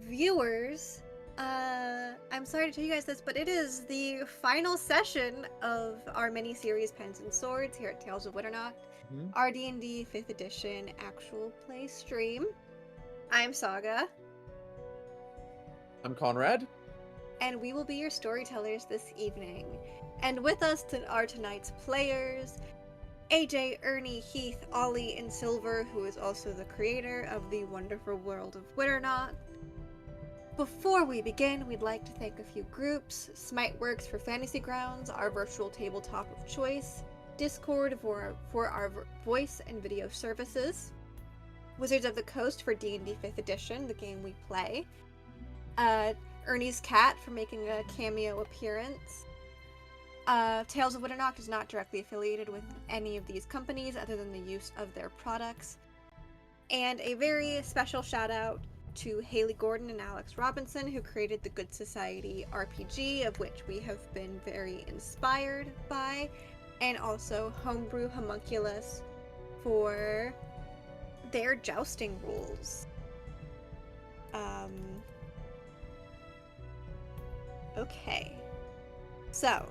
Viewers, I'm sorry to tell you guys this, but it is the final session of our mini-series Pens and Swords here at Tales of Witternacht, our D&D 5th edition actual play stream. I'm Saga. I'm Conrad. And we will be your storytellers this evening. And with us are tonight's players, AJ, Ernie, Heath, Ollie, and Silver, who is also the creator of the wonderful world of Witternacht. Before we begin, we'd like to thank a few groups: Smiteworks for Fantasy Grounds, our virtual tabletop of choice; Discord for our voice and video services; Wizards of the Coast for D&D 5th edition, the game we play; Ernie's Cat for making a cameo appearance. Tales of Witternacht is not directly affiliated with any of these companies other than the use of their products. And a very special shout out to Hayley Gordon and Alex Robinson, who created the Good Society RPG, of which we have been very inspired by, and also Homebrew Homunculus for their jousting rules. Okay. So,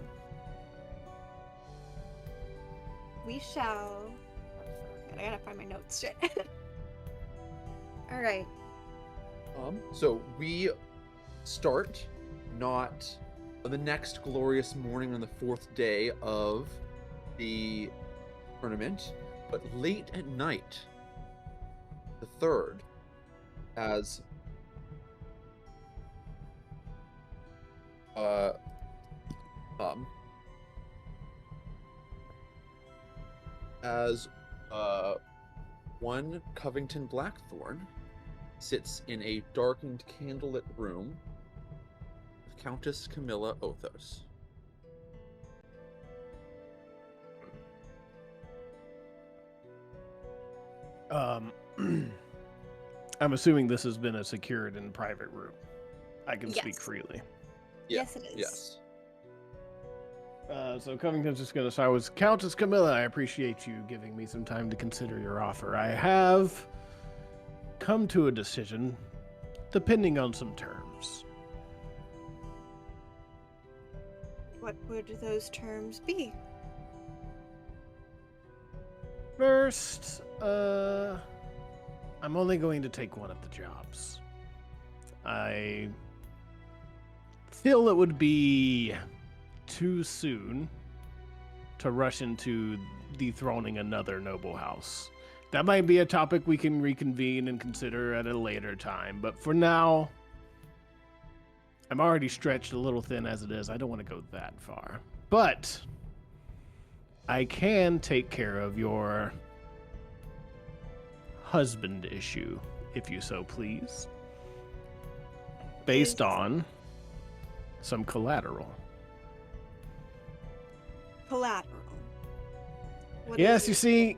we shall... I gotta find my notes shit. Alright. So we start not on the next glorious morning on the 4th day of the tournament, but late at night, the 3rd, as one Covington Blackthorn sits in a darkened, candlelit room with Countess Camilla Othos. I'm assuming this has been a secured and private room. I can speak freely. Yes, it is. Yes. So Covington's just going to start with Countess Camilla. I appreciate you giving me some time to consider your offer. I have come to a decision, depending on some terms. What would those terms be? First, I'm only going to take one of the jobs. I feel it would be too soon to rush into dethroning another noble house. That might be a topic we can reconvene and consider at a later time, but for now, I'm already stretched a little thin as it is. I don't want to go that far. But I can take care of your husband issue, if you so please, based on some collateral. Collateral? Yes, you see,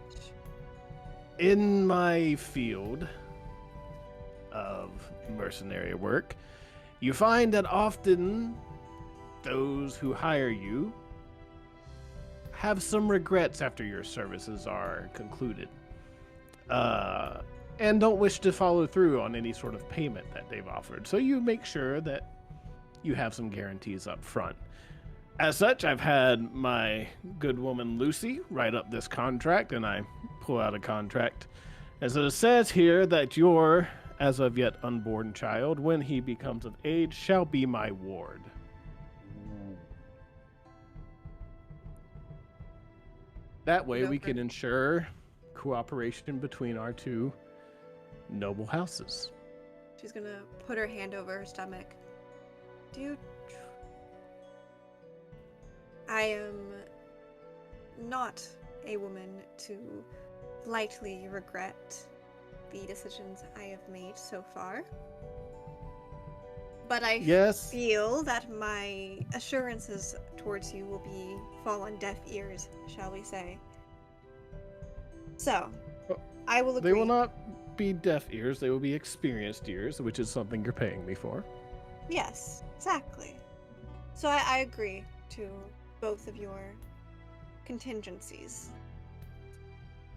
in my field of mercenary work, you find that often those who hire you have some regrets after your services are concluded, and don't wish to follow through on any sort of payment that they've offered. So you make sure that you have some guarantees up front. As such, I've had my good woman Lucy write up this contract, and I pull out a contract. As it says here that your as of yet unborn child, when he becomes of age, shall be my ward. That way we can ensure cooperation between our two noble houses. She's gonna put her hand over her stomach. Dude, I am not a woman to lightly regret the decisions I have made so far. But I feel that my assurances towards you will fall on deaf ears, shall we say. So, I will agree. They will not be deaf ears, they will be experienced ears, which is something you're paying me for. Yes, exactly. So I agree to both of your contingencies.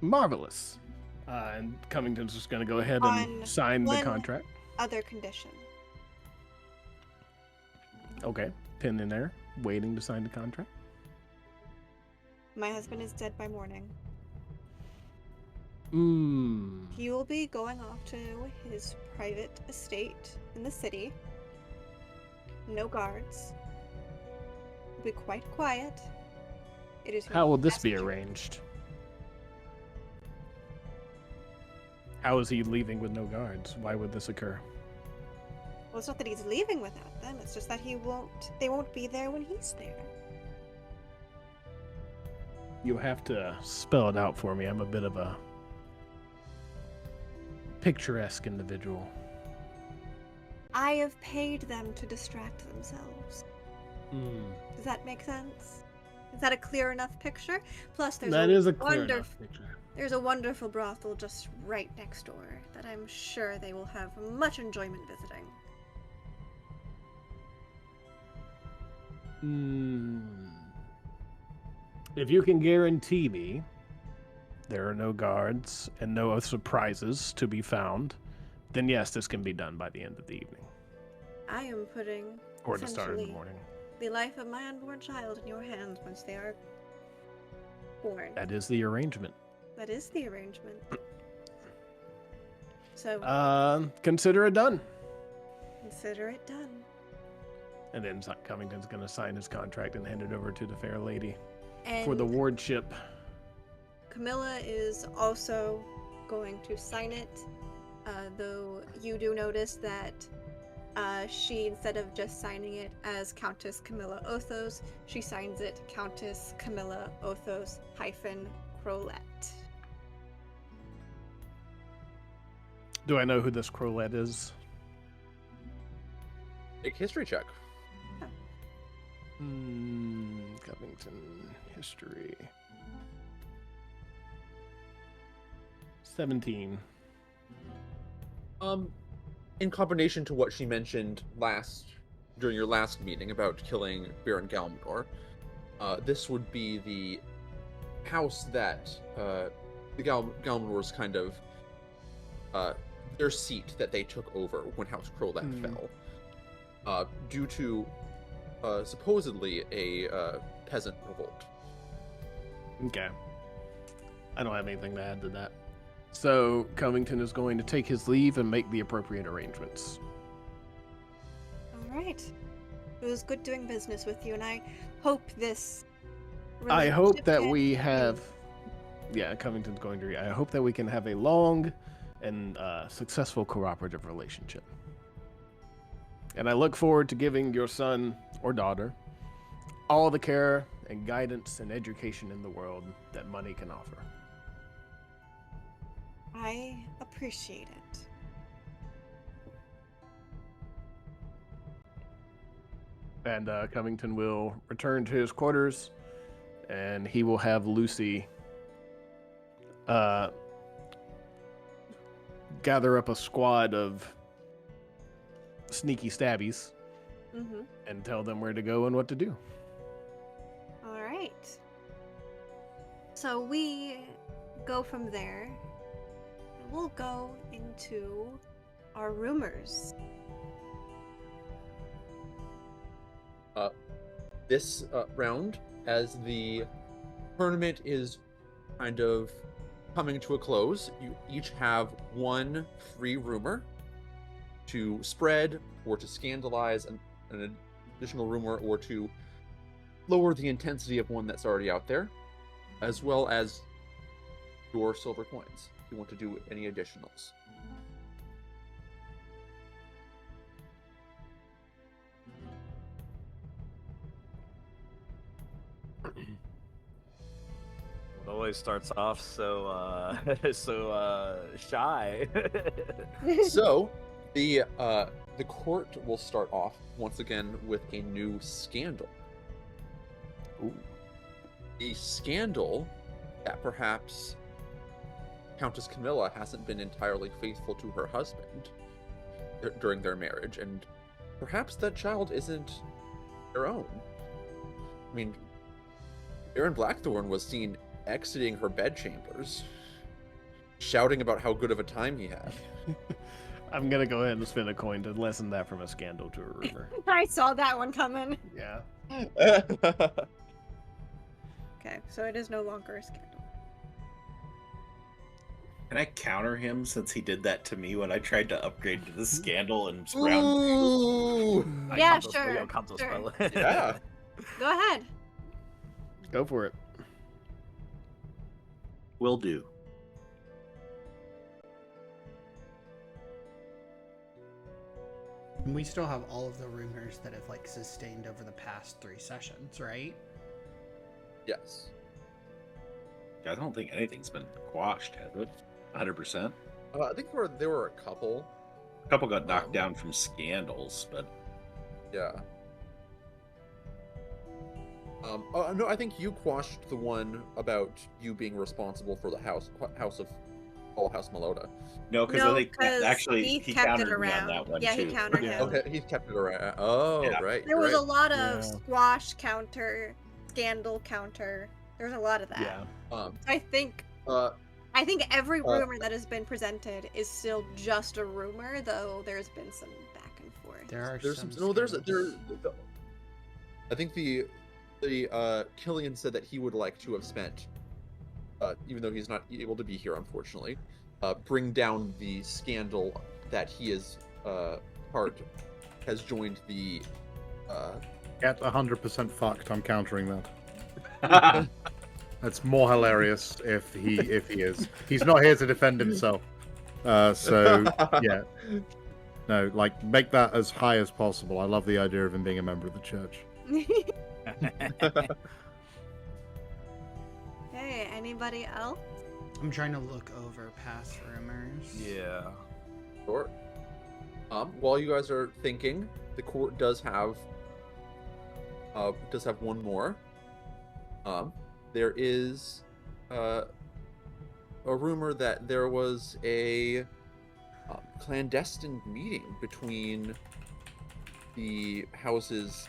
Marvelous. And Covington's just going to go ahead and sign the contract. other condition. Okay. Pin in there, waiting to sign the contract. My husband is dead by morning. Hmm. He will be going off to his private estate in the city. No guards. It'll be quite quiet. It is How will this be best- arranged? How is he leaving with no guards? Why would this occur? Well, it's not that he's leaving without them. It's just that they won't be there when he's there. You have to spell it out for me. I'm a bit of a picturesque individual. I have paid them to distract themselves. Hmm. Does that make sense? Is that a clear enough picture? Plus, there's That is a clear enough picture. There's a wonderful brothel just right next door that I'm sure they will have much enjoyment visiting. If you can guarantee me there are no guards and no surprises to be found, then yes, this can be done by the end of the evening. I am putting Or at the start of the essentially morning. the life of my unborn child in your hands once they are born. That is the arrangement. That is the arrangement. So Consider it done. consider it done. And then Covington's going to sign his contract and hand it over to the fair lady And for the wardship. Camilla is also going to sign it, though you do notice that she, instead of just signing it as Countess Camilla Othos, she signs it Countess Camilla Othos -Crowlette. Do I know who this Crowlette is? Make history check. Covington history. 17. In combination to what she mentioned during your last meeting about killing Baron Galmador, this would be the house that the Galmadors kind of their seat that they took over when House Crowlette fell, due to supposedly a peasant revolt. Okay. I don't have anything to add to that. So Covington is going to take his leave and make the appropriate arrangements. All right. It was good doing business with you, and I hope this. I hope that relationship we can have. Yeah, Covington's going to. I hope that we can have a long and successful cooperative relationship. And I look forward to giving your son or daughter all the care and guidance and education in the world that money can offer. I appreciate it. And Covington will return to his quarters, and he will have Lucy gather up a squad of sneaky stabbies and tell them where to go and what to do. All right. So we go from there. We'll go into our rumors. This round, as the tournament is kind of coming to a close, you each have one free rumor to spread or to scandalize an additional rumor or to lower the intensity of one that's already out there, as well as your silver coins if you want to do any additionals. It always starts off so shy. So the court will start off once again with a new scandal. Ooh. A scandal that perhaps Countess Camilla hasn't been entirely faithful to her husband during their marriage, and perhaps that child isn't their own. I mean, Baron Blackthorn was seen exiting her bedchambers, shouting about how good of a time he had. I'm gonna go ahead and spin a coin to lessen that from a scandal to a rumor. I saw that one coming. Yeah. Okay, so it is no longer a scandal. Can I counter him since he did that to me when I tried to upgrade to the scandal and round? Ooh. Yeah, sure. Sure. Yeah. Go ahead. Go for it. Will do. And we still have all of the rumors that have like sustained over the past 3 sessions, right? Yes. I don't think anything's been quashed, has it? 100%. I think there were a couple. A couple got knocked down from scandals, but Yeah. No, I think you quashed the one about you being responsible for the house of Melota. no, because No, I think 'cause actually Heath he kept it countered me on around. that one Yeah, too. he countered Yeah. him. Okay, he's kept it around. Oh, Yeah. right. There was a right. lot of Yeah. squash counter, scandal counter. There was a lot of that. Yeah. I think every rumor that has been presented is still just a rumor, though there's been some back and forth. There are There's some some. No, there's scandals. I think the Killian said that he would like to have spent, even though he's not able to be here, unfortunately, bring down the scandal that he is has joined the. Get 100% fucked. I'm countering that. That's more hilarious if he is. He's not here to defend himself. So yeah, no, like make that as high as possible. I love the idea of him being a member of the church. Hey, anybody else? I'm trying to look over past rumors. Yeah. Sure. While you guys are thinking, the court does have one more. There is a rumor that there was a clandestine meeting between the houses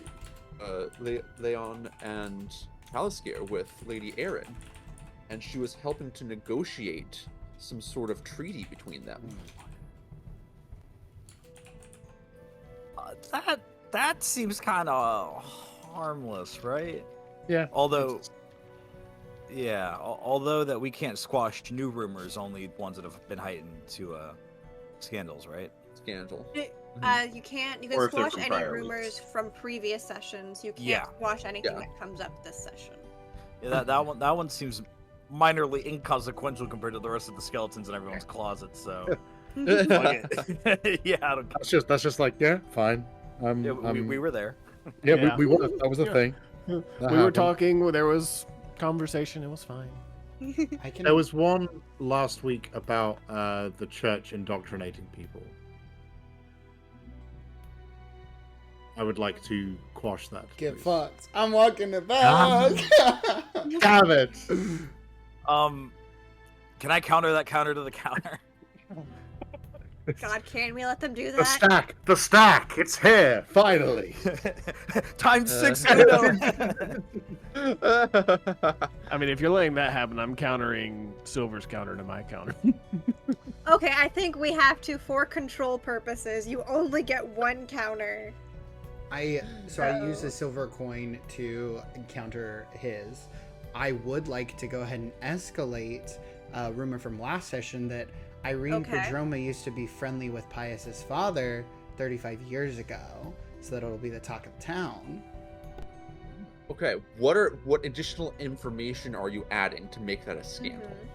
Leon and Talisker with Lady Erin, and she was helping to negotiate some sort of treaty between them. That seems kind of harmless, right? Yeah. Although that we can't squash new rumors, only ones that have been heightened to scandals, right? Scandal. You can't. You Or can if they're squash from any prior rumors weeks. from previous sessions. You can't Yeah. squash anything Yeah. that comes up this session. Yeah, that one seems minorly inconsequential compared to the rest of the skeletons in everyone's closet. So, fuck it. Yeah, I don't. That's just like yeah, fine. Yeah, we were there. Yeah, Yeah. we were. That was a Yeah. thing. We That were happened. talking. There was conversation. It was fine. I can. There was one last week about the church indoctrinating people. I would like to quash that. Get please. fucked. I'm walking the back. Damn it! Can I counter that counter to the counter? God, can we let them do The that? stack. The stack. It's here finally. Times 6. I mean, if you're letting that happen, I'm countering Silver's counter to my counter. Okay, I think we have to, for control purposes, you only get one counter. I use a silver coin to counter his. I would like to go ahead and escalate a rumor from last session that Irene Okay. Prodroma used to be friendly with Pius's father 35 years ago, so that it'll be the talk of the town. Okay, what additional information are you adding to make that a scandal? Mhm.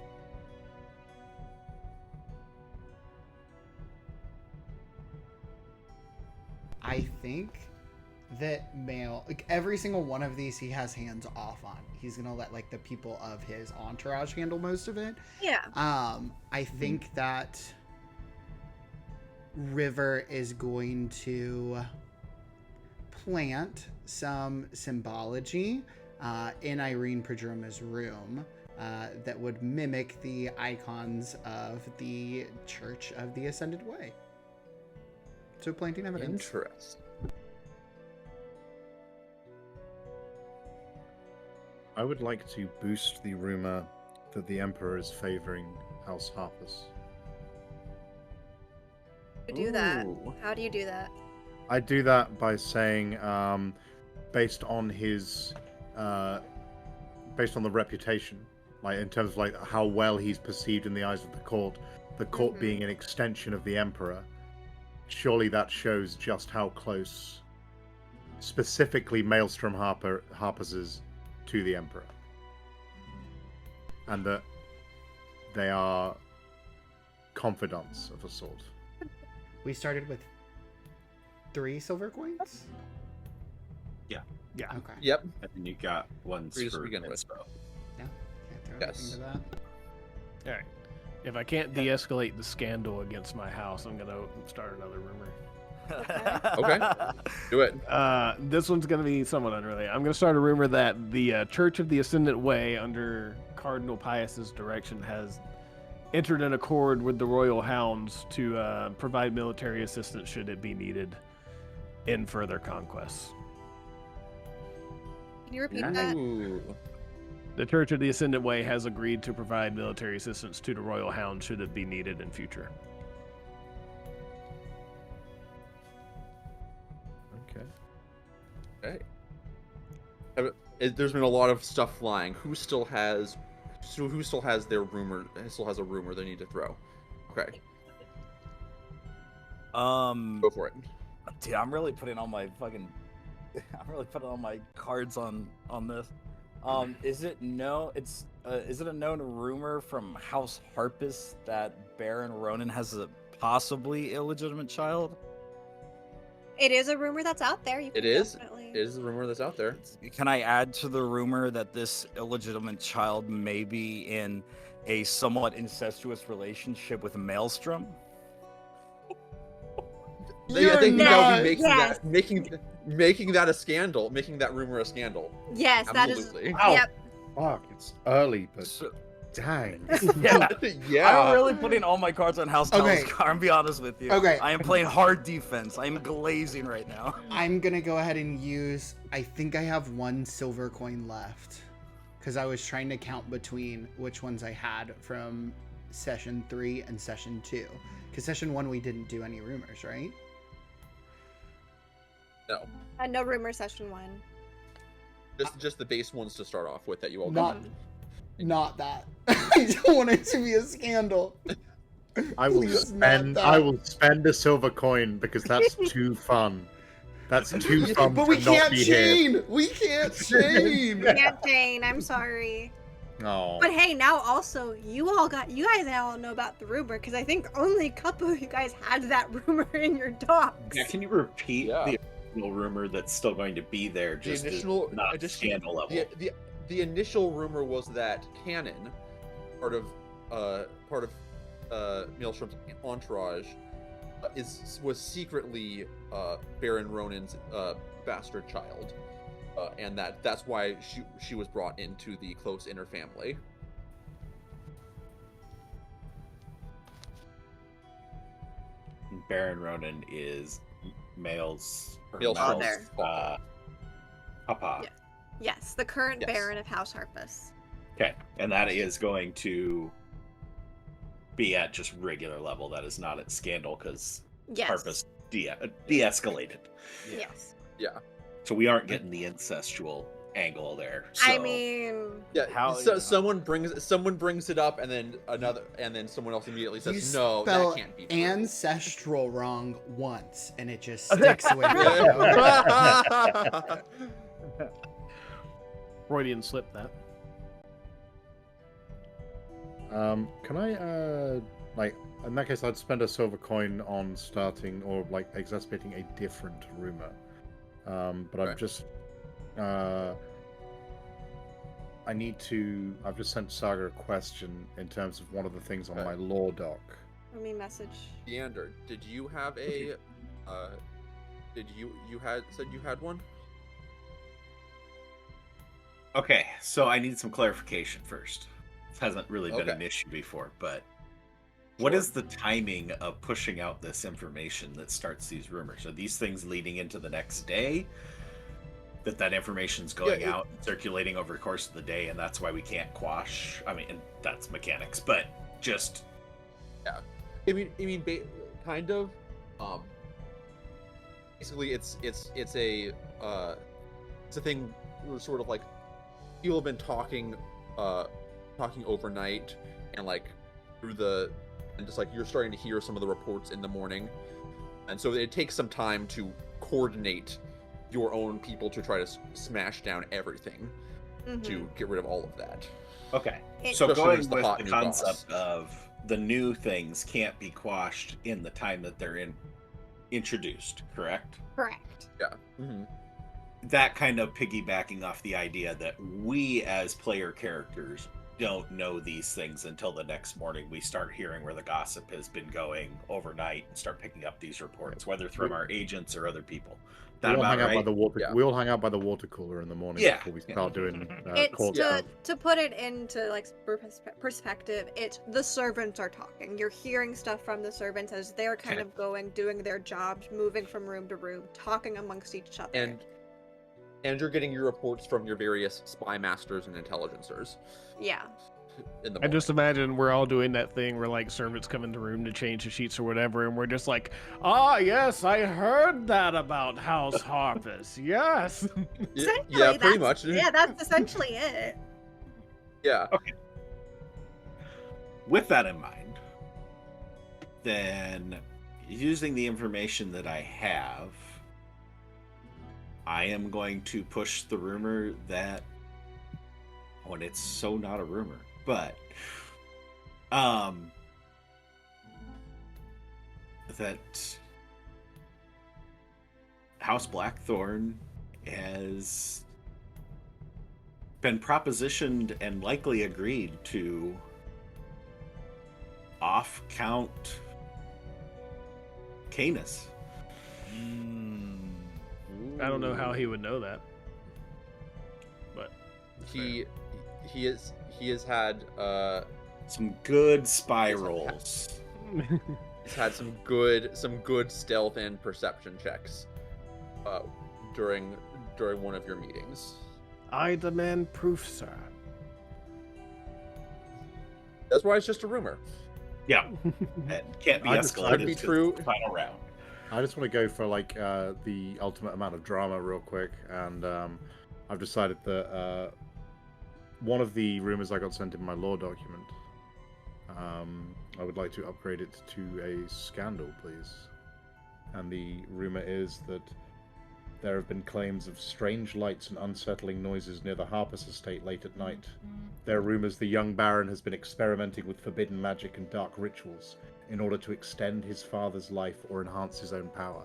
I think that like every single one of these he has hands off on. He's gonna let like the people of his entourage handle most of it. Yeah. I think that River is going to plant some symbology in Irene Prodroma's room that would mimic the icons of the Church of the Ascended Way. So planting evidence. Interesting. I would like to boost the rumor that the Emperor is favoring House Harpers. do that? Ooh. How do you do that? I do that by saying, based on his, based on the reputation, like in terms of like how well he's perceived in the eyes of the court being an extension of the Emperor. Surely that shows just how close, specifically Maelstrom Harpers is to the Emperor, and that they are confidants of a sort. We started with 3 silver coins? Yeah. Okay. Yep. And then you got ones Three to for begin with. inspo. Can't throw Yes. anything to that. All right. If I can't de-escalate the scandal against my house, I'm gonna start another rumor. Okay. Do it. This one's gonna be somewhat unrelated. I'm gonna start a rumor that the Church of the Ascendant Way, under Cardinal Pius's direction, has entered an accord with the Royal Hounds to provide military assistance should it be needed in further conquests. Can you repeat that? Ooh. The Church of the Ascendant Way has agreed to provide military assistance to the Royal Hound should it be needed in future. Okay. There's been a lot of stuff flying. Who still has their rumor? Still has a rumor they need to throw. Okay, go for it. Dude, I'm really putting all my cards on this. Is it a known rumor from House Harpus that Baron Ronan has a possibly illegitimate child? It is a rumor that's out there. It is. Definitely... It is a rumor that's out there. Can I add to the rumor that this illegitimate child may be in a somewhat incestuous relationship with Maelstrom? I think that would be Yes. making that a scandal, making that rumor a scandal. Yes, Absolutely. that is. Yep. Fuck, it's early, but So, dang. yeah. Yeah. I'm really putting all my cards on House Okay. Talon's card, I'll be honest with you. Okay. I am playing hard defense. I am glazing right now. I'm gonna go ahead and use. I think I have 1 silver coin left, because I was trying to count between which ones I had from session 3 and session 2. Because session 1 we didn't do any rumors, right? No. No rumor session 1. Just the base ones to start off with that you all Not, got. not that. I don't want it to be a scandal. I will Please, not spend. that. I will spend a silver coin because that's too fun. That's too fun But to we not can't be here. chain. We can't chain. Yeah, Jane, I'm sorry. Oh. But hey, now also you guys now all know about the rumor because I think only a couple of you guys had that rumor in your docs. Yeah, can you repeat Yeah. the original rumor that's still going to be there? The Just initial, not scandal level. the initial rumor was that Canon, part of Maelstrom's entourage, was secretly Baron Ronan's bastard child, and that's why she was brought into the close inner family. Baron Ronan is Mael's Maelstrom's Papa. Yeah. Yes, the current Yes. Baron of House Harpus. Okay, and that is going to be at just regular level. That is not at scandal because Yes. Harpus de-escalated. Yes. Yeah. So we aren't getting the incestual angle there. So. I mean, Yeah. How- Someone brings it up, and then someone else immediately You says, "No, spell that can't be true." ancestral wrong once, and it just sticks with you. Freudian slip that. Can I, like, in that case, I'd spend a silver coin on starting or like exacerbating a different rumor. But Okay. I've just, I've just sent Saga a question in terms of one of the things on Okay. my law doc. let me message. Leander, did you have a? Did you said you had one? Okay, so I need some clarification first. This hasn't really been an Okay. issue before, but what is the timing of pushing out this information that starts these rumors? Are these things leading into the next day? That information's going out and circulating over the course of the day, and that's why we can't quash. I mean, and that's mechanics, but just I mean, kind of. Basically, it's a thing where sort of like people have been talking overnight, and like and just like you're starting to hear some of the reports in the morning, and so it takes some time to coordinate your own people to try to smash down everything to get rid of all of that. Okay, Especially so when going it's with hot the new concept boss. of the new things can't be quashed in the time that they're introduced, correct? Correct. Yeah. Mm-hmm. That kind of piggybacking off the idea that we as player characters don't know these things until the next morning. We start hearing where the gossip has been going overnight and start picking up these reports, whether from our agents or other people. We all hang out by right? the water. Yeah. We all hang out by the water cooler in the morning Yeah. before we start doing It's court to, stuff. to put it into like perspective. It's the servants are talking. You're hearing stuff from the servants as they're kind of doing their jobs, moving from room to room, talking amongst each other. And you're getting your reports from your various spy masters and intelligencers. Yeah. In the I morning. just imagine we're all doing that thing where like servants come into the room to change the sheets or whatever, and we're just like, ah, yes, I heard that about House Harpus. Yes. Yeah, pretty much. Yeah, that's essentially it. Yeah. Okay. With that in mind, then using the information that I have, I am going to push the rumor that, oh, and it's so not a rumor, but that House Blackthorn has been propositioned and likely agreed to off-count Canis. I don't know how he would know that, but He has had Some good spy rolls. he's had some good stealth and perception checks during one of your meetings. I demand proof, sir. That's why it's just a rumor. Yeah, it can't be I just- escalated could be to true. the final round. I just want to go for like the ultimate amount of drama real quick, and I've decided that one of the rumors I got sent in my law document, I would like to upgrade it to a scandal, please. And the rumor is that there have been claims of strange lights and unsettling noises near the Harpus estate late at night. There are rumors the young Baron has been experimenting with forbidden magic and dark rituals in order to extend his father's life or enhance his own power.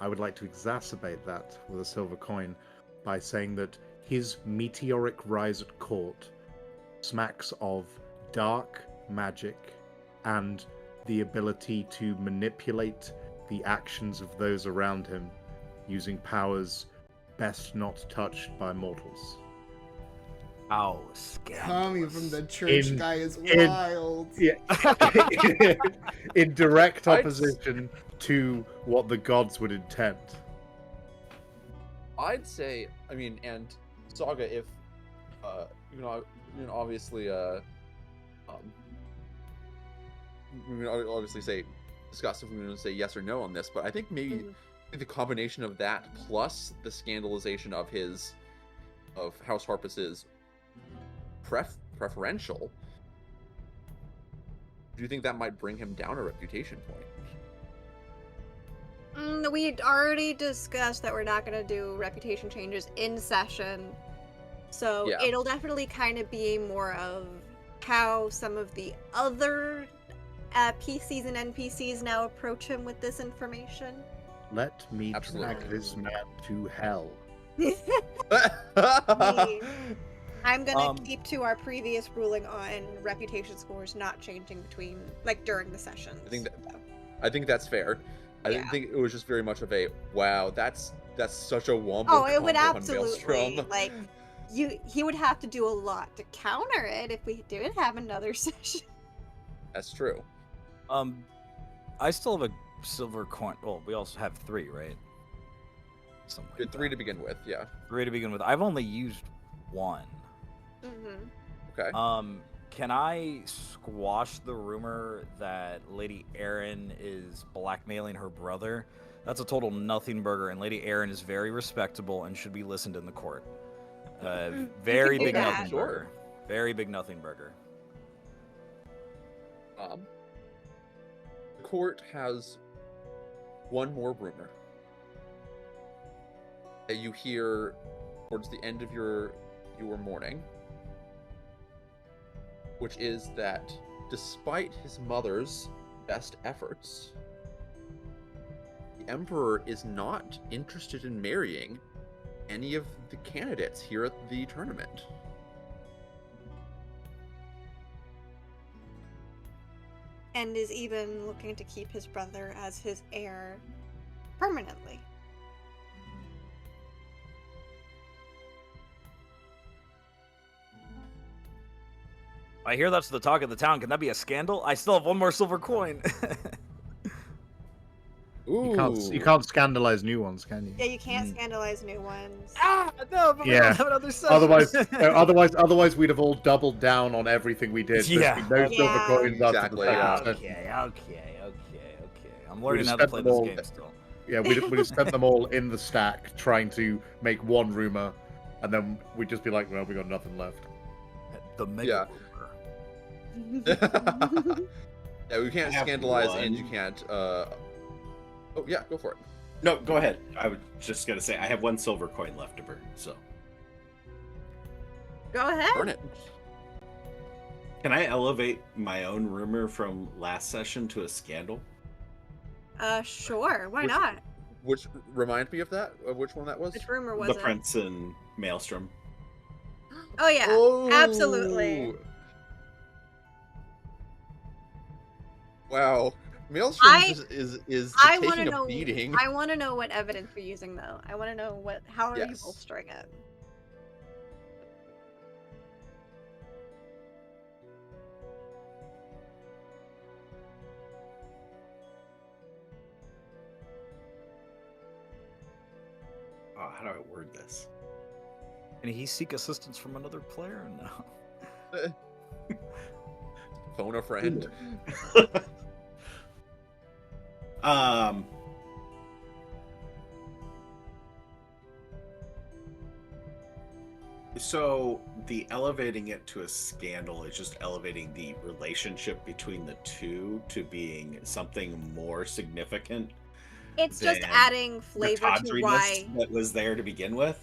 I would like to exacerbate that with a silver coin by saying that his meteoric rise at court smacks of dark magic and the ability to manipulate the actions of those around him using powers best not touched by mortals. How scandalous. Coming from the church guy is in- wild. Yeah. In direct I'd- opposition to what the gods would intend. I'd say, I mean, and Saga, if obviously we can obviously discuss if we want to say yes or no on this, but I think maybe the combination of that plus the scandalization of House Harpus's preferential, do you think that might bring him down a reputation point? We'd already discussed that we're not going to do reputation changes in session, so Yeah. it'll definitely kind of be more of how some of the other PCs and NPCs now approach him with this information. Let me Absolutely. drag this man to hell. I'm gonna keep to our previous ruling on reputation scores not changing during the sessions. I think that's fair. I didn't think it was just very much of a wow. That's such a wombo. Oh, it would combo on absolutely Maelstrom. he would have to do a lot to counter it if we didn't have another session. That's true. I still have a silver coin. Well, we also have 3, right? Something like Good 3 that. to begin with, yeah. 3 to begin with. I've only used 1. Mm-hmm. Okay. Can I squash the rumor that Lady Erin is blackmailing her brother? That's a total nothing burger, and Lady Erin is very respectable and should be listened in the court. Very do big that. nothing Sure. burger. Very big nothing burger. The court has one more rumor that you hear towards the end of your morning, which is that despite his mother's best efforts, the Emperor is not interested in marrying any of the candidates here at the tournament. And is even looking to keep his brother as his heir permanently. I hear that's the talk of the town. Can that be a scandal? I still have one more silver coin. Ooh. You can't scandalize new ones, can you? Yeah, you can't scandalize new ones. No, but we Yeah. don't have another session. Otherwise, we'd have all doubled down on everything we did. Yeah. There'd be no silver Yeah. coins after Exactly, the yeah. second session. Okay. I'm learning just how to spent play them this all- game still. Yeah, we'd have spent them all in the stack trying to make one rumor, and then we'd just be like, well, we got nothing left. The mega Yeah. rumor. Yeah, we can't I have scandalize one. and you can't Oh yeah, go for it. No, go ahead. I was just gonna say I have one silver coin left to burn. So Go ahead. Burn it. can I elevate my own rumor from last session to a scandal? Sure. Why Which- not? Which remind me of that? Of which one that was? Which rumor was The it? Prince and Maelstrom. Oh yeah, Oh! absolutely. Wow. Maelstrom I- is I want to taking a know. beating. I want to know what evidence you're using, though. I want to know how are you Yes. bolstering it? Oh, how do I word this? Can he seek assistance from another player? No. Phone a friend. um. So the elevating it to a scandal is just elevating the relationship between the two to being something more significant. It's just Than adding The flavor to tawdriness why. that was there to begin with.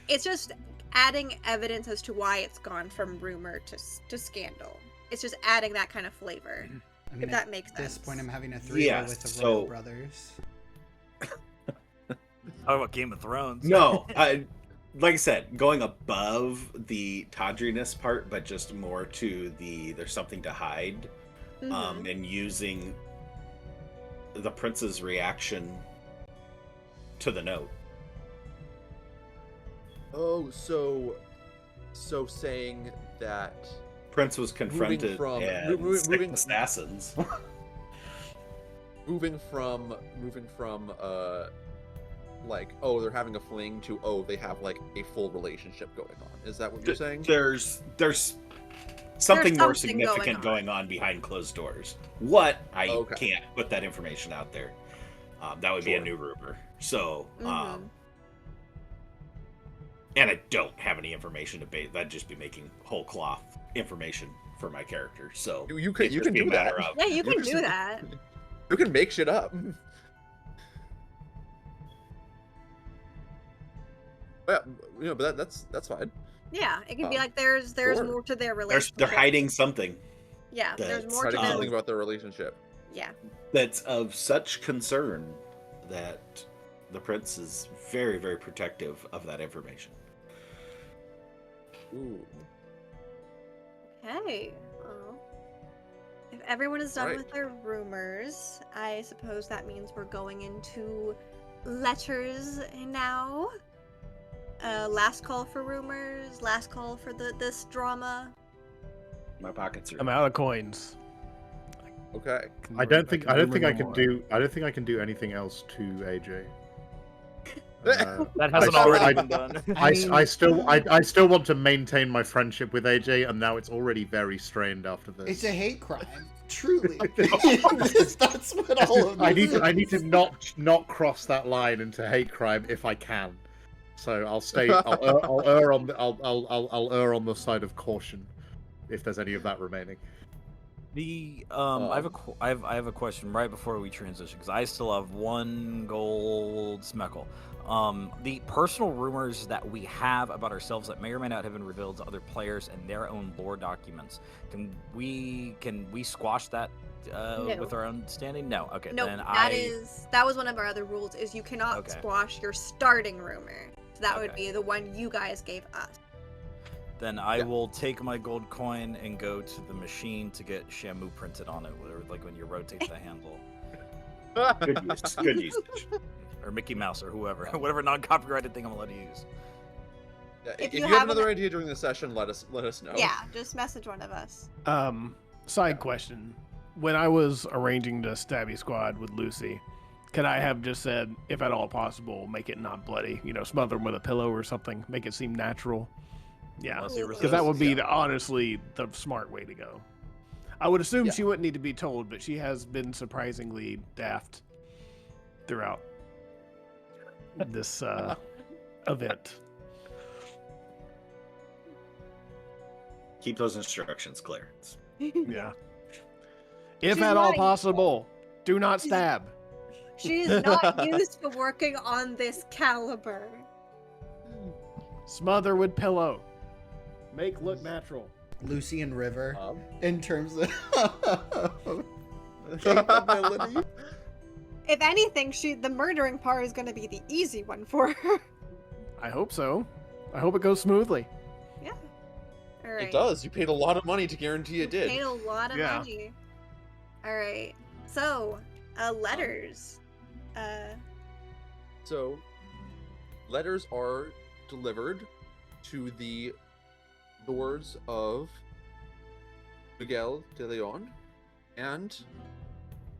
It's just adding evidence as to why it's gone from rumor to scandal. It's just adding that kind of flavor. I mean, If that makes at this sense. point, I'm having a three-way Yeah, with the so- Royal Brothers. Talk about Game of Thrones. No, like I said, going above the tawdriness part, but just more to the there's something to hide, Mhm. and using the prince's reaction to the note. Oh, so saying that Prince was confronted from- and moving- six assassins. moving from like, oh, they're having a fling to, oh, they have like a full relationship going on. Is that what you're saying? There's something more something going significant on. going on behind closed doors. What I Okay. can't put that information out there. That would be a Sure. new rumor. So, Mhm. and I don't have any information to base. That'd just be making whole cloth information for my character. So You can it'd just be do a matter that. of- Yeah, you can just- do that. You can make shit up. But but that's fine. Yeah, it can be Um, like there's sure. more to their They're relationship. hiding something Yeah, there's that's more to Hiding them. something about their relationship. Yeah. that's of such concern that the prince is very, very protective of that information. Ooh. Okay. Well, if everyone is done Right. with their rumors, I suppose that means we're going into letters now. Last call for rumors. Last call for this drama. My pockets are. I'm out of coins. Okay. I don't think I can rumor no more. do anything else to AJ. That hasn't already been done. I still want to maintain my friendship with AJ, and now it's already very strained after this. It's a hate crime, truly. That's what all of this I need to not cross that line into hate crime if I can. So I'll stay. I'll err on the side of caution, if there's any of that remaining. I have a question right before we transition, because I still have 1 gold smeckle. The personal rumors that we have about ourselves that may or may not have been revealed to other players and their own lore documents, can we squash that No. with our understanding? No. Okay. No, Then that was one of our other rules, is you cannot Okay. squash your starting rumor. So that would Okay. be the one you guys gave us. Then I will take my gold coin and go to the machine to get Shamu printed on it, or like when you rotate the handle, Good use. Good usage. or Mickey Mouse, or whoever, whatever non-copyrighted thing I'm allowed to use. Yeah, If if you you have have another an- idea during the session, let us know. Yeah, just message one of us. Side question. When I was arranging the stabby squad with Lucy, could I have just said, if at all possible, make it not bloody? Smother them with a pillow or something. Make it seem natural. Yeah, Unless he because that would be Yeah. honestly the smart way to go. I would assume Yeah. she wouldn't need to be told, but she has been surprisingly daft throughout this event. Keep those instructions clear. Yeah. If She's at all right. possible, do not stab. She's not used to working on this caliber. Smother with pillow. Make look natural. Lucy and River, Um, in terms of capability. If anything, the murdering part is going to be the easy one for her. I hope so. I hope it goes smoothly. Yeah. All right. It does. You paid a lot of money to guarantee it did. Paid a lot of Yeah. money. All right. So, letters. So, letters are delivered to the doors of Miguel de Leon and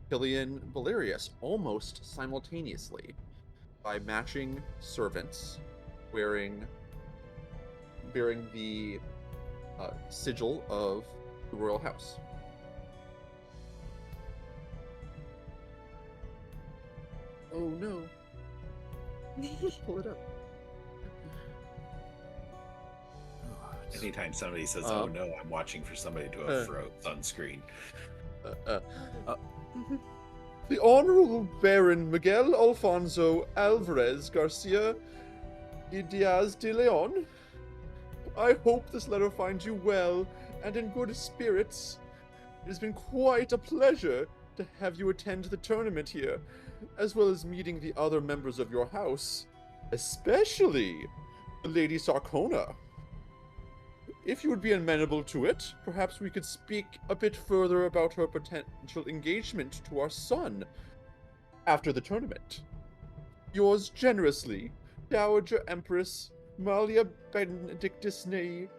Killian Valerius almost simultaneously by matching servants bearing the sigil of the royal house. Oh no. Pull it up. Anytime somebody says, "Oh Um, no, I'm watching for somebody to have froze on screen," The Honorable Baron Miguel Alfonso Alvarez Garcia y Diaz de Leon. I hope this letter finds you well and in good spirits. It has been quite a pleasure to have you attend the tournament here, as well as meeting the other members of your house, especially Lady Sarcona. If you would be amenable to it, perhaps we could speak a bit further about her potential engagement to our son after the tournament. Yours generously, Dowager Empress Malia Benedictus Nei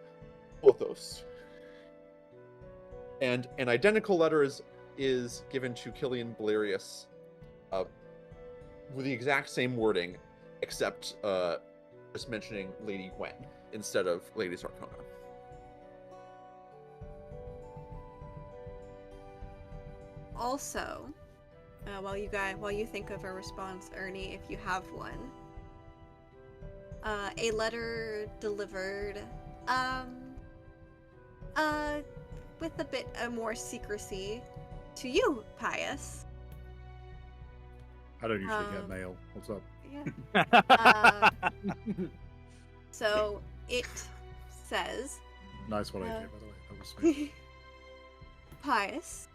Porthos. And an identical letter is given to Killian Valerius with the exact same wording, except just mentioning Lady Gwen instead of Lady Sarcona. Also, while you think of a response, Ernie, if you have one, a letter delivered, with a bit more secrecy to you, Pius. I don't usually get Um, mail. What's up? Yeah. So it says, Nice one, AJ, Uh, by the way. That was sweet. Pius,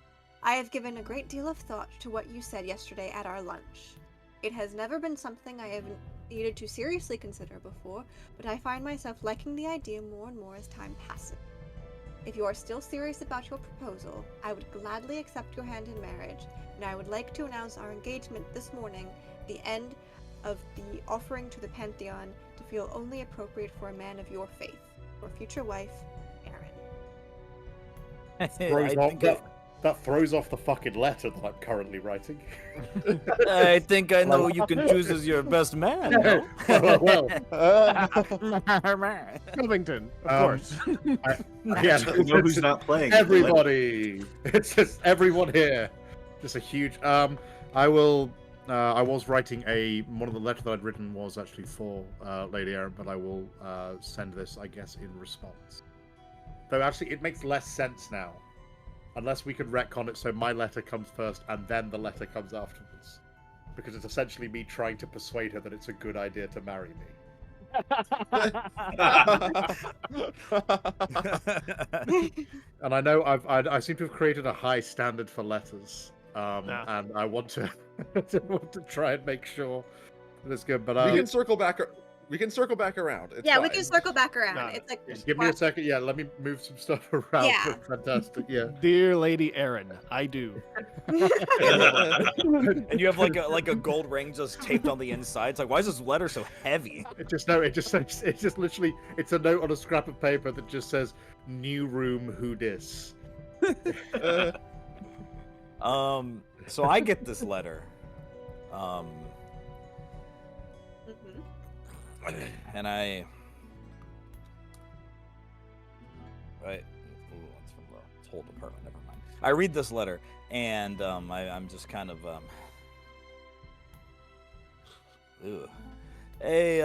I have given a great deal of thought to what you said yesterday at our lunch. It has never been something I have needed to seriously consider before, but I find myself liking the idea more and more as time passes. If you are still serious about your proposal, I would gladly accept your hand in marriage, and I would like to announce our engagement this morning, the end of the offering to the Pantheon, to feel only appropriate for a man of your faith, your future wife, Erin. Throws I off think that, That throws off the fucking letter that I'm currently writing. I think I know who you can choose as your best man. No? well. Covington, of Um, course. Yeah, You know who's not playing? everybody. It's just everyone here. Just a huge. I will. I was writing one of the letters that I'd written was actually for Lady Erin, but I will send this, I guess, in response. Though actually, it makes less sense now, unless we could retcon it so my letter comes first and then the letter comes afterwards, because it's essentially me trying to persuade her that it's a good idea to marry me. And I know I seem to have created a high standard for letters, and I want to try and make sure that it's good. But we can circle back. We can circle back around. It's Yeah, we fine. can circle back around. No, It's like give me a second. Yeah, let me move some stuff around. Yeah. Fantastic. Yeah. Dear Lady Erin, I do. And you have like a gold ring just taped on the inside. It's like, why is this letter so heavy? It just literally it's a note on a scrap of paper that just says "New room, who dis." So I get this letter. And I ooh, that's from the whole department. Never mind. I read this letter, and I'm just kind of ew. Hey,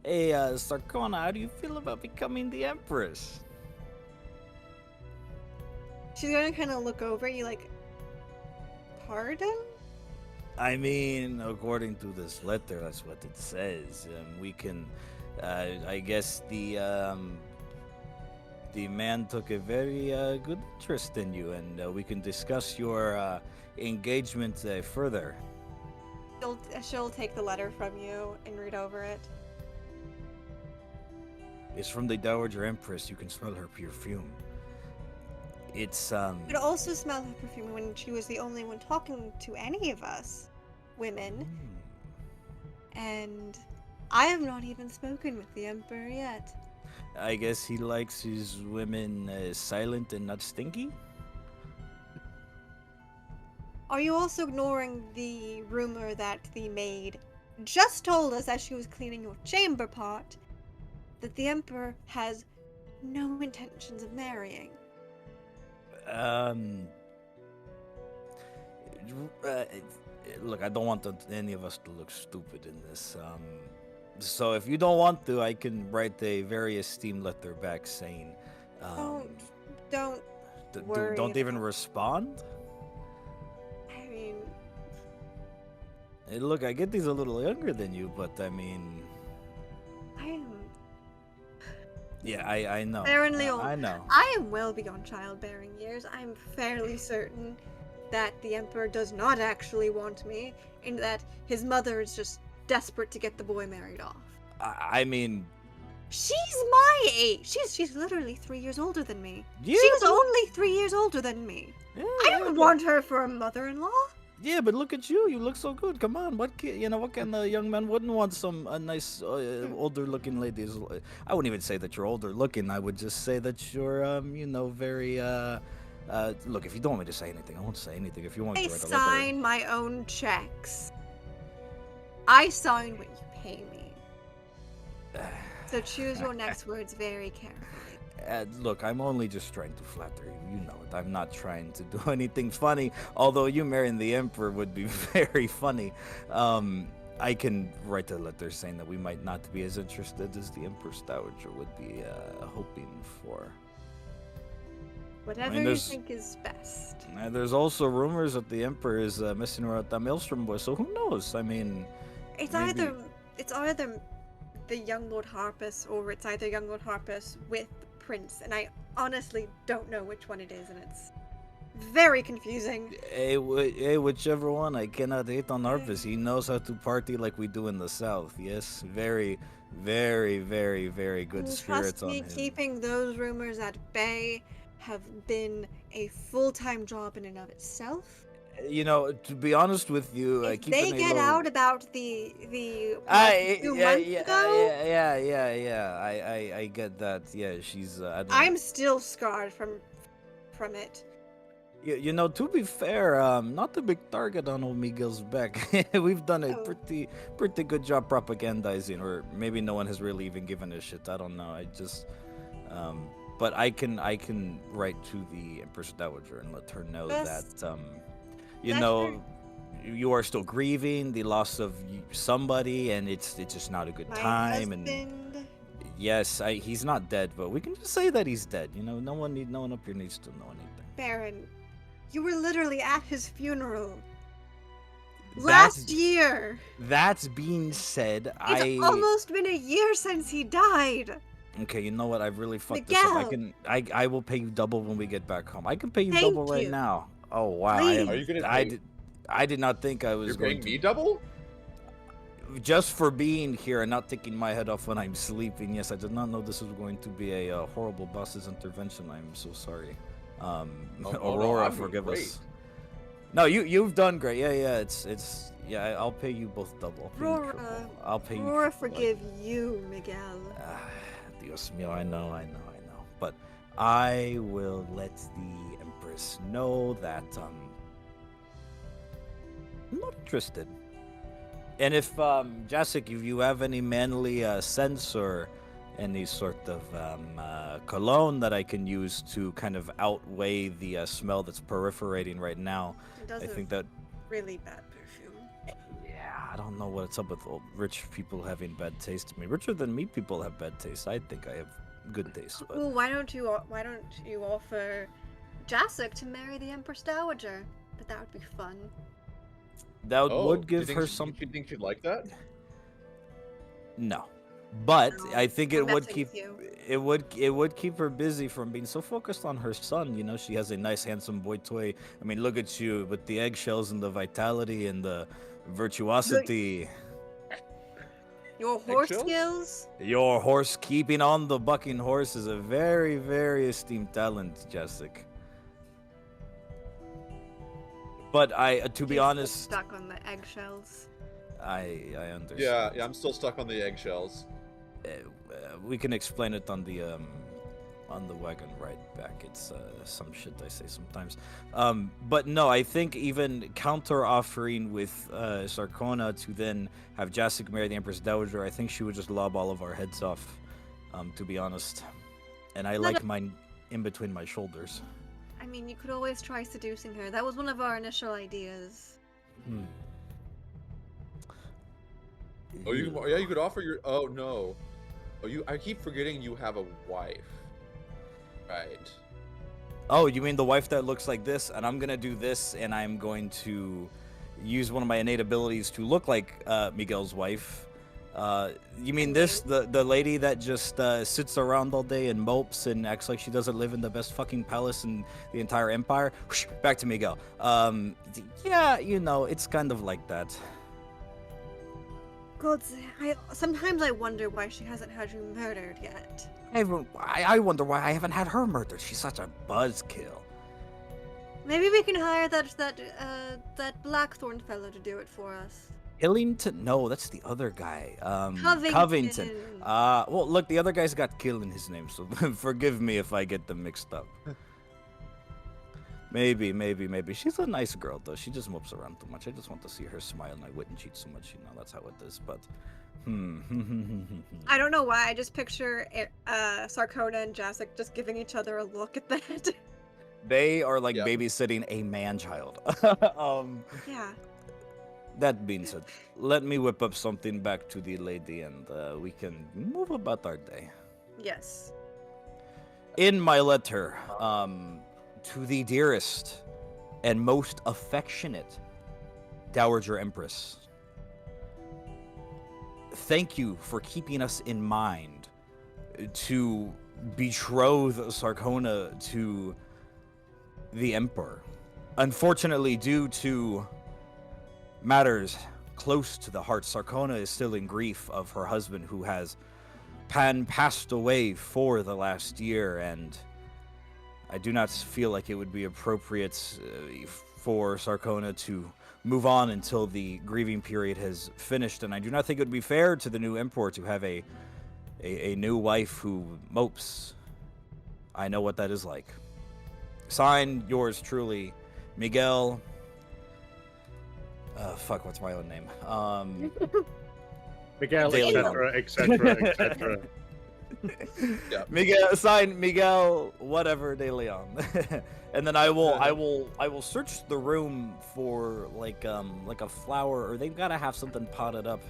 hey, Sarkona, how do you feel about becoming the Empress? she's gonna kind of look over you like, pardon? I mean, according to this letter, that's what it says. We can, I guess the man took a very good interest in you, and we can discuss your engagement further. She'll take the letter from you and read over it. It's from the Dowager Empress. You can smell her perfume. It's You could also smell her perfume when she was the only one talking to any of us women. And I have not even spoken with the Emperor yet. I guess he likes his women silent and not stinky. Are you also ignoring the rumor that the maid just told us as she was cleaning your chamber pot that the Emperor has no intentions of marrying? Look, I don't want any of us to look stupid in this. So if you don't want to, I can write a very esteemed letter back saying, Don't worry don't even about- respond. I mean, Hey, look, I get he's a little younger than you, but I mean, I am. yeah, I know. Baron Leon. I know. I am well beyond childbearing years. I am fairly certain that the Emperor does not actually want me, and that his mother is just desperate to get the boy married off. I mean, She's my age. She's literally 3 years older than me. yeah, She's only 3 years older than me. I don't want her for a mother-in-law. Yeah, but look at you. You look so good. Come on, what kind of young man wouldn't want a nice older-looking lady? I wouldn't even say that you're older-looking. I would just say that you're, very. Look, if you don't want me to say anything, I won't say anything. If you want I me to write a sign my own checks. I sign what you pay me. So choose your next words very carefully. Look, I'm only just trying to flatter you. You know it. I'm not trying to do anything funny. Although you marrying the Emperor would be very funny. I can write a letter saying that we might not be as interested as the Empress Dowager would be hoping for. Whatever mean, you there's- think is best. There's also rumors that the Emperor is messing around with that Maelstrom boy, so who knows? I mean, It's maybe- either the young Lord Harpus, or it's either young Lord Harpus with Prince, and I honestly don't know which one it is, and it's very confusing. Hey, whichever one. I cannot hate on Harpus. He knows how to party like we do in the South. Yes, very, very, very, very good spirits Trust on me, him. keeping those rumors at bay have been a full-time job in and of itself. You know, to be honest with you, If keeping they a get low... out about the I 2 yeah months ago, yeah. I get that. Yeah, she's. I don't. I'm still scarred from it. You know, to be fair, not a big target on old Miguel's back. We've done a Oh. pretty good job propagandizing, or maybe no one has really even given a shit. I don't know. I just, but I can write to the Empress Dowager and let her know That's- that, you that's know, you are still grieving the loss of somebody, and it's just not a good My time. And husband. yes, he's not dead, but we can just say that he's dead. You know, no one up here needs to know anything. Baron, you were literally at his funeral That's- last year. That being said, It's almost been a year since he died. Okay, you know what? I've really fucked this up. Miguel. I will pay you double when we get back home. I can pay you Thank double right you. now. Oh wow! Please. Are you gonna I did not think I was You're going paying to me double? just for being here and not taking my head off when I'm sleeping. Yes, I did not know this was going to be a horrible boss's intervention. I'm so sorry. no, Aurora, I'm doing forgive great. us. No, you've done great. Yeah. It's yeah. I'll pay you both double. Aurora. I'll pay you. Aurora, triple. forgive you, Miguel. Dios mío, I know. But I will let the Empress know that I'm not interested. And if Jacek, if you have any manly sense or any sort of cologne that I can use to kind of outweigh the smell that's proliferating right now, It does I a think that... really bad perfume. Yeah, I don't know what's up with old rich people having bad taste. I mean, richer than me people have bad taste. I think I have good taste. But... Well, why don't you offer Jacek to marry the Empress Dowager? But that would be fun. that Oh, would do you give think her she- some... You think she'd like that? No, but No, I think I'm it would messing keep with you. it would keep her busy from being so focused on her son. You know, she has a nice, handsome boy toy. I mean, look at you with the eggshells and the vitality and the virtuosity. Your horse Eggshells? skills? Your horse keeping on the bucking horse is a very, very esteemed talent, Jessic. But to be He's honest, stuck on the eggshells. I understand. Yeah, I'm still stuck on the eggshells. We can explain it on the wagon ride back. It's some shit I say sometimes. But no, I think even counter offering with Sarkona to then have Jacek marry the Empress Dowager, I think she would just lob all of our heads off. To be honest, and I like mine in between my shoulders. I mean, you could always try seducing her. That was one of our initial ideas. Oh, you could offer your. Oh no. Oh, I keep forgetting you have a wife. Right. Oh, you mean the wife that looks like this? And I'm gonna do this, and I'm going to use one of my innate abilities to look like Miguel's wife. You mean this, the lady that just sits around all day and mopes and acts like she doesn't live in the best fucking palace in the entire empire? Whoosh, back to Miguel. Yeah, you know, it's kind of like that. God, sometimes I wonder why she hasn't had you murdered yet. I wonder why I haven't had her murdered. She's such a buzzkill. Maybe we can hire that Blackthorn fellow to do it for us. Hillington? No, that's the other guy. Covington. Covington. Well, look, the other guy's got Kill in his name, so forgive me if I get them mixed up. Maybe. She's a nice girl, though. She just mopes around too much. I just want to see her smile, and I wouldn't cheat so much. You know, that's how it is. But, I don't know why. I just picture Sarkona and Jacek just giving each other a look at that. They are like Yep. babysitting a man-child. Yeah. That being said, let me whip up something back to the lady, and we can move about our day. Yes. In my letter, to the dearest and most affectionate Dowager Empress, thank you for keeping us in mind to betroth Sarkona to the Emperor. Unfortunately, due to matters close to the heart, Sarkona is still in grief of her husband, who has passed away for the last year, and I do not feel like it would be appropriate for Sarkona to move on until the grieving period has finished, and I do not think it would be fair to the new emperor to have a new wife who mopes. I know what that is like. Sign yours truly, Miguel. What's my own name? Miguel, De Leon. etc., etc. Yeah. Miguel, whatever De Leon. And then I will search the room for like a flower, or they've got to have something potted up.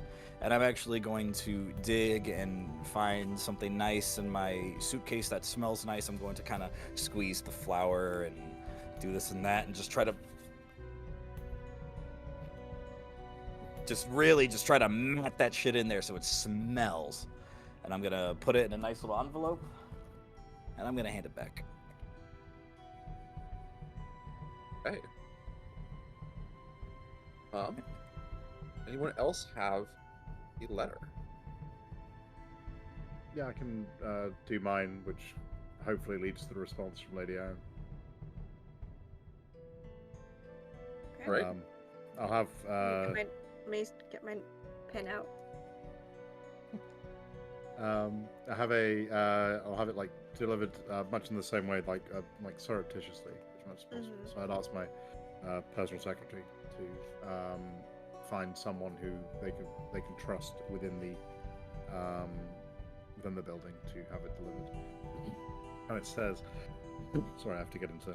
And I'm actually going to dig and find something nice in my suitcase that smells nice. I'm going to kind of squeeze the flower and do this and that, and just try to try to mat that shit in there so it smells. And I'm gonna put it in a nice little envelope, and I'm gonna hand it back. Okay. Anyone else have a letter? Yeah, I can do mine, which hopefully leads to the response from Lady Anne. Okay. Right. I'll have. Let me get my pen out. I have I'll have it like delivered much in the same way, like surreptitiously, which I'm not supposed to. So I'd ask my personal secretary to find someone who they can trust within the building to have it delivered. And it says, sorry, I have to get into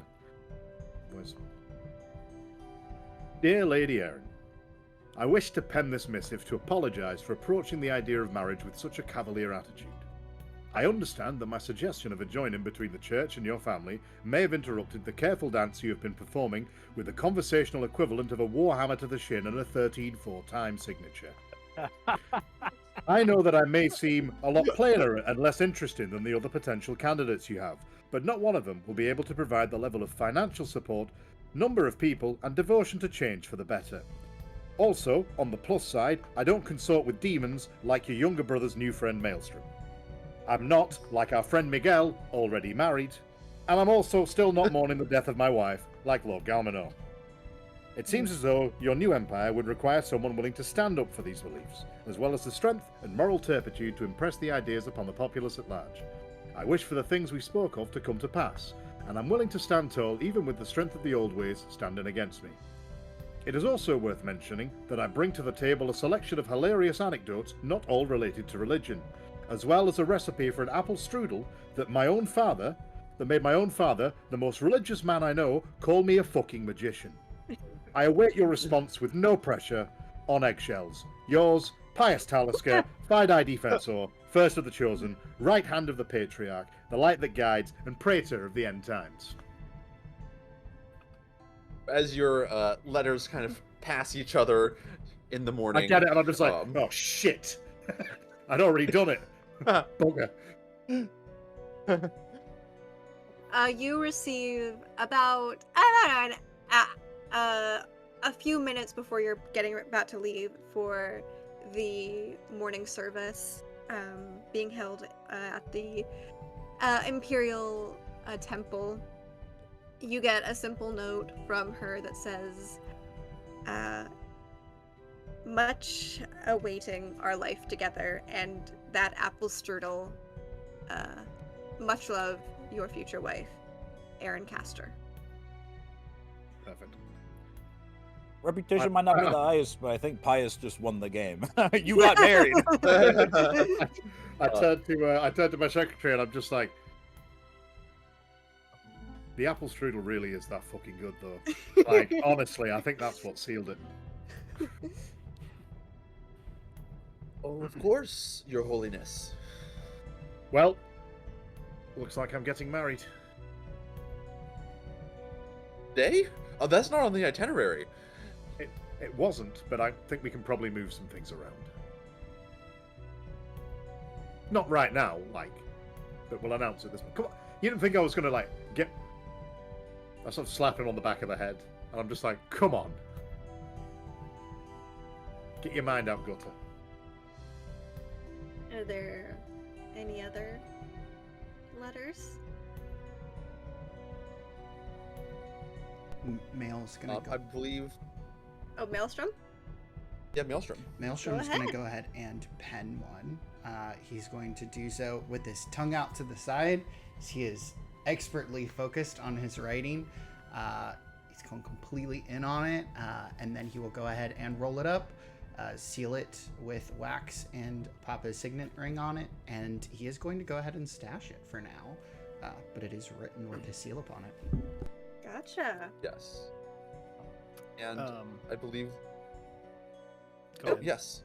voice. Dear Lady Erin, I wish to pen this missive to apologise for approaching the idea of marriage with such a cavalier attitude. I understand that my suggestion of a join-in between the church and your family may have interrupted the careful dance you have been performing with the conversational equivalent of a warhammer to the shin and a 13-4 time signature. I know that I may seem a lot plainer and less interesting than the other potential candidates you have, but not one of them will be able to provide the level of financial support, number of people, and devotion to change for the better. Also, on the plus side, I don't consort with demons like your younger brother's new friend Maelstrom. I'm not, like our friend Miguel, already married, and I'm also still not mourning the death of my wife, like Lord Galminor. It seems as though your new empire would require someone willing to stand up for these beliefs, as well as the strength and moral turpitude to impress the ideas upon the populace at large. I wish for the things we spoke of to come to pass, and I'm willing to stand tall even with the strength of the old ways standing against me. It is also worth mentioning that I bring to the table a selection of hilarious anecdotes, not all related to religion, as well as a recipe for an apple strudel that made my own father, the most religious man I know, call me a fucking magician. I await your response with no pressure, on eggshells. Yours, Pius Talisker, Fide Defensor, first of the chosen, right hand of the patriarch, the light that guides, and praetor of the end times. As your letters kind of pass each other in the morning. I get it, and I'm just like, oh shit. I'd already done it. Bugger. You receive about a few minutes before you're about to leave for the morning service being held at the Imperial Temple. You get a simple note from her that says, much awaiting our life together and that apple strudel. Much love, your future wife, Erin Castor. Perfect. Reputation might not be the highest, but I think Pius just won the game. You got married. I turned to my secretary and I'm just like, the apple strudel really is that fucking good though. Like, honestly, I think that's what sealed it. Oh, of course, Your Holiness. Well, looks like I'm getting married. Day? Oh, that's not on the itinerary. It wasn't, but I think we can probably move some things around. Not right now, but we'll announce it this month. Come on, you didn't think I was gonna get... I sort of slap him on the back of the head, and I'm just like, come on. Get your mind out, gutter. Are there any other letters? Mael's gonna I go. believe. Oh, Maelstrom? Yeah, Maelstrom. Maelstrom's Go gonna ahead. go ahead and pen one. He's going to do so with his tongue out to the side. As he is expertly focused on his writing. He's going completely in on it, and then he will go ahead and roll it up, seal it with wax, and pop his signet ring on it. And he is going to go ahead and stash it for now, but it is written with his seal upon it. Gotcha. Yes. And I believe. Go Oh, ahead. yes.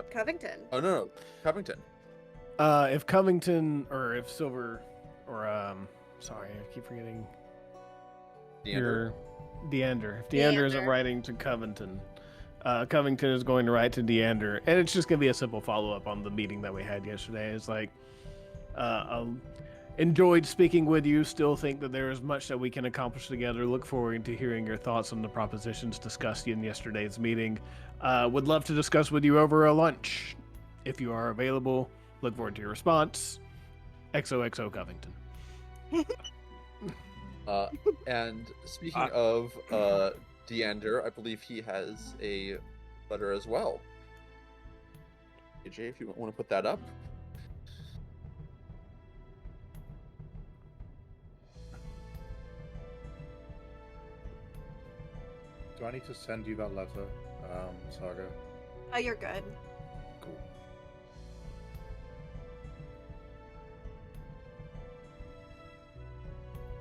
Covington. Oh no, Covington. If Covington or if Silver or sorry, I keep forgetting your Deander. If Deander isn't Deander. writing to Covington, Covington is going to write to Deander, and it's just going to be a simple follow-up on the meeting that we had yesterday. It's like, enjoyed speaking with you. Still think that there is much that we can accomplish together. Look forward to hearing your thoughts on the propositions discussed in yesterday's meeting. Would love to discuss with you over a lunch if you are available. Look forward to your response. XOXO Covington. And speaking of Deander, I believe he has a letter as well. AJ, if you want to put that up. Do I need to send you that letter, Saga? Oh, you're good. Cool.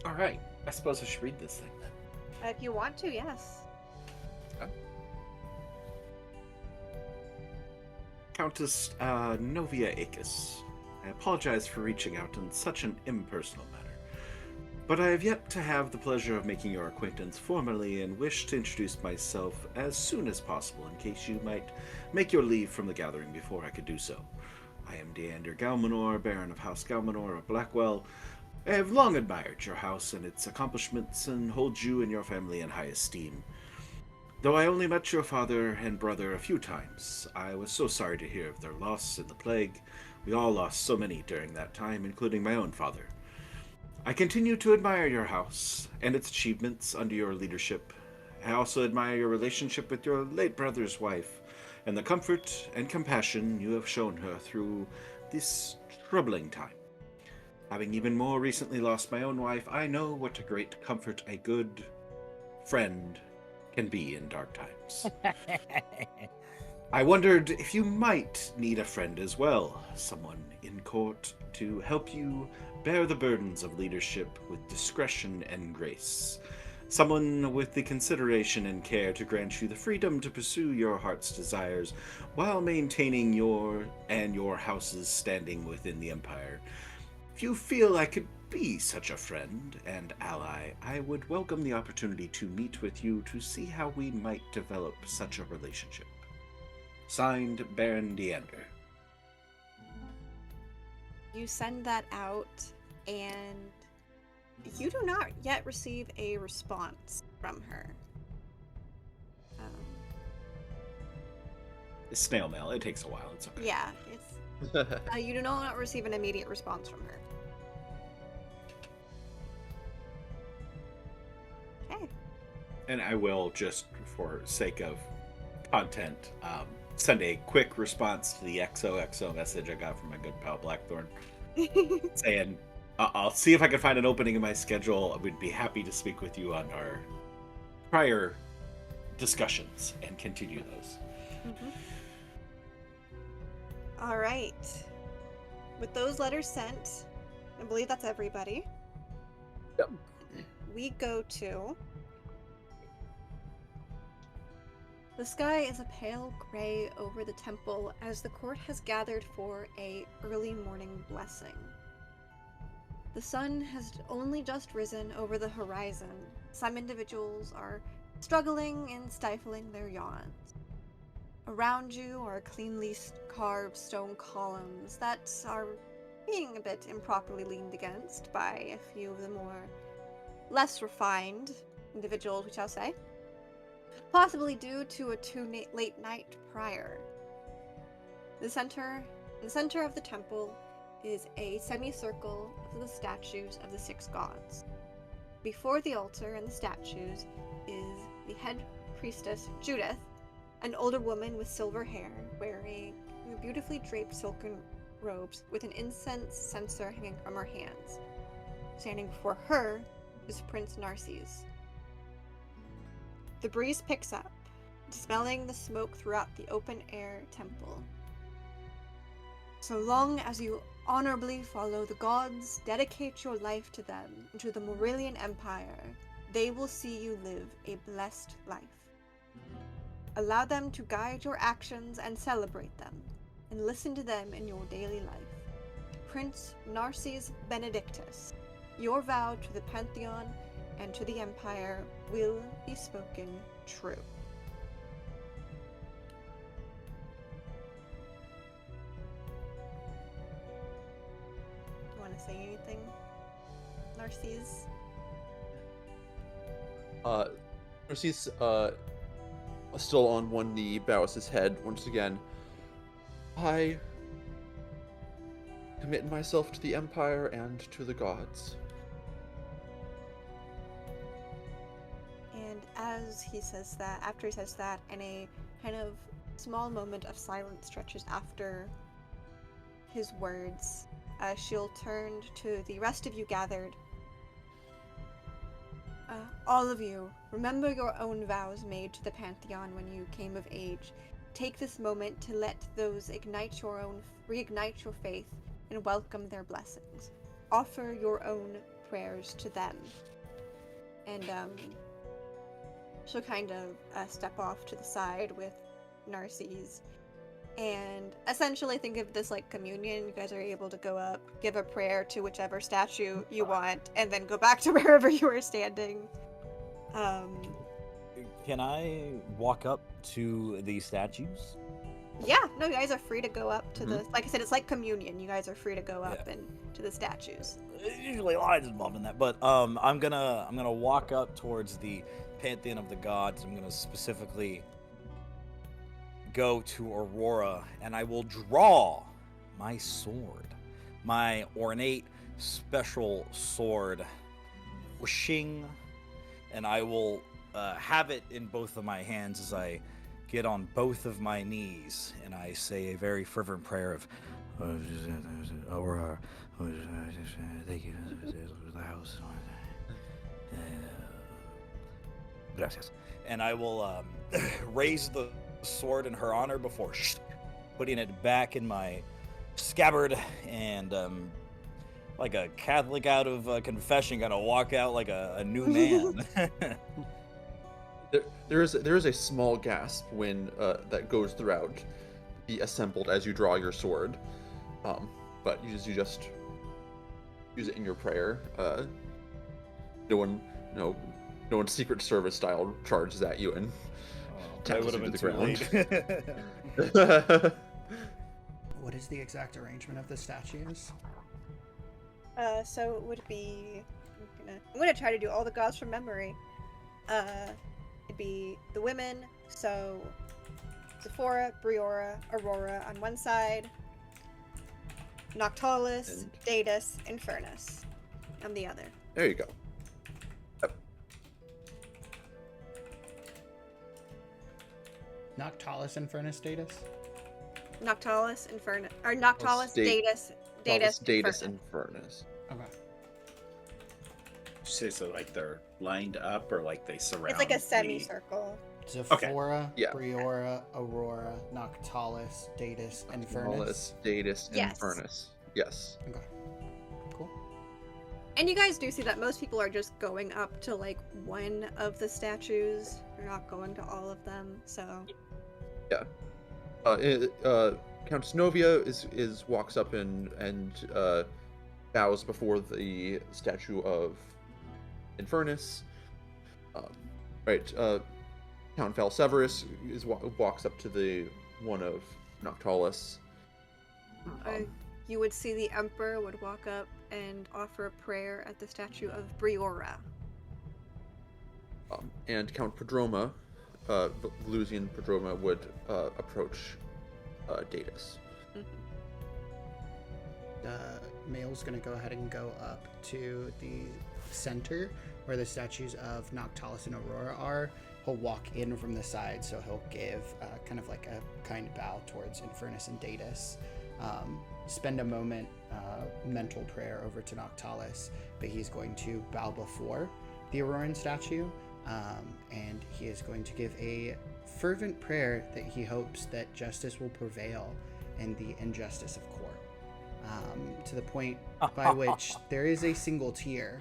All right. I suppose I should read this thing then. If you want to, yes. Countess Novia Akis, I apologize for reaching out in such an impersonal manner, but I have yet to have the pleasure of making your acquaintance formally and wish to introduce myself as soon as possible in case you might make your leave from the gathering before I could do so. I am Deander Galmanor, Baron of House Galmanor of Blackwell. I have long admired your house and its accomplishments and hold you and your family in high esteem. Though I only met your father and brother a few times, I was so sorry to hear of their loss in the plague. We all lost so many during that time, including my own father. I continue to admire your house and its achievements under your leadership. I also admire your relationship with your late brother's wife and the comfort and compassion you have shown her through this troubling time. Having even more recently lost my own wife, I know what a great comfort a good friend can be in dark times. I wondered if you might need a friend as well, someone in court to help you bear the burdens of leadership with discretion and grace. Someone with the consideration and care to grant you the freedom to pursue your heart's desires while maintaining your and your house's standing within the Empire. If you feel I could be such a friend and ally, I would welcome the opportunity to meet with you to see how we might develop such a relationship. Signed, Baron Deander. You send that out, and you do not yet receive a response from her. It's snail mail. It takes a while. It's okay. Yeah, it's you do not receive an immediate response from her. Okay. And I will, just for sake of content, send a quick response to the XOXO message I got from my good pal Blackthorn, saying, I'll see if I can find an opening in my schedule. I would be happy to speak with you on our prior discussions and continue those. Mm-hmm. All right. With those letters sent, I believe that's everybody. Yep. We go to... The sky is a pale gray over the temple as the court has gathered for a early morning blessing. The sun has only just risen over the horizon. Some individuals are struggling and stifling their yawns. Around you are cleanly carved stone columns that are being a bit improperly leaned against by a few of the more less refined individuals, we shall say. Possibly due to a late night prior. In the center of the temple is a semicircle of the statues of the 6 gods. Before the altar and the statues is the head priestess, Judith, an older woman with silver hair, wearing beautifully draped silken robes with an incense censer hanging from her hands. Standing before her is Prince Narcissus. The breeze picks up, smelling the smoke throughout the open-air temple. So long as you honorably follow the gods, dedicate your life to them and to the Morillian Empire, they will see you live a blessed life. Allow them to guide your actions and celebrate them, and listen to them in your daily life. Prince Narcissus Benedictus, your vow to the Pantheon and to the Empire will be spoken true. You want to say anything, Narcissus? Narcissus, still on one knee, bows his head once again. I commit myself to the Empire and to the gods. And as he says that, after he says that, and a kind of small moment of silence stretches after his words, she'll turn to the rest of you gathered. All of you, remember your own vows made to the Pantheon when you came of age. Take this moment to let those reignite your faith and welcome their blessings. Offer your own prayers to them. And she'll kind of step off to the side with Narcissus. And essentially think of this like communion. You guys are able to go up, give a prayer to whichever statue you want, and then go back to wherever you were standing. Can I walk up to these statues? Yeah, no, you guys are free to go up to the, like I said, it's like communion. You guys are free to go up and to the statues. There's usually lines involved in that, but I'm gonna walk up towards the Pantheon of the Gods. I'm gonna specifically go to Aurora, and I will draw my sword, my ornate special sword, whooshing, and I will have it in both of my hands as I get on both of my knees, and I say a very fervent prayer of Aurora, thank you for the house. Gracias. And I will raise the sword in her honor before putting it back in my scabbard, and like a Catholic out of confession, gonna walk out like a new man. There is a small gasp when that goes throughout the assembled as you draw your sword, but you just use it in your prayer. No one Secret Service style charges at you and tackles you to the ground. What is the exact arrangement of the statues? So it would be, I'm gonna try to do all the gods from memory. It'd be the women, so Sephora, Briora, Aurora on one side, Noctalis, Datus, Infernus on the other. There you go. Yep. Noctalis, Infernus, Datus? Noctalis, Infernus, or Noctalis, Datus, Datus, Infernus. Okay. So like they're lined up, or like they surround? It's like a semicircle. Zephora, Yeah. Briora, Aurora, Noctalis, Datus, Infernus. Datus, Yes. Infernus. Yes. Okay. Cool. And you guys do see that most people are just going up to like one of the statues. They're not going to all of them, so. Yeah. Countess Novia is walks up and bows before the statue of Infernus. Count Valseverus walks up to the one of Noctalis. You would see the Emperor would walk up and offer a prayer at the statue of Briora. And Count Prodroma, Velusian Prodroma, would approach Datus. Mael's gonna go ahead and go up to the center where the statues of Noctalis and Aurora are. He'll walk in from the side, so he'll give kind of like a kind bow towards Infernus and Datus. Spend a moment mental prayer over to Noctalis, but he's going to bow before the Auroran statue, and he is going to give a fervent prayer that he hopes that justice will prevail in the injustice of court, to the point by which there is a single tear,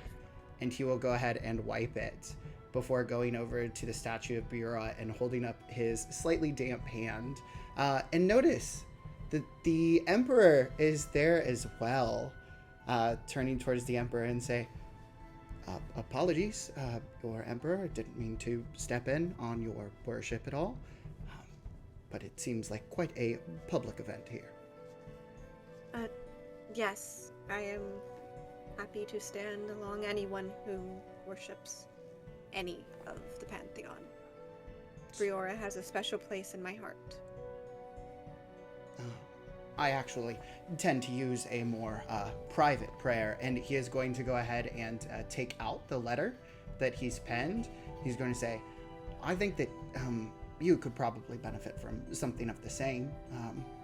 and he will go ahead and wipe it before going over to the statue of Bura and holding up his slightly damp hand. And notice that the Emperor is there as well, turning towards the Emperor and say, apologies, your Emperor, I didn't mean to step in on your worship at all, but it seems like quite a public event here. Yes, I am happy to stand along anyone who worships any of the Pantheon. Briora has a special place in my heart. I actually tend to use a more private prayer, and he is going to go ahead and take out the letter that he's penned. He's going to say, I think that you could probably benefit from something of the same.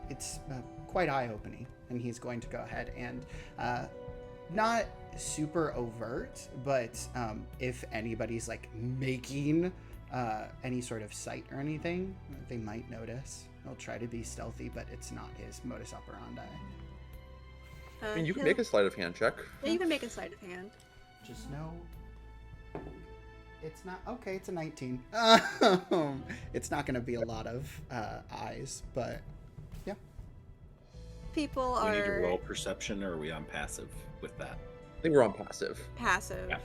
It's quite eye-opening, and he's going to go ahead and not super overt, but if anybody's like making any sort of sight or anything, they might notice. He'll try to be stealthy, but it's not his modus operandi. I mean, you can make a sleight of hand check. Yeah, you can make a sleight of hand. Just know it's not okay. It's a 19. It's not going to be a lot of eyes, but yeah. People We are need to roll perception, or are we on passive with that? I think we're on passive. passive. Yeah.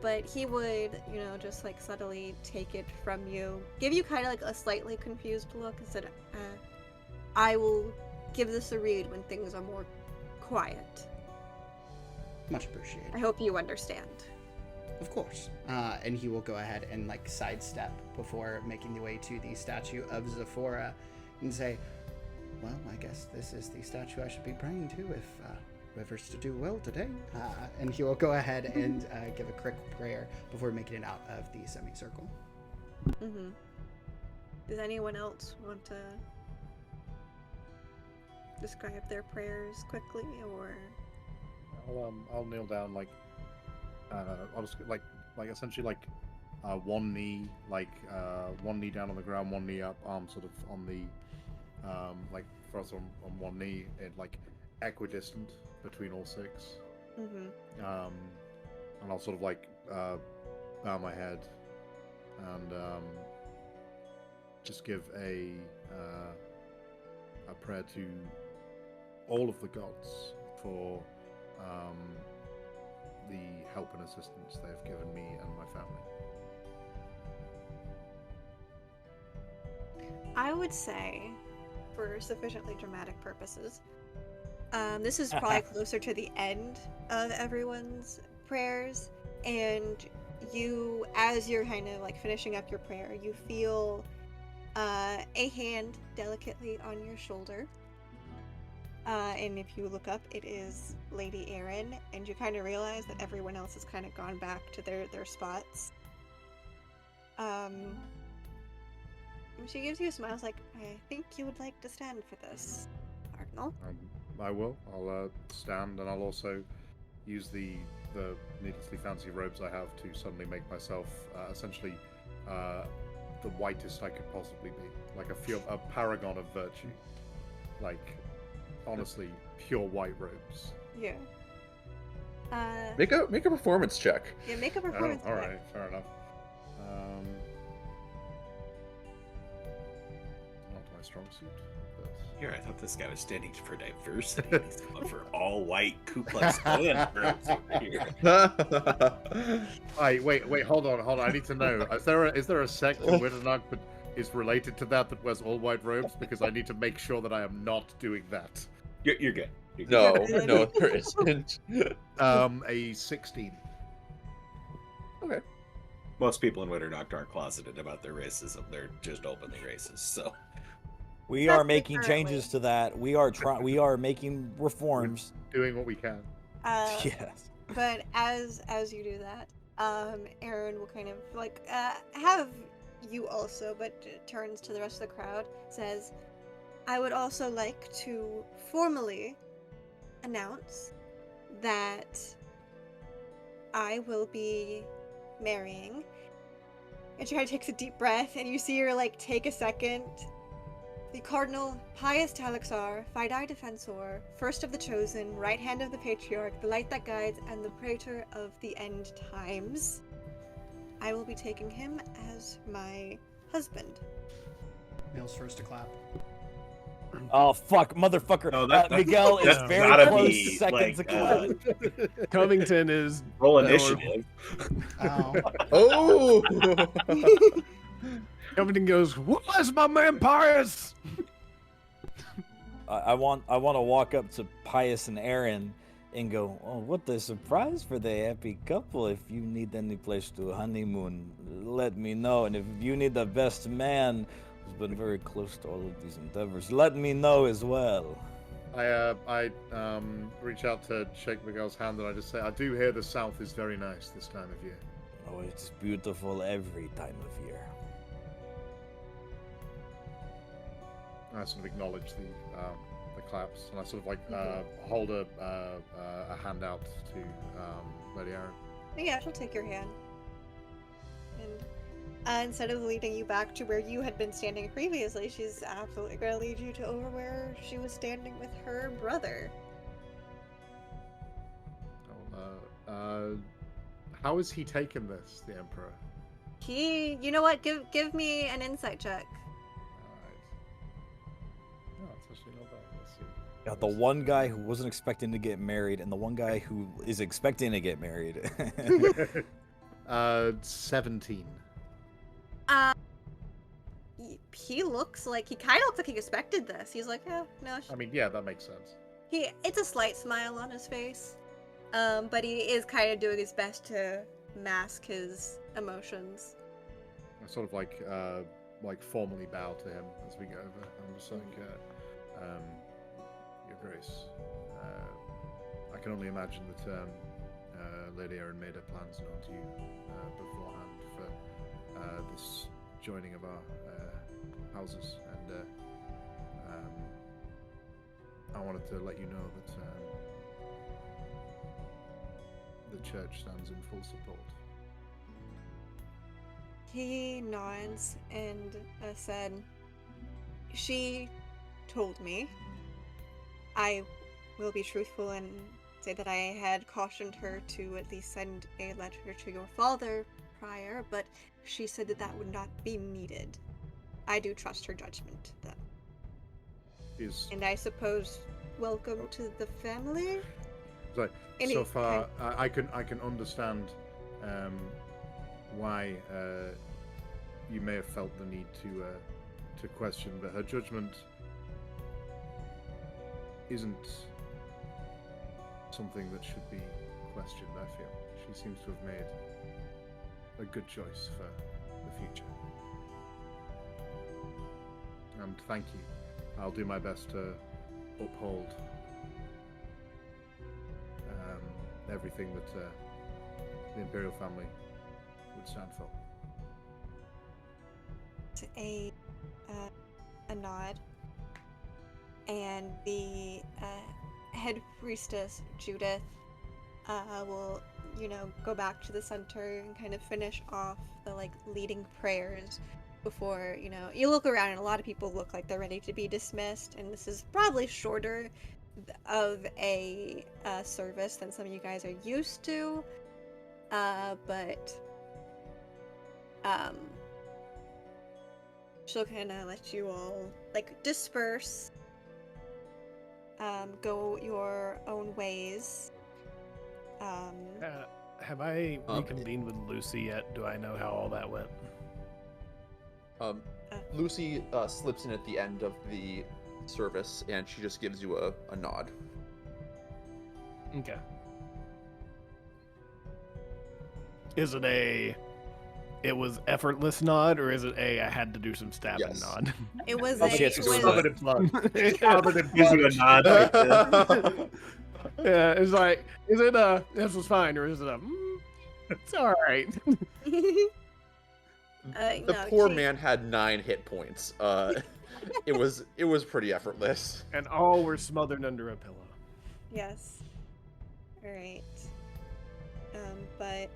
But he would, just like subtly take it from you, give you kind of like a slightly confused look, and said, I will give this a read when things are more quiet. Much appreciated. I hope you understand. Of course. And he will go ahead and like sidestep before making the way to the statue of Zephora and say, well, I guess this is the statue I should be praying to if River's to do well today. And he will go ahead and give a quick prayer before making it out of the semicircle. Mm-hmm. Does anyone else want to describe their prayers quickly, or? I'll kneel down I'll just essentially one knee one knee down on the ground, one knee up, arm sort of on the frozen on one knee, and equidistant between all six. Mm-hmm. And I'll sort of bow my head and just give a prayer to all of the gods for the help and assistance they've given me and my family. I would say, for sufficiently dramatic purposes, this is probably closer to the end of everyone's prayers, and you, as you're kind of finishing up your prayer, you feel a hand delicately on your shoulder. And if you look up, it is Lady Erin, and you kind of realize that everyone else has kind of gone back to their spots. And she gives you a smile, like, I think you would like to stand for this, Cardinal. I will. I'll stand, and I'll also use the needlessly fancy robes I have to suddenly make myself essentially the whitest I could possibly be, a paragon of virtue, honestly, pure white robes. Yeah. Make a performance check. Yeah, make a performance. All right, fair enough. Not my strong suit. But... Here, I thought this guy was standing for diversity. He's going for all white Ku Klux Klan robes over here. Wait, hold on. I need to know. Is there a sect in Wittenach that is related to that wears all white robes? Because I need to make sure that I am not doing that. You're good. You're good. No, there isn't. A 16. Okay. Most people in Wittenach aren't closeted about their racism. They're just openly racist, so... We are making changes to that. We are making reforms. We're doing what we can. Yes. But as you do that, Aaron will kind of like have you also, but turns to the rest of the crowd, says, I would also like to formally announce that I will be marrying. And she kind of takes a deep breath, and you see her like take a second. The Cardinal Pius Talixar, Fidei Defensor, first of the chosen, right hand of the Patriarch, the light that guides, and the praetor of the end times. I will be taking him as my husband. Mills first to clap. Oh fuck, motherfucker! No, that's Miguel is that's very gotta close be, to second to clap. Covington is roll or- initiative. Oh. Oh! Covington goes, "Where's my man Pius?" I want to walk up to Pius and Aaron and go, oh, what a surprise for the happy couple. If you need any place to honeymoon, let me know. And if you need the best man who's been very close to all of these endeavors, let me know as well. I reach out to shake Miguel's hand and I just say, I do hear the south is very nice this time of year. Oh, it's beautiful every time of year. I sort of acknowledge the claps, and I sort of like hold a hand out to Lady Aaron. Yeah, she'll take your hand. And instead of leading you back to where you had been standing previously, she's absolutely going to lead you to over where she was standing with her brother. How has he taken this, the Emperor? You know what? Give me an insight check. No, it's actually not bad. Let's see. Got the one guy who wasn't expecting to get married and the one guy who is expecting to get married. 17. He kind of looks like he expected this. He's like, yeah, no. I mean, yeah, that makes sense. It's a slight smile on his face, but he is kind of doing his best to mask his emotions. I sort of like formally bow to him as we go over. I'm just like, Your Grace, I can only imagine that Lady Aaron made her plans known to you beforehand for this joining of our houses, and I wanted to let you know that the church stands in full support. He nods and said, she told me. I will be truthful and say that I had cautioned her to at least send a letter to your father prior, but she said that that would not be needed. I do trust her judgment, though. And I suppose, welcome to the family? So far, I can understand why you may have felt the need to question, but her judgment isn't something that should be questioned. I feel she seems to have made a good choice for the future, and thank you. I'll do my best to uphold everything that the Imperial family would stand for. A nod, and the head priestess Judith will, go back to the center and kind of finish off the leading prayers before, you look around and a lot of people look like they're ready to be dismissed, and this is probably shorter of a service than some of you guys are used to, but she'll kind of let you all disperse, go your own ways. Have I reconvened with Lucy yet? Do I know how all that went? Lucy slips in at the end of the service, and she just gives you a nod. Okay. Is it it was effortless nod, or is it I had to do some stabbing Yes. nod? It was Oh, shit, it so was- Covered in blood. Gives you a nod. Like this. Yeah, it's like, is it this was fine, or is it it's all right? The No, poor she- man had 9 hit points. It was pretty effortless. And all were smothered under a pillow. Yes. Alright. But,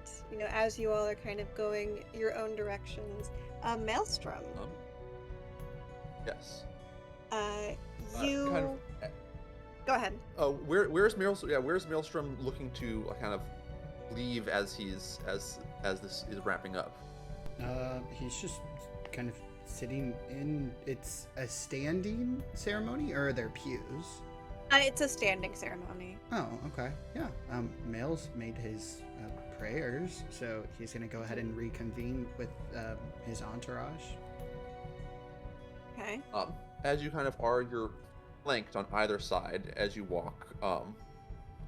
as you all are kind of going your own directions, Maelstrom, Yes. you... Kind of, Go ahead. where's Maelstrom? Yeah, where's Maelstrom looking to kind of leave as this is wrapping up? He's just kind of sitting in. It's a standing ceremony, or are there pews? It's a standing ceremony. Oh, okay. Yeah. Mail's made his prayers, so he's gonna go ahead and reconvene with his entourage. Okay. As you kind of you're flanked on either side as you walk,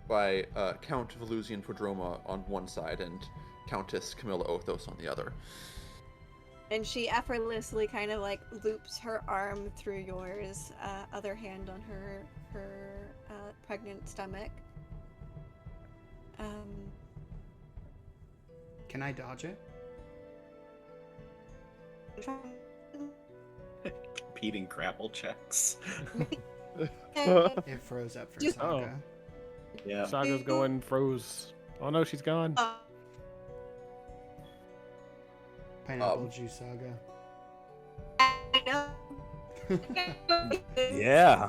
by Count Velusian Prodroma on one side and Countess Camilla Othos on the other. And she effortlessly kind of like loops her arm through yours, other hand on her pregnant stomach. Can I dodge it? Competing grapple checks. It froze up for Saga. Yeah. Saga's going froze. Oh no, she's gone. Pineapple juice Saga. I know. Yeah.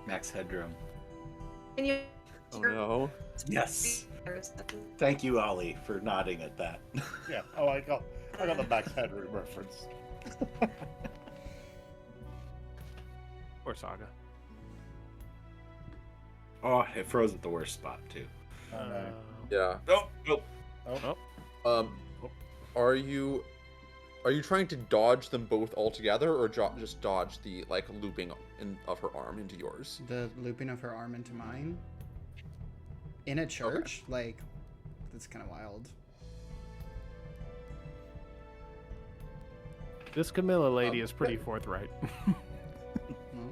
Max headroom. And you. Oh no. Yes. Thank you, Ollie, for nodding at that. Yeah. Oh, I got the Max Headroom reference. Poor Saga. Oh, it froze at the worst spot too. Yeah. Oh. Are you trying to dodge them both altogether, or just dodge the looping of her arm into yours? The looping of her arm into mine? In a church? Okay. That's kind of wild. This Camilla lady is pretty forthright.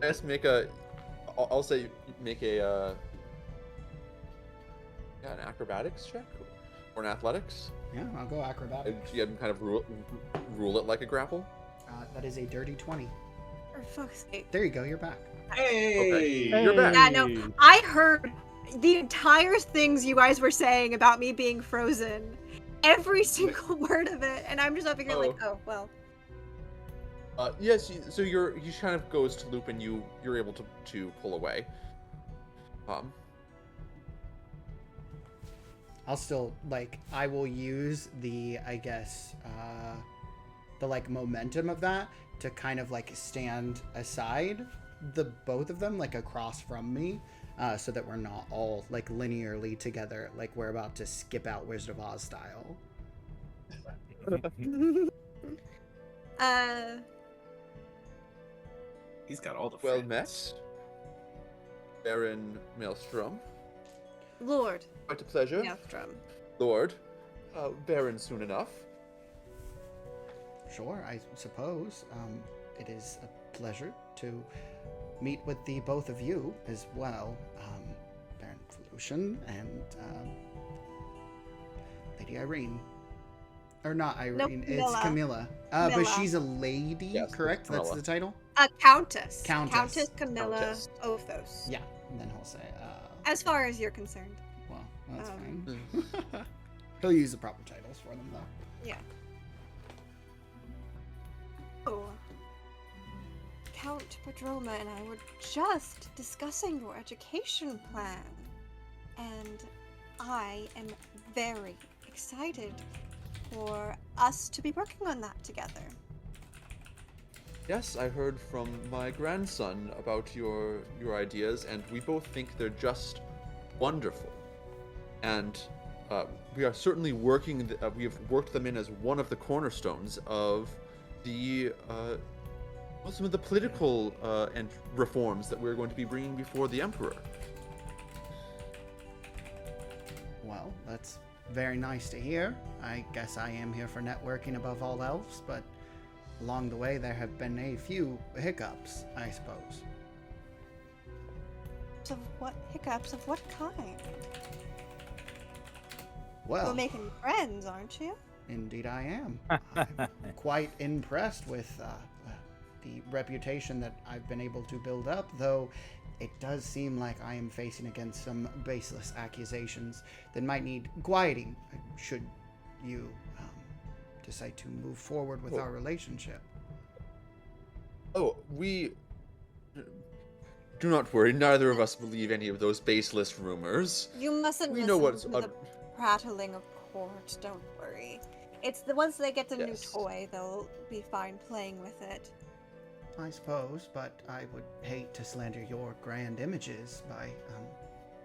Let's make I'll say make an acrobatics check or an athletics. Yeah, I'll go acrobatics. You kind of rule it like a grapple. That is a dirty 20. For fuck's sake. There you go, you're back. Hey! You're back. Yeah, no, I heard the entire things you guys were saying about me being frozen. Every single word of it, and I'm just up here oh well. Yes. So he kind of goes to loop, and you're able to pull away. I'll still I will use the the momentum of that to kind of stand aside the both of them across from me, so that we're not all linearly together, we're about to skip out Wizard of Oz style. He's got all the Well friends. met, Baron Maelstrom. Lord Quite a pleasure. Maelstrom. Lord. Baron soon enough. Sure, I suppose. It is a pleasure to meet with the both of you as well, Baron Felucian and Lady Irene. Or not Irene, it's Camilla. But Camilla. she's a lady, Yes, correct? Camilla. That's the title? Countess. Countess. Countess Camilla Countess. Othos. Yeah, and then he'll say, As far as you're concerned. well, that's fine. Mm. He'll use the proper titles for them, though. Yeah. Oh. Count Prodroma and I were just discussing your education plan. And I am very excited for us to be working on that together. Yes, I heard from my grandson about your ideas, and we both think they're just wonderful. And we are certainly working. We have worked them in as one of the cornerstones of the some of the political and reforms that we're going to be bringing before the Emperor. Well, that's very nice to hear. I guess I am here for networking above all else, but along the way there have been a few hiccups, I suppose. Hiccups of what kind? Well, You're making friends, aren't you? indeed I am. I'm quite impressed with the reputation that I've been able to build up, though it does seem like I am facing against some baseless accusations that might need quieting should you decide to move forward with our relationship. Oh, we... Do not worry, neither of us believe any of those baseless rumors. You mustn't We listen know what's to the prattling of court, don't worry. It's the once they get the new Yes. toy, they'll be fine playing with it. I suppose, but I would hate to slander your grand images by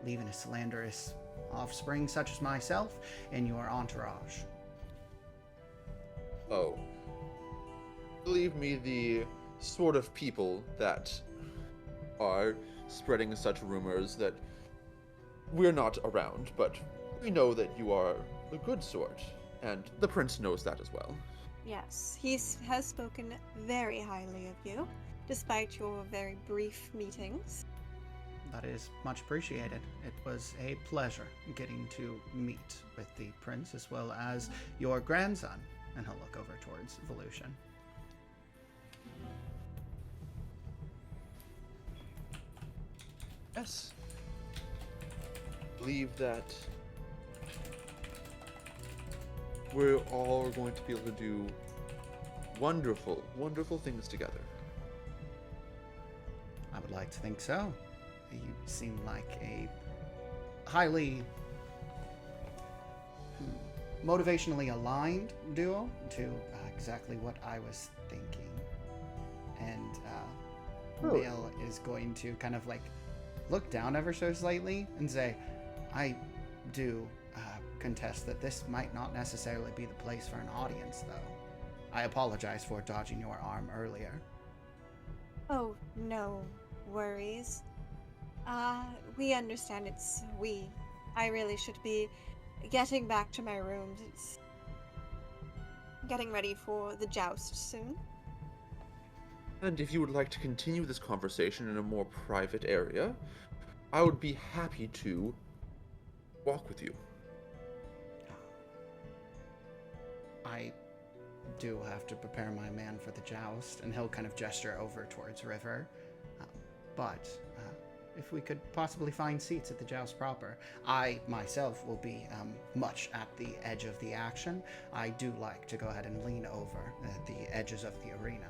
leaving a slanderous offspring such as myself in your entourage. Oh. Believe me, the sort of people that are spreading such rumors that we're not around, but we know that you are a good sort, and the prince knows that as well. Yes, he has spoken very highly of you, despite your very brief meetings. That is much appreciated. It was a pleasure getting to meet with the prince as well as your grandson. And he'll look over towards Volution. Yes. Believe that we're all going to be able to do wonderful, wonderful things together. I would like to think so. You seem like a highly motivationally aligned duo to exactly what I was thinking. And Bill is going to kind of like look down ever so slightly and say, I do contest that this might not necessarily be the place for an audience, though. I apologize for dodging your arm earlier. Oh, no worries. We understand I really should be getting back to my rooms. It's getting ready for the joust soon. And if you would like to continue this conversation in a more private area, I would be happy to walk with you. I do have to prepare my man for the joust, and he'll kind of gesture over towards River. But if we could possibly find seats at the joust proper, I myself will be much at the edge of the action. I do like to go ahead and lean over at the edges of the arena.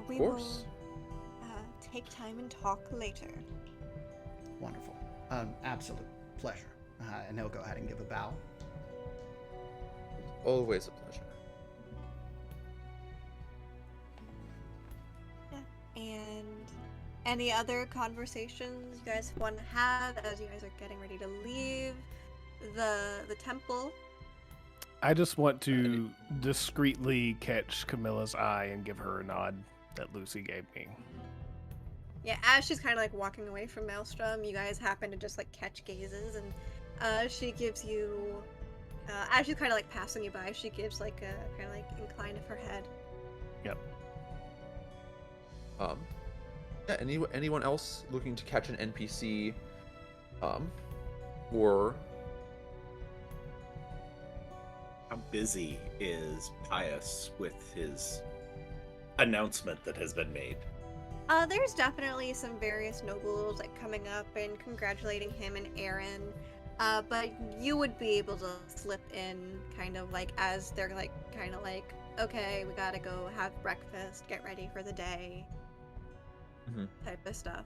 We Of course. will take time and talk later. Wonderful. Absolute pleasure. And he'll go ahead and give a bow. Always a pleasure. And any other conversations you guys want to have as you guys are getting ready to leave the temple? I just want to discreetly catch Camilla's eye and give her a nod that Lucy gave me. Yeah, as she's kind of like walking away from Maelstrom, you guys happen to just like catch gazes, and she gives you, as she's kind of like passing you by, she gives like a kind of like incline of her head. Yep. Yeah, anyone else looking to catch an NPC, or How busy is Pius with his announcement that has been made? There's definitely some various nobles like coming up and congratulating him and Aaron. But you would be able to slip in kind of like as they're like kind of like, okay, we gotta go have breakfast, get ready for the day, type of stuff.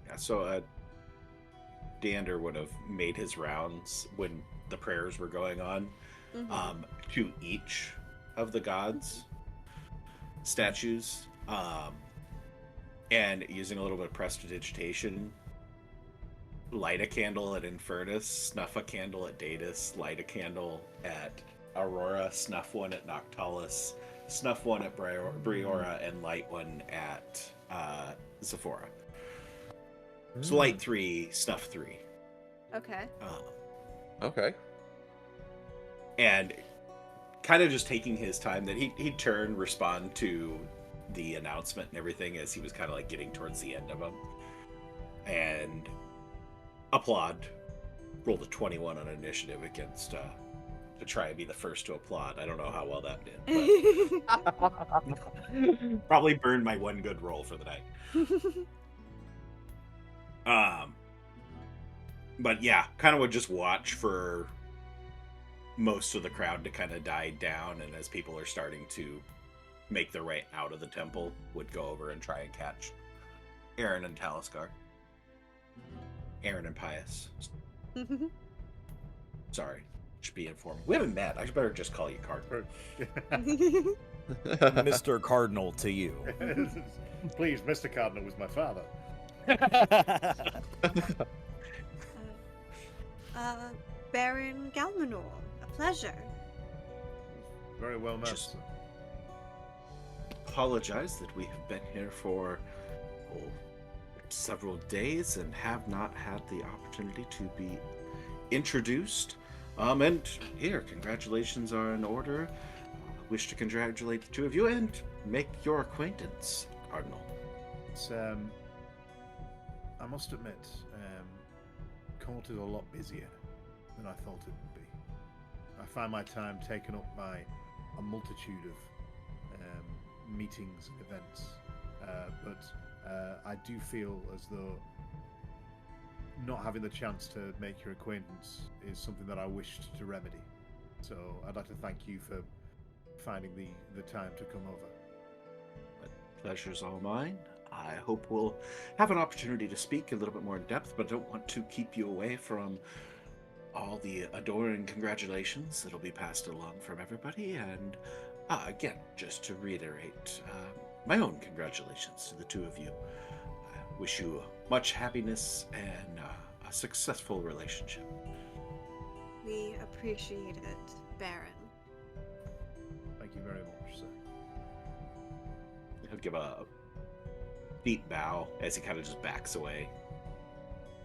Yeah, so Dander would have made his rounds when the prayers were going on to each of the gods' statues, and using a little bit of prestidigitation, light a candle at Infernus, snuff a candle at Datus, light a candle at Aurora, snuff one at Noctalis, snuff one at Briora, and light one at Zephora. So light 3, snuff 3. Okay. okay. And kind of just taking his time that he'd turn, respond to the announcement and everything as he was kind of like getting towards the end of them. And applaud. Rolled a 21 on initiative against to try and be the first to applaud. I don't know how well that did. But probably burned my one good roll for the night. But yeah, kind of would just watch for most of the crowd to kind of die down, and as people are starting to make their way out of the temple, would go over and try and catch Aaron and Talisker. Aaron and Pius. Sorry, should be informed. We haven't met. I better just call you Cardinal. Mr. Cardinal to you. Please, Mr. Cardinal was my father. Baron Galmanor, a pleasure. Very well met. Just apologize that we have been here for several days and have not had the opportunity to be introduced. And here, congratulations are in order. Wish to congratulate the two of you and make your acquaintance, Cardinal. It's, I must admit, court is a lot busier than I thought it would be. I find my time taken up by a multitude of meetings and events, but I do feel as though not having the chance to make your acquaintance is something that I wished to remedy. So I'd like to thank you for finding the time to come over. Pleasure's all mine. I hope we'll have an opportunity to speak a little bit more in depth, but I don't want to keep you away from all the adoring congratulations that'll be passed along from everybody. And again, just to reiterate, my own congratulations to the two of you. I wish you much happiness and a successful relationship. We appreciate it, Baron. Thank you very much, sir. He'll give a deep bow as he kind of just backs away.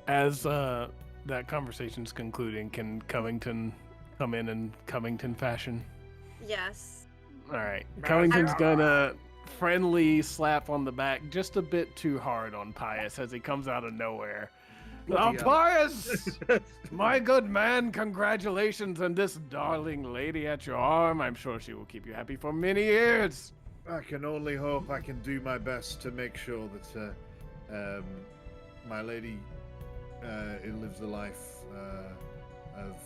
As that conversation's concluding, can Covington come in Covington fashion? Yes. All right. Covington's gonna friendly slap on the back just a bit too hard on Pius as he comes out of nowhere. Oh, Pius! My good man, congratulations on this darling lady at your arm. I'm sure she will keep you happy for many years. I can only hope I can do my best to make sure that my lady lives a life of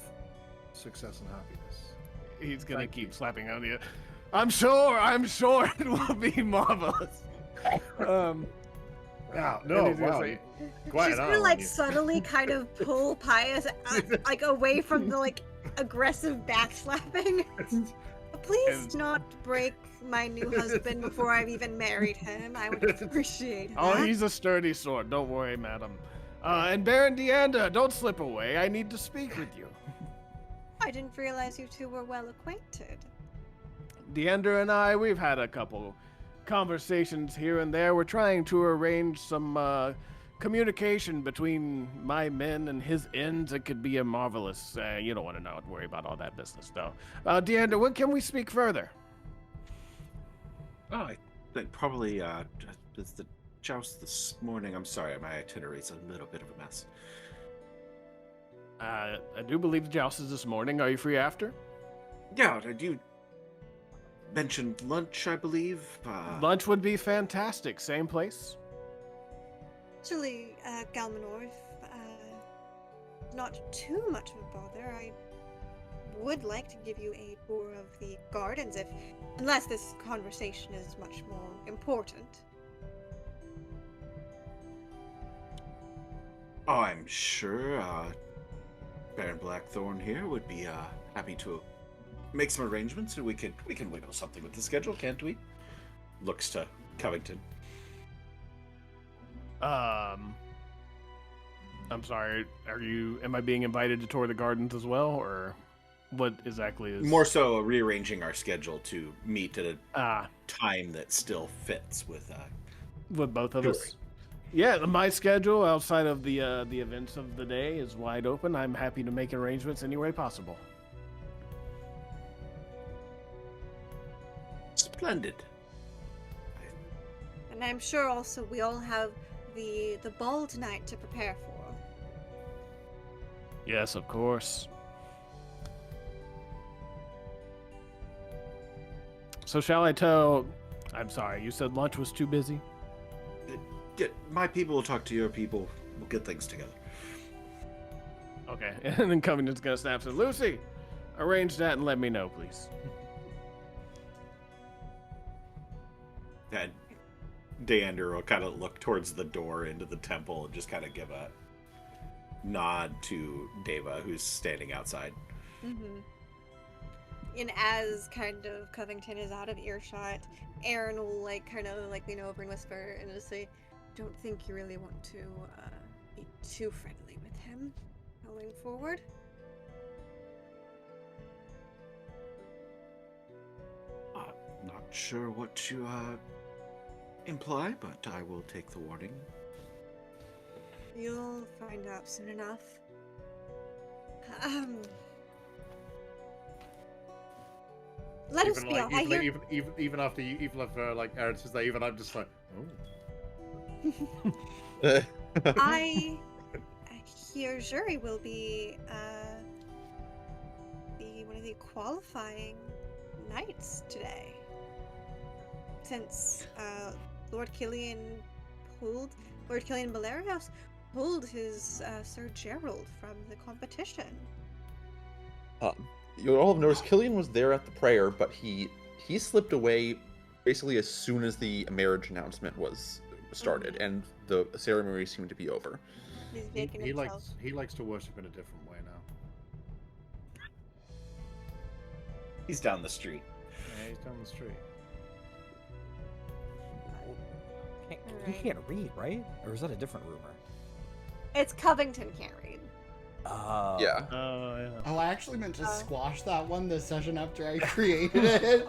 success and happiness. He's gonna keep slapping on you. I'm sure it will be marvelous. No, wow. She's gonna like subtly kind of pull Pius like away from the like aggressive backslapping. Please not break my new husband before I've even married him. I would appreciate that. Oh, he's a sturdy sort. Don't worry, madam. And Baron Deanda, don't slip away. I need to speak with you. I didn't realize you two were well acquainted. Deanda and I, we've had a couple conversations here and there. We're trying to arrange some communication between my men and his ends. It could be a marvelous. You don't want to worry about all that business, though. Deanda, when can we speak further? Oh, I think probably it's the joust this morning. I'm sorry, my itinerary's a little bit of a mess. I do believe the joust is this morning. Are you free after? Yeah, you mentioned lunch, I believe. Lunch would be fantastic. Same place? Actually, Galmanor, if not too much of a bother, I would like to give you a tour of the gardens, unless this conversation is much more important. Oh, I'm sure Baron Blackthorn here would be happy to make some arrangements, and we can wiggle something with the schedule, can't we? Looks to Covington. I'm sorry. Am I being invited to tour the gardens as well, or what exactly is? More so rearranging our schedule to meet at a time that still fits with both of us. Yeah, my schedule outside of the events of the day is wide open. I'm happy to make arrangements any way possible. Splendid. And I'm sure also we all have the ball tonight to prepare for. Yes, of course. So shall I tell... I'm sorry, you said lunch was too busy? My people will talk to your people. We'll get things together. Okay, and then Covington's gonna snap and say, Lucy, arrange that and let me know, please. And Deander will kind of look towards the door into the temple and just kind of give a nod to Deva, who's standing outside. Mm-hmm. And as kind of Covington is out of earshot, Aaron will kind of lean over and whisper and just say, "Don't think you really want to be too friendly with him going forward." I'm not sure what you imply, but I will take the warning. You'll find out soon enough. Let us be off. Even after Aaron says that, even I'm just like, oh. I hear Jury will be one of the qualifying knights today, since Lord Killian Balerios pulled his Sir Gerald from the competition. You'll all have noticed Killian was there at the prayer, but he slipped away basically as soon as the marriage announcement was started, and the ceremony seemed to be over. He's making himself. He likes to worship in a different way now. He's down the street. Yeah, he's down the street. He can't read, right? Or is that a different rumor? It's Covington can't read. Yeah. Oh, yeah. Oh, I actually meant to squash that one this session after I created it.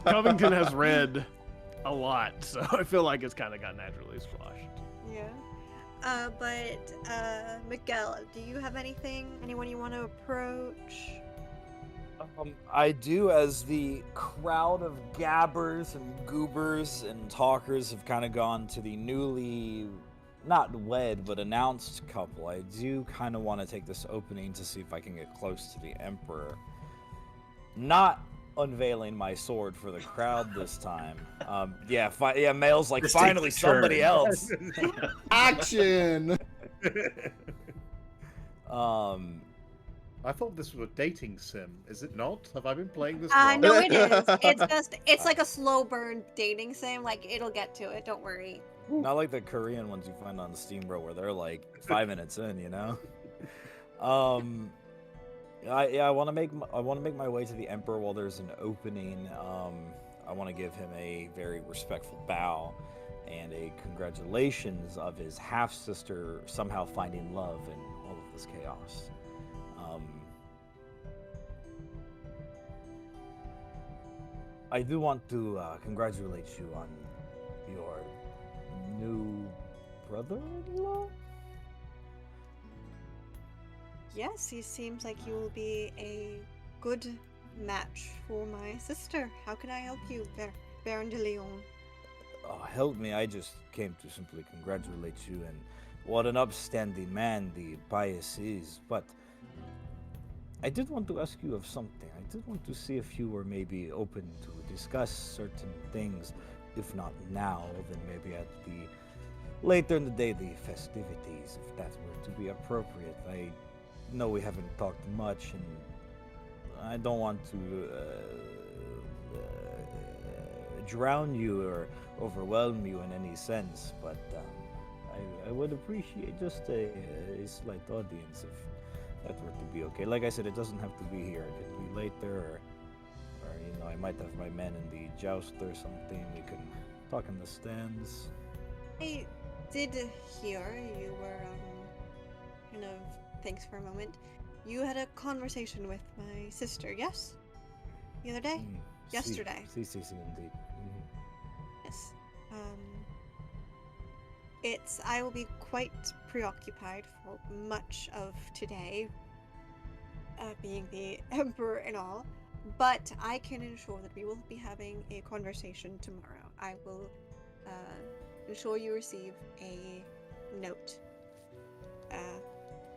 Covington has read a lot, so I feel like it's kind of got naturally squashed. Yeah. But Miguel, do you have anyone you want to approach? I do, as the crowd of gabbers and goobers and talkers have kind of gone to the newly, not wed, but announced couple. I do kind of want to take this opening to see if I can get close to the Emperor. Not unveiling my sword for the crowd this time. Male's like, Just finally take the turn. somebody else. Action! I thought this was a dating sim. Is it not? Have I been playing this wrong? No, it is. It's like a slow burn dating sim. Like, it'll get to it. Don't worry. Not like the Korean ones you find on Steam, bro, where they're like 5 minutes in, you know. I want to make my way to the Emperor while there's an opening. I want to give him a very respectful bow and a congratulations of his half sister somehow finding love in all of this chaos. I do want to congratulate you on your new brother-in-law? Yes, he seems like he will be a good match for my sister. How can I help you, Baron de Leon? Help me, I just came to simply congratulate you, and what an upstanding man the bias is, but I did want to ask you of something. I did want to see if you were maybe open to discuss certain things, if not now, then maybe at the later in the day, the festivities, if that were to be appropriate. I know we haven't talked much, and I don't want to drown you or overwhelm you in any sense, but I would appreciate just a slight audience if that were to be okay. Like I said, it doesn't have to be here. It could be later, or I might have my men in the joust or something. We can talk in the stands. I did hear you were, thanks for a moment. You had a conversation with my sister, yes? The other day? Yesterday. Si, indeed. Yes. I will be quite preoccupied for much of today, being the Emperor and all, but I can ensure that we will be having a conversation tomorrow. I will ensure you receive a note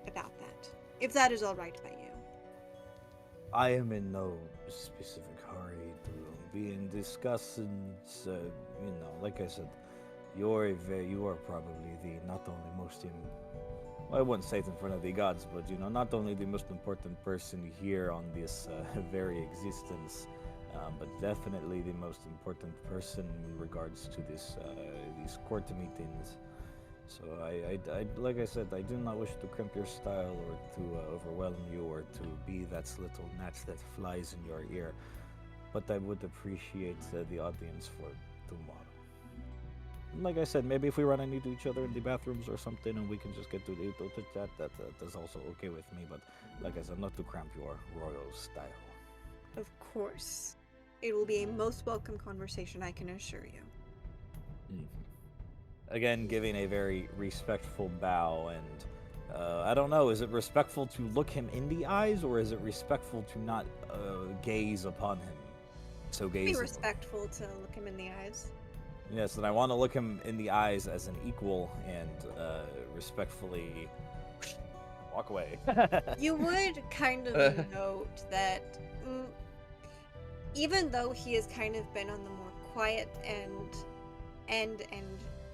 about that, if that is all right by you. I am in no specific hurry to be in discussions. Like I said, you are probably the not only most I wouldn't say it in front of the gods, but not only the most important person here on this very existence, but definitely the most important person in regards to this these court meetings. So I like I said, I do not wish to crimp your style or to overwhelm you or to be that little gnat that flies in your ear, but I would appreciate the audience for tomorrow. Like I said, maybe if we run into each other in the bathrooms or something and we can just get to chat, that is also okay with me. But like I said, not to cramp your royal style. Of course. It will be a most welcome conversation, I can assure you. Again, giving a very respectful bow, and I don't know, is it respectful to look him in the eyes, or is it respectful to not gaze upon him? So gaze. Be respectful to look him in the eyes. Yes, and I want to look him in the eyes as an equal and respectfully walk away. You would kind of note that even though he has kind of been on the more quiet and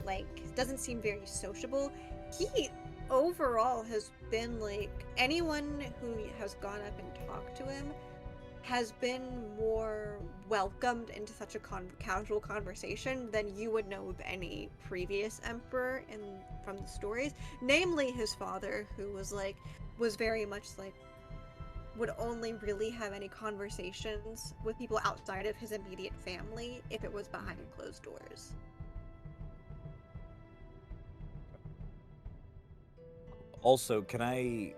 like doesn't seem very sociable, he overall has been like, anyone who has gone up and talked to him has been more welcomed into such a casual conversation than you would know of any previous emperor from the stories. Namely, his father, who was very much like, would only really have any conversations with people outside of his immediate family if it was behind closed doors. Also, can I...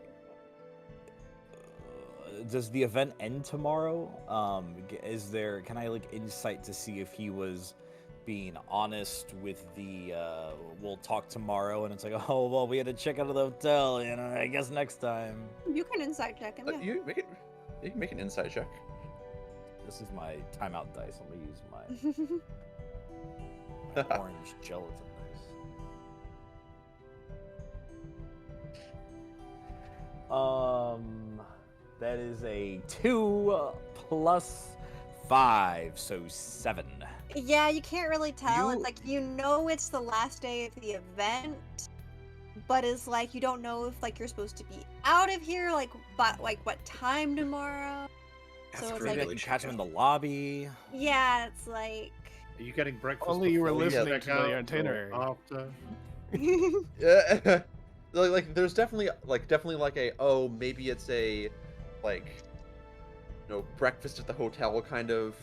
does the event end tomorrow? Can I insight to see if he was being honest with the we'll talk tomorrow, and it's like, oh well, we had to check out of the hotel, I guess next time. You can insight check him. Yeah. You can make an insight check. This is my timeout dice. Let me use my orange gelatin dice. That is a 2 plus 5, so 7. Yeah, you can't really tell. It's like, it's the last day of the event, but it's like you don't know if you're supposed to be out of here, but what time tomorrow. That's so it's Maybe I like can catch him in the lobby. yeah, it's like Are you getting breakfast? Only you were before listening check to out the or itinerary. After? Yeah. There's definitely maybe it's a breakfast at the hotel kind of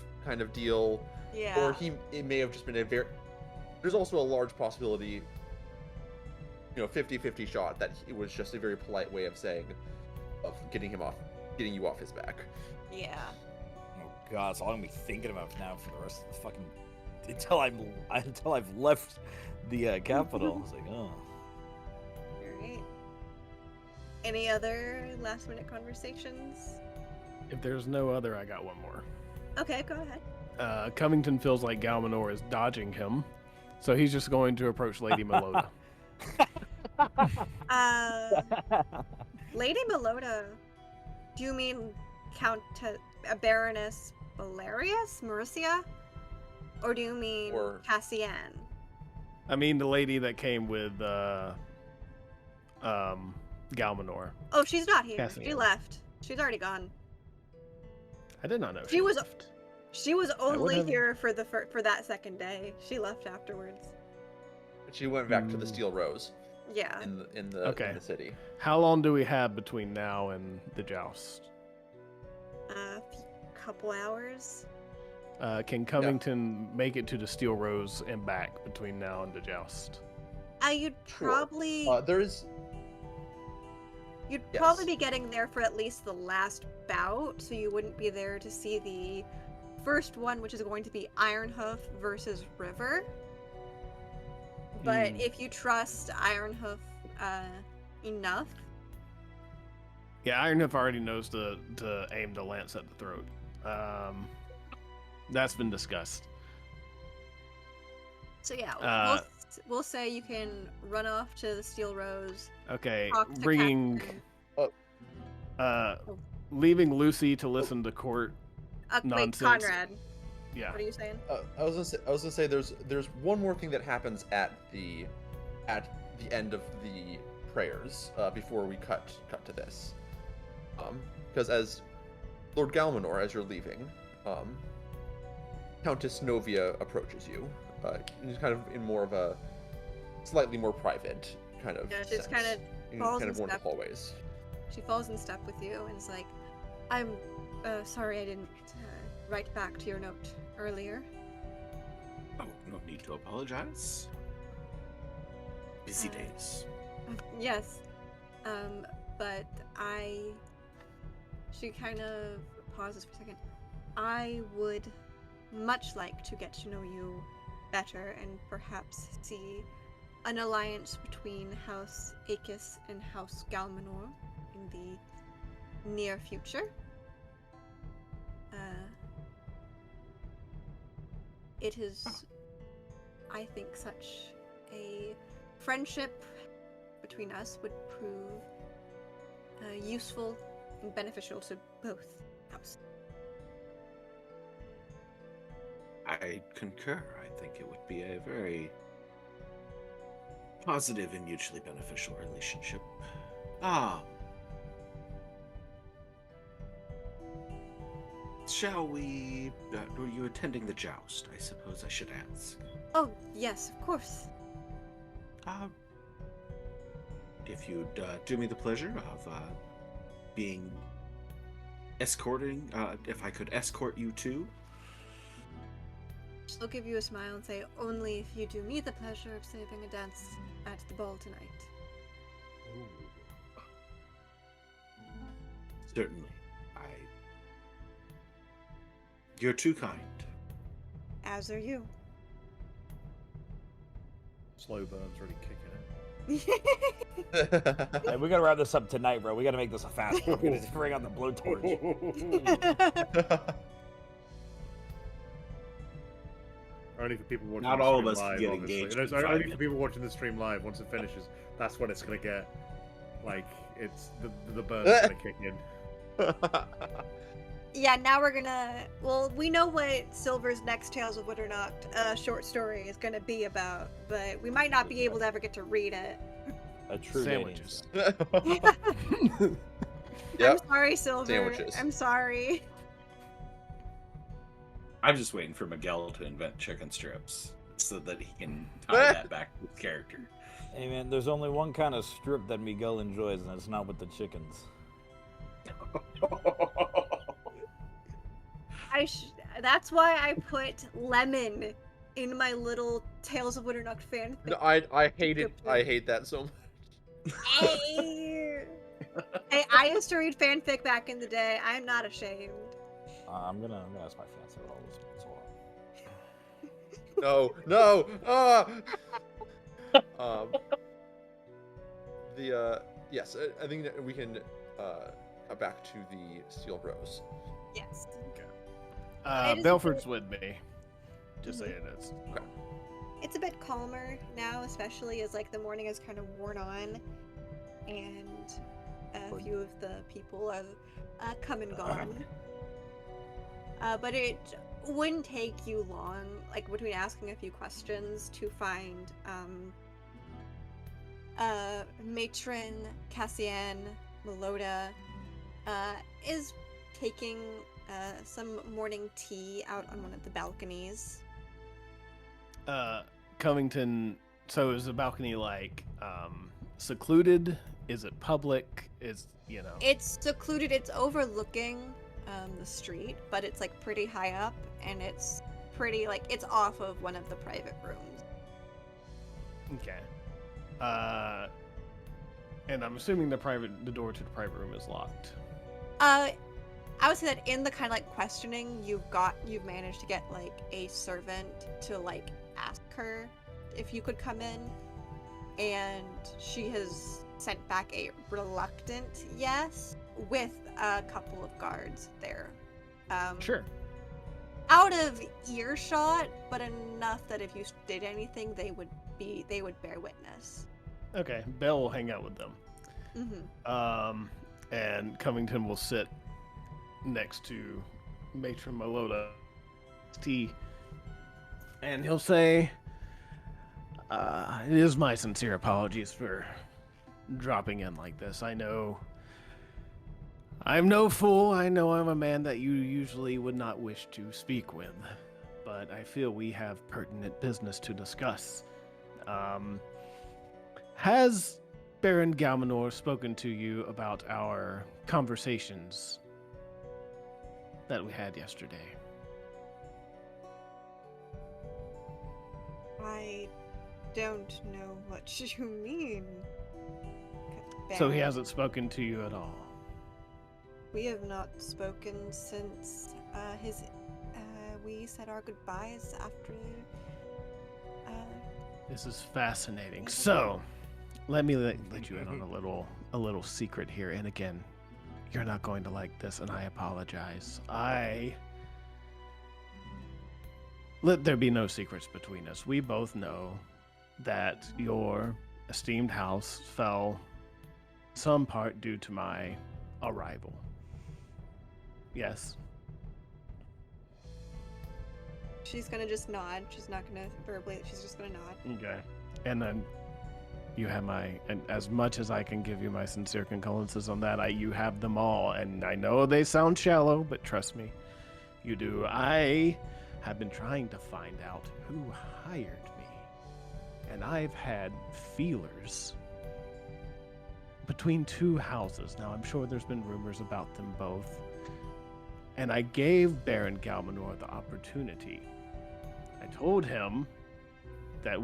deal. yeah. Or it may have just been there's also a large possibility, 50-50 shot that it was just a very polite way of saying, of getting you off his back. Yeah. Oh god, that's all I'm gonna be thinking about now for the rest of the fucking until I've left the capital. It's like, oh. Alright. Any other last minute conversations? If there's no other, I got one more. Okay, go ahead. Covington feels like Galmanor is dodging him, so he's just going to approach Lady Melota. Lady Melota, do you mean Baroness Valerius Mauricia? Or do you mean Cassian? I mean the lady that came with Galmanor. Oh, she's not here. Cassian. She left. She's already gone. I did not know She was left. She was only here for that second day. She left afterwards. She went back to the Steel Rose. Yeah. In the city. How long do we have between now and the joust? A couple hours. Can Covington make it to the Steel Rose and back between now and the joust? You'd probably You'd probably be getting there for at least the last bout, so you wouldn't be there to see the first one, which is going to be Ironhoof versus River. But if you trust Ironhoof enough... Yeah, Ironhoof already knows to aim the lance at the throat. That's been discussed. So yeah, Uh, we'll say you can run off to the Steel Rose. Okay, Talk to bringing, Captain. leaving Lucy to listen to court Wait, nonsense. Conrad. Yeah. What are you saying? I was gonna say there's one more thing that happens at the end of the prayers before we cut to this, because as Lord Galmanor, as you're leaving, Countess Novia approaches you. Kind of in more of a slightly more private kind of Yeah, she's sense. kind of in falls kind in of one of step. the hallways. She falls in step with you and is like, "I'm sorry I didn't write back to your note earlier." Oh, no need to apologize. Busy days. Yes, but She kind of pauses for a second. I would much like to get to know you better and perhaps see an alliance between House Aegis and House Galmanor in the near future. It is, I think, such a friendship between us would prove useful and beneficial to both houses. I concur. I think it would be a very positive and mutually beneficial relationship. Shall we... were you attending the joust? I suppose I should ask. Oh, yes, of course. If you'd do me the pleasure of being escorting, if I could escort you too. She'll give you a smile and say, only if you do me the pleasure of saving a dance at the ball tonight. Certainly. You're too kind. As are you. Slow burn's really kicking in. Hey, we gotta wrap this up tonight, bro. We gotta make this a fast one. We're gonna bring on the blowtorch. Only for people watching. Not the all stream of us live, can get obviously. engaged No, in sorry, 5 only for minutes. people watching the stream live. Once it finishes, that's when it's gonna get like it's the burn's gonna kick in. Yeah, now we're gonna... Well, we know what Silver's next Tales of Witternacht short story is gonna be about, but we might not be able to ever get to read it. A true Sandwiches. Yep. I'm sorry, Silver. Sandwiches. I'm sorry. I'm just waiting for Miguel to invent chicken strips so that he can tie that back to his character. Hey man, there's only one kind of strip that Miguel enjoys, and it's not with the chickens. That's why I put lemon in my little Tales of Witternacht fanfic. No, I hate that so much. Hey, I used to read fanfic back in the day. I'm not ashamed. I'm gonna ask my fiance what all this means. No. Yes, I think that we can back to the Steel Rose. Yes. It is Belford's with me. Just say it is. Okay. It's a bit calmer now, especially as like the morning has kind of worn on, and a few of the people have come and gone. But it wouldn't take you long, like between asking a few questions, to find Matron Cassian Meloda is taking some morning tea out on one of the balconies. Covington, so is the balcony like secluded? Is it public? It's secluded. It's overlooking the street, but it's like pretty high up, and it's pretty like it's off of one of the private rooms. Okay. And I'm assuming the door to the private room is locked. I would say that in the kind of like questioning, you've managed to get like a servant to like ask her if you could come in, and she has sent back a reluctant yes with a couple of guards there Sure. Out of earshot, but enough that if you did anything, they would bear witness. Okay, Belle will hang out with them. Mm-hmm. And Covington will sit next to Matron Meloda tea, and he'll say, it is my sincere apologies for dropping in like this. I know I'm no fool. I know I'm a man that you usually would not wish to speak with, but I feel we have pertinent business to discuss. Has Baron Galmanor spoken to you about our conversations that we had yesterday? I don't know what you mean. So he hasn't spoken to you at all? We have not spoken since we said our goodbyes after. This is fascinating. So, let me let you in on a little secret here. And again, you're not going to like this, and I apologize. Let there be no secrets between us. We both know that your esteemed house fell some part due to my arrival. Yes. She's gonna just nod. She's not gonna verbally. She's just gonna nod. Okay. And then you have and as much as I can give you my sincere condolences on that, you have them all. And I know they sound shallow, but trust me, you do. I have been trying to find out who hired me. And I've had feelers between two houses. Now, I'm sure there's been rumors about them both. And I gave Baron Galmanor the opportunity. I told him that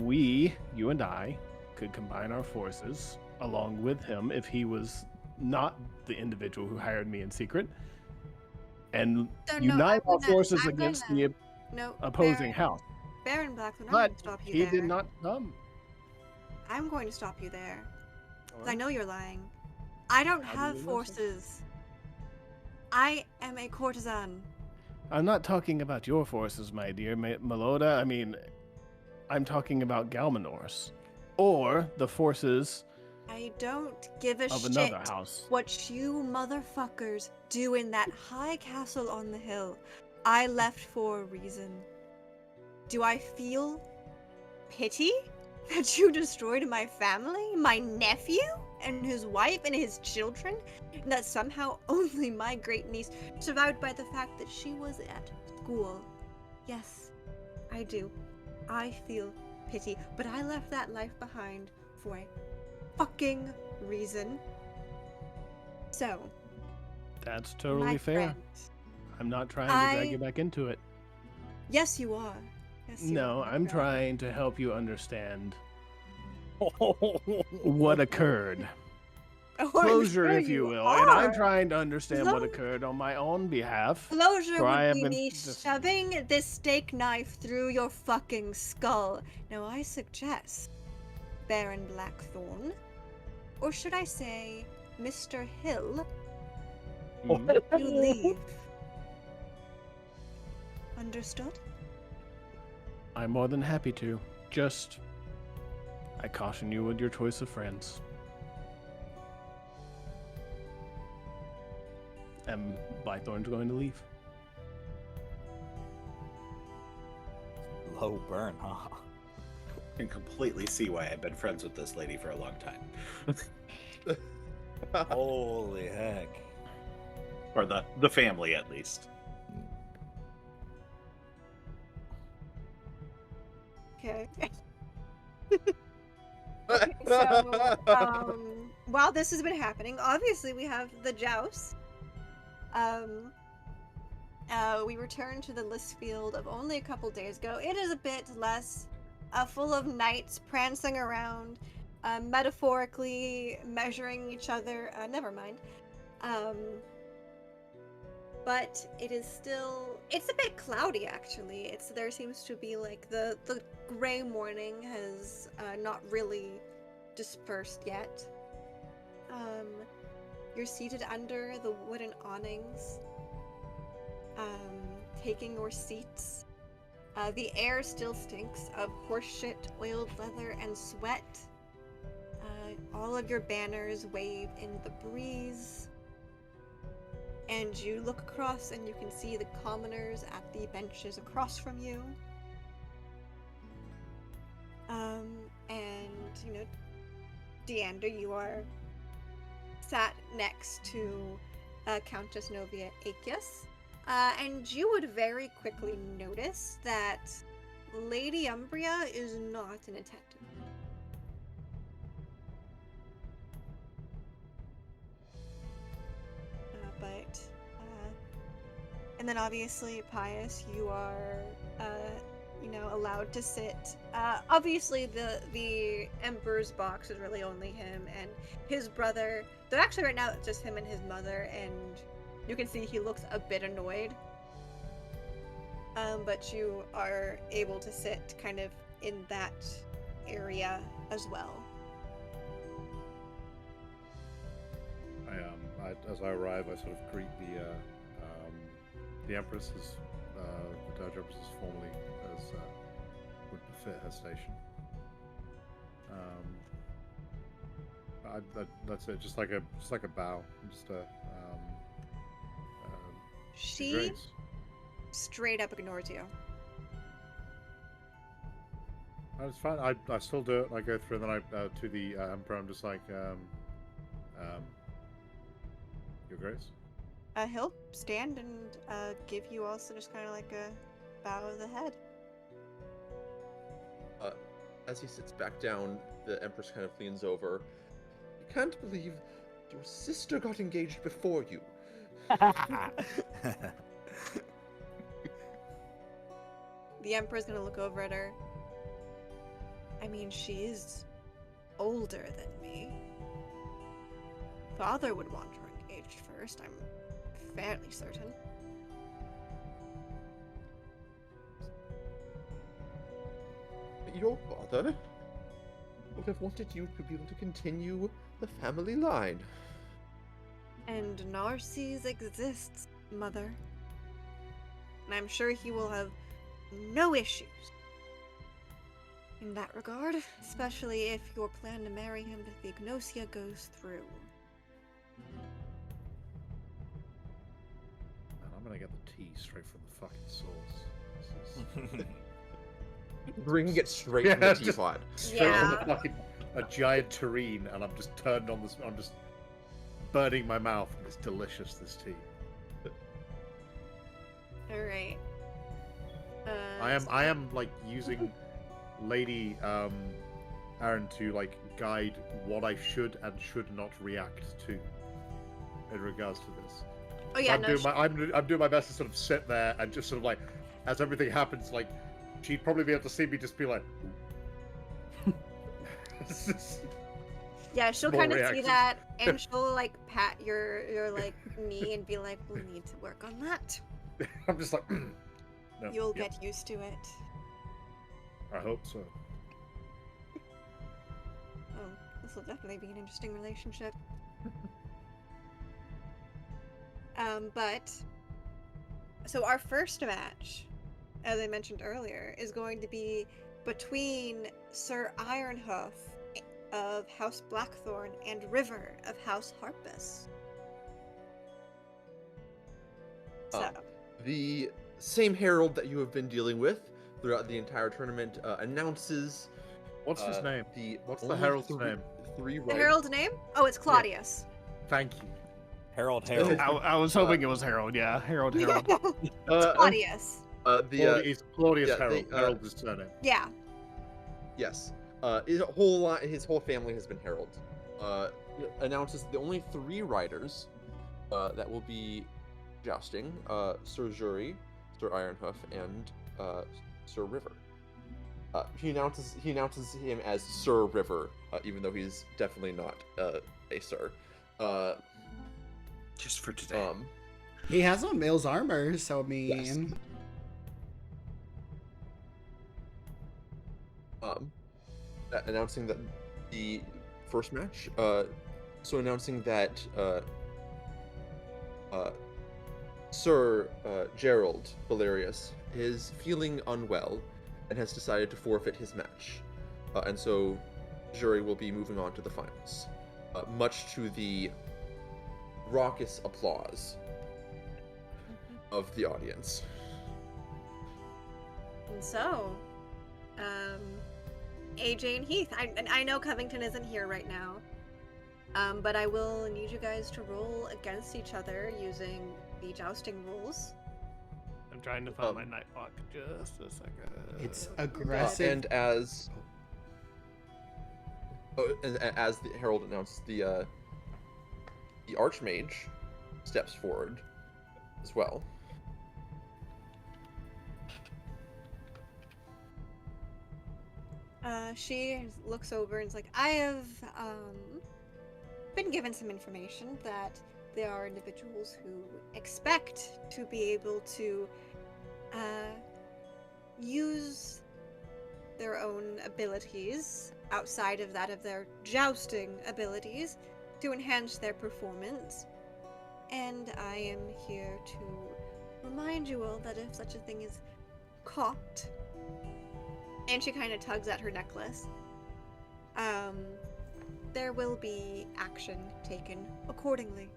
you and I, could combine our forces along with him if he was not the individual who hired me in secret, and unite our forces against the opposing house. Baron Blackthorn, I'm But going to stop you he there. did not come. I'm going to stop you there. 'Cause I Alright. know you're lying. I don't How do have you know so? forces. I am a courtesan. I'm not talking about your forces, my dear Meloda. I mean, I'm talking about Galmanor's. Or the forces I don't give a of shit another house. what you motherfuckers do in that high castle on the hill. I left for a reason. Do I feel pity that you destroyed my family, my nephew, and his wife and his children? And that somehow only my great niece survived by the fact that she was at school. Yes, I do. I feel pity, but I left that life behind for a fucking reason. So, That's totally my fair. friend, I'm not trying to drag I- you back into it. yes, you are. Yes, you No, are, my I'm friend. trying to help you understand what occurred. Oh, I'm Closure, sure if you will. are. And I'm trying to understand what Clo- occurred on my own behalf. Closure For I would have be been me dis- shoving this steak knife through your fucking skull. Now, I suggest Baron Blackthorn, or should I say, Mr. Hill, Mhm. you leave. Understood? I'm more than happy to. Just, I caution you with your choice of friends. And Blackthorn's going to leave. Low burn, huh? I can completely see why I've been friends with this lady for a long time. Holy heck. Or the family, at least. Okay. So, while this has been happening, obviously we have the joust. We returned to the list field of only a couple days ago. It is a bit less full of knights prancing around, metaphorically measuring each other. Never mind. But it is still, it's a bit cloudy actually. There seems to be like the gray morning has not really dispersed yet. You're seated under the wooden awnings taking your seats. The air still stinks of horse shit, oiled leather, and sweat. All of your banners wave in the breeze. And you look across and you can see the commoners at the benches across from you. And, you know, Deander, you are sat next to Countess Novia Aekius. And you would very quickly notice that Lady Umbria is not in attendance. And then obviously, Pius, you are, you know, allowed to sit. Obviously, the Emperor's box is really only him and his brother. Though actually, right now it's just him and his mother, and you can see he looks a bit annoyed. But you are able to sit kind of in that area as well. As I arrive, I sort of greet the Empress as the Doge Empress is formally as would befit her station. That's it. Just like a bow. Just a. She grace. straight up ignores you. It's fine. I still do it. I go through, and then I to the Emperor. I'm just like, Your Grace. He'll stand and give you also just kind of like a bow of the head. As he sits back down, the Empress kind of leans over. I can't believe your sister got engaged before you. The Emperor's gonna look over at her. I mean, she is older than me. Father would want her engaged first, I'm fairly certain. Your father would have wanted you to be able to continue the family line. And Narses exists, Mother. And I'm sure he will have no issues in that regard, especially if your plan to marry him to Theognosia goes through. Man, I'm gonna get the tea straight from the fucking source. Bringing it straight from the teapot. Straight from the fucking a giant tureen, and I'm just turned on this. I'm just burning my mouth. And it's delicious. This tea. All right. I am like using Lady Aaron to like guide what I should and should not react to in regards to this. Oh yeah, I'm doing my best to sort of sit there and just sort of like, as everything happens, like she'd probably be able to see me just be like. Yeah, she'll kind of see that, and she'll like pat your like knee and be like, "We'll need to work on that." I'm just like. No, You'll get used to it. I hope so. Oh, this will definitely be an interesting relationship. But so our first match, as I mentioned earlier, is going to be between Sir Ironhoof of House Blackthorn and River of House Harpus. So The same herald that you have been dealing with throughout the entire tournament announces. What's his name? What's the only herald's name? Three the herald's name? Oh, it's Claudius. Thank you. Harold. I was hoping it was Harold. Yeah, Harold. Claudius. It's Claudius yeah, Harold. Harold is surname. Yeah. Yes. His whole family has been herald. Announces the only three riders that will be jousting: Sir Jury, Sir Ironhoof, and Sir River. He announces him as Sir River, even though he's definitely not a sir. Just for today. He has on Mail's armor, so I mean. Yes. Announcing that the first match. Sir Gerald Valerius is feeling unwell and has decided to forfeit his match. And so jury will be moving on to the finals, much to the raucous applause of the audience. And so, AJ and Heath, I know Covington isn't here right now, but I will need you guys to roll against each other using the jousting rules. I'm trying to find my nightlock. Just a second. It's aggressive. And as the herald announces, the archmage steps forward as well. She looks over and is like, I have been given some information that there are individuals who expect to be able to use their own abilities outside of that of their jousting abilities to enhance their performance. And I am here to remind you all that if such a thing is caught, and she kind of tugs at her necklace, there will be action taken accordingly.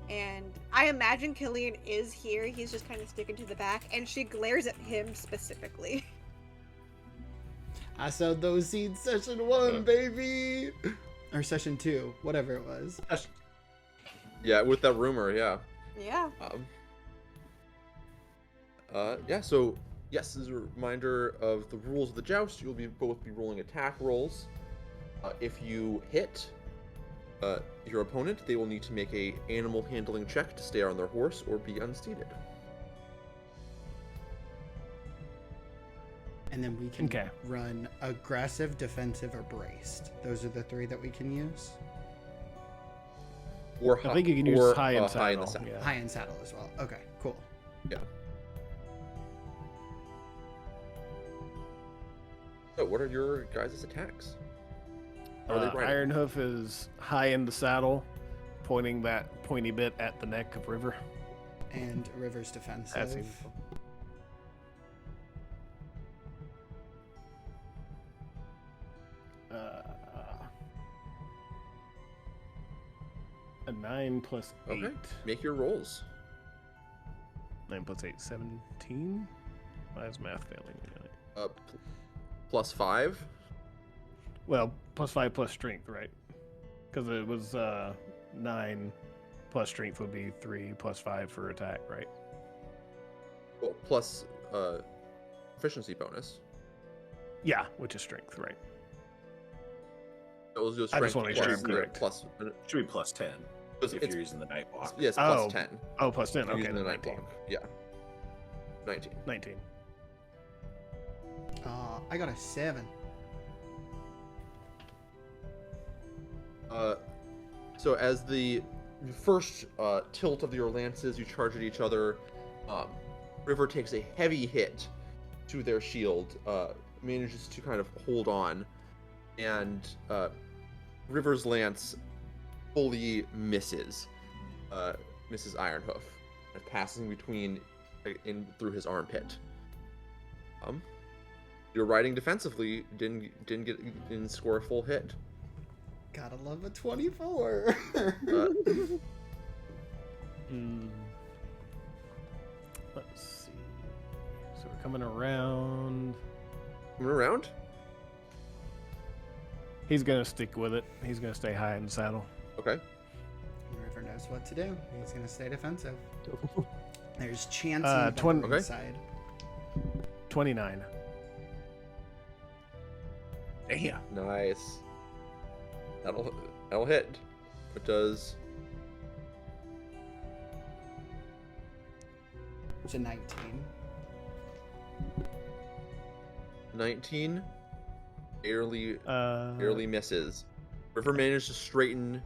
And I imagine Killian is here. He's just kind of sticking to the back, and she glares at him specifically. I sowed those seeds session 1, baby! Or session 2, whatever it was. Yeah, with that rumor, yeah. Yeah. Yeah, so, yes, as a reminder of the rules of the joust, you'll both be rolling attack rolls. If you hit your opponent, they will need to make a animal handling check to stay on their horse or be unseated. And then we can Okay. run aggressive, defensive, or braced. Those are the 3 that we can use. Or I think you can use or, high and high in saddle. the saddle. Yeah. High and saddle as well. Okay, cool. Yeah. So, what are your guys' attacks? How are they riding? Ironhoof is high in the saddle, pointing that pointy bit at the neck of River. And River's That's defensive. even- A 9 plus 8. Okay, make your rolls. 9 plus 8, 17? Why is math failing me? Plus 5. Well, plus 5 plus strength, right? Because it was 9 plus strength would be 3 plus 5 for attack, right? Well, plus efficiency bonus. Yeah, which is strength, right? That was just I just strength wanna make sure plus I'm correct. plus. Should be plus 10 if It's- you're using the night walk. Yes, Oh. plus 10. Oh, plus 10. You're Okay, using the then night 19. block. Yeah. 19. 19. I got a 7. So as the first tilt of your lances, you charge at each other. River takes a heavy hit to their shield, manages to kind of hold on, and River's lance fully misses Ironhoof, passing between through his armpit. You're riding defensively, didn't score a full hit. Gotta love a 24. Let's see. So we're coming around. Coming around? He's going to stick with it. He's going to stay high in the saddle. Okay. River knows what to do. He's gonna stay defensive. There's chance 20 Okay. inside. 29. Damn. Nice. That'll hit. It does. It's a 19. 19. Barely Uh, misses. River managed to straighten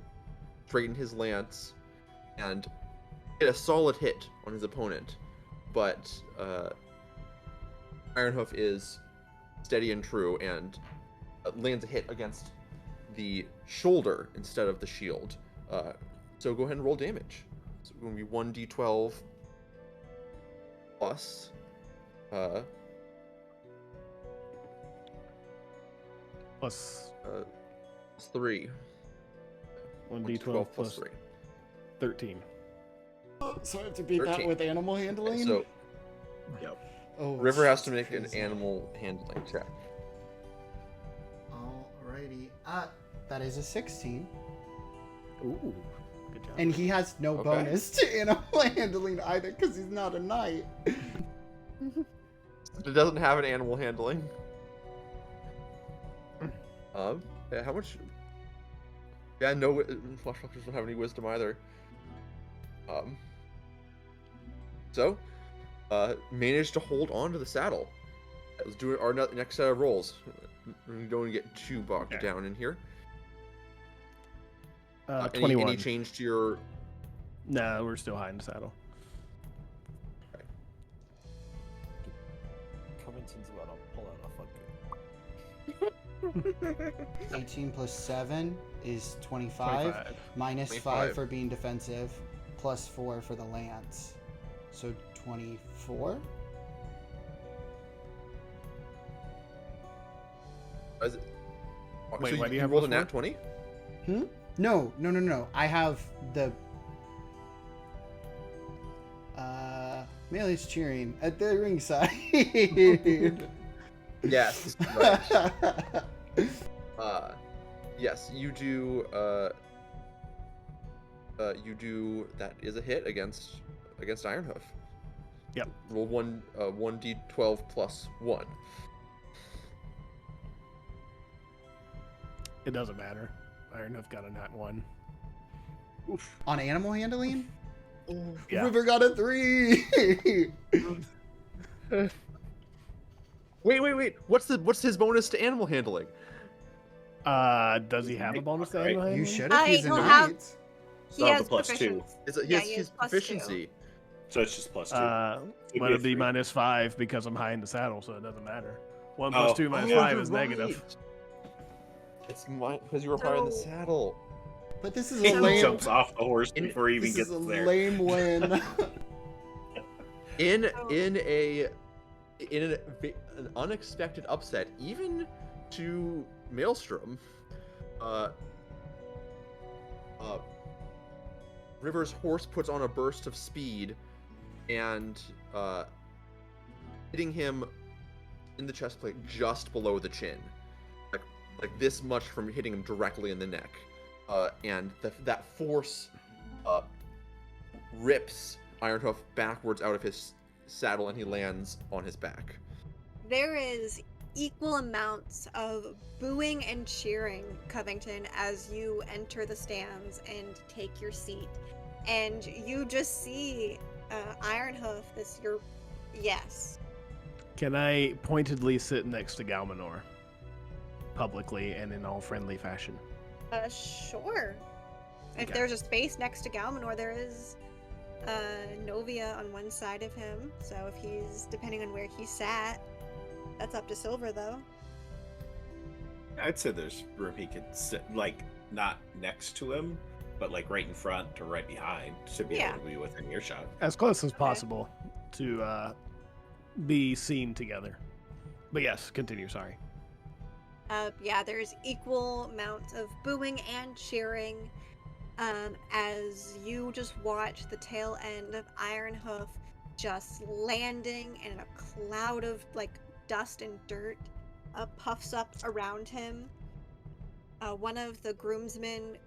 his lance and hit a solid hit on his opponent, but Ironhoof is steady and true and lands a hit against the shoulder instead of the shield. So go ahead and roll damage. So it's going to be 1d12 plus Plus 3. 1d12 plus 3. 13. So I have to beat 13. that with animal handling? So Yep. oh, River has to that's make an crazy. animal handling check. Alrighty. That is a 16. Ooh, good job. And he has no Okay. bonus to animal handling either because he's not a knight. It doesn't have an animal handling. Yeah, how much? Yeah, no. Flashfuckers don't have any wisdom either. So, managed to hold on to the saddle. Let's do our next set of rolls. We don't get too bogged Okay. down in here. 21. Any change to your? No, we're still high in the saddle. Covington's about to pull out a fucking. 18 plus 7 is 25. 25. Minus 25. 5 for being defensive. Plus 4 for the lance. So 24? Is it, Wait, so why do you have rolled a plus nat 20? No. I have the... Melee's cheering at the ringside. Yes. Right. Yes, you do. You do. That is a hit against Ironhoof. Yep. Roll 1d12 plus 1. It doesn't matter. Ironhoof got a nat 1. On animal handling? Yeah. River got a 3! Wait. What's his bonus to animal handling? Does he have a bonus to Right. animal You handling? should if he's a he'll knight. have- He Oh, the has plus 2. proficiency. He Yeah, has he his has plus 2. proficiency. So it's just plus 2. But it'd be minus 5 because I'm high in the saddle, so it doesn't matter. 1 Oh. plus 2 minus Oh, 5 you're is right. negative. It's because you were higher in the So- saddle. But this is He a lame... jumps off the horse In- before he even This gets is a there. lame win. In So- an unexpected upset, even to Maelstrom, River's horse puts on a burst of speed and hitting him in the chest plate just below the chin, like this much from hitting him directly in the neck, and that force rips Ironhoof backwards out of his saddle and he lands on his back. There is equal amounts of booing and cheering, Covington, as you enter the stands and take your seat. And you just see Ironhoof, yes. Can I pointedly sit next to Galmanor? Publicly and in all friendly fashion. Sure. If Okay. there's a space next to Galmanor, there is Novia on one side of him. So if he's, depending on where he sat, that's up to Silver, though. I'd say there's room he could sit, like, not next to him, but like right in front or right behind to be Yeah. able to be within earshot. As close as possible to be seen together. But yes, continue, sorry. Yeah, there's equal amounts of booing and cheering as you just watch the tail end of Ironhoof just landing, and a cloud of like dust and dirt puffs up around him. One of the groomsmen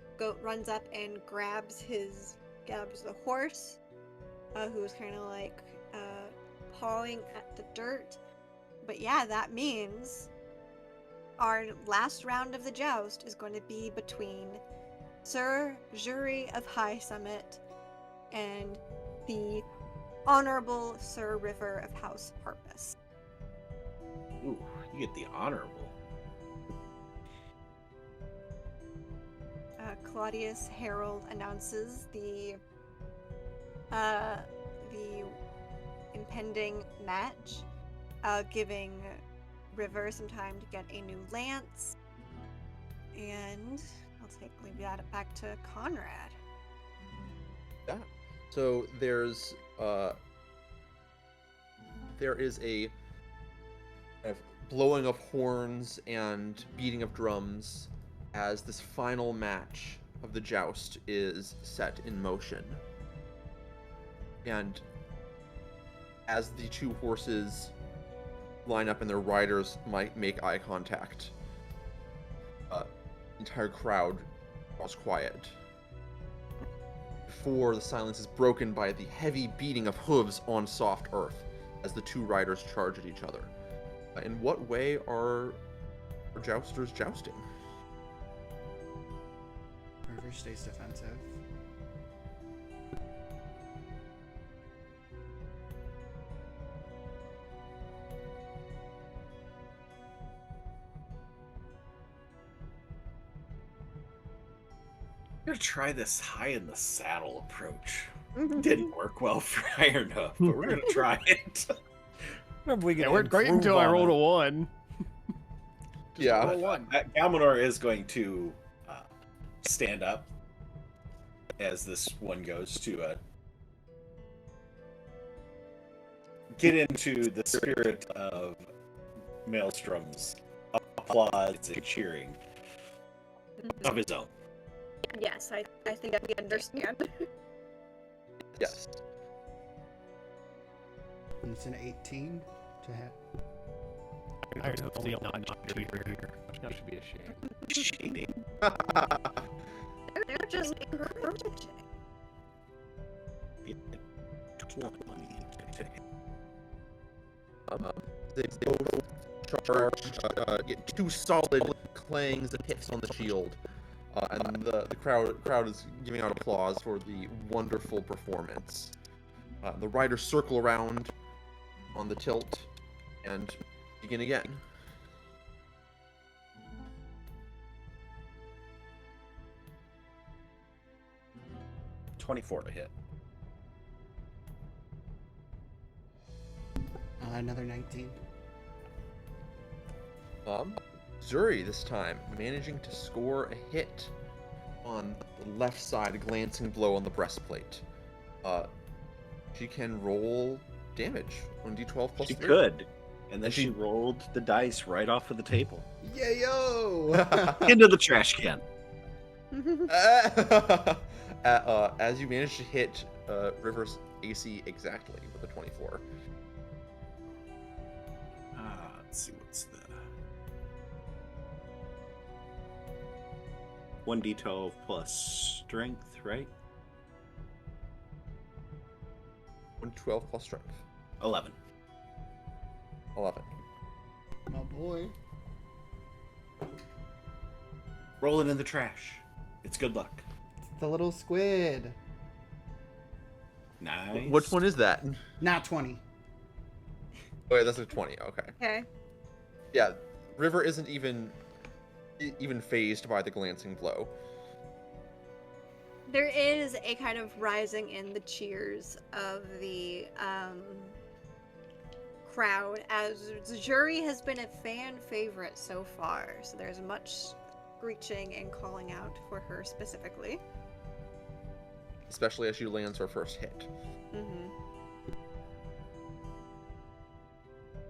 runs up and grabs the horse, who's kind of like pawing at the dirt. But yeah, that means our last round of the joust is going to be between Sir Jury of High Summit and the Honorable Sir River of House Purpose. Ooh, you get the honorable. Claudius Harold announces the impending match, giving River some time to get a new lance. And leave that back to Conrad. Yeah. So there is a kind of blowing of horns and beating of drums as this final match of the joust is set in motion. And as the two horses line up and their riders might make eye contact, the entire crowd was quiet. Before the silence is broken by the heavy beating of hooves on soft earth as the two riders charge at each other. In what way are jousters jousting? River stays defensive. I'm gonna try this high in the saddle approach. Didn't work well for Iron Hoof, but we're gonna try it. It worked great until I rolled a 1. Yeah. Roll 1. Galmanor is going to stand up as this one goes to get into the spirit of Maelstrom's applause and cheering of his own. Yes, I think we understand. Yes. And it's an 18 to hit. I should be ashamed. Cheating. They're just encouraging. They both charge, get two solid clangs and hits on the shield. And the crowd is giving out applause for the wonderful performance. The riders circle around on the tilt and begin again. $24 to hit. Another 19. Zuri this time managing to score a hit on the left side, a glancing blow on the breastplate. She can roll damage on d12 plus She 3. could. And then she rolled the dice right off of the table. Yayo! Into the trash can. As you manage to hit River's AC exactly with a 24. Let's see, what's the 1d12 plus strength, right? 112 plus strength. 11. 11. My boy. Roll it in the trash. It's good luck. It's the little squid. Nice. Which one is that? Not 20. Okay, that's a 20. Okay. Okay. Yeah, River isn't even phased by the glancing blow. There is a kind of rising in the cheers of the crowd, as the jury has been a fan favorite so far. So there's much screeching and calling out for her specifically. Especially as she lands her first hit. Mm-hmm.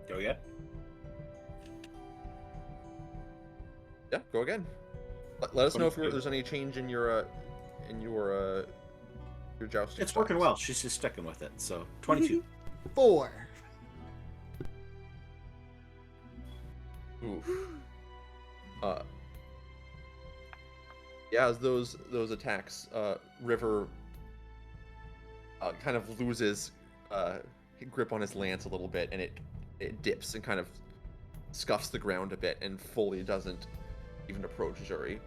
Go yet? Yeah, go again. Let us know if there's any change in your jousting. It's working well. She's just sticking with it. So 22. 4. Oof. Yeah, as those attacks, River kind of loses grip on his lance a little bit, and it dips and kind of scuffs the ground a bit, and fully doesn't even approach Zuri.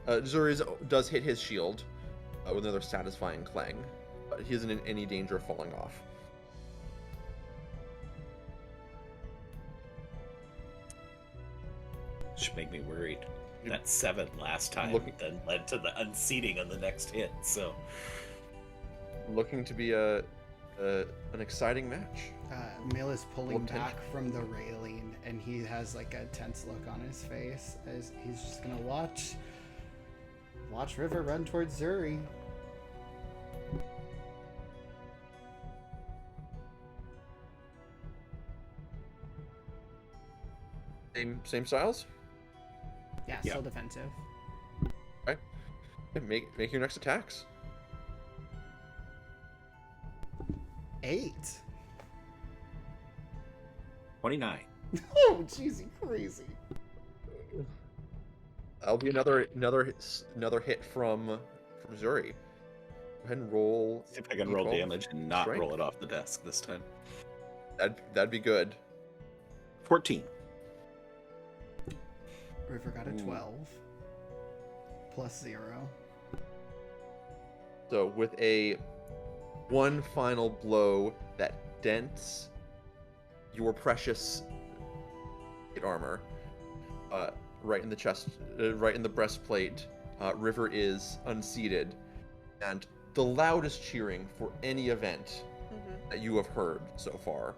Zuri does hit his shield with another satisfying clang, but he isn't in any danger of falling off. Should make me worried. That 7 last time then led to the unseating on the next hit. So looking to be an exciting match. Mill is pulling Well, back from the railing, and he has like a tense look on his face as he's just gonna watch River run towards Zuri. Same styles. Yeah, Yeah. still defensive. Okay. Make your next attacks. 8. 29. Oh, jeez, you crazy. That'll be another hit from Zuri. Go ahead and roll. See if I can roll D12 damage and not strength. roll it off the desk this time. That'd be good. 14. River got a 12. Plus 0. So with a one final blow that dents your precious armor, right in the chest, right in the breastplate, River is unseated, and the loudest cheering for any event that you have heard so far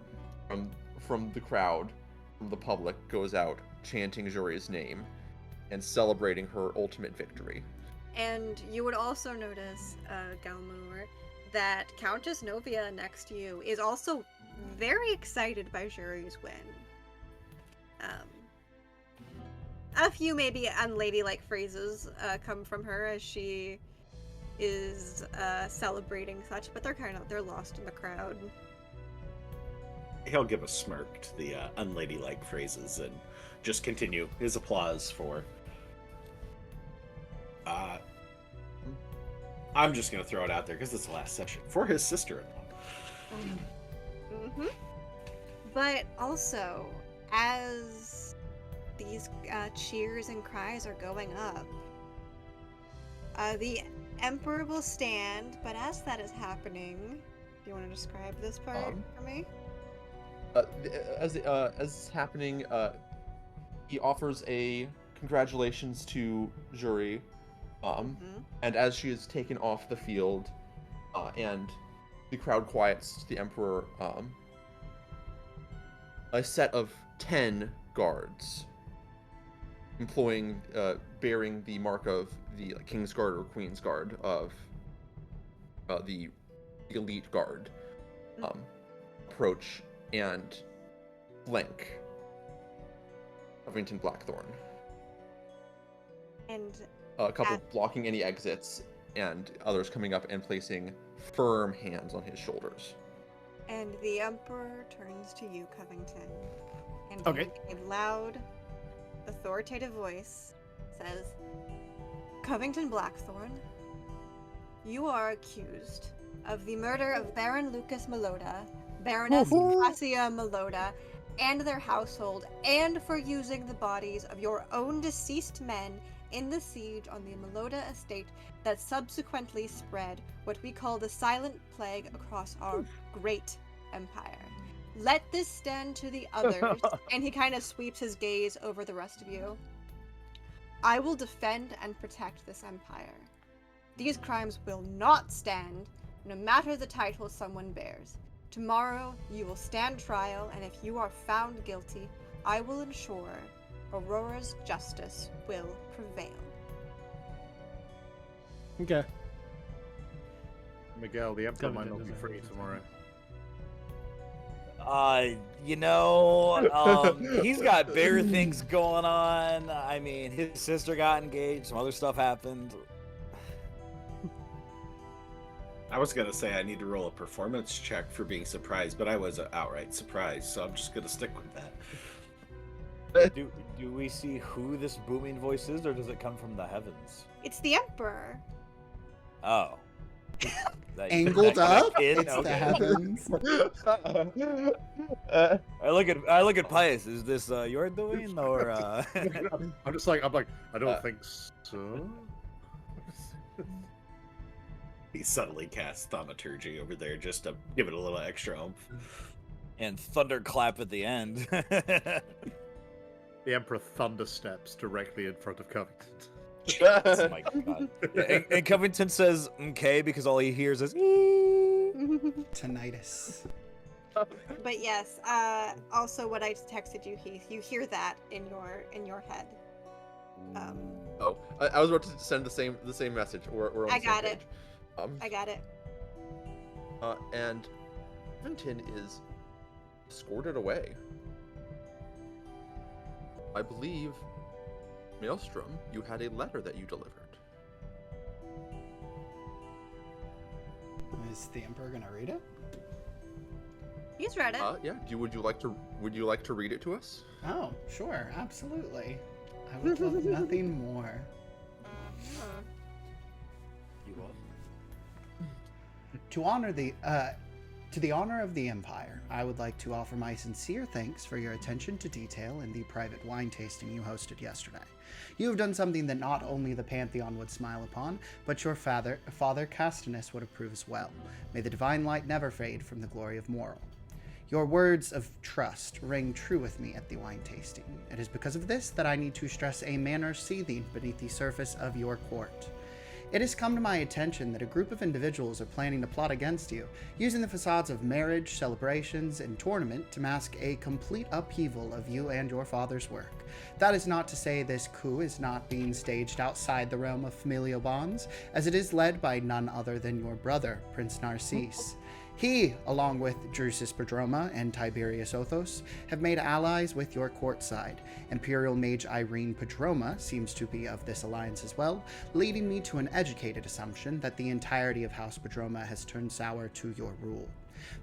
from the crowd, from the public, goes out chanting Zuri's name and celebrating her ultimate victory. And you would also notice, Galmur, that Countess Novia next to you is also very excited by Zuri's win. A few maybe unladylike phrases come from her as she is celebrating such, but they're lost in the crowd. He'll give a smirk to the unladylike phrases and just continue his applause for. I'm just going to throw it out there because it's the last session for his sister-in-law. Mm-hmm. But also, as these cheers and cries are going up, the Emperor will stand, but as that is happening, do you want to describe this part for me? As it's happening, he offers a congratulations to Zuri, and as she is taken off the field, and the crowd quiets, the Emperor, a set of 10 guards, bearing the mark of the King's Guard or Queen's Guard of the elite guard, approach and flank Covington Blackthorn. And A couple blocking any exits, and others coming up and placing firm hands on his shoulders. And the Emperor turns to you, Covington, and Okay. in a loud, authoritative voice says, Covington Blackthorn, you are accused of the murder of Baron Lucas Meloda, Baroness Cassia Meloda, and their household, and for using the bodies of your own deceased men in the siege on the Meloda estate that subsequently spread what we call the Silent Plague across our great empire. Let this stand to the others, and he kind of sweeps his gaze over the rest of you. I will defend and protect this empire. These crimes will not stand, no matter the title someone bears. Tomorrow, you will stand trial, and if you are found guilty, I will ensure Aurora's justice will prevail. Okay. Miguel, the Emperor might not Covington be doesn't free have tomorrow. He's got bigger things going on. I mean, his sister got engaged, some other stuff happened. I was going to say I need to roll a performance check for being surprised, but I was outright surprised, so I'm just going to stick with that. Do we see who this booming voice is, or does it come from the heavens? It's the Emperor. Oh. Angled that up, kid? it's the Okay. heavens. I look at Pius. Is this your doing, or? I'm like, I don't think so. He subtly casts thaumaturgy over there just to give it a little extra oomph. And thunderclap at the end. The Emperor thundersteps directly in front of Covington. Oh my god. Yeah, and Covington says "okay" because all he hears is Tinnitus. But yes, also what I texted you, Heath, you hear that in your head. Oh, I was about to send the same message. We're on I the same got it. page. I got it. And Vinton is escorted away. I believe, Maelstrom, you had a letter that you delivered. Is the Emperor gonna read it? He's read it. Yeah. Would you like to read it to us? Oh, sure, absolutely. I would love nothing more. You will. To the honor of the Empire, I would like to offer my sincere thanks for your attention to detail in the private wine tasting you hosted yesterday. You have done something that not only the Pantheon would smile upon, but your father Castinus would approve as well. May the divine light never fade from the glory of Moral. Your words of trust ring true with me at the wine tasting. It is because of this that I need to stress a manner seething beneath the surface of your court. It has come to my attention that a group of individuals are planning to plot against you, using the facades of marriage, celebrations, and tournament to mask a complete upheaval of you and your father's work. That is not to say this coup is not being staged outside the realm of familial bonds, as it is led by none other than your brother, Prince Narcisse. He, along with Drusus Prodroma and Tiberius Othos, have made allies with your court side. Imperial Mage Irene Prodroma seems to be of this alliance as well, leading me to an educated assumption that the entirety of House Prodroma has turned sour to your rule.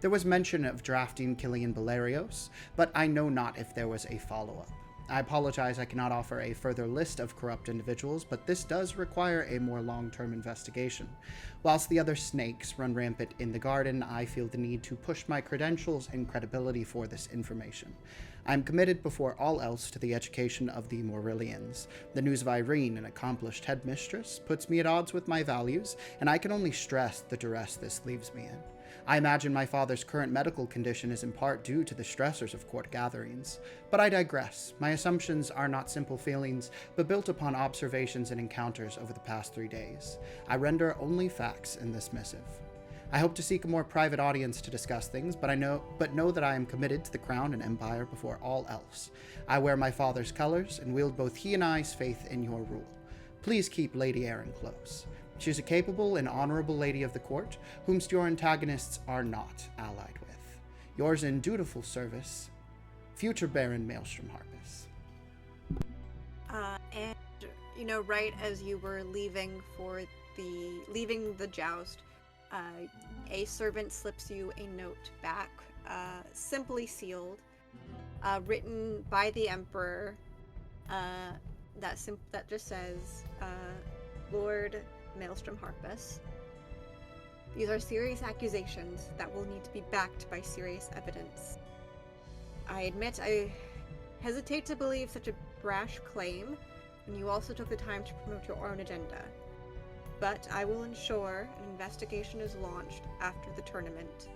There was mention of drafting Killian Belerios, but I know not if there was a follow-up. I apologize I cannot offer a further list of corrupt individuals, but this does require a more long-term investigation. Whilst the other snakes run rampant in the garden, I feel the need to push my credentials and credibility for this information. I am committed before all else to the education of the Morrillians. The news of Irene, an accomplished headmistress, puts me at odds with my values, and I can only stress the duress this leaves me in. I imagine my father's current medical condition is in part due to the stressors of court gatherings. But I digress. My assumptions are not simple feelings, but built upon observations and encounters over the past 3 days. I render only facts in this missive. I hope to seek a more private audience to discuss things, but know that I am committed to the crown and empire before all else. I wear my father's colors and wield both he and I's faith in your rule. Please keep Lady Erin close. She is a capable and honorable lady of the court, whomst your antagonists are not allied with. Yours in dutiful service, future Baron Maelstrom Harpus. And right as you were leaving the joust, a servant slips you a note back, simply sealed, written by the Emperor. That just says, Lord Maelstrom Harpus. These are serious accusations that will need to be backed by serious evidence. I admit I hesitate to believe such a brash claim, and you also took the time to promote your own agenda. But I will ensure an investigation is launched after the tournament.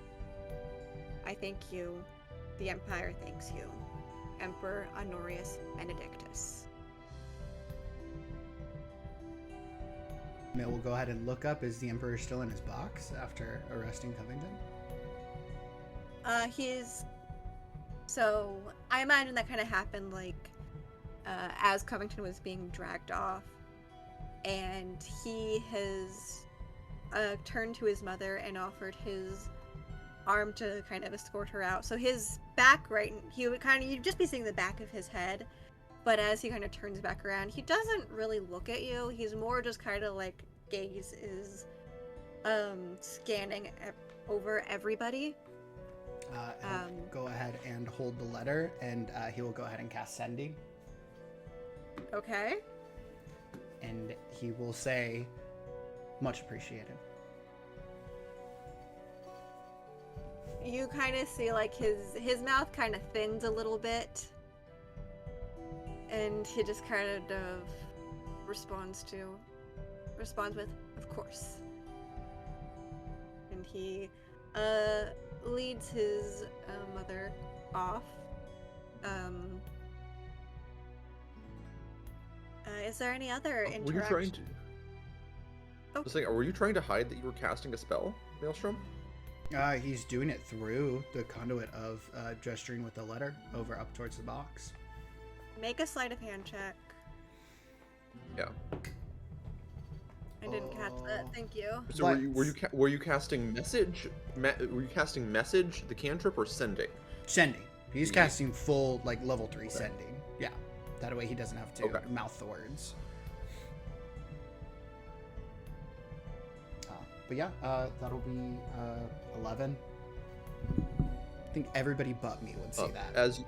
I thank you. The Empire thanks you. Emperor Honorius Benedictus. We'll go ahead and look up, is the Emperor still in his box after arresting Covington? So I imagine that kind of happened as Covington was being dragged off, and he has turned to his mother and offered his arm to kind of escort her out. So his back, you'd just be seeing the back of his head, but as he kind of turns back around, he doesn't really look at you. He's more just kind of gaze is scanning over everybody. He'll go ahead and hold the letter, and he will go ahead and cast Sending. Okay. And he will say, much appreciated. You kind of see his mouth kind of thins a little bit, and he just kind of responds with, of course. And he leads his mother off. Is there any other interaction? Were you trying to hide that you were casting a spell, Maelstrom? He's doing it through the conduit of gesturing with the letter over up towards the box. Make a sleight of hand check. Yeah. I didn't catch that. Thank you. So were you casting message? Were you casting message, the cantrip, or sending? Sending. He's Yeah. casting full like level 3 sending. Yeah. That way he doesn't have to mouth the words. But yeah, that'll be 11. I think everybody but me would see that. As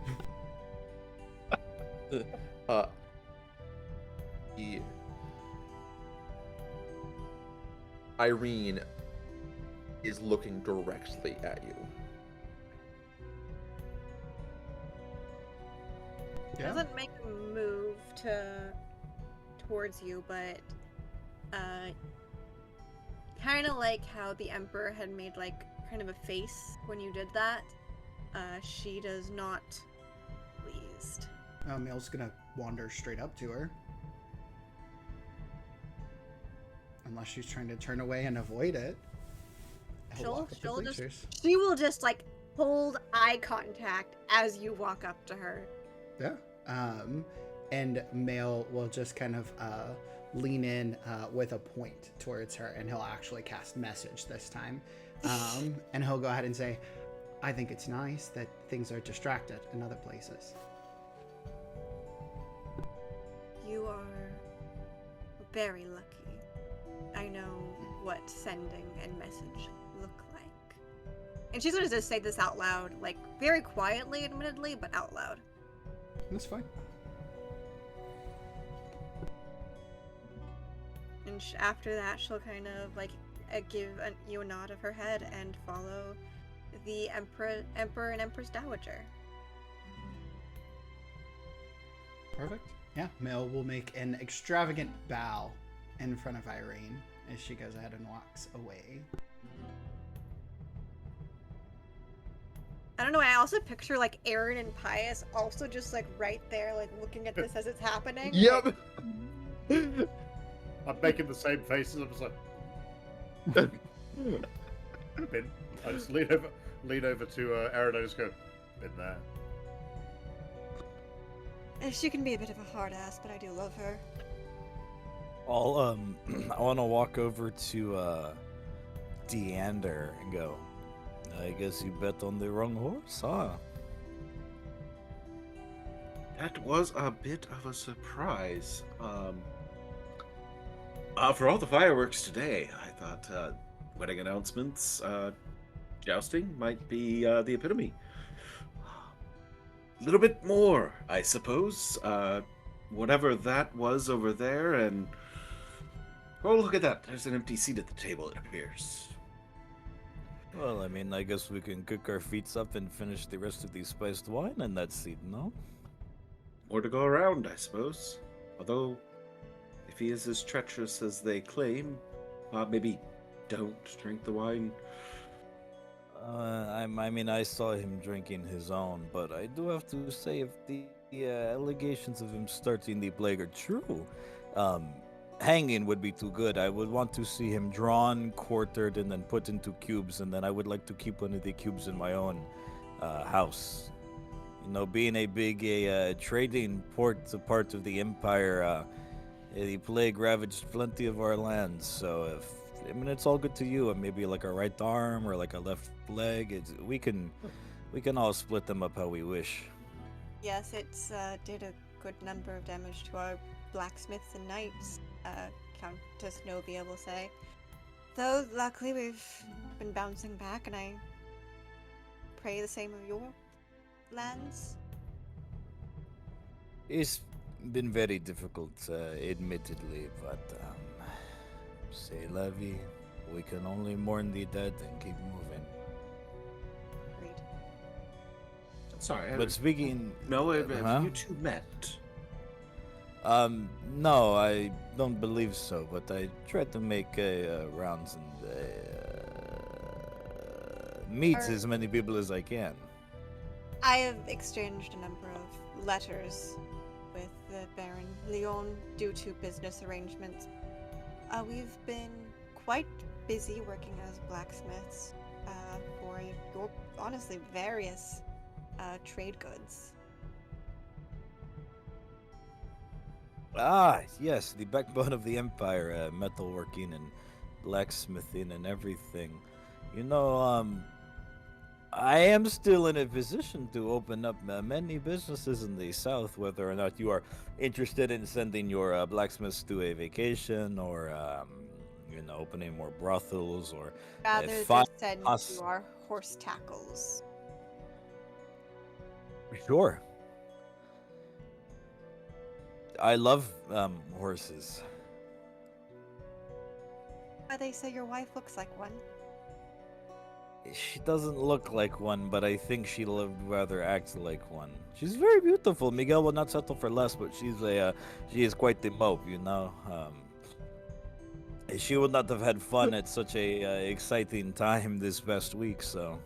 the Irene is looking directly at you. Yeah. Doesn't make a move towards you, but kind of like how the Emperor had made like kind of a face when you did that. She does not pleased. Mel's gonna wander straight up to her. Unless she's trying to turn away and avoid it. She will just like hold eye contact as you walk up to her. Yeah. And Mel will just kind of lean in with a point towards her, and he'll actually cast message this time. And he'll go ahead and say, I think it's nice that things are distracted in other places. You are very lucky. I know what sending and message look like. And she's gonna just say this out loud, like very quietly, admittedly, but out loud. That's fine. And after that, she'll kind of like give you a nod of her head and follow the Emperor and Empress Dowager. Perfect. Yeah, Mel will make an extravagant bow in front of Irene as she goes ahead and walks away. I don't know, I also picture like Aaron and Pius also just like right there, like looking at this as it's happening. Yep. I'm making the same faces. I'm just like, I just lean over to Aaron. I just go, been there. She can be a bit of a hard ass, but I do love her. I'll I want to walk over to Deander and go, I guess you bet on the wrong horse, huh? That was a bit of a surprise. For all the fireworks today, I thought wedding announcements, jousting might be the epitome. A little bit more, I suppose. Whatever that was over there, and oh, look at that! There's an empty seat at the table. It appears. Well, I mean, I guess we can cook our feet up and finish the rest of the spiced wine in that seat, no? More to go around, I suppose. Although, if he is as treacherous as they claim, maybe don't drink the wine. I mean, I saw him drinking his own, but I do have to say, if the allegations of him starting the plague are true, hanging would be too good. I would want to see him drawn, quartered, and then put into cubes, and then I would like to keep one of the cubes in my own house. You know, being a big trading part of the empire, the plague ravaged plenty of our lands, so it's all good to you, and maybe like a right arm or like a left leg. We can all split them up how we wish. Yes, it's did a good number of damage to our blacksmiths and knights, Countess Novia will say. Though, luckily, we've been bouncing back, and I pray the same of your lands. It's been very difficult, admittedly, but c'est la vie. We can only mourn the dead and keep moving. Agreed. Sorry, But speaking... no, have you two met? No, I don't believe so, but I try to make rounds and meet as many people as I can. I have exchanged a number of letters with the Baron Leon due to business arrangements. We've been quite busy working as blacksmiths. for your, honestly, various trade goods. Ah, yes, the backbone of the empire, metalworking and blacksmithing and everything. You know, I am still in a position to open up many businesses in the south, whether or not you are interested in sending your blacksmiths to a vacation or, opening more brothels or Rather fine just send us. you our horse tackles. Sure. I love horses. They say your wife looks like one. She doesn't look like one, but I think she would rather act like one. She's very beautiful. Miguel will not settle for less, but she is quite the mope, you know. She would not have had fun at such a exciting time this past week, so.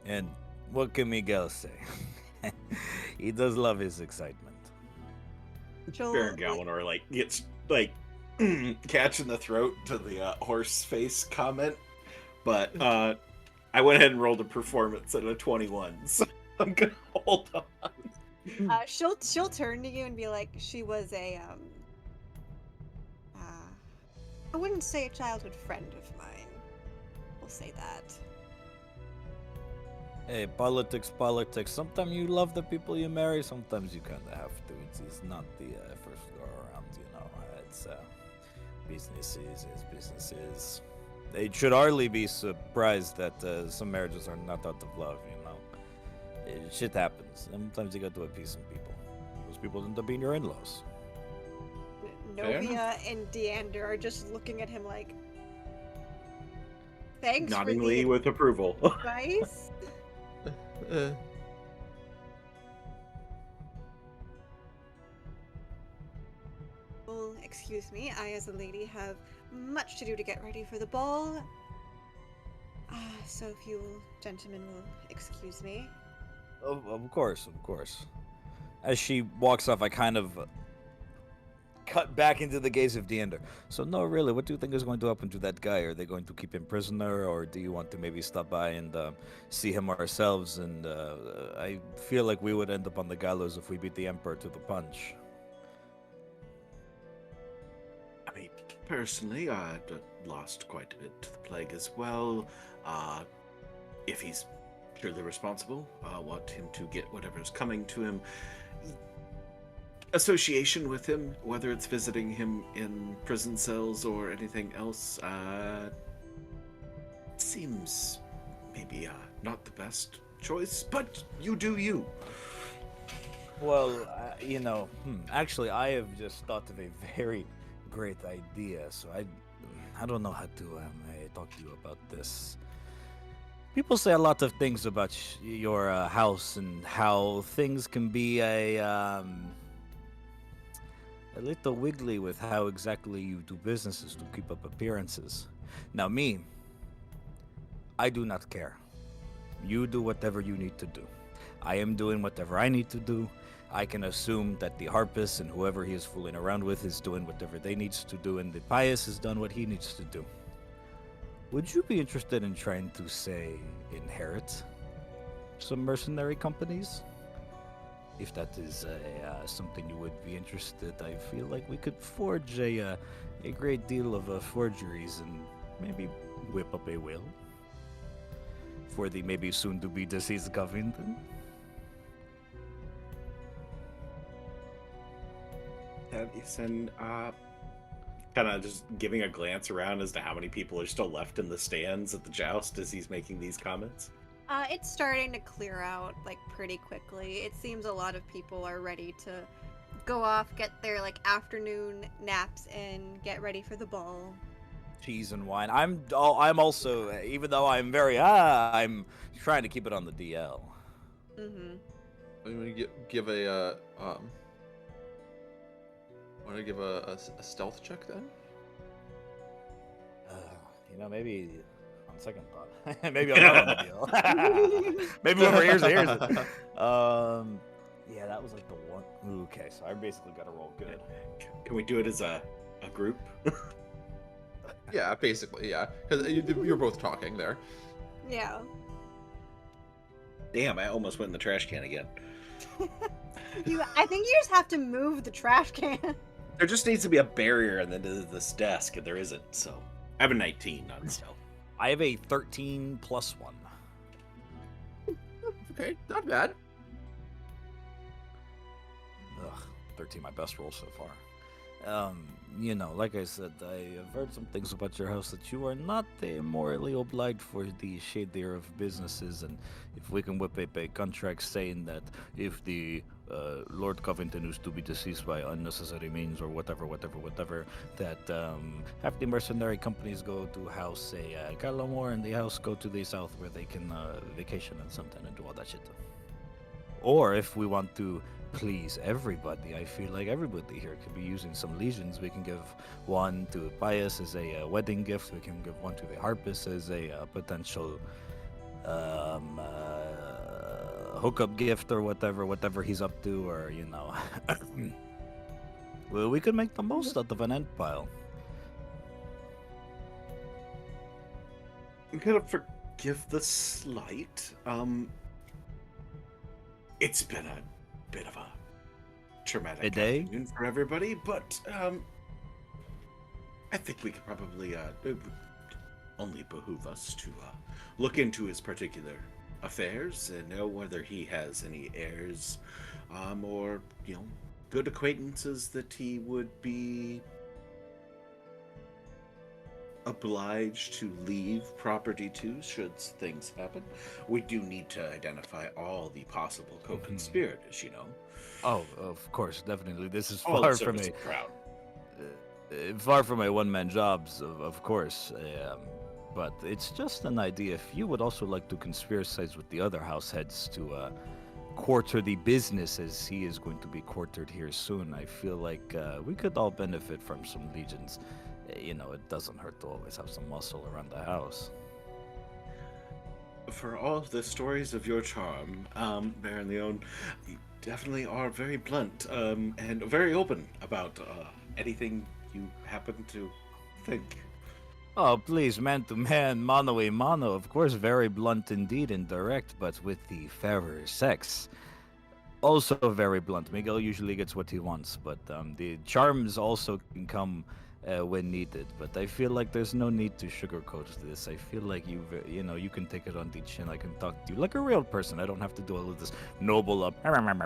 And what can Miguel say? He does love his excitement. Baron Gallinor gets catching the throat to the horse face comment, but I went ahead and rolled a performance at a 21, so I'm gonna hold on. She'll turn to you and be like, she was a I wouldn't say a childhood friend of mine. We'll say that. Hey, politics. Sometimes you love the people you marry, sometimes you kind of have to. It's not the first go around, you know. It's businesses is businesses. They should hardly be surprised that some marriages are not out of love, you know. Shit happens. Sometimes you got to appease some people. Those people end up being your in-laws. Novia and Deander are just looking at him like, thanks Noddingly for with approval. the advice. Well, excuse me, I as a lady have much to do to get ready for the ball. So if you gentlemen will excuse me. Of course. As she walks off, I kind of cut back into the gaze of Deander. So no, really, what do you think is going to happen to that guy? Are they going to keep him prisoner, or do you want to maybe stop by and see him ourselves? And I feel like we would end up on the gallows if we beat the Emperor to the punch. I mean, personally, I've lost quite a bit to the plague as well. If he's purely responsible, I want him to get whatever's coming to him. Association with him, whether it's visiting him in prison cells or anything else, seems maybe not the best choice, but you do you. Well, actually, I have just thought of a very great idea, so I don't know how to talk to you about this. People say a lot of things about your house and how things can be a little wiggly with how exactly you do businesses to keep up appearances. Now me, I do not care. You do whatever you need to do. I am doing whatever I need to do. I can assume that the harpist and whoever he is fooling around with is doing whatever they needs to do, and the pious has done what he needs to do. Would you be interested in trying to, say, inherit some mercenary companies? If that is something you would be interested, I feel like we could forge a great deal of forgeries and maybe whip up a will for the maybe soon-to-be deceased Covington. And kind of just giving a glance around as to how many people are still left in the stands at the joust as he's making these comments. It's starting to clear out pretty quickly. It seems a lot of people are ready to go off, get their afternoon naps in, get ready for the ball. Cheese and wine. I'm also, even though I'm I'm trying to keep it on the DL. Mm-hmm. I'm gonna give a want to give a stealth check then? Maybe on second thought, maybe I'm not on the deal. Maybe whoever hears it. Yeah, that was the one. Okay, so I basically got to roll good. Can we do it as a group? Yeah, basically, yeah. Because you're both talking there. Yeah. Damn, I almost went in the trash can again. I think you just have to move the trash can. There just needs to be a barrier on the end of this desk, and there isn't, so. I have a 19 on stealth. I have a 13 plus 1. Okay, not bad. Ugh, 13, my best roll so far. Like I said, I have heard some things about your house that you are not morally obliged for the shadier of businesses, and if we can whip up a contract saying that if the Lord Covington is to be deceased by unnecessary means or whatever, that half the mercenary companies go to house a Calamore and the house go to the south where they can vacation and something and do all that shit. Or if we want to please everybody, I feel like everybody here could be using some legions. We can give one to Pius as a wedding gift. We can give one to the Harpist as a potential hookup gift or whatever he's up to, or well, we could make the most out of an end pile. I'm gonna forgive the slight. It's been a bit of a traumatic afternoon for everybody, but I think we could probably it would only behoove us to look into his particular affairs and know whether he has any heirs, or good acquaintances that he would be obliged to leave property to should things happen. We do need to identify all the possible co-conspirators, Oh, of course, definitely. This is All far in from service a of the crowd. far from a one-man jobs, of course. But it's just an idea. If you would also like to conspiracize with the other house heads to quarter the business as he is going to be quartered here soon, I feel like we could all benefit from some legions. It doesn't hurt to always have some muscle around the house. For all of the stories of your charm, Baron Leon, you definitely are very blunt and very open about anything you happen to think. Oh, please, man to man, mano a mano. Of course, very blunt indeed and direct, but with the fairer sex. Also very blunt. Miguel usually gets what he wants, but the charms also can come when needed. But I feel like there's no need to sugarcoat this. I feel like you can take it on the chin. I can talk to you like a real person. I don't have to do all of this noble up. None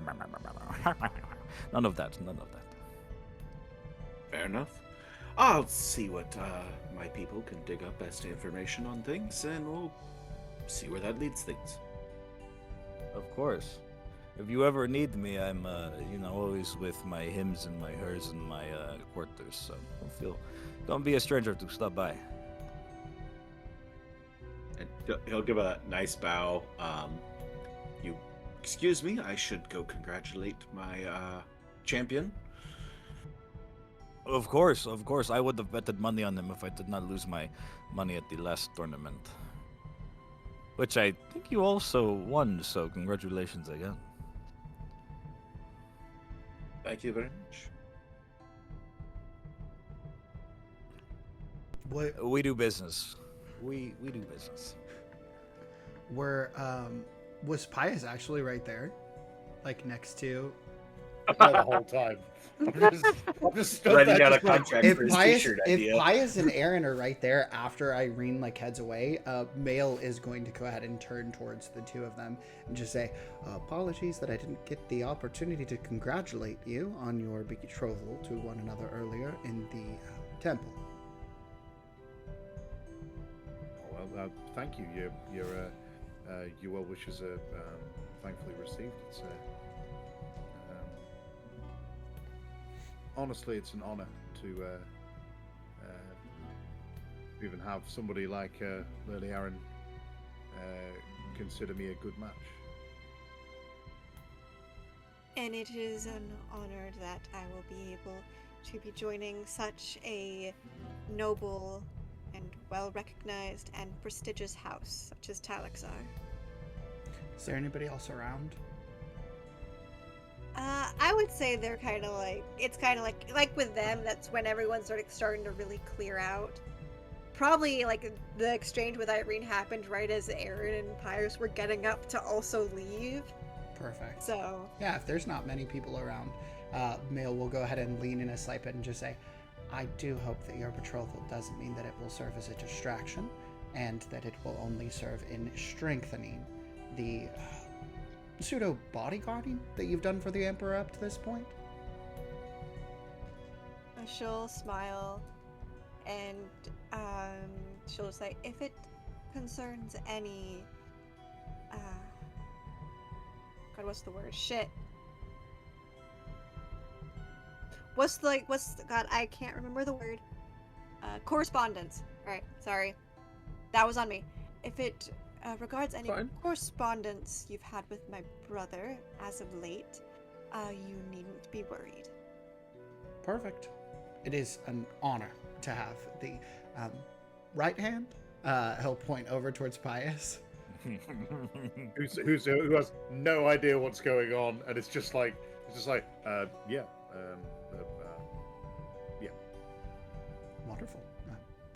of that. Fair enough. I'll see what my people can dig up as to information on things, and we'll see where that leads things. Of course. If you ever need me, I'm, always with my hymns and my hers and my quarters, so don't be a stranger to stop by. And he'll give a nice bow. You excuse me, I should go congratulate my champion. Of course. I would have betted money on him if I did not lose my money at the last tournament. Which I think you also won, so congratulations again. Thank you very much. What We do business. We do business. was Pius actually right there? Like next to Not the whole time. I'm just stood Writing there down a just like, contract for his t-shirt idea. if Pius and Aaron are right there after Irene heads away, Mail is going to go ahead and turn towards the two of them and just say, apologies that I didn't get the opportunity to congratulate you on your betrothal to one another earlier in the temple. Well, thank you. Your well wishes are thankfully received. It's honestly, it's an honor to even have somebody like Lily Aaron consider me a good match. And it is an honor that I will be able to be joining such a noble and well-recognized and prestigious house such as Talaxar. Is there anybody else around? I would say they're kind of like, it's kind of like with them, that's when everyone's sort of starting to really clear out. probably like the exchange with Irene happened right as Aaron and Pius were getting up to also leave. Perfect. So Yeah, if there's not many people around, Mail will go ahead and lean in a slight bit and just say, I do hope that your betrothal doesn't mean that it will serve as a distraction, and that it will only serve in strengthening the pseudo bodyguarding that you've done for the Emperor up to this point. she'll smile and she'll say, if it concerns any God, what's the word? Shit. What's God, I can't remember the word. Correspondence. Alright, sorry. That was on me. If it regards any correspondence you've had with my brother as of late, you needn't be worried. Perfect. It is an honor to have the right hand. He'll point over towards Pius. Who has no idea what's going on, and it's just like, yeah. Wonderful.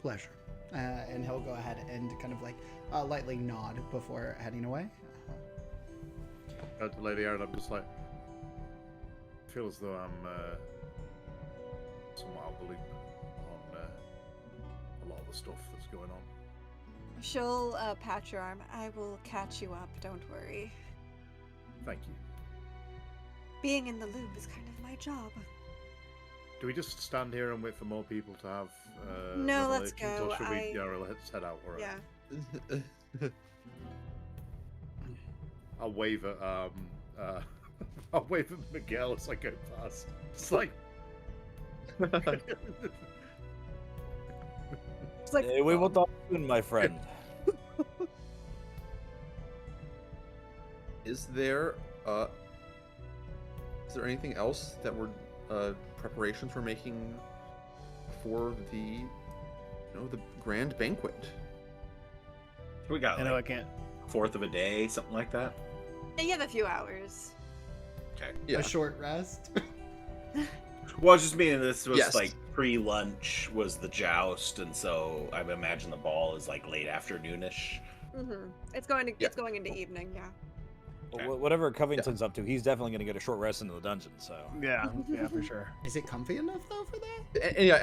Pleasure. And he'll go ahead and kind of like lightly nod before heading away. To Lady Aaron, I'm just like, I feel as though I'm somewhat bullied on a lot of the stuff that's going on. She'll pat your arm. I will catch you up, don't worry. Thank you. Being in the loop is kind of my job. Do we just stand here and wait for more people to have No, let's revelations, go. or should we let's head out? All right. Yeah. I'll wave at I'll wave at Miguel as I go past. It's like It's like, we will talk soon, my friend. Is there anything else that we're preparations we're making for the the grand banquet? We got I know I can't. fourth of a day, something like that. you have a few hours. Okay. Yeah. A short rest. Well, I was just meaning this was Yes. like pre-lunch was the joust, and so I imagine the ball is like late afternoonish. It's going into evening, yeah. Okay. Well, whatever Covington's up to, he's definitely going to get a short rest into the dungeon. So Yeah, for sure. Is it comfy enough though for that? Yeah,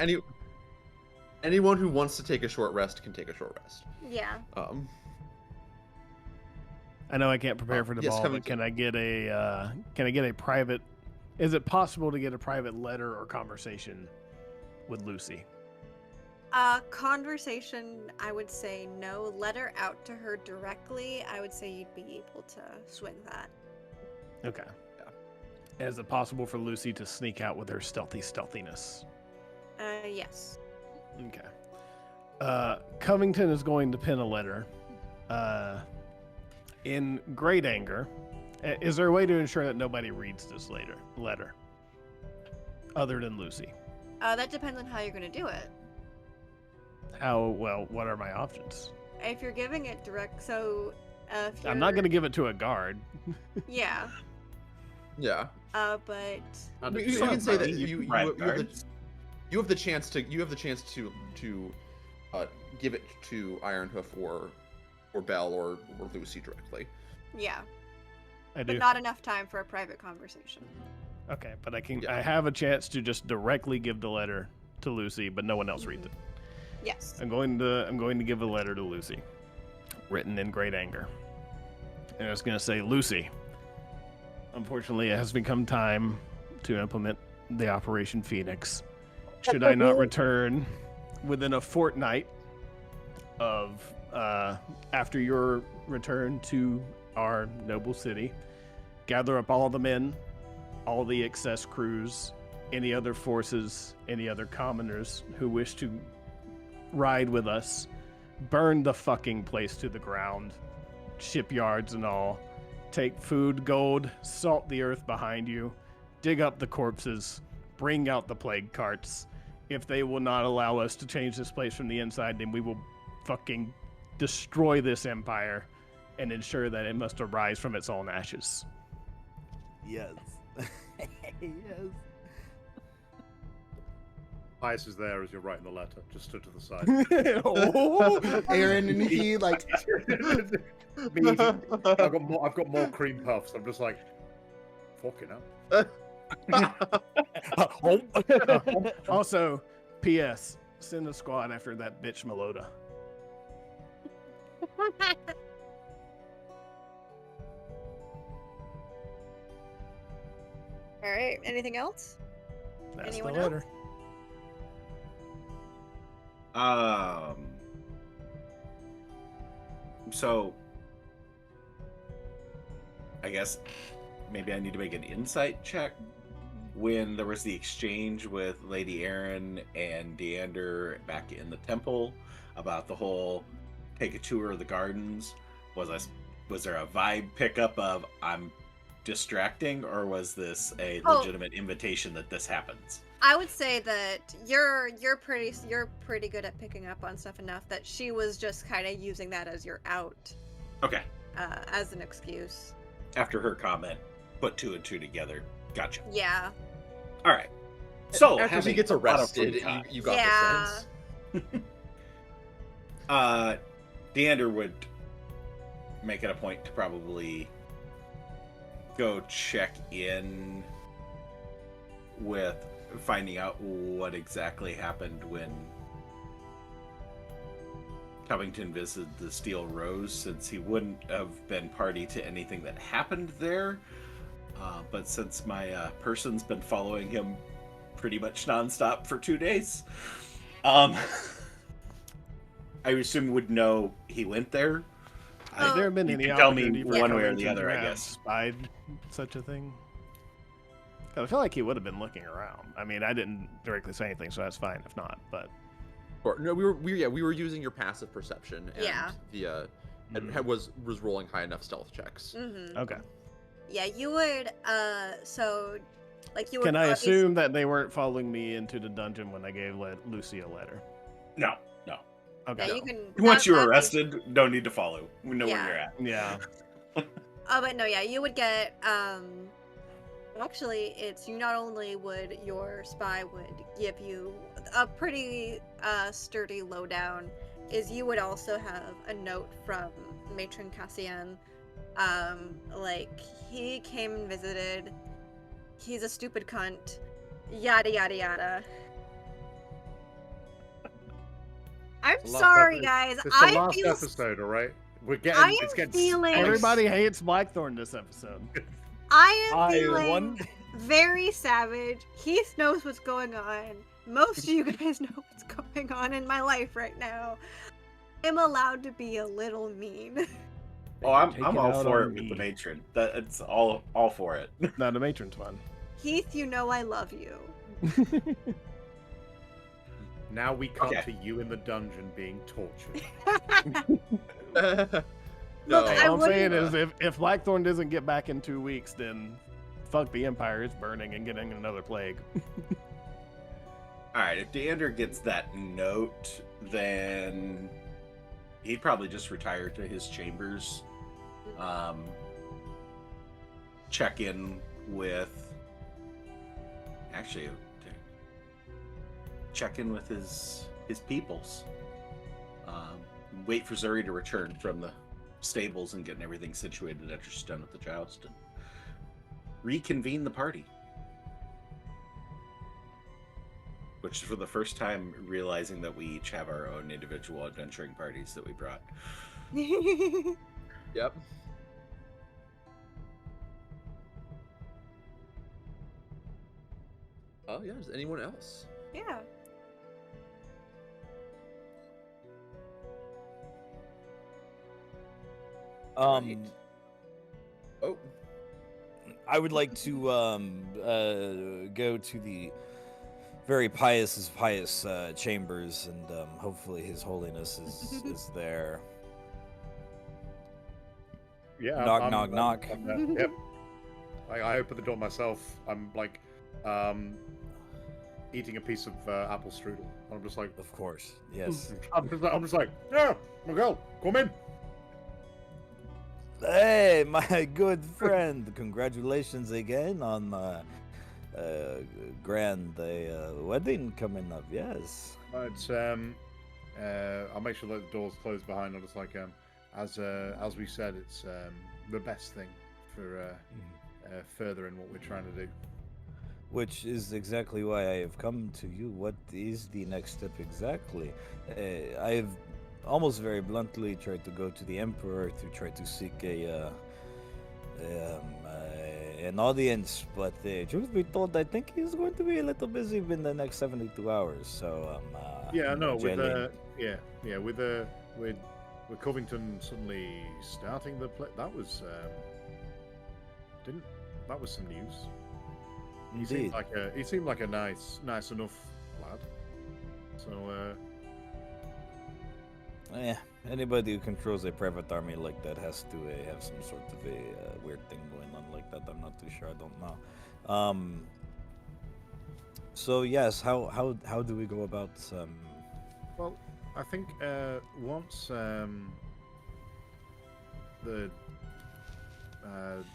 anyone who wants to take a short rest can take a short rest. Yeah. I know I can't prepare for the yes, ball, coming but can I get a private? Is it possible to get a private letter or conversation with Lucy? Conversation, I would say no. Letter out to her directly, I would say you'd be able to swing that. Okay. Yeah. Is it possible for Lucy to sneak out with her stealthiness? Yes. Okay. Covington is going to pen a letter. In great anger. Is there a way to ensure that nobody reads this letter? Other than Lucy? That depends on how you're going to do it. What are my options? If you're giving it direct, so if I'm not going to give it to a guard. Yeah. Yeah. But You can say that you guards. have the chance to give it to Ironhoof or Belle or Lucy directly. yeah, I do. but not enough time for a private conversation. Okay, but I Yeah. I have a chance to just directly give the letter to Lucy, but no one else reads it. Yes. I'm going to give a letter to Lucy, written in great anger. And it's going to say, Lucy, unfortunately, it has become time to implement the Operation Phoenix. Should I not return within a fortnight of after your return to our noble city, gather up all the men, all the excess crews, any other forces, any other commoners who wish to ride with us, burn the fucking place to the ground, shipyards and all, take food, gold, salt the earth behind you, dig up the corpses, bring out the plague carts. If they will not allow us to change this place from the inside, then we will fucking destroy this empire and ensure that it must arise from its own ashes. yes, yes. Pius is there as you're writing the letter. Just stood to the side. Oh. Aaron and he like Me, I've got more cream puffs. I'm just like, fucking hell. Also, P.S. Send a squad after that bitch Melota. All right. Anything else? That's Anyone the letter. So I guess maybe I need to make an insight check. When there was the exchange with Lady Erin and Deander back in the temple about the whole take a tour of the gardens, was there a vibe pickup of I'm distracting, or was this a legitimate invitation that this happens? I would say that you're pretty good at picking up on stuff enough that she was just kind of using that as your out. Okay. As an excuse. After her comment, put 2 and 2 together. Gotcha. Yeah. All right. So after he gets arrested, you got the sense. Deander would make it a point to probably go check in with finding out what exactly happened when Covington visited the Steel Rose, since he wouldn't have been party to anything that happened there. But since my person's been following him pretty much nonstop for 2 days, I assume would know he went there. Has there been You any can tell me opportunity for one way or Covington the other, to I have guess. spied such a thing? 'Cause I feel like he would have been looking around. I mean, I didn't directly say anything, so that's fine if not. But No, we were using your passive perception, and Yeah. the was rolling high enough stealth checks. Mm-hmm. okay. Yeah, you would. So, like, you would. Can I obviously- assume that they weren't following me into the dungeon when I gave Lucy a letter? No. Okay. Yeah, you can. Once you're that- arrested, don't need to follow. We know where you're at. Yeah. Oh, but no, yeah, you would get. Actually, it's you. Not only would your spy would give you a pretty sturdy lowdown, is you would also have a note from Matron Cassian. Like, he came and visited. He's a stupid cunt. Yada yada yada. I'm The last sorry, epi- guys. It's the I last feel. episode, all right? We're I getting. am It's getting feeling- spicy. Everybody hates Blackthorn this episode. I am I feeling won. very savage. Heath knows what's going on. Most of you guys know what's going on in my life right now. I'm allowed to be a little mean. Oh, I'm Take it all out for on it with me. the matron. It's all for it. No, the matron's fun. Heath, you know I love you. Now we cut Okay. to you in the dungeon being tortured. No, Look, I All I'm saying wouldn't- is, if Blackthorn doesn't get back in 2 weeks, then fuck the Empire. It's burning and getting another plague. All right, if Deander gets that note, then he'd probably just retire to his chambers. Check in with. Actually, check in with his peoples. Wait for Zuri to return from the stables and getting everything situated after she's done with the joust, and reconvene the party. Which is for the first time realizing that we each have our own individual adventuring parties that we brought. Yep. Oh yeah. Is anyone else? Yeah. Right. Oh. I would like to go to the very pious chambers, and hopefully His Holiness is there. Yeah. Knock, knock, knock. I'm there. Yep. I open the door myself. I'm like, eating a piece of apple strudel. I'm just like, Of course, yes. I'm just like, yeah, Miguel, come in. Hey, my good friend! Congratulations again on grand wedding coming up. Yes. It's I'll make sure that the doors close behind us. Like as we said, it's the best thing for furthering what we're trying to do. Which is exactly why I have come to you. What is the next step exactly? I have almost very bluntly tried to go to the Emperor to try to seek an audience, but truth be told, I think he's going to be a little busy in the next 72 hours. So Yeah, no, with jailing. with Covington suddenly starting the play, that was that was some news. He Indeed. seemed like a nice enough lad. So Anybody who controls a private army like that has to have some sort of a weird thing going on like that. I'm not too sure. I don't know. So yes, how do we go about? well, I think once the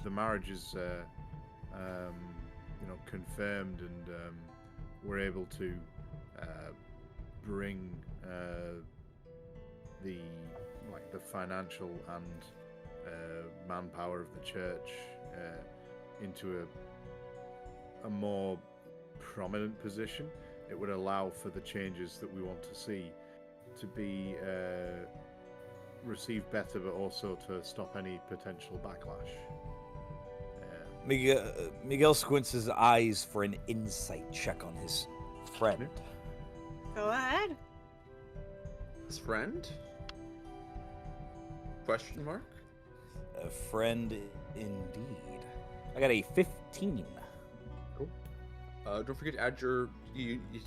marriage is confirmed and we're able to bring the financial and manpower of the church into a more prominent position, it would allow for the changes that we want to see to be received better, but also to stop any potential backlash. Miguel squints his eyes for an insight check on his friend. Go ahead. His friend? Question mark? A friend indeed. I got a 15. Cool. Don't forget to add you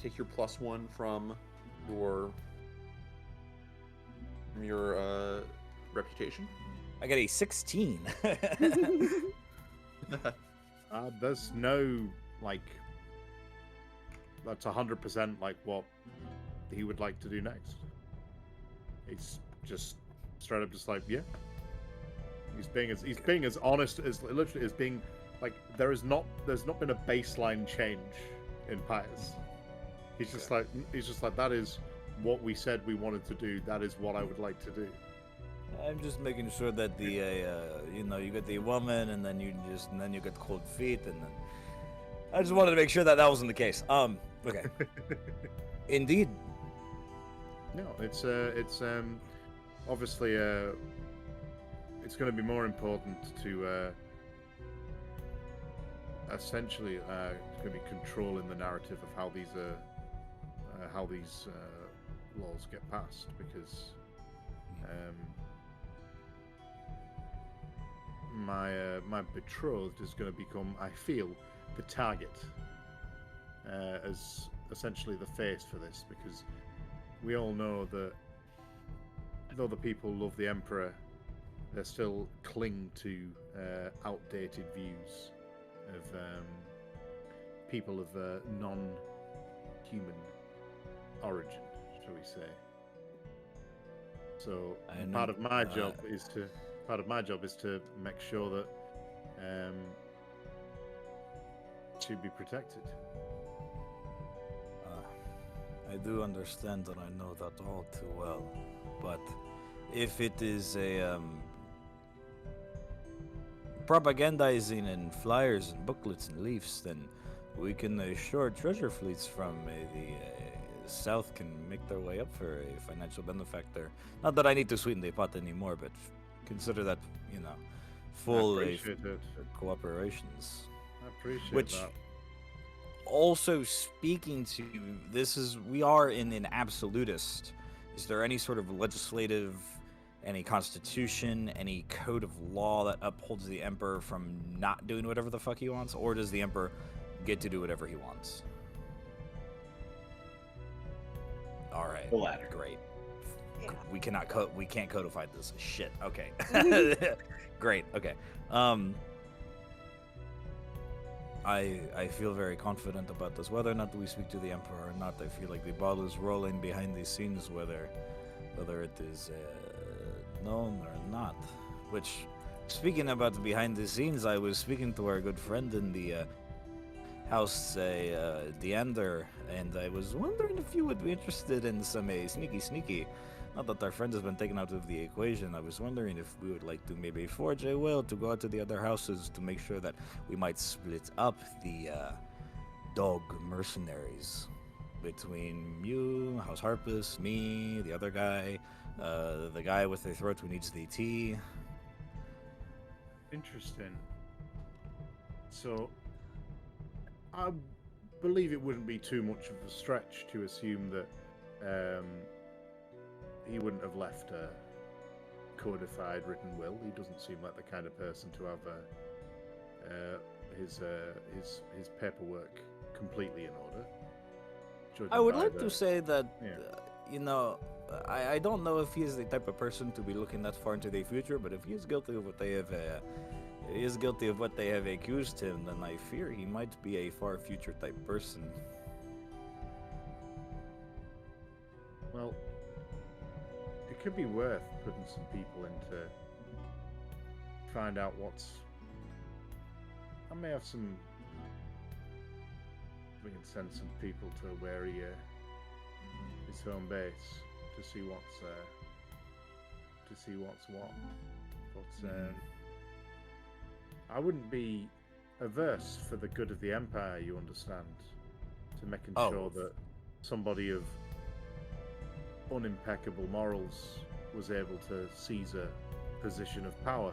take your +1 from your reputation. I got a 16. There's no that's 100% like what he would like to do next. He's just straight up just like, yeah. He's being as honest as literally as being like there's not been a baseline change in Pius. He's just like that is what we said we wanted to do. That is what I would like to do. I'm just making sure that the you get the woman and then you get cold feet and then I just wanted to make sure that wasn't the case. Okay. Indeed. No, it's obviously it's going to be more important to essentially it's going to be controlling the narrative of how these laws get passed, because my betrothed is going to become, I feel, the target as essentially the face for this, because we all know that though the people love the Emperor, they still cling to outdated views of people of non-human origin, shall we say. So part of my job is to make sure that she'd be protected. I do understand and I know that all too well, but if it is a propagandizing and flyers and booklets and leafs, then we can assure treasure fleets from the south can make their way up for a financial benefactor. Not that I need to sweeten the pot anymore, but consider that, full cooperations. I appreciate Which, that. also speaking to we are in an absolutist. Is there any sort of legislative, any constitution, any code of law that upholds the Emperor from not doing whatever the fuck he wants, or does the Emperor get to do whatever he wants? All right, The latter. great. Yeah. We can't codify this shit. Okay, great. Okay. I feel very confident about this. Whether or not we speak to the Emperor or not, I feel like the ball is rolling behind the scenes, whether it is known or not. Which, speaking about behind the scenes, I was speaking to our good friend in the house Deander, and I was wondering if you would be interested in some sneaky. Not that our friend has been taken out of the equation. I was wondering if we would like to maybe forge a will to go out to the other houses to make sure that we might split up the dog mercenaries between you, House Harpus, me, the other guy, the guy with the throat who needs the tea. Interesting. So, I believe it wouldn't be too much of a stretch to assume that he wouldn't have left a codified written will. He doesn't seem like the kind of person to have his paperwork completely in order. I would by like the- to say that, Yeah. I don't know if he is the type of person to be looking that far into the future, but if he is guilty of what they have accused him, then I fear he might be a far future type person. Well, it could be worth putting some people in to find out what's. I may have some. We can send some people to where his home base to see what's what. But I wouldn't be averse for the good of the Empire. You understand, to making sure that somebody of unimpeccable morals was able to seize a position of power.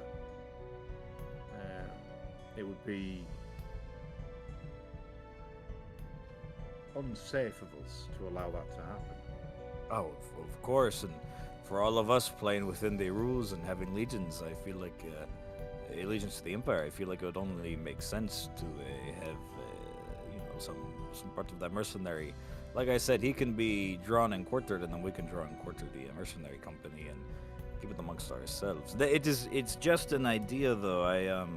It would be unsafe of us to allow that to happen. Oh, of course, and for all of us playing within the rules and having legions, I feel like allegiance to the Empire. I feel like it would only make sense to have some part of that mercenary. Like I said, he can be drawn and quartered, and then we can draw and quarter the mercenary company and keep it amongst ourselves. It's just an idea, though.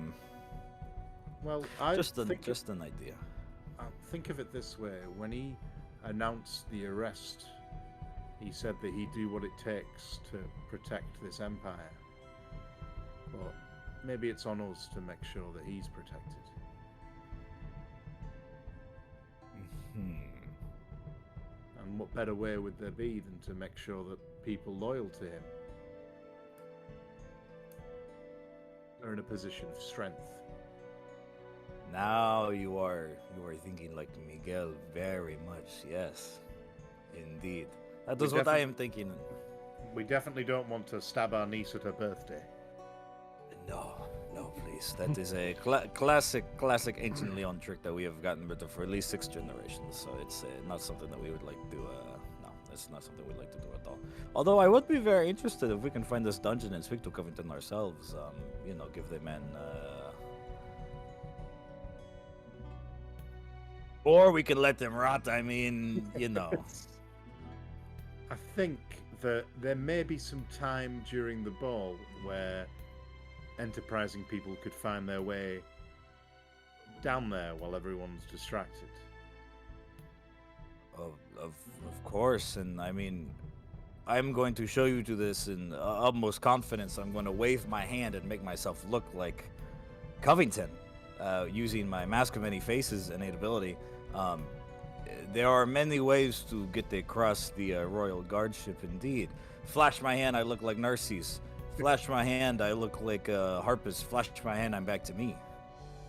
Well, I just an think idea. think of it this way: when he announced the arrest, he said that he'd do what it takes to protect this empire. But maybe it's on us to make sure that he's protected. And what better way would there be than to make sure that people loyal to him are in a position of strength? Now you are thinking like Miguel very much. Yes, indeed. That is what I am thinking. We definitely don't want to stab our niece at her birthday. No, please. That is a classic ancient Leon trick that we have gotten rid of for at least 6 generations. So it's not something that we would like to. No, it's not something we'd like to do at all. Although I would be very interested if we can find this dungeon and speak to Covington ourselves. Give the man. Or we can let them rot. I mean, I think that there may be some time during the ball where enterprising people could find their way down there while everyone's distracted. Of course, and I mean, I'm going to show you to this in utmost confidence. I'm going to wave my hand and make myself look like Covington, using my Mask of Many Faces innate ability. There are many ways to get across the royal guardship, indeed. Flash my hand, I look like Narcissus. Flash my hand, I look like Harpus. Flash my hand, I'm back to me.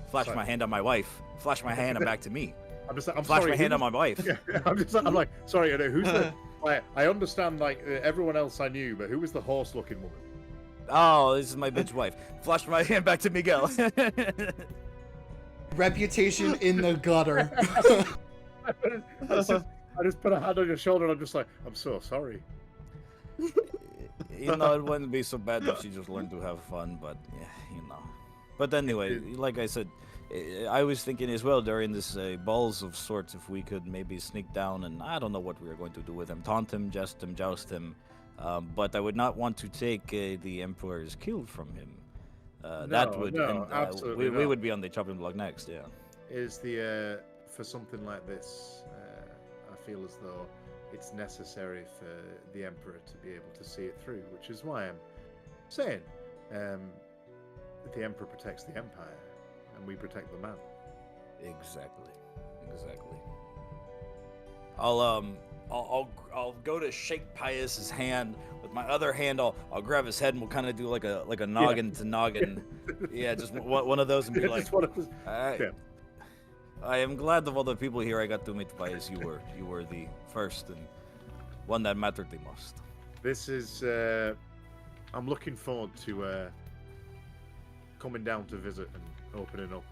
Flash my hand on my wife. Flash my hand, I'm back to me. I'm Flash sorry, my hand on my wife. I'm like, sorry, who's the... I understand, everyone else I knew, but who was the horse-looking woman? Oh, this is my bitch wife. Flash my hand back to Miguel. Reputation in the gutter. I just put a hand on your shoulder and I'm just like, I'm so sorry. It wouldn't be so bad if she just learned to have fun, but But anyway, like I said, I was thinking as well during this balls of sorts if we could maybe sneak down, and I don't know what we are going to do with him, taunt him, jest him, joust him, but I would not want to take the Emperor's kill from him. Absolutely we would be on the chopping block next, yeah. Is for something like this, I feel as though it's necessary for the Emperor to be able to see it through, which is why I'm saying the Emperor protects the Empire, and we protect the man. Exactly. Exactly. I'll go to shake Pius's hand with my other hand. I'll grab his head and we'll kind of do like a noggin to noggin. Yeah, just one of those and be It's like, just one of those- I, I am glad of all the people here I got to meet, Pius. You were the first and one that mattered the most. This is. I'm looking forward to coming down to visit and opening up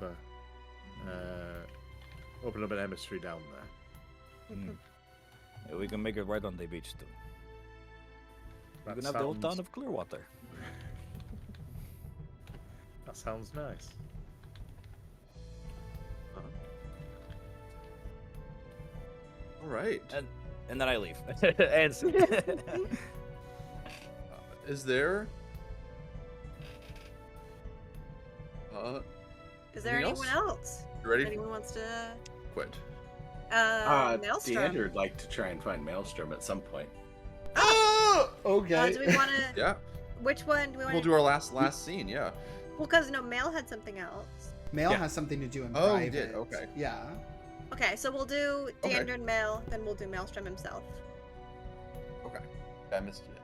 an emissary down there. Yeah, we can make it right on the beach too. We That can have the old town sounds- of Clearwater. That sounds nice. All right. And then I leave. And Is there? Is there anything anyone else? You ready? Anyone wants to? Quit. Maelstrom. Deander would like to try and find Maelstrom at some point. Okay. Do we want to? Yeah. Which one do we want? We'll do our last scene. Yeah. Well, because no, Mail had something else. Mail Yeah. has something to do in Oh, private. he did, okay. Yeah. Okay, so we'll do Okay. Deander and Mail, then we'll do Maelstrom himself. Okay. I missed that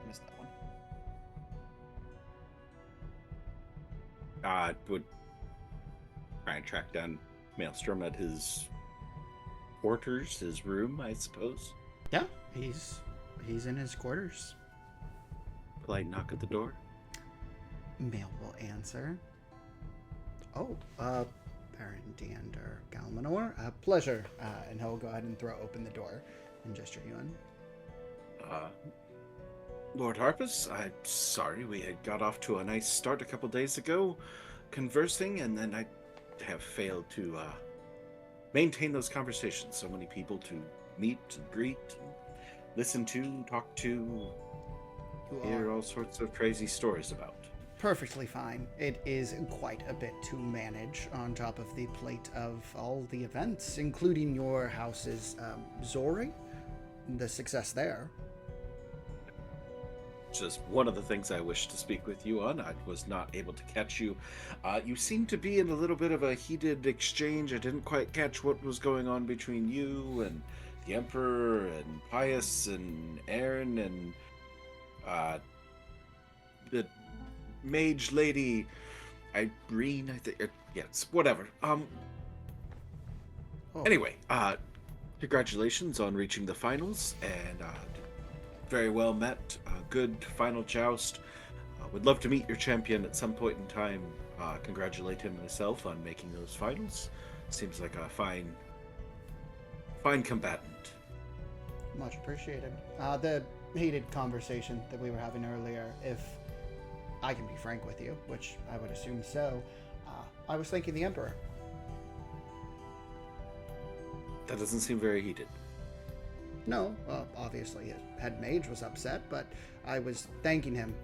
one. Would try and track down Maelstrom at his quarters, his room, I suppose. Yeah. He's in his quarters. Polite knock at the door. Mail will answer. Oh, Baron Deander Galmanor, pleasure. And he'll go ahead and throw open the door and gesture you in. Lord Harpus, I'm sorry we had got off to a nice start a couple days ago, conversing, and then I have failed to maintain those conversations. So many people to meet and greet, and listen to, talk to, You hear are all sorts of crazy stories about. perfectly fine. It is quite a bit to manage on top of the plate of all the events, including your house's Zori, the success there. Just one of the things I wish to speak with you on. I was not able to catch you. You seem to be in a little bit of a heated exchange. I didn't quite catch what was going on between you and the Emperor and Pius and Aaron and the mage lady Irene. I think. Yes, whatever. Oh, Anyway, congratulations on reaching the finals and very well met. Good final joust. Would love to meet your champion at some point in time. Congratulate him myself on making those finals. Seems like a fine combatant. much appreciated. The heated conversation that we were having earlier, if I can be frank with you, which I would assume so, I was thanking the Emperor. That doesn't seem very heated. No, obviously, head mage was upset, but I was thanking him.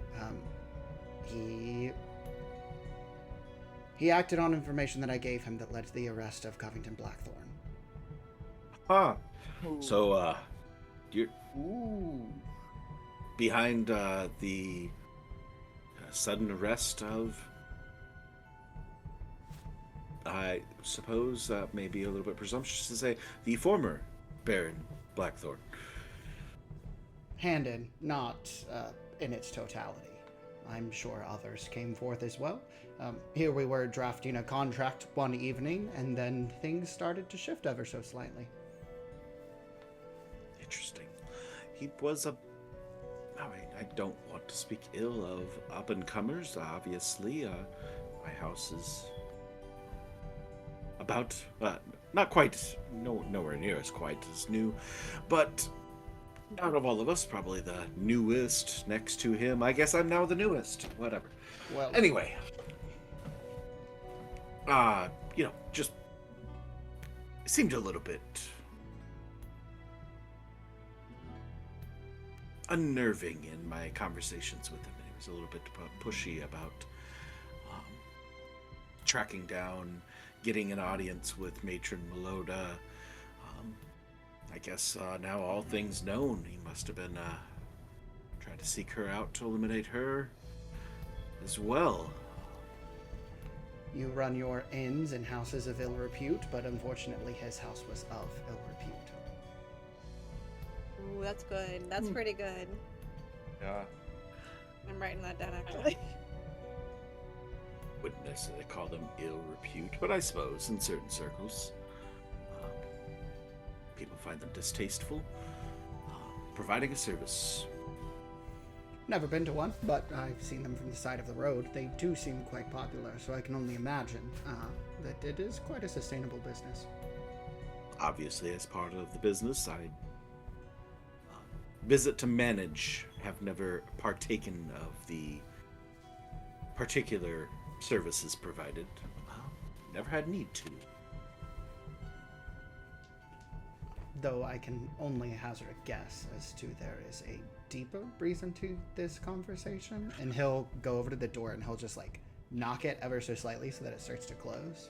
He acted on information that I gave him that led to the arrest of Covington Blackthorn. So, you're behind the sudden arrest of, I suppose, maybe a little bit presumptuous to say, the former Baron Blackthorn. Handed, not in its totality. I'm sure others came forth as well. Here we were drafting a contract one evening, and then things started to shift ever so slightly. Interesting. He was I don't want to speak ill of up-and-comers, obviously. My house is about, not quite, nowhere near as quite as new, but out of all of us, probably the newest next to him. I guess I'm now the newest. Whatever. Well, Anyway. Just seemed a little bit unnerving in my conversations with him. He was a little bit pushy about tracking down, getting an audience with Matron Meloda. I guess now all things known, he must have been trying to seek her out to eliminate her as well. You run your inns and houses of ill repute, but unfortunately his house was of ill repute. Ooh, that's good. That's pretty good. Yeah. I'm writing that down, actually. Wouldn't necessarily call them ill repute, but I suppose in certain circles, people find them distasteful. Providing a service. Never been to one, but I've seen them from the side of the road. They do seem quite popular, so I can only imagine that it is quite a sustainable business. Obviously, as part of the business, I visit to manage, have never partaken of the particular services provided. Never had need to. Though I can only hazard a guess as to there is a deeper reason to this conversation. And he'll go over to the door and he'll just like knock it ever so slightly so that it starts to close.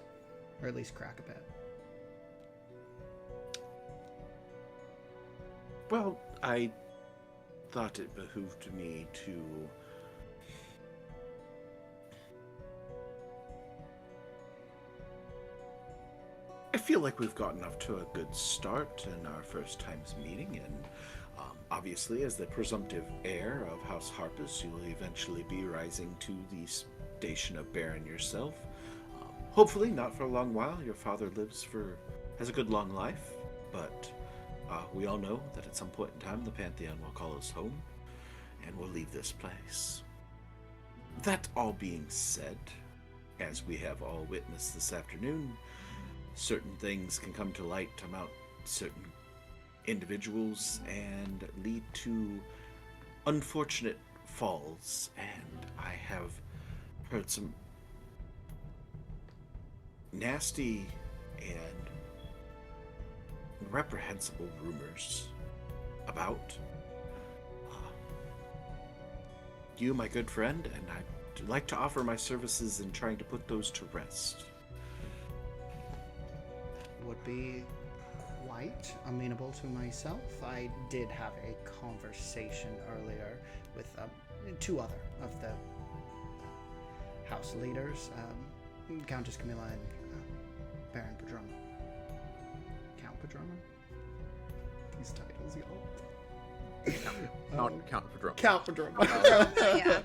Or at least crack a bit. Well, I thought it behooved me to I feel like we've gotten off to a good start in our first times meeting, and obviously, as the presumptive heir of House Harpus, you will eventually be rising to the station of Baron yourself. Hopefully, not for a long while. Your father has a good long life, but we all know that at some point in time, the Pantheon will call us home, and we'll leave this place. That all being said, as we have all witnessed this afternoon, certain things can come to light about certain individuals and lead to unfortunate falls, and I have heard some nasty and reprehensible rumors about you, my good friend, and I'd like to offer my services in trying to put those to rest. Would be quite amenable to myself. I did have a conversation earlier with two other of the house leaders, Countess Camilla and Baron Padrona. Count Padrona? These titles, y'all. Count Padrona. Count Padrona. Yeah.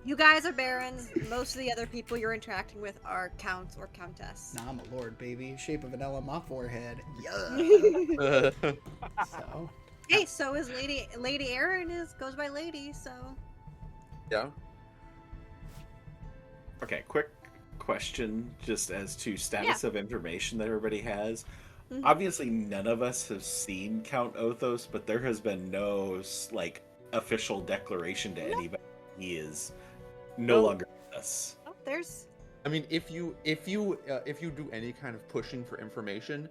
You guys are barons. Most of the other people you're interacting with are counts or countess. Nah, I'm a lord, baby. Shape of an L on my forehead. Yeah. So. Hey, so is Lady Erin goes by Lady, so. Yeah. Okay, quick question just as to status of information that everybody has. Mm-hmm. Obviously, none of us have seen Count Othos, but there has been no official declaration to anybody he is no longer with us. Oh, there's. I mean, if you do any kind of pushing for information,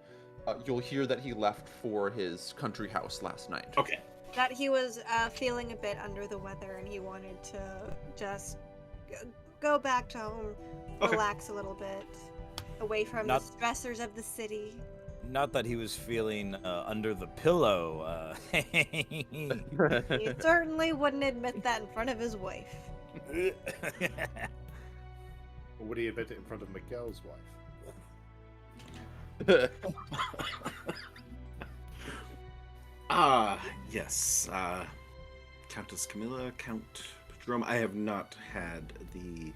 you'll hear that he left for his country house last night. Okay. That he was feeling a bit under the weather and he wanted to just go back to home, relax a little bit, away from the stressors of the city. Not that he was feeling under the pillow. He certainly wouldn't admit that in front of his wife. Or would he admit it in front of Miguel's wife? Yes. Countess Camilla, Count Padrona. I have not had the...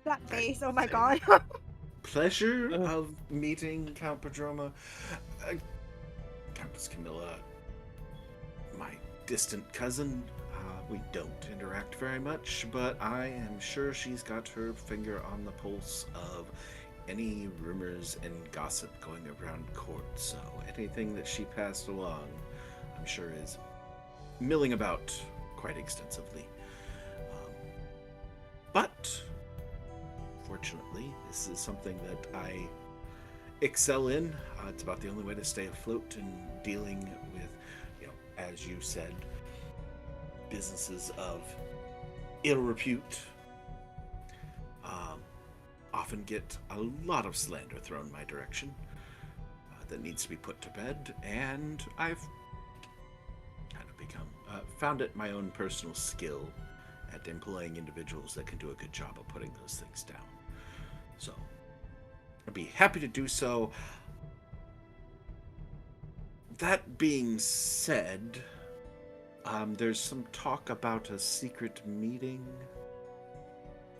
That face, oh my god. pleasure of meeting Count Padrona. Countess Camilla, my distant cousin. We don't interact very much, but I am sure she's got her finger on the pulse of any rumors and gossip going around court. So anything that she passed along, I'm sure is milling about quite extensively. But fortunately, this is something that I excel in. It's about the only way to stay afloat and dealing with, as you said, businesses of ill repute. Often get a lot of slander thrown my direction that needs to be put to bed, and I've kind of found it my own personal skill at employing individuals that can do a good job of putting those things down. So I'd be happy to do so. That being said, there's some talk about a secret meeting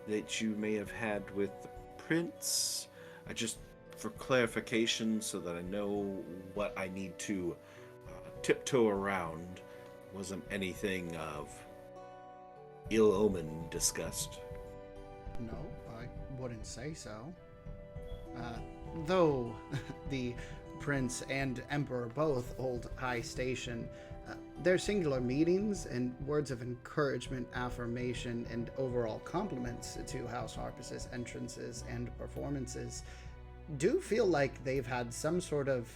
that you may have had with the prince. Just for clarification, so that I know what I need to tiptoe around, wasn't anything of ill omen discussed? No, I wouldn't say so. Though the prince and emperor both hold high station, their singular meetings and words of encouragement, affirmation, and overall compliments to House Harpus's entrances and performances do feel like they've had some sort of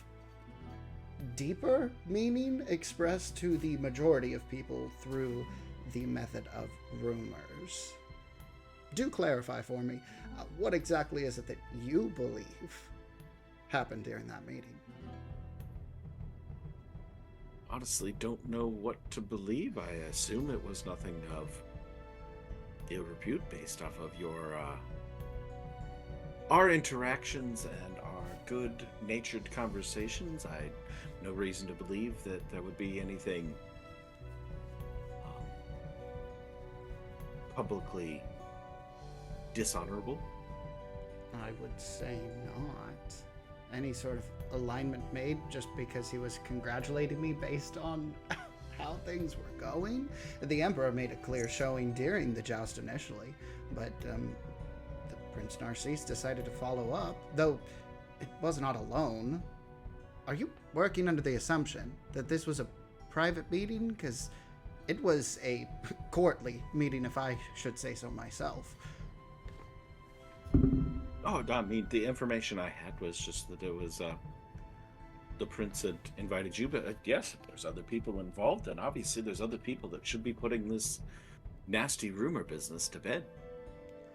deeper meaning expressed to the majority of people through the method of rumors. Do clarify for me, what exactly is it that you believe happened during that meeting? Honestly, don't know what to believe. I assume it was nothing of ill repute based off of our interactions and our good-natured conversations. I had no reason to believe that there would be anything publicly dishonorable. I would say not. Any sort of alignment made just because he was congratulating me based on how things were going? The Emperor made a clear showing during the joust initially, but the Prince Narcisse decided to follow up, though it was not alone. Are you working under the assumption that this was a private meeting? Because it was a courtly meeting, if I should say so myself. Oh, I mean, the information I had was just that it was the prince had invited you, but yes, there's other people involved, and obviously there's other people that should be putting this nasty rumor business to bed.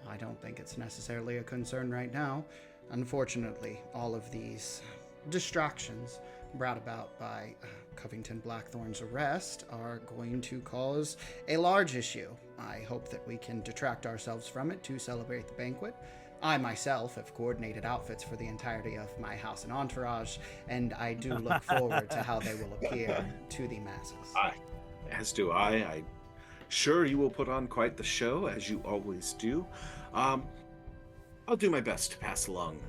I don't think it's necessarily a concern right now. Unfortunately, all of these distractions brought about by Covington Blackthorn's arrest are going to cause a large issue. I hope that we can detract ourselves from it to celebrate the banquet. I myself have coordinated outfits for the entirety of my house and entourage, and I do look forward to how they will appear to the masses. As do I. I'm sure you will put on quite the show, as you always do. I'll do my best to pass along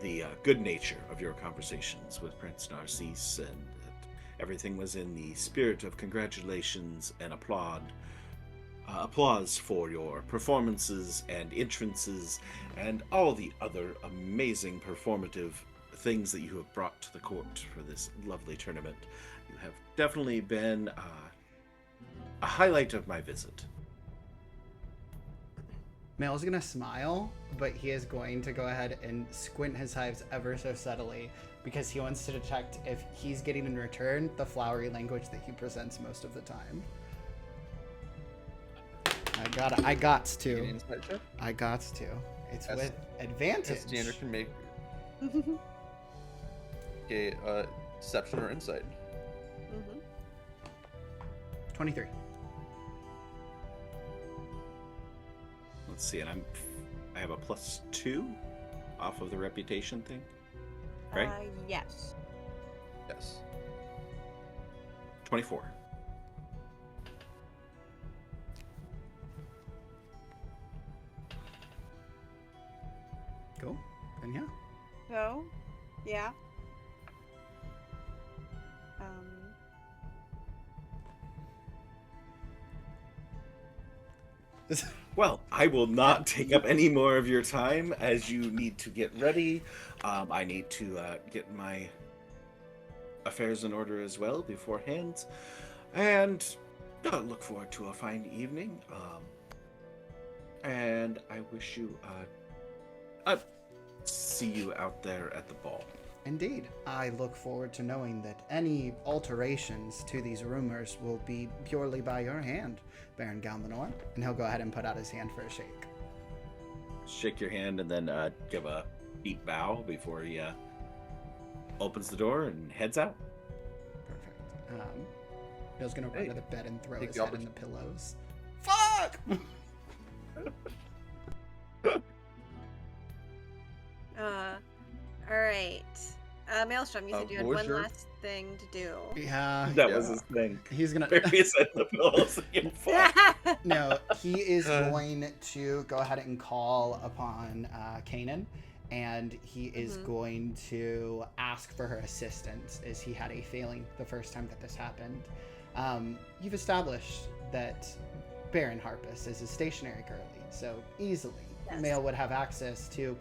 the good nature of your conversations with Prince Narcisse, and that everything was in the spirit of congratulations and applause for your performances and entrances and all the other amazing performative things that you have brought to the court for this lovely tournament. You have definitely been a highlight of my visit. Mel's gonna smile, but he is going to go ahead and squint his eyes ever so subtly because he wants to detect if he's getting in return the flowery language that he presents most of the time. I got to. I got to. It's with advantage. Standard can make a deception or insight. 23. Let's see, and I have a +2 off of the reputation thing, right? Yes. Yes. 24. Cool. Then yeah. So, yeah. Well, I will not take up any more of your time as you need to get ready. I need to get my affairs in order as well beforehand. And look forward to a fine evening. And I wish you see you out there at the ball. Indeed. I look forward to knowing that any alterations to these rumors will be purely by your hand, Baron Galmanor. And he'll go ahead and put out his hand for a shake. Shake your hand and then give a deep bow before he opens the door and heads out. Perfect. Bill's gonna run to the bed and throw his the head in the pillows. Fuck! luck. All right. Maelstrom, you said you had what was one your- last thing to do. Yeah, That was his thing. he's gonna. Barry said the pillows. No, he is going to go ahead and call upon Kanan, and he is going to ask for her assistance, as he had a failing the first time that this happened. You've established that Baron Harpus is a stationary currently, so easily Mail would have access to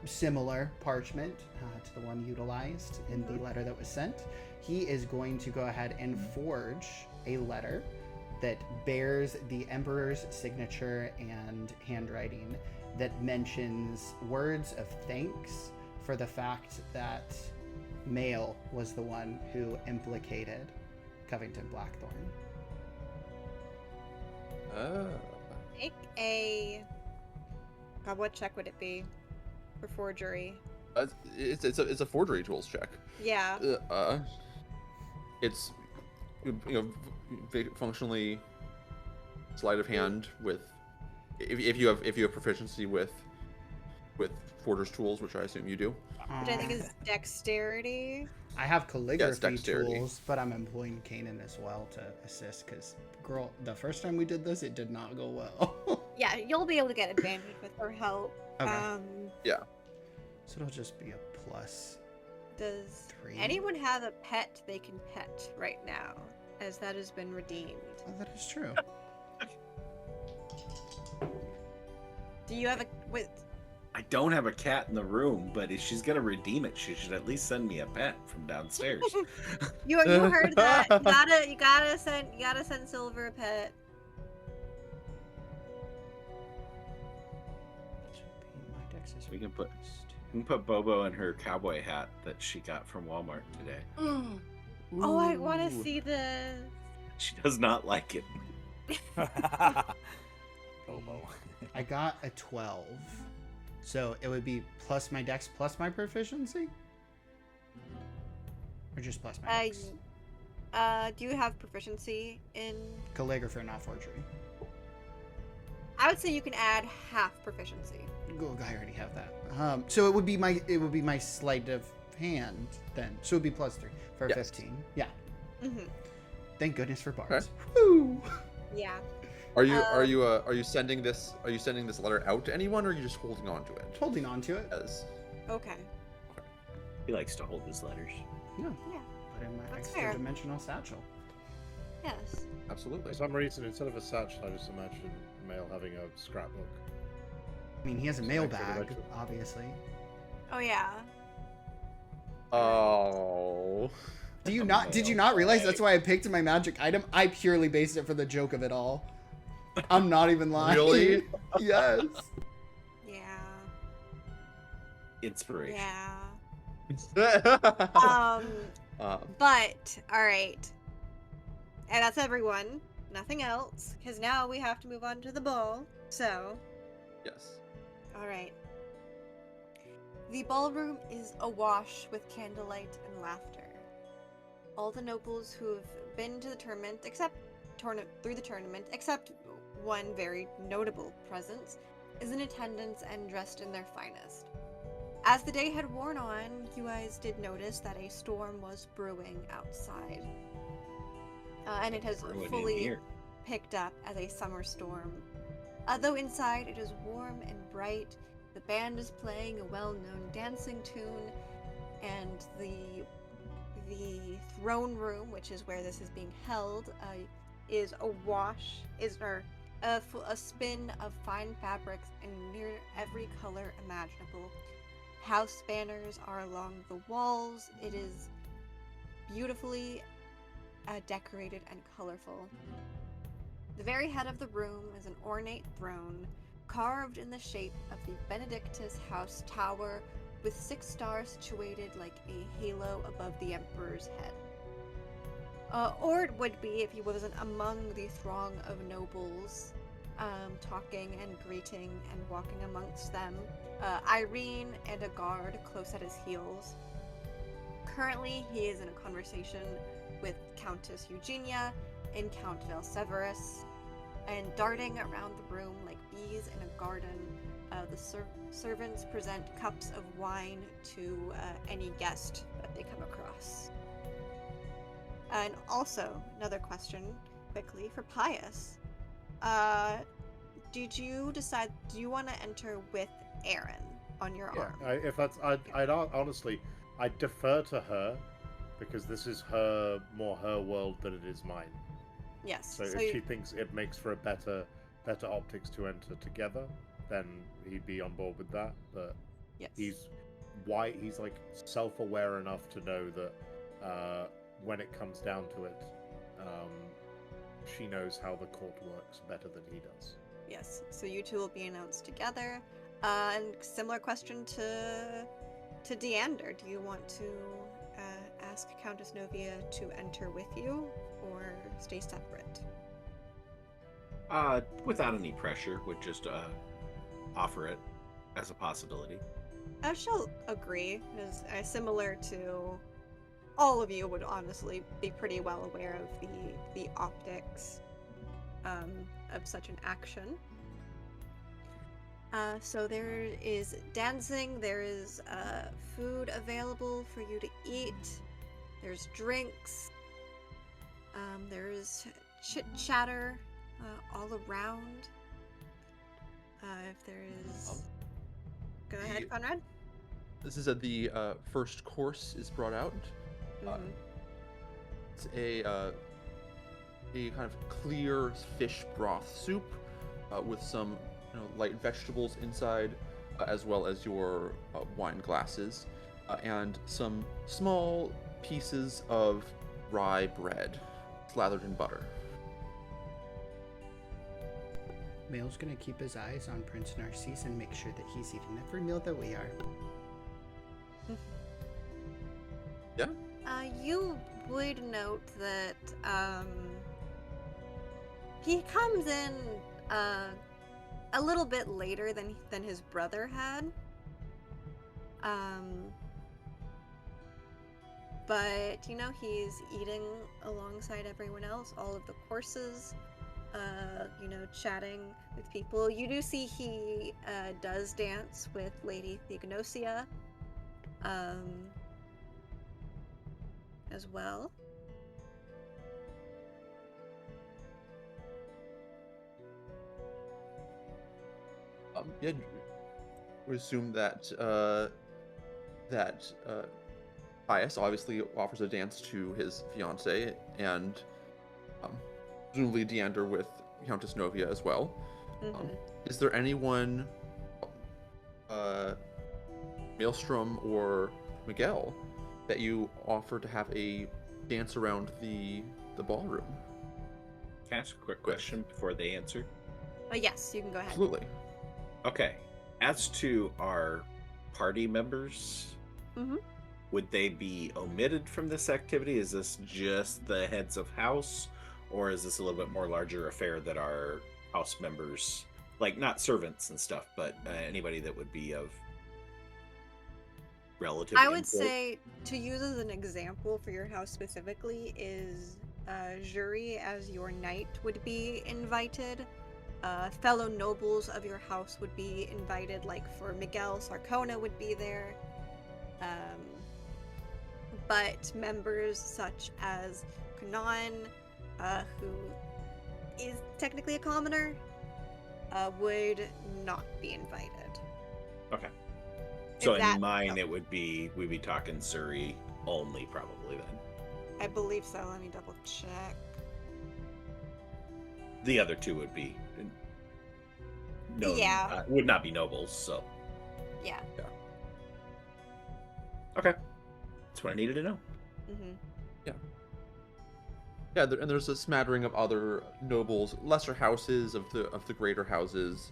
similar parchment to the one utilized in the letter that was sent. He is going to go ahead and forge a letter that bears the Emperor's signature and handwriting, that mentions words of thanks for the fact that Mail was the one who implicated Covington Blackthorn. Make a. God, what check would it be for forgery? It's a forgery tools check. Yeah. It's functionally sleight of hand with if you have proficiency with forger's tools, which I assume you do. Which I think is dexterity. I have calligraphy dexterity. tools, but I'm employing Kanan as well to assist, because, girl, the first time we did this, it did not go well. Yeah, you'll be able to get advantage with her help. Okay. Yeah. So it'll just be a plus. Does 3. anyone have a pet they can pet right now, as that has been redeemed? Oh, that is true. Do you have a with? I don't have a cat in the room, but if she's gonna redeem it, she should at least send me a pet from downstairs. You heard that? You gotta send Silver a pet. We can put Bobo in her cowboy hat that she got from Walmart today. Oh, I want to see this. She does not like it. Bobo. I got a 12. So it would be plus my dex plus my proficiency? Or just plus my dex? Do you have proficiency in? Calligraphy, not forgery. I would say you can add half proficiency. Go, I already have that. So it would be my sleight of hand then. So it would be plus 3 for Yes. 15. Yeah. Mm-hmm. Thank goodness for bards. Okay. Woo! Yeah. Are you sending this letter out to anyone, or are you just holding on to it? Holding on to it. As Okay. He likes to hold his letters. No. Yeah. Put in my That's extra fair. dimensional satchel. Yes. absolutely. For some reason, instead of a satchel, I just imagine Mail having a scrapbook. I mean, he has a Some mail extra bag, dimension. obviously. Oh yeah. Oh. Did you not realize that's why I picked my magic item? I purely based it for the joke of it all. I'm not even lying. Really? Yes. Yeah. Inspiration. Yeah. Um, But all right. And that's everyone. Nothing else, because now we have to move on to the ball. So, yes. all right. The ballroom is awash with candlelight and laughter. All the nobles who have been to the tournament, except one very notable presence, is in attendance and dressed in their finest. As the day had worn on, you guys did notice that a storm was brewing outside. And it has Brewing in fully here. picked up as a summer storm. Though inside it is warm and bright, the band is playing a well-known dancing tune, and the throne room, which is where this is being held, is a spin of fine fabrics in near every color imaginable. House banners are along the walls. It is beautifully decorated and colorful. The very head of the room is an ornate throne, carved in the shape of the Benedictus House Tower, with 6 stars situated like a halo above the Emperor's head. Or it would be if he wasn't among the throng of nobles, talking and greeting and walking amongst them. Irene and a guard close at his heels. Currently, he is in a conversation with Countess Eugenia and Count Velseverus. and darting around the room like bees in a garden, the servants present cups of wine to any guest that they come across. And also, another question, quickly, for Pius. Did you decide, do you want to enter with Aaron on your arm? If that's, honestly, I'd defer to her, because this is more her world than it is mine. Yes. So if she thinks it makes for a better optics to enter together, then he'd be on board with that. But yes. he's like self-aware enough to know that when it comes down to it, she knows how the court works better than he does. Yes. So you two will be announced together. And similar question to Deander. Do you want to ask Countess Novia to enter with you, or stay separate? Without any pressure, would just offer it as a possibility. I shall agree, as similar to all of you would honestly be pretty well aware of the optics of such an action. So there is dancing, there is food available for you to eat, there's drinks, there's chit-chatter all around. If there is... Go ahead, Conrad. This is the first course is brought out. It's a kind of clear fish broth soup with some light vegetables inside, as well as your wine glasses, and some small pieces of rye bread slathered in butter. Mail's gonna keep his eyes on Prince Narcisse and make sure that he's eating every meal that we are. Yeah? You would note that he comes in a little bit later than his brother had. But he's eating alongside everyone else, all of the courses, chatting with people. You do see he does dance with Lady Theognosia as well. We assume that Pius obviously offers a dance to his fiancée, and presumably Deander with Countess Novia as well. Is there anyone, Maelstrom or Miguel, that you offer to have a dance around the ballroom? Can I ask a quick question before they answer? Yes, you can go ahead. Absolutely. Okay. As to our party members, would they be omitted from this activity? Is this just the heads of house, or is this a little bit more larger affair that our house members, like not servants and stuff, but anybody that would be of relative I would import? say, to use as an example for your house specifically, is Jury as your knight would be invited. Fellow nobles of your house would be invited, like for Miguel, Sarcona would be there. But members such as Kanan, who is technically a commoner, would not be invited. Okay. So in mine, we'd be talking Zuri only, probably then. I believe so. Let me double check. The other two would be would not be nobles, so. Yeah. Okay. That's what I needed to know. Yeah, and there's a smattering of other nobles, lesser houses of the greater houses.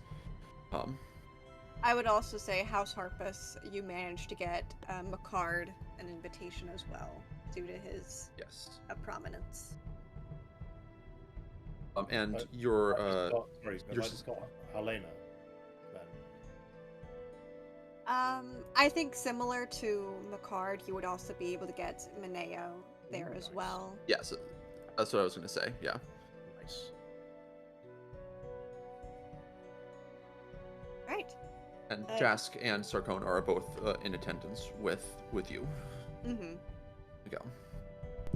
I would also say House Harpus, you managed to get Macard an invitation as well, due to his prominence. And your Helena, then. I think similar to Macard, you would also be able to get Mineo there as well. Yes, that's what I was going to say. Yeah. Nice. Right. And Jask and Sarkona are both in attendance with you. Mm-hmm. Go.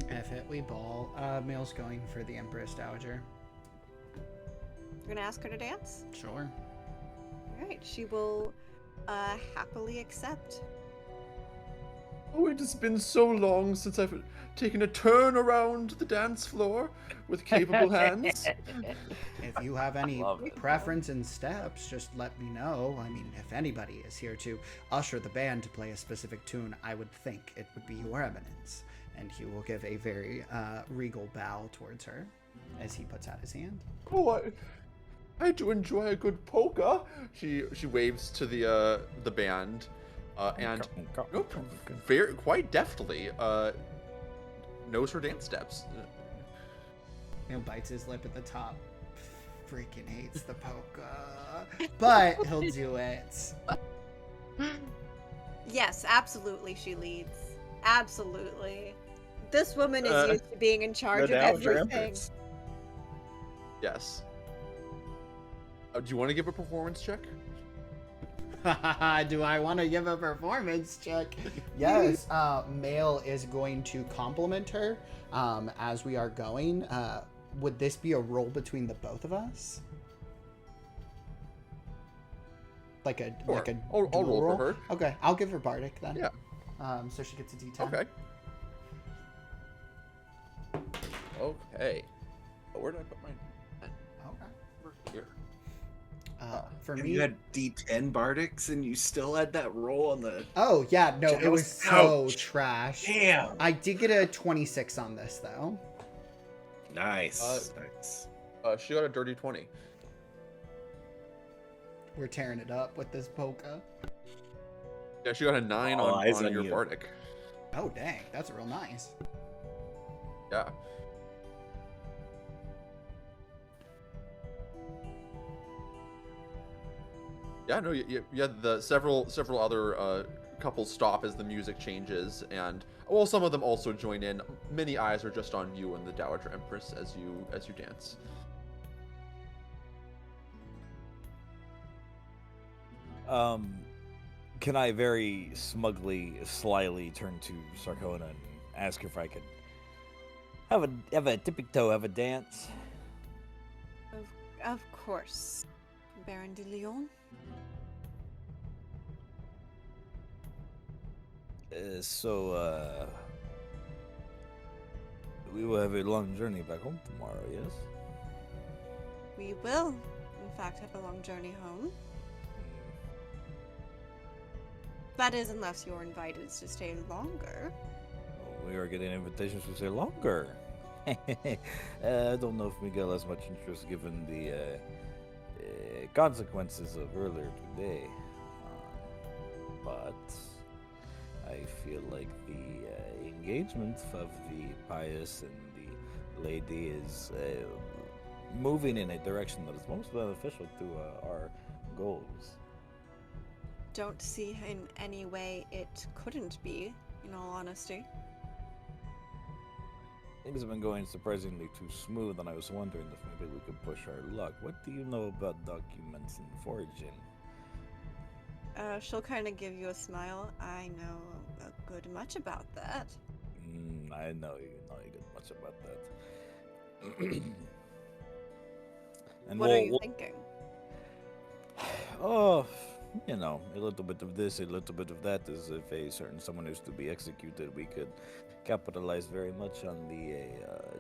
F it, we ball. Mail's going for the Empress Dowager. You're gonna ask her to dance? Sure. Alright, she will happily accept. Oh, it has been so long since I've taken a turn around the dance floor with capable hands. If you have any Love it. preference in steps, just let me know. I mean, if anybody is here to usher the band to play a specific tune, I would think it would be Your Eminence. And he will give a very regal bow towards her as he puts out his hand. Oh, I do enjoy a good polka. She waves to the band, and very quite deftly knows her dance steps. He bites his lip at the top. Freaking hates the polka, but he'll do it. Yes, absolutely she leads. Absolutely. This woman is used to being in charge of everything. Yes. Do you want to give a performance check? Do I want to give a performance check? Yes. Mail is going to compliment her as we are going. Would this be a roll between the both of us? Like a Sure. like a I'll dual roll for her. Okay, I'll give her Bardic then. Yeah. So she gets a D10. Okay. Okay. Oh, where did I put mine? Okay. Over here. For And me, you had D10 Bardics and you still had that roll on the. oh yeah, no, it was so Ouch. trash. Damn. I did get a 26 on this though. Nice. Nice. She got a dirty 20. We're tearing it up with this polka. Yeah, she got a 9 All eyes on on your you. Bardic. Oh dang, that's real nice. Yeah. Yeah, no, you had the several other couples stop as the music changes, and well, some of them also join in. Many eyes are just on you and the Dowager Empress as you dance. Can I very smugly, slyly turn to Sarkona and ask her if I could have a tippy-toe, have a dance? Of course. Baron de Leon. We will have a long journey back home tomorrow, yes? We will, in fact, have a long journey home. That is, unless you're invited to stay longer. Oh, we are getting invitations to stay longer. I don't know if Miguel has much interest given the consequences of earlier today. But I feel like the engagement of the pious and the lady is moving in a direction that is most beneficial to our goals. Don't see in any way it couldn't be, in all honesty. Things have been going surprisingly too smooth, and I was wondering if maybe we could push our luck. What do you know about documents and foraging? She'll kind of give you a smile. I know a good much about that. I know you know good much about that. And What are you thinking? Oh, you know, a little bit of this, a little bit of that. As if a certain someone is to be executed, we could capitalize very much on the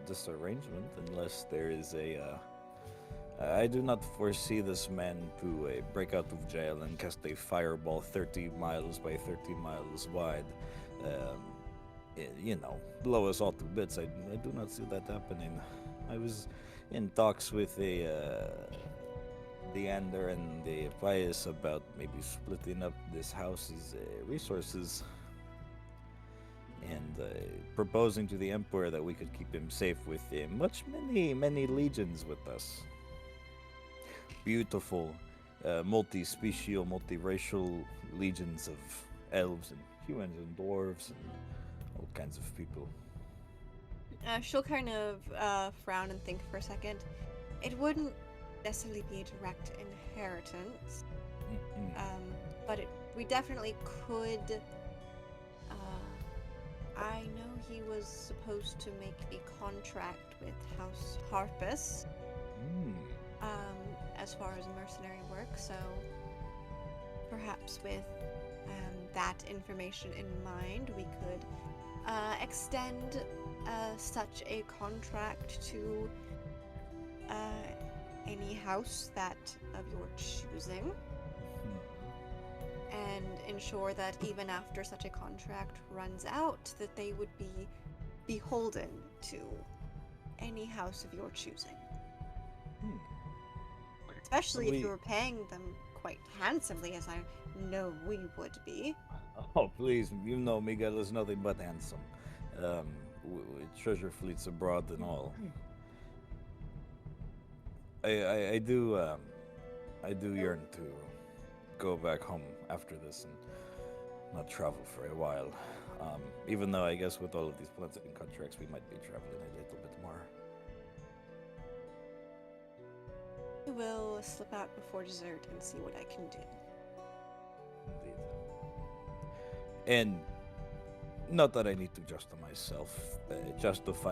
disarrangement, unless there is a. I do not foresee this man to break out of jail and cast a fireball 30 miles by 30 miles wide. You know, blow us all to bits. I do not see that happening. I was in talks with Leander and the Pius about maybe splitting up this house's resources and proposing to the Emperor that we could keep him safe with many legions with us. Beautiful, multi-special, multi-racial legions of elves and humans and dwarves and all kinds of people. She'll kind of frown and think for a second. It wouldn't necessarily be a direct inheritance. But we definitely could. I know he was supposed to make a contract with House Harpus, as far as mercenary work, so perhaps with that information in mind, we could extend such a contract to any house that of your choosing, and ensure that even after such a contract runs out, that they would be beholden to any house of your choosing. Especially if you were paying them quite handsomely, as I know we would be. Oh, please, you know Miguel is nothing but handsome. Treasure fleets abroad and all. I do yearn to go back home after this and not travel for a while. Even though I guess with all of these plans and contracts, we might be traveling a little bit more. I will slip out before dessert and see what I can do. Indeed. And not that I need to justify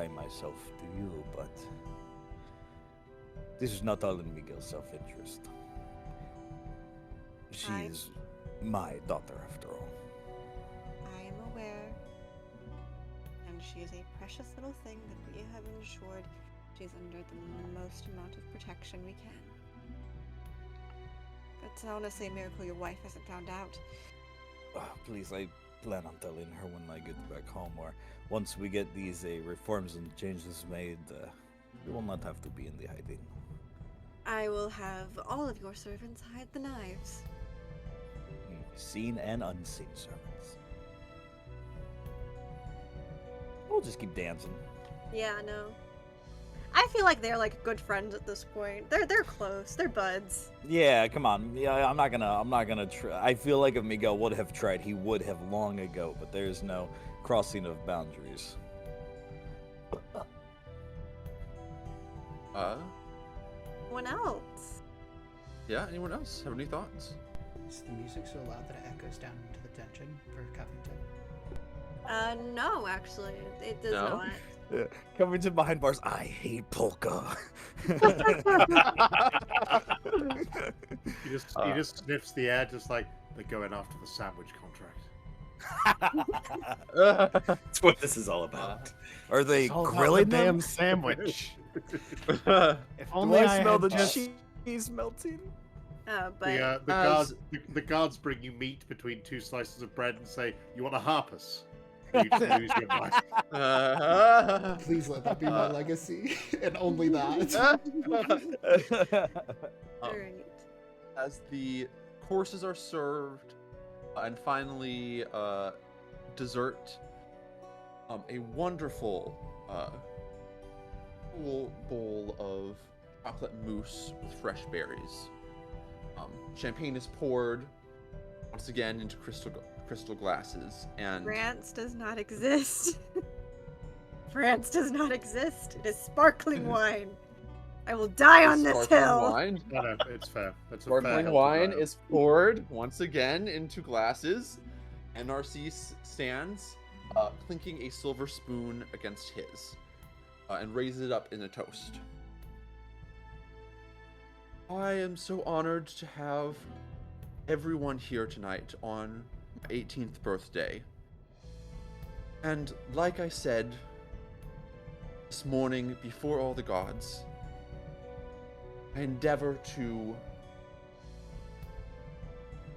myself to you, but this is not all in Miguel's self-interest. She is my daughter, after all. I am aware, and she is a precious little thing that we have ensured. She's under the most amount of protection we can. It's honestly a miracle your wife hasn't found out. Please, I plan on telling her when I get back home, or once we get these reforms and changes made, we will not have to be in the hiding. I will have all of your servants hide the knives. Seen and unseen servants. We'll just keep dancing. Yeah, no. I feel like they're like good friends at this point. They're close. They're buds. Yeah, come on. Yeah, I'm not gonna try. I feel like if Miguel would have tried, he would have long ago. But there's no crossing of boundaries. Anyone else? Yeah, anyone else have any thoughts? Is the music so loud that it echoes down into the dungeon for Covington? No, actually, it does No? not. Yeah. Coming to behind bars, I hate polka. He just sniffs the air, just like they're going after the sandwich contract. That's what this is all about. Are they It's all about grilling the them? damn sandwich. If Do only I smell had the just- cheese melting? But The guards bring you meat between two slices of bread and say, "You want a harpus?" And you just lose your mind. Please let that be my legacy, and only that. alright. As the courses are served, and finally dessert, a wonderful full bowl of chocolate mousse with fresh berries. Champagne is poured once again into crystal glasses, and France does not exist. France does not exist. It is sparkling wine. I will die on this sparkling hill. wine. No, it's fair. It's a Sparkling fair wine hill to is poured once again into glasses. NRC stands, clinking a silver spoon against his, and raises it up in a toast. I am so honored to have everyone here tonight on my 18th birthday. And like I said this morning before all the gods, I endeavor to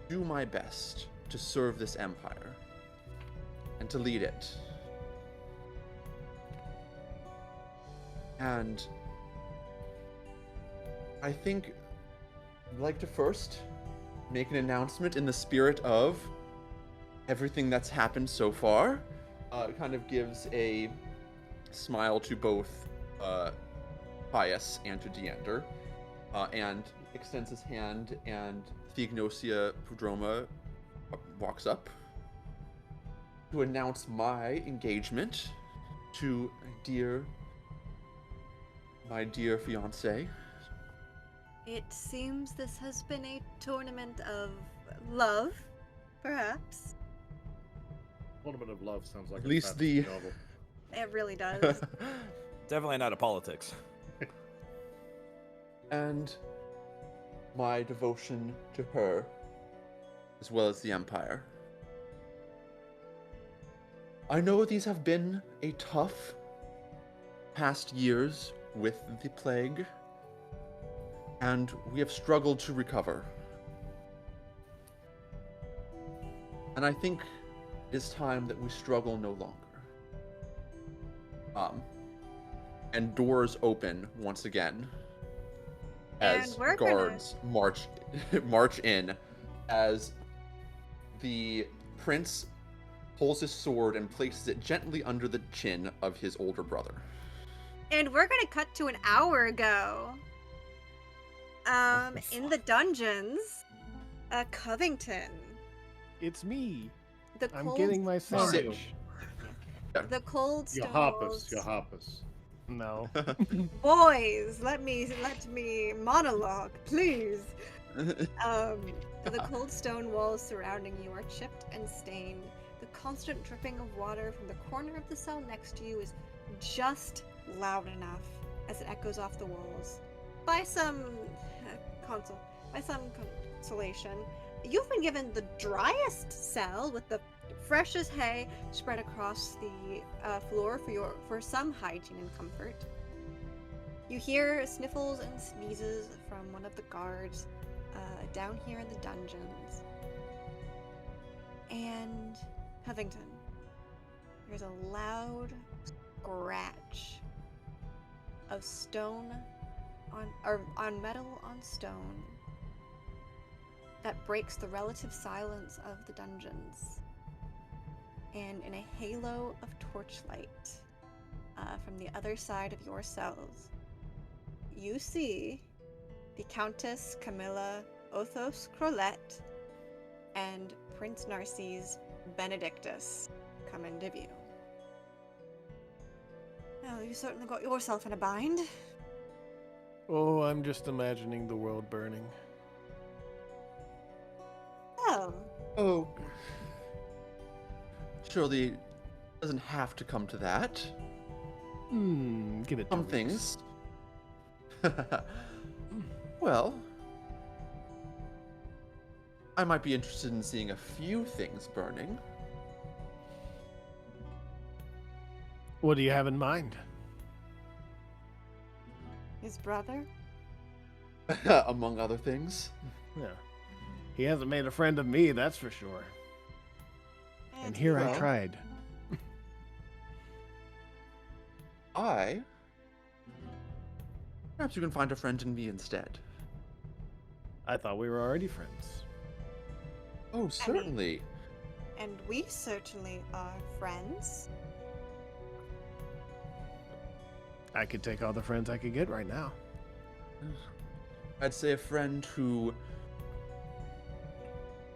do my best to serve this empire and to lead it. And I think I'd like to first make an announcement in the spirit of everything that's happened so far. It kind of gives a smile to both Pius and to Deander, and extends his hand, and Theognosia Prodroma walks up to announce my engagement to my dear fiancée. It seems this has been a tournament of love, perhaps. Tournament of Love sounds like At a least fantasy the- novel. It really does. Definitely not a politics. And my devotion to her, as well as the Empire. I know these have been a tough past years with the plague, and we have struggled to recover. And I think it is time that we struggle no longer. And doors open once again as And we're guards march in, as the prince pulls his sword and places it gently under the chin of his older brother. And we're gonna cut to an hour ago. In the dungeons, Covington. It's me. The I'm cold, getting my Mario. sandwich. the cold Your stone harpers, walls. your harpers. No. Boys, let me monologue, please. The cold stone walls surrounding you are chipped and stained. The constant dripping of water from the corner of the cell next to you is just loud enough as it echoes off the walls. By some consolation, you've been given the driest cell with the freshest hay spread across the floor for some hygiene and comfort. You hear sniffles and sneezes from one of the guards down here in the dungeons. And Covington, there's a loud scratch of stone on metal on stone that breaks the relative silence of the dungeons. And in a halo of torchlight from the other side of your cells, you see the Countess Camilla Othos Crolette and Prince Narcisse Benedictus come into view. Oh, you certainly got yourself in a bind. Oh, I'm just imagining the world burning. Oh, Oh. Surely it doesn't have to come to that. Give it Some 2 weeks. things. Well, I might be interested in seeing a few things burning. What do you have in mind? his brother? Among other things. Yeah. He hasn't made a friend of me, that's for sure. And here I well. tried. Perhaps you can find a friend in me instead. I thought we were already friends. Oh, certainly. And we certainly are friends. I could take all the friends I could get right now. I'd say a friend who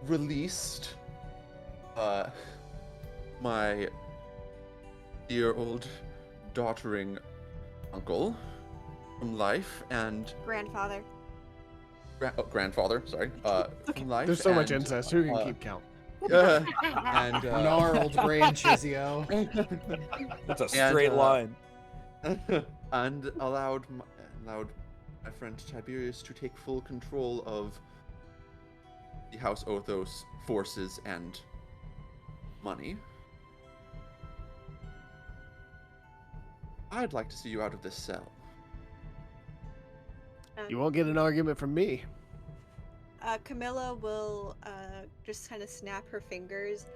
released my dear old daughtering uncle from life and Grandfather. grandfather, sorry, from life. There's so much and, incest. Who can keep count? and Gnarled Grand Chizio. That's a And, straight line. and allowed my friend Tiberius to take full control of the House Othos forces and money. I'd like to see you out of this cell. You won't get an argument from me. Camilla will just kind of snap her fingers,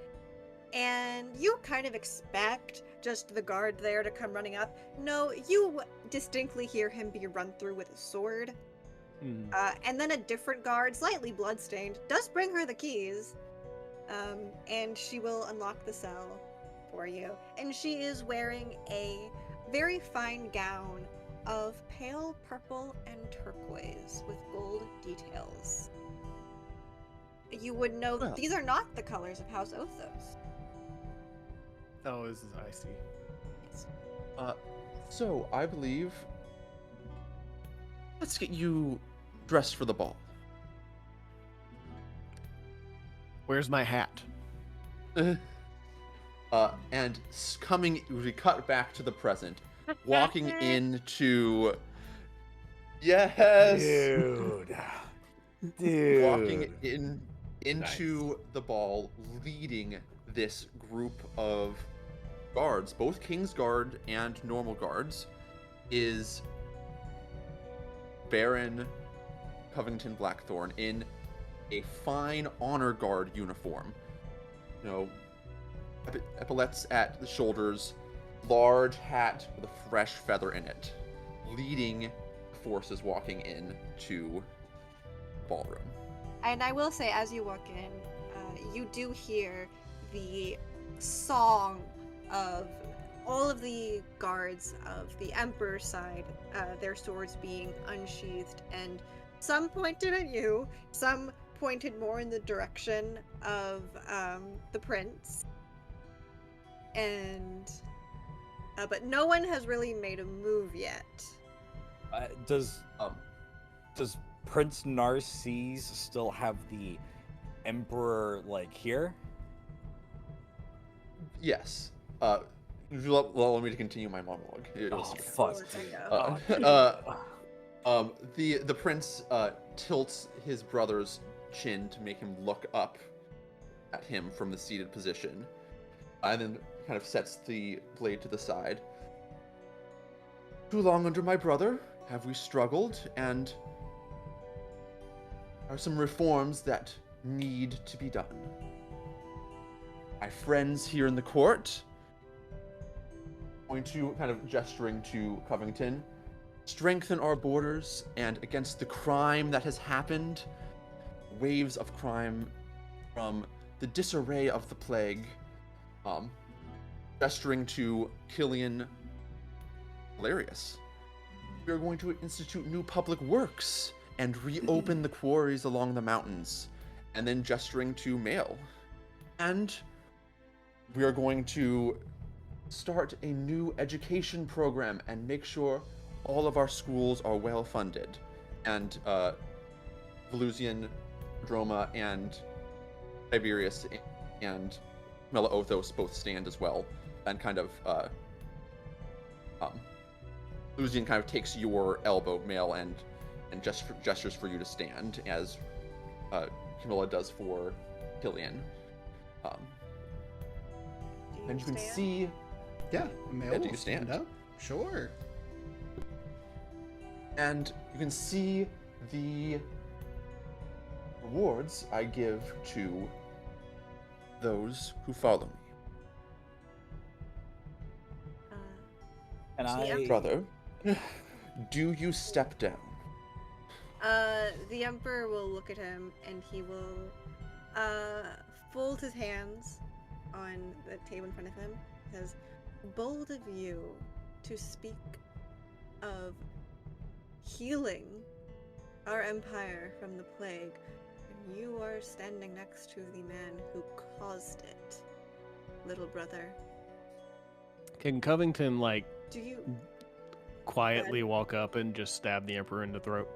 and you kind of expect just the guard there to come running up. No, you distinctly hear him be run through with a sword. And then a different guard, slightly bloodstained, does bring her the keys, and she will unlock the cell for you. And she is wearing a very fine gown of pale purple and turquoise with gold details. You would know Well. these are not the colors of House Othos. Oh, this is icy. Yes. So I believe let's get you dressed for the ball. Where's my hat? And we cut back to the present, walking into, yes, Dude. walking into the ball, leading this group of guards, both King's Guard and normal guards, is Baron Covington Blackthorn in a fine honor guard uniform. You know, epaulets at the shoulders, large hat with a fresh feather in it, leading forces walking in to the ballroom. And I will say, as you walk in, you do hear the song of all of the guards of the Emperor's side, their swords being unsheathed, and some pointed at you, some pointed more in the direction of the prince. And but no one has really made a move yet. Does Prince Narcisse still have the Emperor like here? Yes. Allow me to continue my monologue. Oh fuck! The prince tilts his brother's chin to make him look up at him from the seated position, and then kind of sets the blade to the side. Too long under my brother have we struggled, and there are some reforms that need to be done. My friends here in the court, going to kind of gesturing to Covington, strengthen our borders, and against the crime that has happened, waves of crime from the disarray of the plague, gesturing to Killian Hilarious. We are going to institute new public works and reopen the quarries along the mountains, and then gesturing to Mail. And we are going to start a new education program and make sure all of our schools are well funded. And Velusian, Droma, and Tiberius and Melaothos both stand as well, and kind of Velusian kind of takes your elbow, Mail, and gestures for you to stand, as Camilla does for Killian. And you can see. Yeah, Mail Yeah, do you will stand? up. Sure. And you can see the rewards I give to those who follow me. And Yeah. Brother, do you step down? The Emperor will look at him and he will fold his hands on the table in front of him. He says, "Bold of you to speak of healing our empire from the plague, and you are standing next to the man who caused it, little brother. Can Covington, like, Do you quietly walk up and just stab the Emperor in the throat?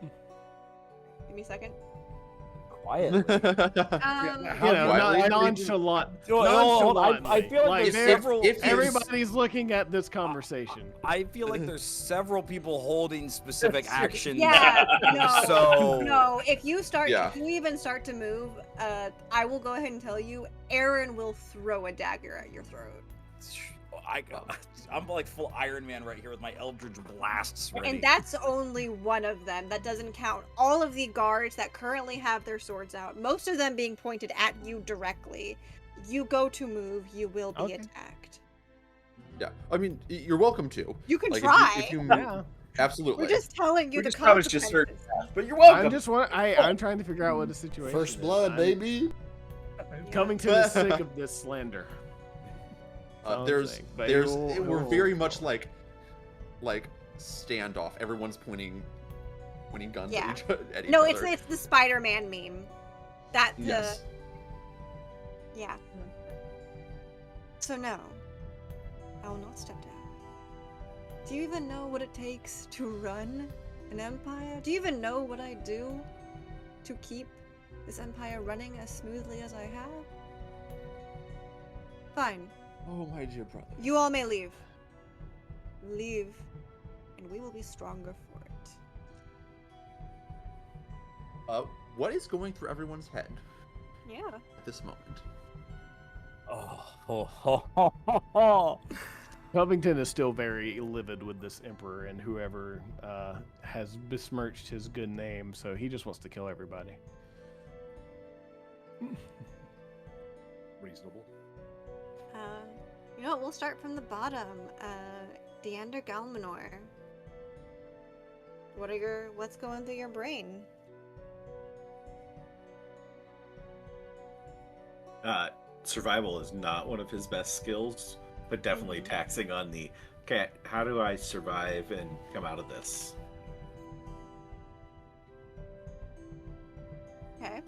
give me a second?" quietly. You know, quietly? nonchalant. Hold on, I feel like Like, there's there- several. Everybody's looking at this conversation. I feel like there's several people holding specific actions. Yeah, no, So no. If you Yeah. even start to move, I will go ahead and tell you, Aaron will throw a dagger at your throat. I'm like full Iron Man right here with my Eldritch Blasts ready. And that's only one of them. That doesn't count all of the guards that currently have their swords out, most of them being pointed at you directly. You go to move, you will be Okay. attacked. Yeah, I mean, you're welcome to. You can Like, try. if you Yeah. absolutely. We're just telling you We the just probably just heard consequences. that, but you're welcome. I'm trying to figure out what the situation First is. blood, I'm- baby. Covington is sick of this slander. There's But we're very much like standoff. Everyone's pointing guns Yeah. at each No, other. it's the Spider-Man meme. Yes. Yeah. So no, I will not step down. Do you even know what it takes to run an empire? Do you even know what I do to keep this empire running as smoothly as I have? Fine. Oh, my dear brother. You all may leave. Leave, and we will be stronger for it. What is going through everyone's head Yeah. at this moment? Covington is still very livid with this emperor and whoever has besmirched his good name, so he just wants to kill everybody. Reasonable. You know what? We'll start from the bottom. Deander Galmanor. What's going through your brain? Survival is not one of his best skills, but definitely taxing on the, okay, how do I survive and come out of this? Okay.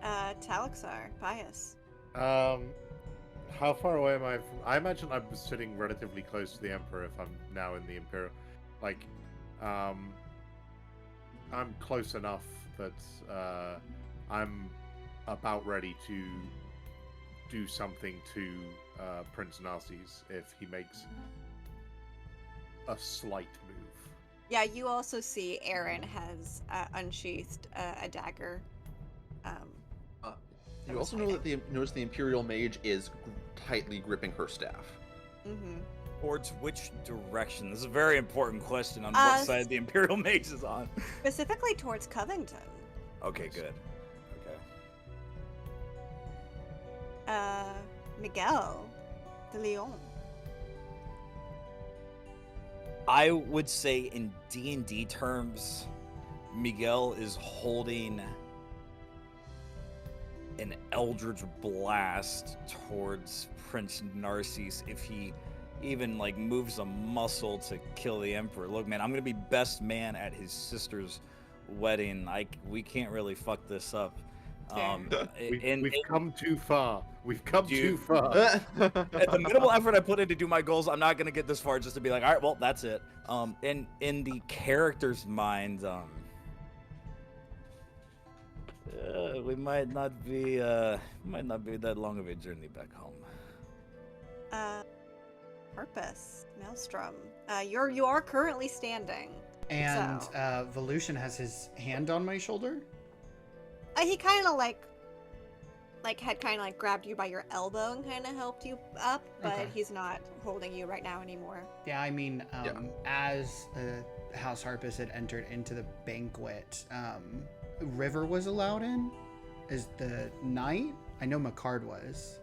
Talixar, Pius. How far away am I from? I imagine I'm sitting relatively close to the Emperor if I'm now in the Imperial. Like, I'm close enough that I'm about ready to do something to Prince Narcissus if he makes a slight move. Yeah, you also see Aaron has unsheathed a dagger. You also know that notice the Imperial Mage is tightly gripping her staff. Mm-hmm. Towards which direction? This is a very important question on what side the Imperial Mage is on. Specifically towards Covington. Okay, good. Okay. Miguel de Leon. I would say in D&D terms, Miguel is holding an Eldritch Blast towards Prince Narcissus if he even like moves a muscle to kill the Emperor. Look, man, I'm gonna be best man at his sister's wedding. We can't really fuck this up. We've come too far. We've come too far. At the minimal effort I put in to do my goals, I'm not gonna get this far just to be like, all right, well, that's it. In the character's mind, we might not be that long of a journey back home. Purpose, Maelstrom. You are currently standing. And So. Volution has his hand on my shoulder. He kind of had kind of grabbed you by your elbow and kind of helped you up, but Okay. he's not holding you right now anymore. Yeah, I mean, as House Harpus had entered into the banquet, River was allowed in. Is the knight? I know Macard was.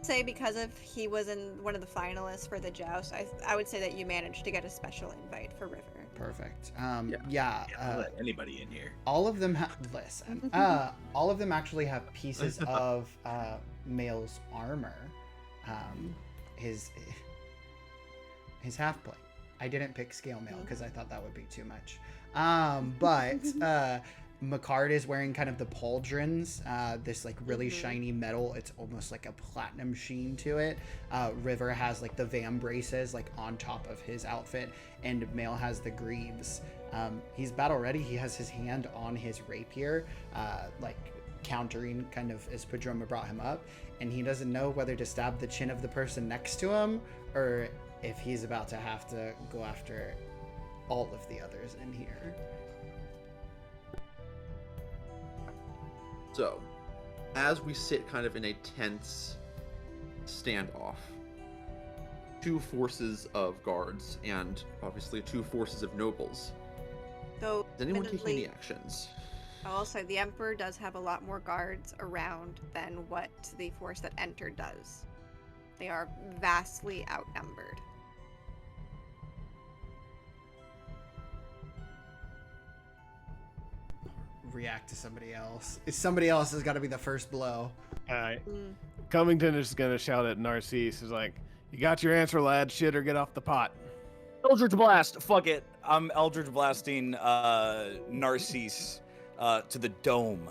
Say because he was in one of the finalists for the joust, I would say that you managed to get a special invite for River. Perfect. I'll let anybody in here. All of them listen. All of them actually have pieces of Mael's armor. His half plate. I didn't pick scale mail because I thought that would be too much. But Macard is wearing kind of the pauldrons, this like really shiny metal. It's almost like a platinum sheen to it. River has like the vambraces like on top of his outfit, and Mael has the greaves. He's battle ready. He has his hand on his rapier, like countering kind of as Padroma brought him up, and he doesn't know whether to stab the chin of the person next to him or if he's about to have to go after all of the others in here. So, as we sit kind of in a tense standoff, two forces of guards and obviously two forces of nobles. So, Is anyone taking admittedly, any actions? also, the Emperor does have a lot more guards around than what the force that entered does. They are vastly outnumbered. React to somebody else. Somebody else has got to be the first blow. Alright. Covington is gonna shout at Narcissus. He's like, "You got your answer, lad. Shit or get off the pot." Eldritch Blast. Fuck it. I'm Eldritch Blasting Narcissus to the dome.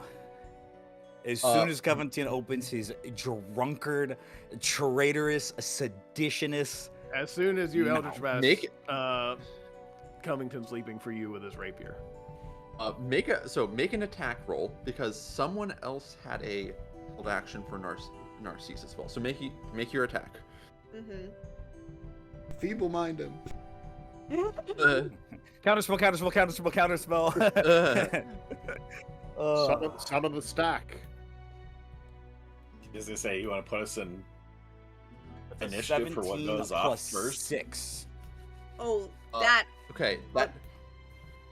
As soon as Covington opens his drunkard, traitorous, seditionist As soon as you No. Eldritch Blast, Make- Covington's leaping for you with his rapier. Make an attack roll because someone else had a hold action for Narcisse as well. So make your attack. Mm-hmm. Feeble mind him. Counterspell, counterspell, counterspell, counterspell. Son of the stack. As I say, you want to put us in A initiative for what 17 goes off plus first? 6. Oh, Uh, that. Okay, that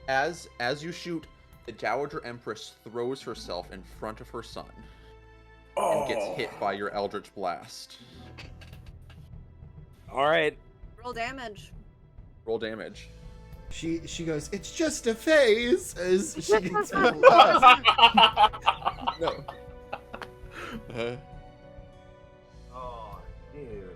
as you shoot, the Dowager Empress throws herself in front of her son and gets hit by your Eldritch Blast. All right. Roll damage. Roll damage. She goes, it's just a phase, as she gets No. Oh, dude.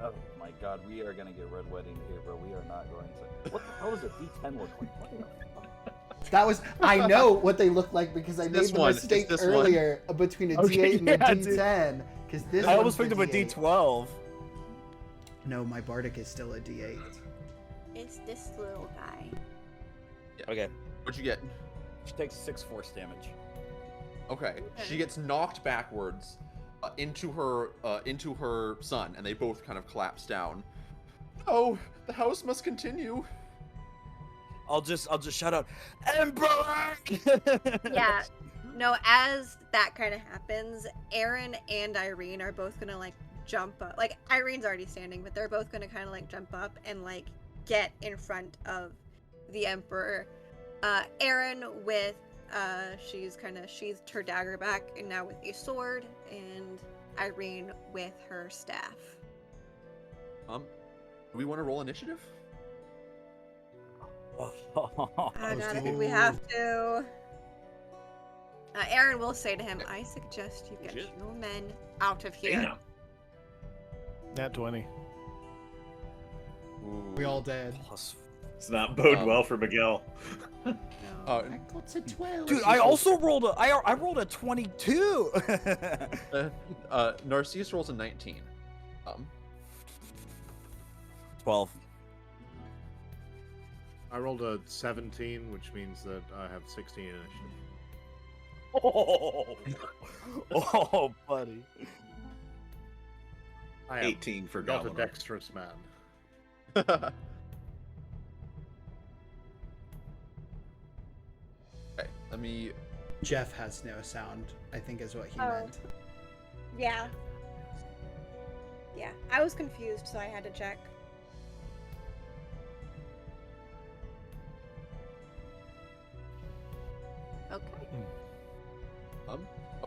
Oh my God, we are gonna get red wedding here, bro. We are not going to. What the hell does a D10 look like? What the fuck? That was, I know what they look like because I This made the one, mistake it's this one. earlier between a Okay, D8 and yeah, a dude. D10. Because this I almost one's picked up a D8. D12. No, my Bardic is still a D8. It's this little guy. Okay. What'd you get? She takes 6 force damage. Okay. She gets knocked backwards into her son, and they both kind of collapse down. Oh, the house must continue. I'll just shout out, Emperor! Yeah. No, as that kind of happens, Aaron and Irene are both gonna like jump up. Like Irene's already standing, but they're both gonna kind of like jump up and like get in front of the Emperor. Aaron with she's kind of sheathed her dagger back and now with a sword, and Irene with her staff. Do we want to roll initiative? I think we have to. Aaron will say to him, I suggest you get your men out of here. Damn. Nat 20. We all dead. Plus. It's not bode well for Miguel. No. I got a 12. Dude, I also rolled I rolled a 22. Narcisse rolls a 19. 12. I rolled a 17, which means that I have 16 initiative. Oh, buddy. I am 18 for not a Goblin. dexterous man. Okay, let me. Jeff has no sound, I think is what he Oh. meant. Yeah. Yeah, I was confused, so I had to check. Okay.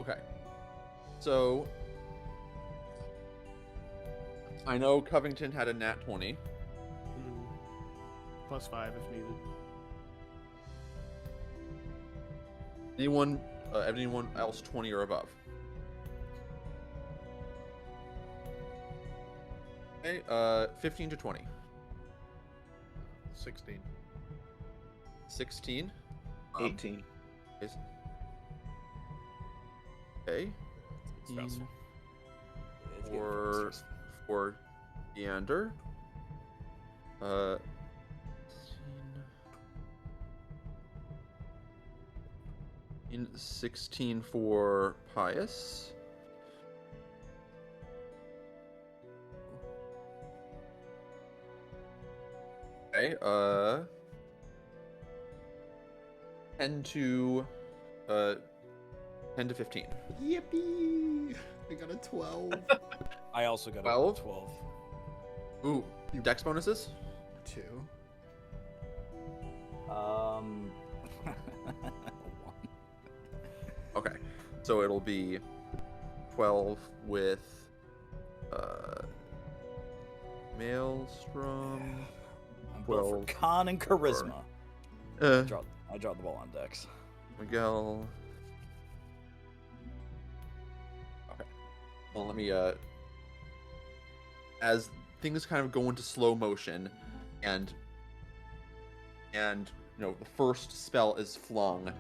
Okay. So I know Covington had a nat 20. Plus 5 if needed. Anyone else 20 or above? Okay, 15 to 20. 16. 16. 18. Okay. Stressful. For Leander. 16 for Pius. Okay, 10 to 15. Yippee! I got a 12. I also got 12? a 12. Ooh, dex bonuses? 2. Okay, so it'll be 12 with Maelstrom. I'm both for 12 con and charisma. Uh, I dropped the ball on Dex. Miguel. Okay. Well, let me as things kind of go into slow motion and the first spell is flung,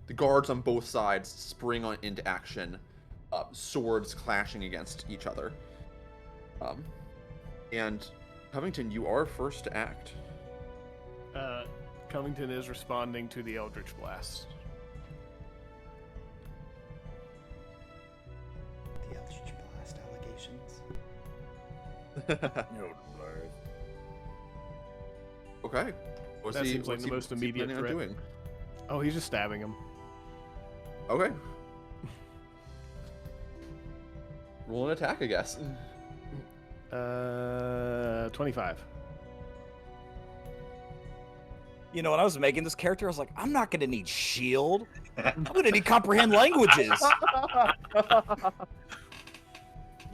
the guards on both sides spring into action, swords clashing against each other. And Covington, you are first to act. Covington is responding to the Eldritch Blast. The Eldritch Blast allegations. Okay. That seems like the most immediate threat. Doing? Oh, he's just stabbing him. Okay. Roll an attack, I guess. 25. You know, when I was making this character, I was like, I'm not going to need shield. I'm going to need comprehend languages.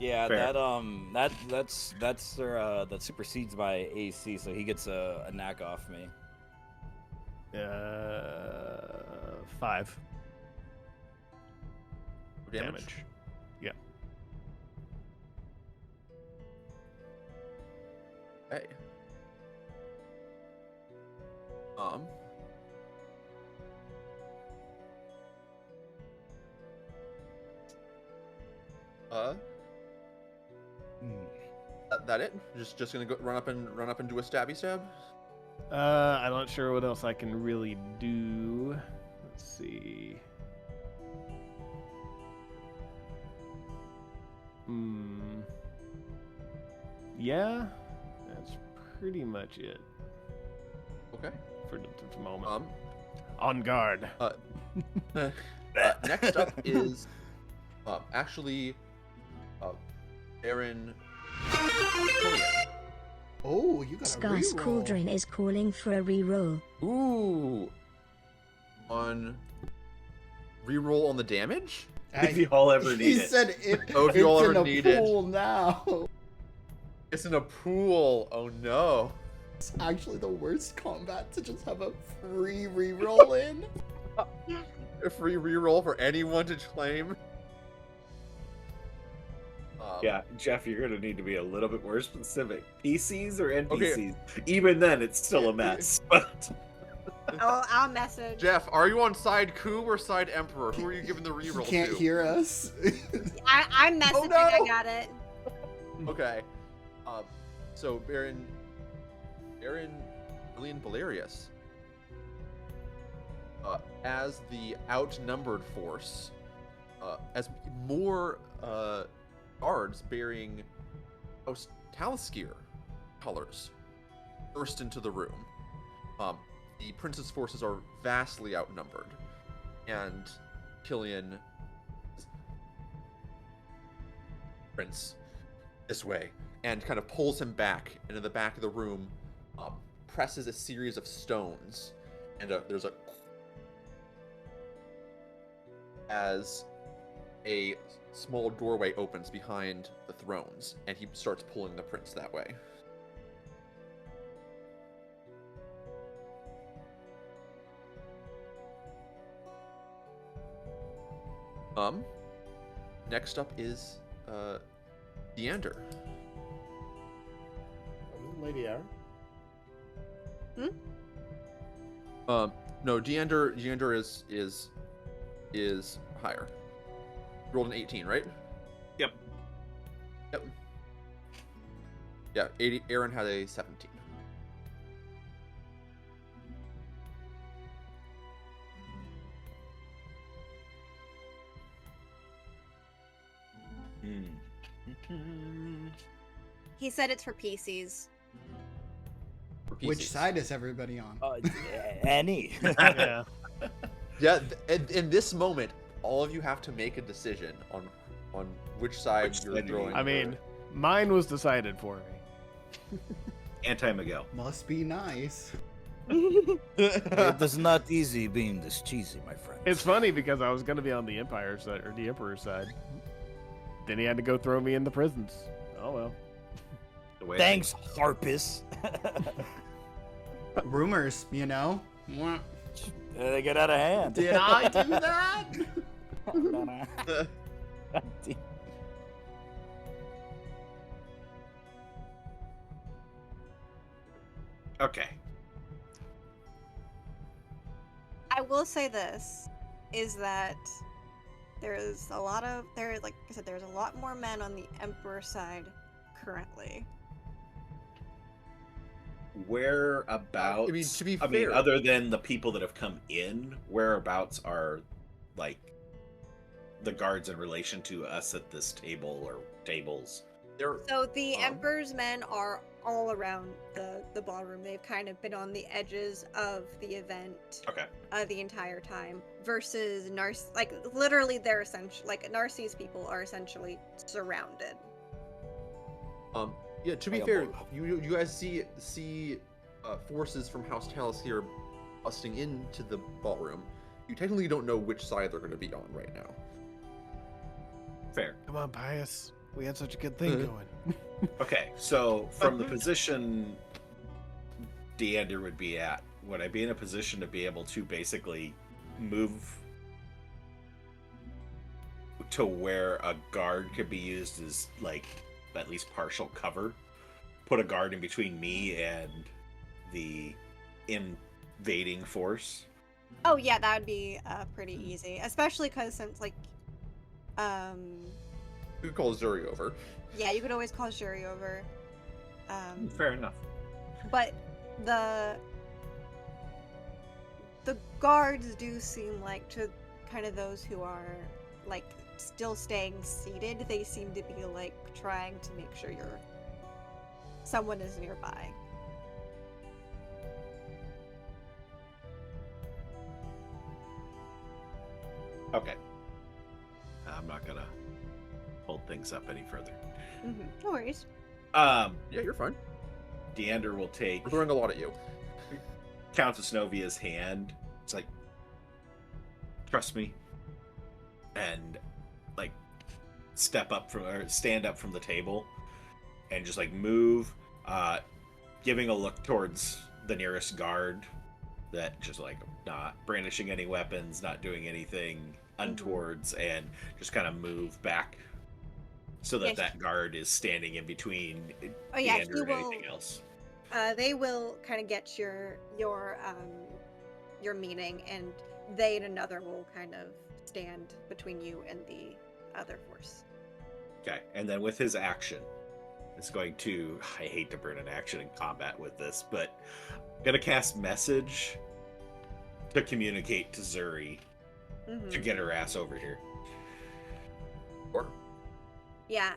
Yeah, Fair. that supersedes my AC, so he gets a knack off me. 5 Damage. Yeah. Okay. That it? Just gonna go run up and do a stabby stab? I'm not sure what else I can really do. Let's see. Yeah, that's pretty much it Okay. for the moment. On guard. Next up is actually Aaron. Oh, you got a Scarce reroll. Cauldron is calling for a reroll. Ooh. On reroll on the damage? If you all ever need He it. said it. Oh, if you all it's ever in a need it. pool now. It's in a pool. Oh no. It's actually the worst combat to just have a free reroll in. A free reroll for anyone to claim. Yeah, Jeff, you're gonna need to be a little bit more specific. PCs or NPCs? Even then, it's still a mess. But I'll message. Jeff, are you on side coup or side emperor? Who are you giving the He reroll can't to? hear us. I'm messaging. Oh, no! I got it. Okay. So Baron Lillian Valerius, as the outnumbered force, as more guards bearing Taliskir colors burst into the room. The prince's forces are vastly outnumbered, and Killian, Prince, this way, and kind of pulls him back, and in the back of the room, presses a series of stones, and there's a as a small doorway opens behind the thrones, and he starts pulling the prince that way. Next up is Deander. Lady Aaron? No, Deander is higher. Rolled an 18, right? Yep. Yeah, 80. Aaron had a 17. He said it's for PCs. For Which PCs. side is everybody on? Any. Yeah. Yeah, in this moment, all of you have to make a decision on which side Which you're side you throwing. I mean, mine was decided for me. Anti-Miguel. Must be nice. It is not easy being this cheesy, my friend. It's funny because I was going to be on the Empire side or the Emperor side. Then he had to go throw me in the prisons. Oh well. The way Thanks, Harpus. Rumors, you know. Mwah. They get out of hand. Did I do that? Okay. I will say this is that like I said, there's a lot more men on the Emperor side currently. Whereabouts? I mean, to be I mean, fair- other than the people that have come in, whereabouts are like the guards in relation to us at this table or tables? They're So the Um. Emperor's men are all around the ballroom. They've kind of been on the edges of the event Okay. the entire time. Versus like literally they're essentially like Narcis's people are essentially surrounded. Yeah, to be fair, you guys see forces from House Talus here busting into the ballroom. You technically don't know which side they're going to be on right now. Fair. Come on, Pius. We had such a good thing going. Okay, so from the position Deander would be at, would I be in a position to be able to basically move to where a guard could be used as like at least partial cover? Put a guard in between me and the invading force? Oh yeah, that would be pretty easy, especially because since like You could call Zuri over. yeah, you could always call Shuri over. Fair enough. But the guards do seem like, to kind of those who are like still staying seated, they seem to be like trying to make sure someone is nearby. Okay. I'm not gonna hold things up any further. No worries. Yeah, you're fine. Deander will take We're throwing a lot at you. Countess Novia's hand. It's like, trust me, and like stand up from the table, and just like move, giving a look towards the nearest guard, that just like not brandishing any weapons, not doing anything untowards, and just kind of move back so that Yes. that guard is standing in between Oh yeah, Deander he and will. anything else. They will kind of get your meaning, and they and another will kind of stand between you and the other force. Okay, and then with his action, it's going to, I hate to burn an action in combat with this, but I'm going to cast message to communicate to Zuri to get her ass over here. Or Yeah,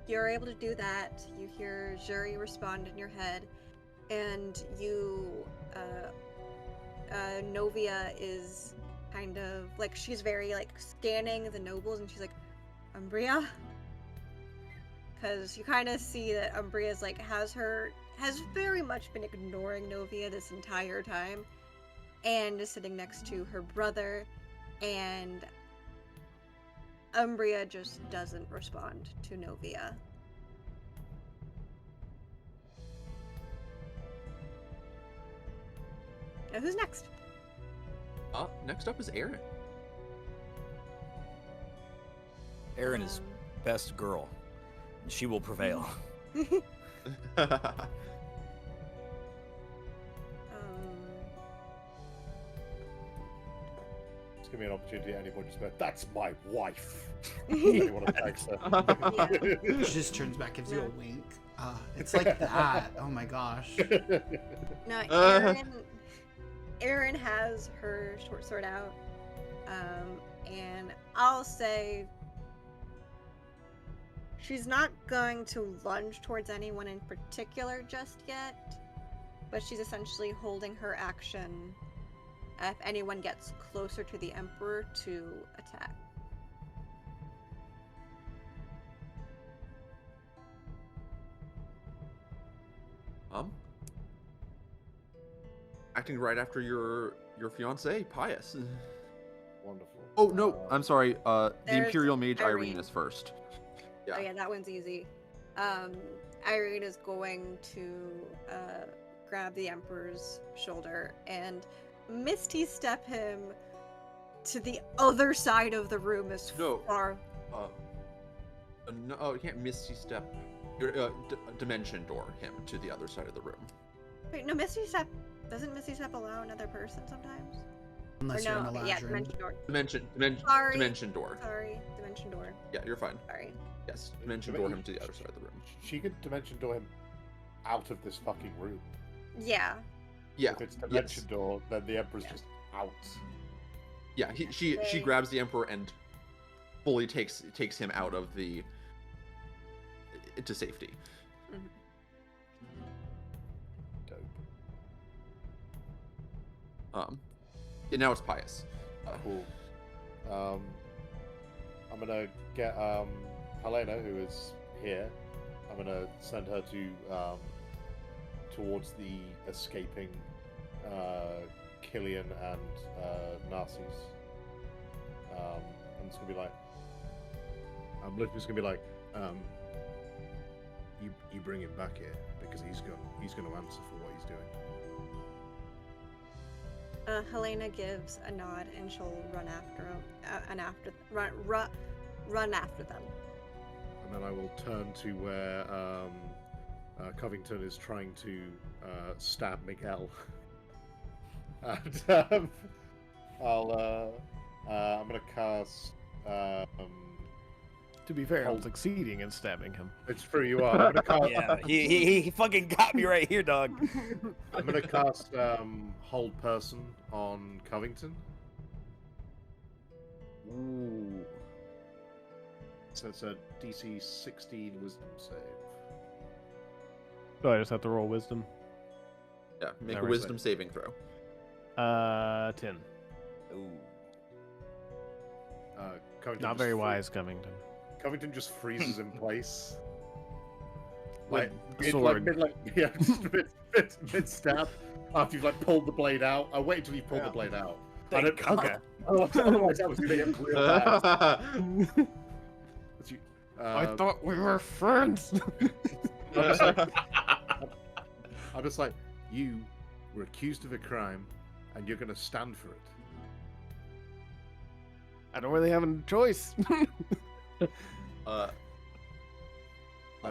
you're able to do that. You hear Zuri respond in your head, and Novia is kind of like, she's very like scanning the nobles, and she's like, Umbria? Because you kind of see that Umbria's like has very much been ignoring Novia this entire time, and is sitting next to her brother, and Umbria just doesn't respond to Novia. Now who's next? next up is Aaron. Erin is best girl. And she will prevail. Just give me an opportunity at any point to say, that's my wife. Anyone attacks her. She just turns back, gives you a wink. It's like that. Oh my gosh. No, Aaron has her short sword out, and I'll say she's not going to lunge towards anyone in particular just yet, but she's essentially holding her action if anyone gets closer to the Emperor to attack. Acting right after your fiance, Pius. Wonderful. Oh no, I'm sorry. The There's Imperial Mage Irene. Irene is first. Yeah. Oh yeah, that one's easy. Irene is going to grab the Emperor's shoulder and Misty step him to the other side of the room as No. far. No, oh, you can't Misty step. Dimension door him to the other side of the room. Wait, no, Misty step. Doesn't Misty step allow another person sometimes? Unless or you're no, in a okay, large yeah, room. Sorry. Dimension door. Sorry, dimension door. Yeah, you're fine. Sorry. Yes, dimension door him to the other side of the room. she could dimension door him out of this fucking room. Yeah. Yeah. If it's dimension door, then the Emperor's just out. Yeah. She grabs the Emperor and fully takes him out of the to safety. Mhm. Dope. And now it's Pius. Cool. I'm gonna get Helena, who is here. I'm gonna send her to towards the escaping Killian and Narcissus. I'm just gonna be like, I'm literally just gonna be like, you bring him back here because he's gonna answer for what he's doing. Helena gives a nod and she'll run after him, run after them. And then I will turn to where Covington is trying to stab Miguel. And I'm gonna cast. To be fair, I'm succeeding in stabbing him. It's true, you are. I'm gonna cast, Yeah, he fucking got me right here, dog. I'm gonna cast Hold Person on Covington. Ooh. So it's a DC 16 Wisdom save. So I just have to roll wisdom. Yeah. Make a Never wisdom saving throw. 10. Ooh. Covington Not just very wise, Covington. Covington just freezes in place. With Like, sword. mid stab. After you've pulled the blade out, I wait until you pull the blade out. Okay. Otherwise, that was gonna get real bad. I thought we were friends. I'm just like, you were accused of a crime, and you're gonna stand for it. I don't really have a choice.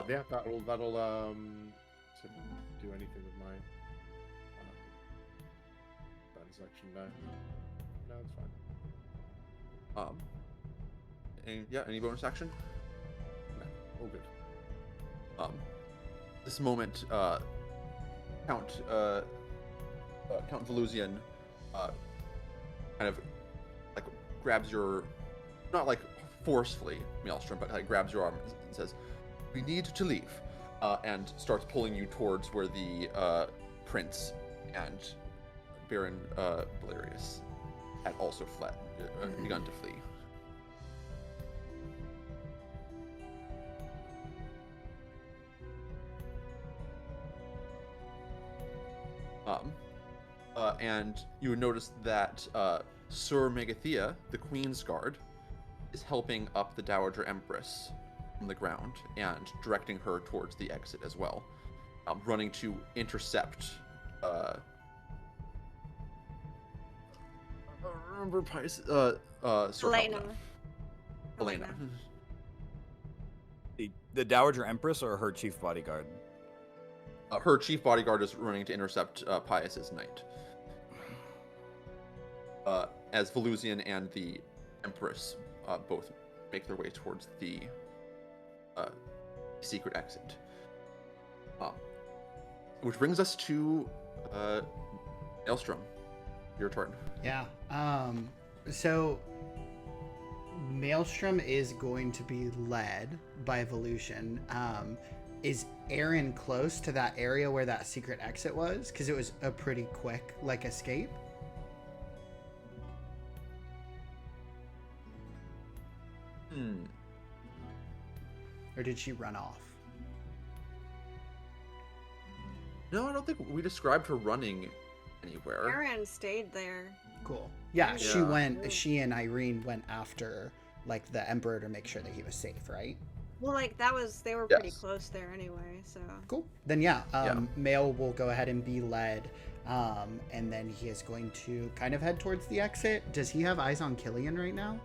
Yeah, that'll to do anything with my bonus action. No, it's fine. Any bonus action? No, all good. This moment, Count Velusian kind of grabs your, not forcefully, Maelstrom, but grabs your arm and says, "We need to leave," and starts pulling you towards where the prince and Baron Valerius had also fled, begun to flee. And you would notice that Sir Megathea, the Queen's Guard, is helping up the Dowager Empress from the ground and directing her towards the exit as well, running to intercept. Remember, Sir Helena. Helena. The Dowager Empress or her chief bodyguard? Her chief bodyguard is running to intercept Pius's knight. As Velusian and the Empress both make their way towards the secret exit. Which brings us to Maelstrom. Your turn. Yeah. So Maelstrom is going to be led by Evolution. Is Aaron close to that area where that secret exit was? Because it was a pretty quick escape. Or did she run off? No, I don't think we described her running anywhere. Aaron stayed there. Cool. Yeah, Yeah. she and Irene went after the Emperor to make sure that he was safe, right? Well, they were pretty Yes. close there anyway, so. Cool. Then Mail will go ahead and be led, and then he is going to kind of head towards the exit. Does he have eyes on Killian right now?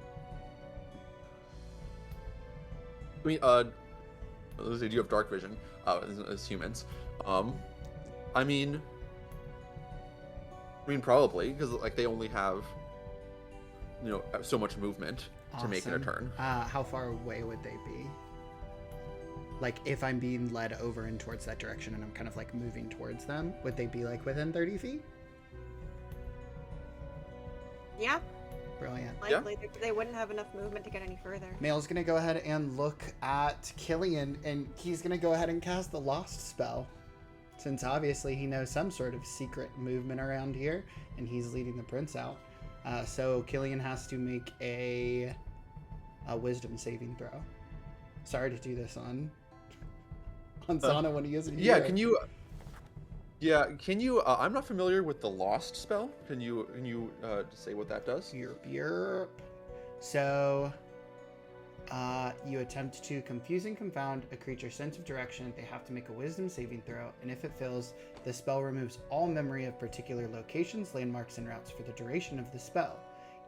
I mean, let's say, do you have dark vision as humans? I mean, probably, because they only have so much movement to make it a Awesome. turn. How far away would they be? Like, if I'm being led over and towards that direction and I'm kind of like moving towards them, would they be like within 30 feet? Yeah, Brilliant. likely. They wouldn't have enough movement to get any further. Male's gonna go ahead and look at Killian, and he's gonna go ahead and cast the Lost spell. Since obviously he knows some sort of secret movement around here, and he's leading the prince out. So Killian has to make a wisdom saving throw. Sorry to do this on Zana when he isn't Yeah, here. can you? Yeah, can you? I'm not familiar with the Lost spell. Can you say what that does? Yerp. So, you attempt to confuse and confound a creature's sense of direction. They have to make a wisdom saving throw, and if it fails, the spell removes all memory of particular locations, landmarks, and routes for the duration of the spell.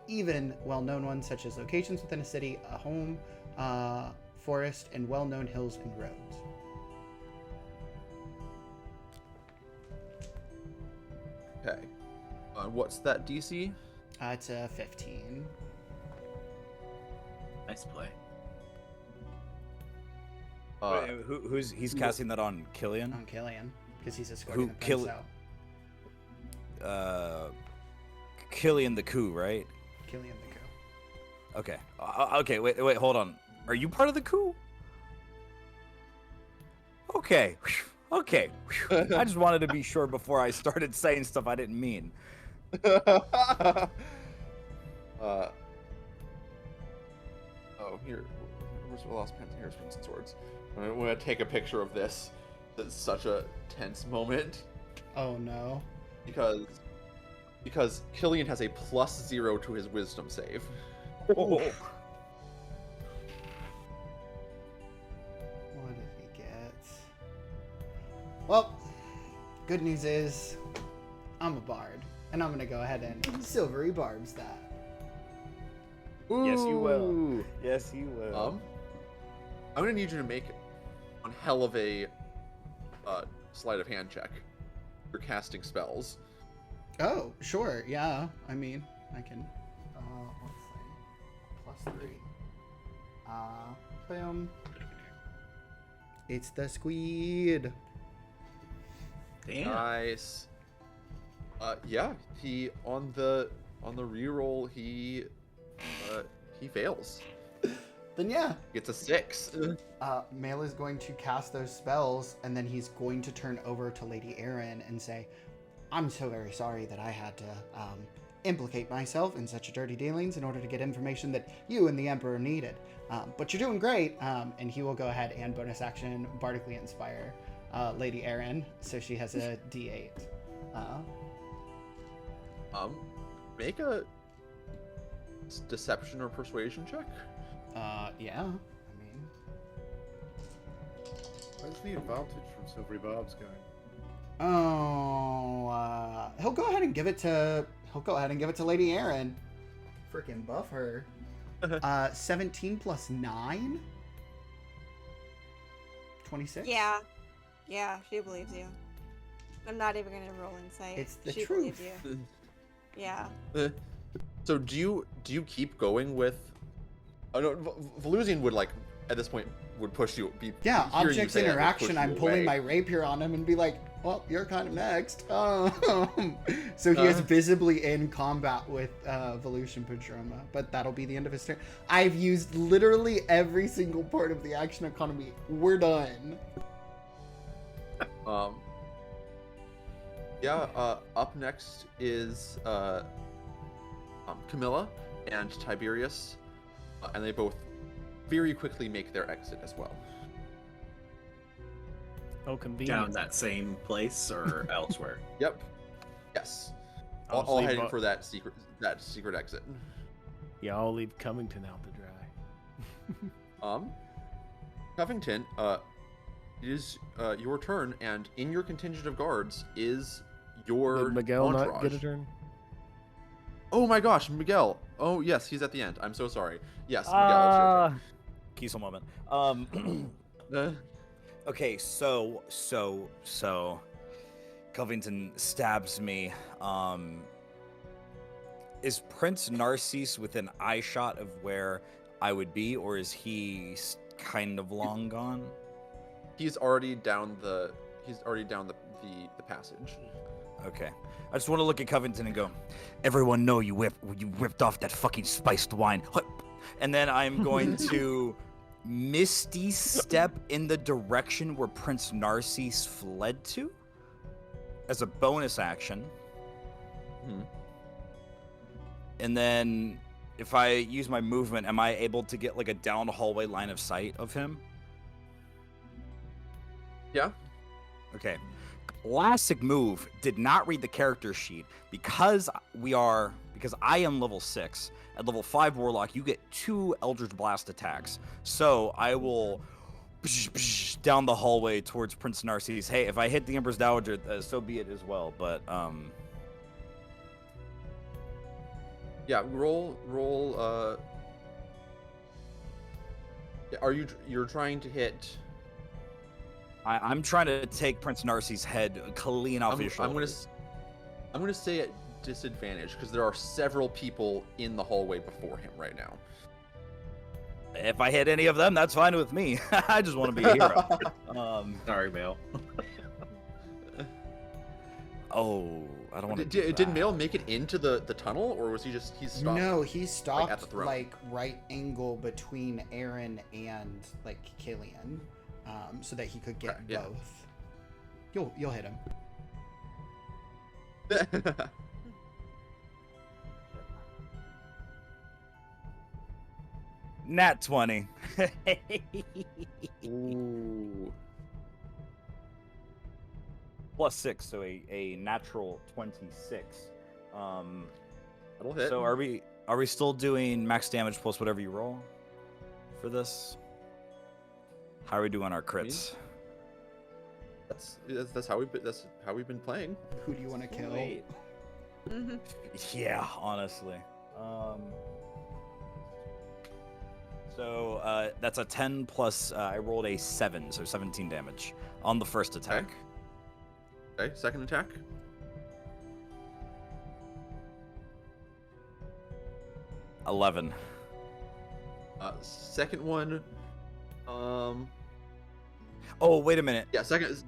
Even well-known ones such as locations within a city, a home, forest, and well-known hills and roads. Okay. What's that DC? It's a 15. Nice play. Wait, he's casting that on Killian? On Killian, because he's escorting the Kill- prince out. Killian the coup, right? Killian the coup. Okay. Okay, wait, hold on. Are you part of the coup? Okay. Okay. I just wanted to be sure before I started saying stuff I didn't mean. Here. Where's the Lost Pantheon? Here's Prince and Swords. I'm gonna take a picture of this. That's such a tense moment Oh no. because Killian has a +0 to his wisdom save. What did he get? Well, good news is I'm a bard, and I'm gonna go ahead and silvery barbs that. Yes, you will. Ooh. Yes, you will. I'm gonna need you to make one hell of a sleight of hand check for casting spells. Oh, sure, yeah. I mean, I can. Let's see. +3. Boom. It's the squid. Damn. Nice. Yeah, he on the reroll he fails. Then yeah, Gets a 6. Male is going to cast those spells, and then he's going to turn over to Lady Erin and say, I'm so very sorry that I had to implicate myself in such dirty dealings in order to get information that you and the Emperor needed. But you're doing great. And he will go ahead and bonus action bardically inspire Lady Erin, so she has a D8. Make a deception or persuasion check. Yeah. I mean, Where's the advantage from silvery barbs going? oh, he'll go ahead and give it to Lady Erin. Freaking buff her. 17 plus 9. 26. Yeah, she believes you. I'm not even gonna roll insight. It's the she truth. believes you. Yeah. So do you keep going with? Oh no, Valusian would like at this point would push you. Yeah, hearing you objects say that would interaction. push I'm you pulling away. my rapier on him and be like, well, you're kind of next. So he is visibly in combat with Volution Prodroma, but that'll be the end of his turn. I've used literally every single part of the action economy. We're done. Up next is Camilla and Tiberius, and they both very quickly make their exit as well. Oh, convenient. Down that same place or elsewhere? Yep. Yes. I'll All leave heading for that secret exit. Yeah, I'll leave Covington out to dry. Covington, it is your turn, and in your contingent of guards is your Did Miguel entourage. not get a turn? Oh my gosh, Miguel. Oh yes, he's at the end. I'm so sorry. Yes, Miguel, it's your turn. Kiesel moment. Uh, Okay, so Covington stabs me. Is Prince Narcisse within eye shot of where I would be, or is he kind of long gone? He's already down the passage. Okay. I just want to look at Covington and go, everyone know you ripped off that fucking spiced wine. And then I'm going to misty step in the direction where Prince Narcisse fled to as a bonus action. And then if I use my movement, am I able to get like a down hallway line of sight of him? Yeah. Okay. Classic move. Did not read the character sheet because I am level 6. At level 5 Warlock, you get 2 Eldritch Blast attacks. So I will down the hallway towards Prince Narcisse. Hey, if I hit the Empress Dowager, so be it as well. But yeah, roll. You're trying to hit? I'm trying to take Prince Narcisse's head clean off his shoulders. I'm gonna say at disadvantage because there are several people in the hallway before him right now. If I hit any of them, that's fine with me. I just want to be a hero. Sorry, Mail. Oh, I don't want to. Did Mail make it into the tunnel, or was he's stopped? No, he stopped at the throne? like right angle between Aaron and like Killian, so that he could get yeah. both. You'll hit him. Nat 20. Ooh. Plus 6, so a natural 26. That'll hit. So are we still doing max damage plus whatever you roll for this? How are we doing our crits? That's how we've been playing. Who do you want to kill? Wait. Yeah, honestly. So that's a 10 plus, I rolled a 7, so 17 damage on the first attack. Okay, second attack. $11. Second one. Oh, wait a minute. Yeah, second.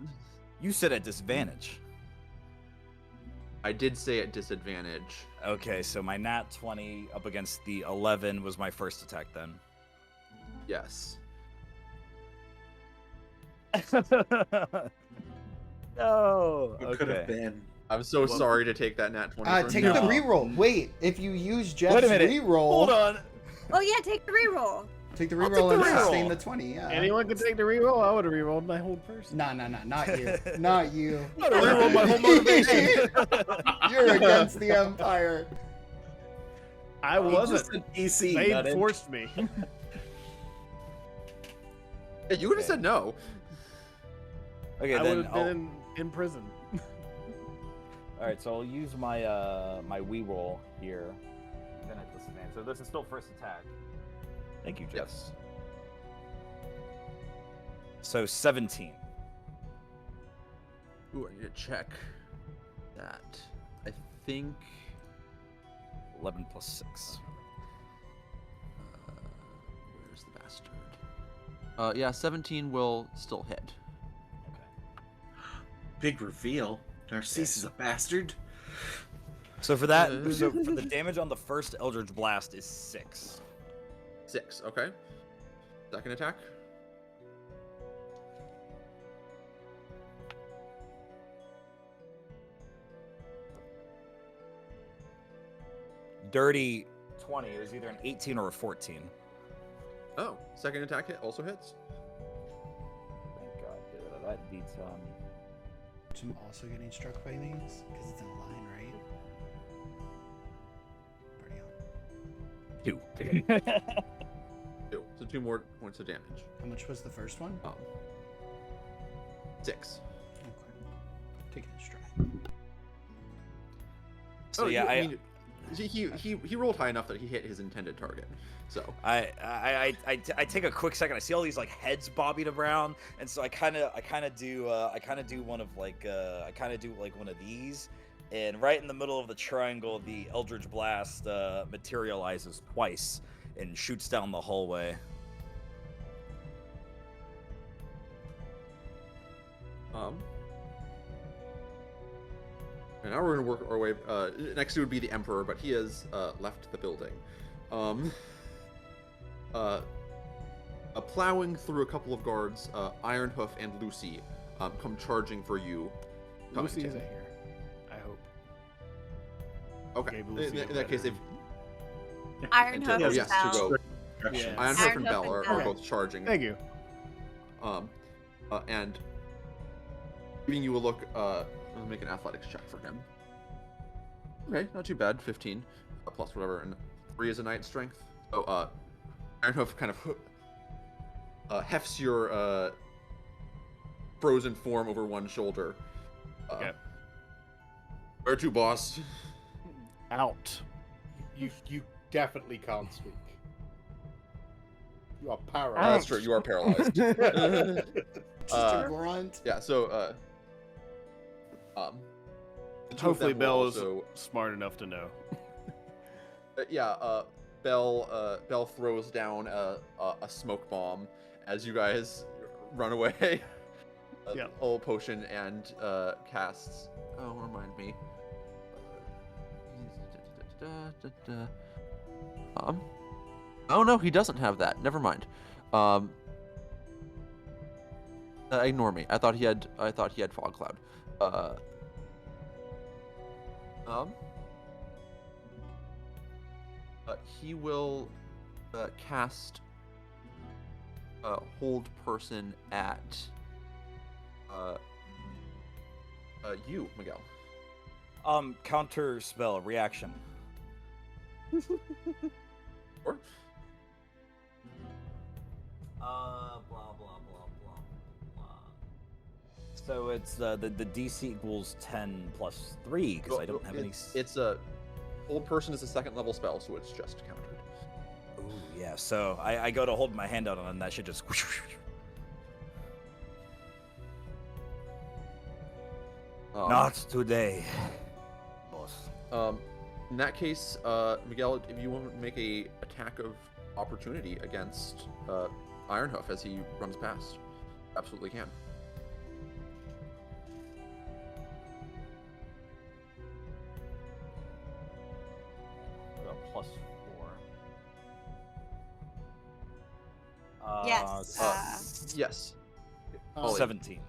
You said at disadvantage. I did say at disadvantage. Okay, so my nat 20 up against the 11 was my first attack then. Yes. No. It could have been. I'm so sorry to take that nat 20. Take the reroll. Wait, if you use Jeff's Wait a minute. reroll, Hold on. Oh yeah, take the reroll. take the I'll take reroll the and reroll. sustain the 20. Yeah. Anyone can take the reroll. I would have rerolled my whole person. No, not you. Not you. I rerolled my whole motivation. You're against the Empire. I wasn't. Just an EC, They not in- forced me. Yeah, you would have said no. Okay, I then would have been in prison. all right, so I'll use my my Wii roll here. Then at disadvantage. So this is still first attack. Thank you, Jeff. Yes. So 17. Ooh, I need to check that. I think 11 plus 6. where's the bastard? Yeah, 17 will still hit. Big reveal. Narcisse is a bastard. So for that, so for the damage on the first Eldritch Blast is 6. 6, okay. Second attack. Dirty 20. It was either an 18 or a 14. Oh, second attack hit also hits. Thank God. Yeah, that beats So I'm also getting struck by these because it's in a line, right? Already on. 2. 2. So 2 more points of damage. How much was the first one? 6. Okay. Taking a stride. So yeah, he rolled high enough that he hit his intended target. So I take a quick second. I see all these like heads bobbing around, and so I kind of do one of like one of these, and right in the middle of the triangle, the Eldritch Blast materializes twice and shoots down the hallway. And now we're gonna work our way. Next would be the Emperor, but he has left the building. Plowing through a couple of guards, Ironhoof and Lucy come charging for you. Lucy isn't here. I hope. Okay. Gave Lucy In that case, they've Ironhoof oh, and yes, to Bell. go. Yeah. Ironhoof and Ironhoof Bell and are Bell. both charging. Thank you. And giving you a look. I'll make an athletics check for him. Okay, not too bad. 15 plus whatever, and 3 is a knight strength. So Ironhoof kind of hefts your frozen form over one shoulder. Yep. Where to, boss? Out. You definitely can't speak. You are paralyzed. That's true. You are paralyzed. Just a grunt. Yeah. So the two of Hopefully them will Bell also, is smart enough to know. Bell throws down a smoke bomb as you guys run away. Yep. Old potion and casts. Oh, remind me. Oh no, he doesn't have that. Never mind. Ignore me. I thought he had fog cloud. He will cast hold person at you, Miguel. Counter spell reaction. Or Blah blah blah blah blah. So it's the DC equals 10 plus 3 because I don't have any. It's a hold person is a second level spell, so it's just countered. Ooh, yeah. So I go to hold my hand out on it, and that should just. Not today, boss. In that case, Miguel, if you want to make a attack of opportunity against Ironhoof as he runs past, absolutely can. Plus 4. Yes. Yes. 17.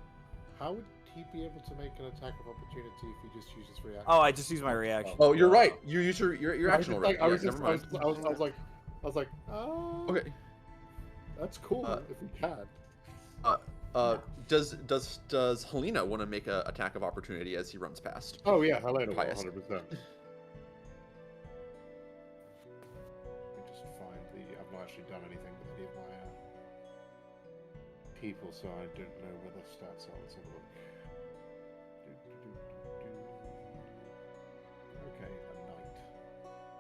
How would he be able to make an attack of opportunity if he just uses reaction? Oh, I just used my reaction. Oh, you're right. You use your action already. I was never mind. like, oh. Okay. That's cool if we can. Does Helena want to make an attack of opportunity as he runs past? Oh yeah, Helena, Pious. 100%. Let me just find I've not actually done anything with any of my people, so I don't know where the stats are. Let's have a look. Okay, a knight.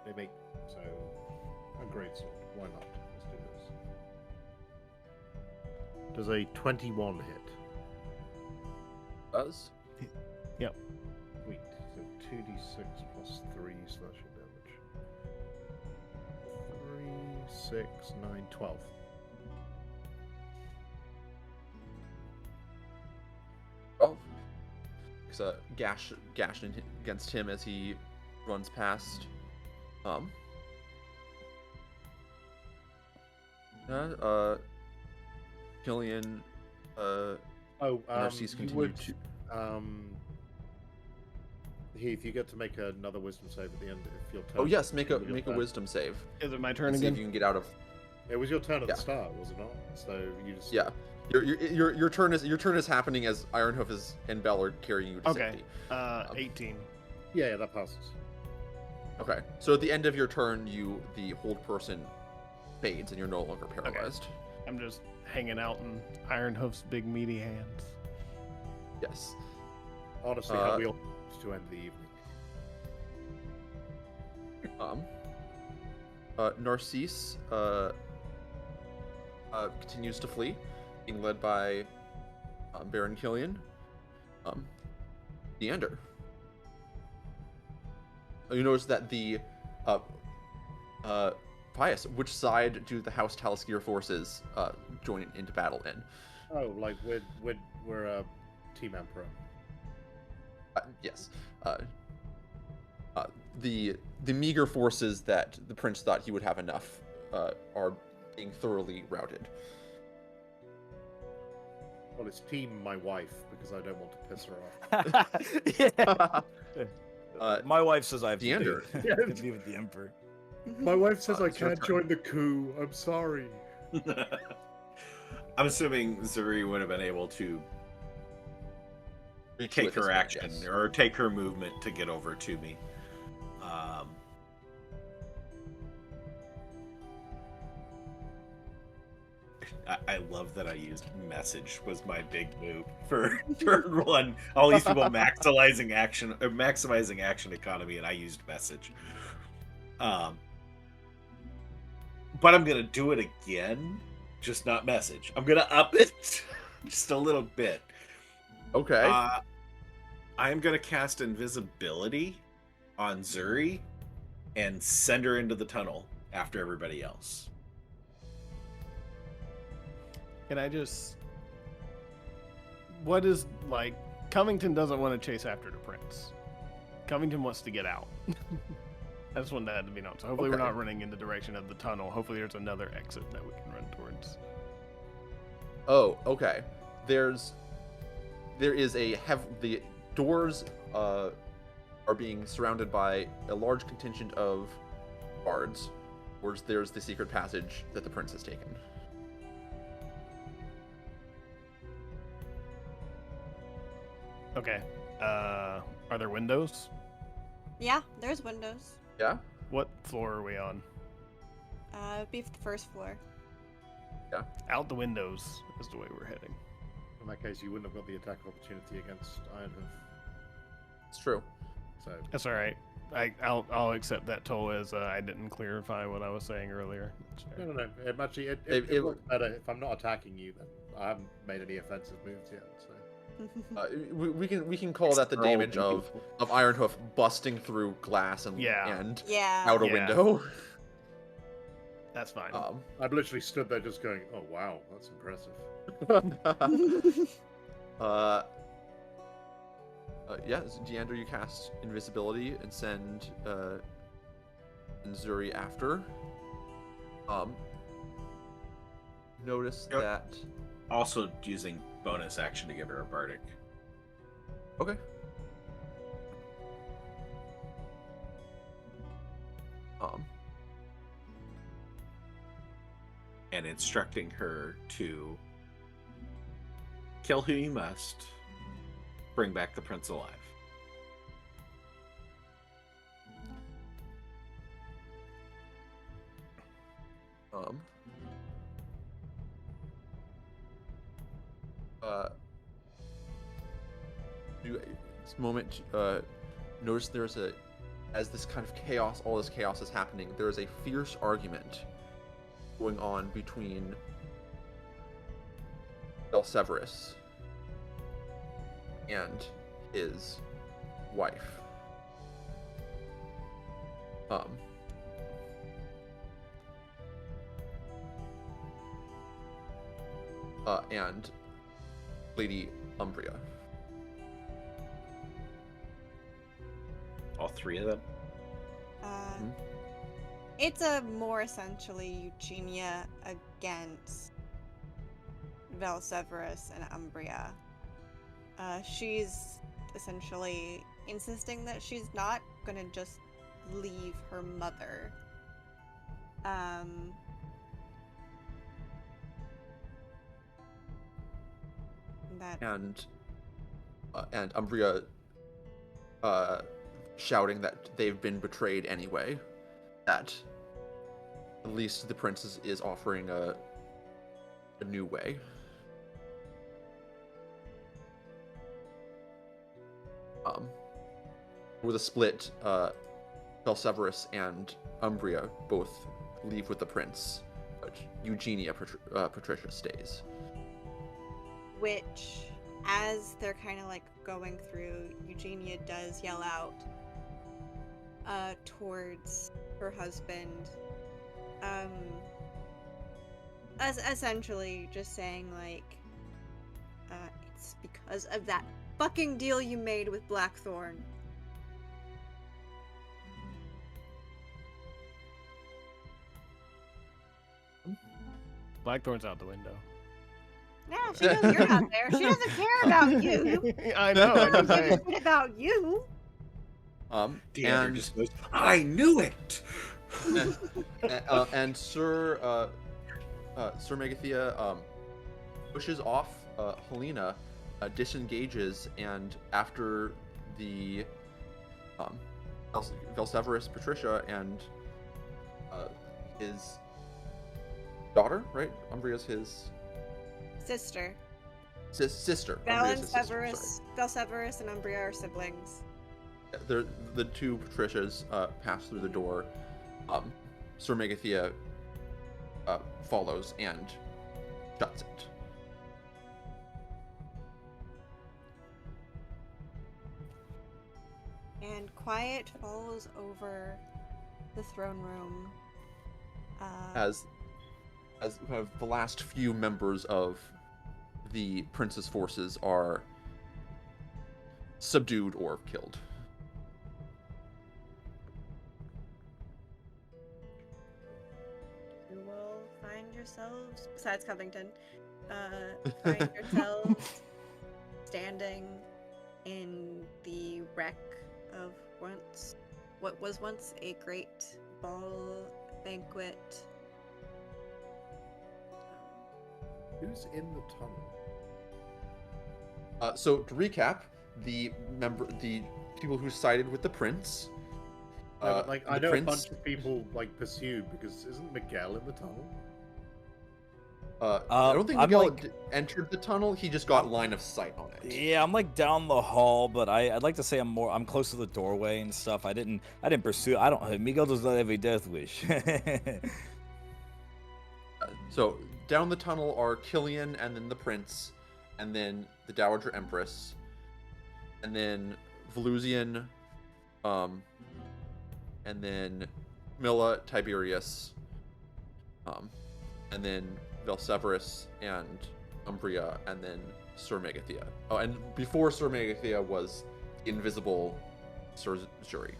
They make so a great sword. Why not? Let's do this. Does a 21 hit? Does? Yep. Sweet. So 2d6 plus 3 slashing damage. 3, 6, 9, 12. Oh. It's a gash against him as he runs past. Killian. Narcisse You continue would. to. Heath, you get to make another wisdom save at the end if your turn. Oh yes, make a Your turn. wisdom save. Is it my turn And see if again? you can get out of. It was your turn at Yeah. the start, was it not? So you just. Yeah. Your turn is happening as Ironhoof and Bell are carrying you to Okay. safety. 18. Yeah, that passes. Okay. So at the end of your turn, the hold person fades and you're no longer paralyzed. I'm just hanging out in Ironhoof's big meaty hands. Yes. Honestly, how we all to end the evening. Narcisse continues to flee, being led by Baron Killian. Leander. You notice that the Pious, which side do the House Taliskier forces join into battle in? Oh, like we're Team Emperor. Yes. The meager forces that the prince thought he would have enough are being thoroughly routed. Well, it's Team my wife because I don't want to piss her off. Yeah. My wife says I have to Deander. be with the Emperor. My wife says I it's your can't turn. join the coup. I'm sorry. I'm assuming Zuri would have been able to Reach take with his her hand, action yes. or take her movement to get over to me. I love that I used message was my big move for turn one. All these people maximizing action economy, and I used message. But I'm gonna do it again, just not message. I'm gonna up it just a little bit. Okay. I am gonna cast invisibility on Zuri and send her into the tunnel after everybody else. Can I just... What is, like... Covington doesn't want to chase after the prince. Covington wants to get out. I just want that to be known. So hopefully we're Okay. not running in the direction of the tunnel. Hopefully there's another exit that we can run towards. Oh, okay. There is the doors are being surrounded by a large contingent of guards. Whereas there's the secret passage that the prince has taken. Okay. Are there windows? Yeah, there's windows. Yeah? What floor are we on? Be the first floor. Out the windows is the way we're heading. In that case, you wouldn't have got the attack of opportunity against Ironhoof. It's true. So That's all right. I'll accept that toll as I didn't clarify what I was saying earlier. That's fair. no. It It- works better if I'm not attacking you. Then I haven't made any offensive moves yet. So We can call that the damage of Ironhoof busting through glass and Yeah. Yeah. out a Yeah. window. That's fine. I've literally stood there just going, "Oh wow, that's impressive." Yeah, Deander, you cast invisibility and send Zuri after. Notice Yep. that. Also using bonus action to give her a bardic. Okay. And instructing her to kill who you must, bring back the prince alive. This moment, notice there's as this kind of chaos, all this chaos is happening, there is a fierce argument going on between Belseverus and his wife. And Lady Umbria. All three of them? It's a more essentially Eugenia against Belseverus and Umbria. She's essentially insisting that she's not gonna just leave her mother. And Umbria shouting that they've been betrayed anyway. That at least the princess is offering a new way. With a split, Belseverus and Umbria both leave with the prince, but Eugenia Patricia stays. Which, as they're kind of like going through, Eugenia does yell out towards her husband, as essentially just saying like, it's because because of that fucking deal you made with Blackthorn. Blackthorn's out the window. Yeah, she knows you're out there. She doesn't care about you. I know. She I'm doesn't just give a saying. shit about you. The other And just goes, I knew it! and Sir Megathea pushes off Helena, disengages, and after the Velseverus, Patricia, and his daughter, right? Umbria's his Sister. sister. Val and Umbria's his sister, sorry. Velseverus and Umbria are siblings. The two Patricias pass through the door. Sir Megathea follows and shuts it. And quiet falls over the throne room. As kind of the last few members of the prince's forces are subdued or killed. You will find yourselves, besides Covington, find yourselves standing in the wreck of what was once a great ball banquet. Who's in the tunnel? So to recap, the people who sided with the prince. No, but, like, I the know prince, a bunch of people like pursued because isn't Miguel in the tunnel? I don't think I'm Miguel like- entered the tunnel. He just got line of sight on it. Yeah, I'm like down the hall, but I'd like to say I'm close to the doorway and stuff. I didn't pursue. Miguel does not have a death wish. So down the tunnel are Killian, and then the prince, and then the Dowager Empress, and then Volusian, and then Milla, Tiberius, and then Velseverus and Umbria, and then Sir Megathea. Oh, and before Sir Megathea was the invisible Sir Jury.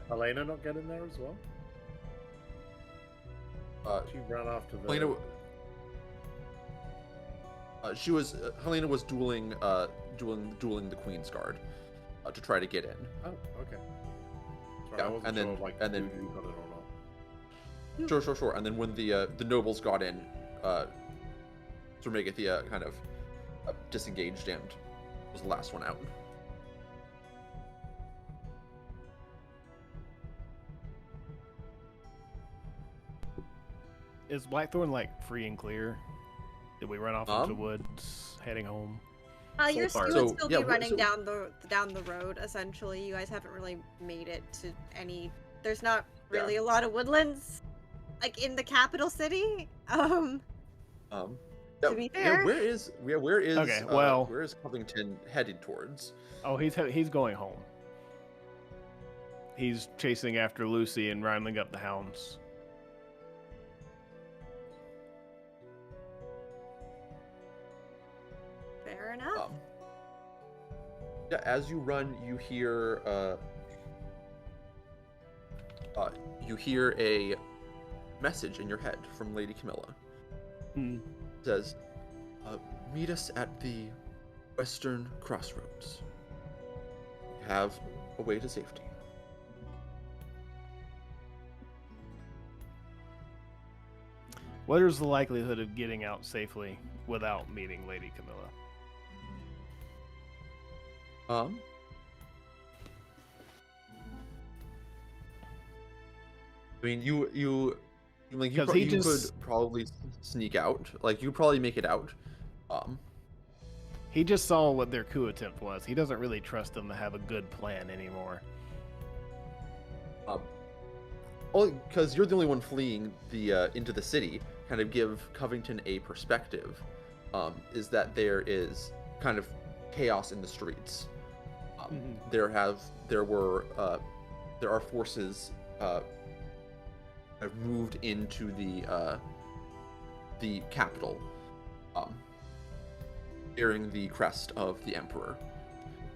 Helena not get in there as well? She ran after the. Helena, Helena was dueling the Queen's Guard to try to get in. Oh, okay. Sorry, Yeah, I wasn't and then- sure, like, and then- who got it or not. Sure. And then when the nobles got in, Sir Megathea kind of disengaged and was the last one out. Is Blackthorn like free and clear? Did we run off into the Um, woods, heading home? You far. would So, still yeah, be running so- down the road. Essentially, you guys haven't really made it to any. There's not really a lot of woodlands, like in the capital city. To be fair. where is Okay, well- where is Covington headed towards? Oh, he's going home. He's chasing after Lucy and rounding up the hounds. Fair enough. Yeah, as you run, you hear a message in your head from Lady Camilla. Hmm. It says, "Meet us at the western crossroads. We have a way to safety." What is the likelihood of getting out safely without meeting Lady Camilla? I mean, you like you, 'Cause he you just- could probably sneak out. Like you could probably make it out. He just saw what their coup attempt was. He doesn't really trust them to have a good plan anymore. Only because you're the only one fleeing the into the city. Kind of give Covington a perspective. Is that there is kind of chaos in the streets. There are forces have moved into the capital, bearing the crest of the Emperor.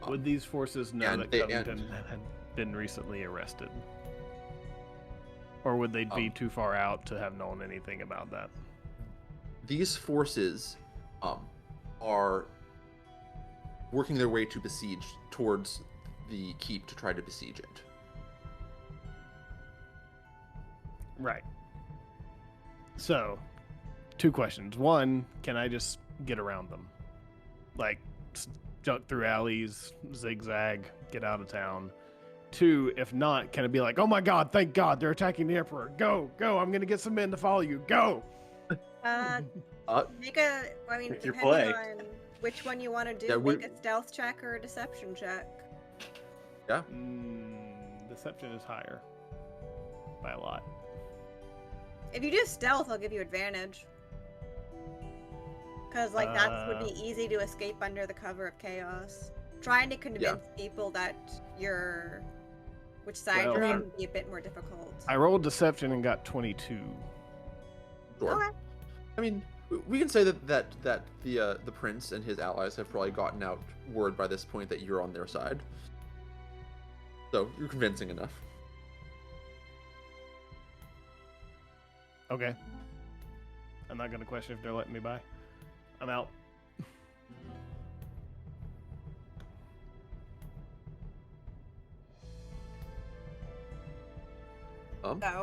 Would these forces know and that they- Covington had been recently arrested? Or would they be too far out to have known anything about that? These forces are working their way to besiege towards the keep to try to besiege it. Right. So, two questions. One, can I just get around them? Like, jump through alleys, zigzag, get out of town. Two, if not, can it be like, oh my god, thank god, they're attacking the Emperor. Go, go, I'm gonna get some men to follow you. Go! Make a, I mean, Pick your depending play. on which one you want to do, Yeah, make a stealth check or a deception check. Yeah. Deception is higher. By a lot. If you do stealth, I'll give you advantage. Because, like, that would be easy to escape under the cover of chaos. Trying to convince people that you're... which side you're on would be a bit more difficult. I rolled deception and got 22. Sure. Okay. I mean, we can say that the prince and his allies have probably gotten out word by this point that you're on their side. So you're convincing enough. Okay. I'm not gonna question if they're letting me by. I'm out.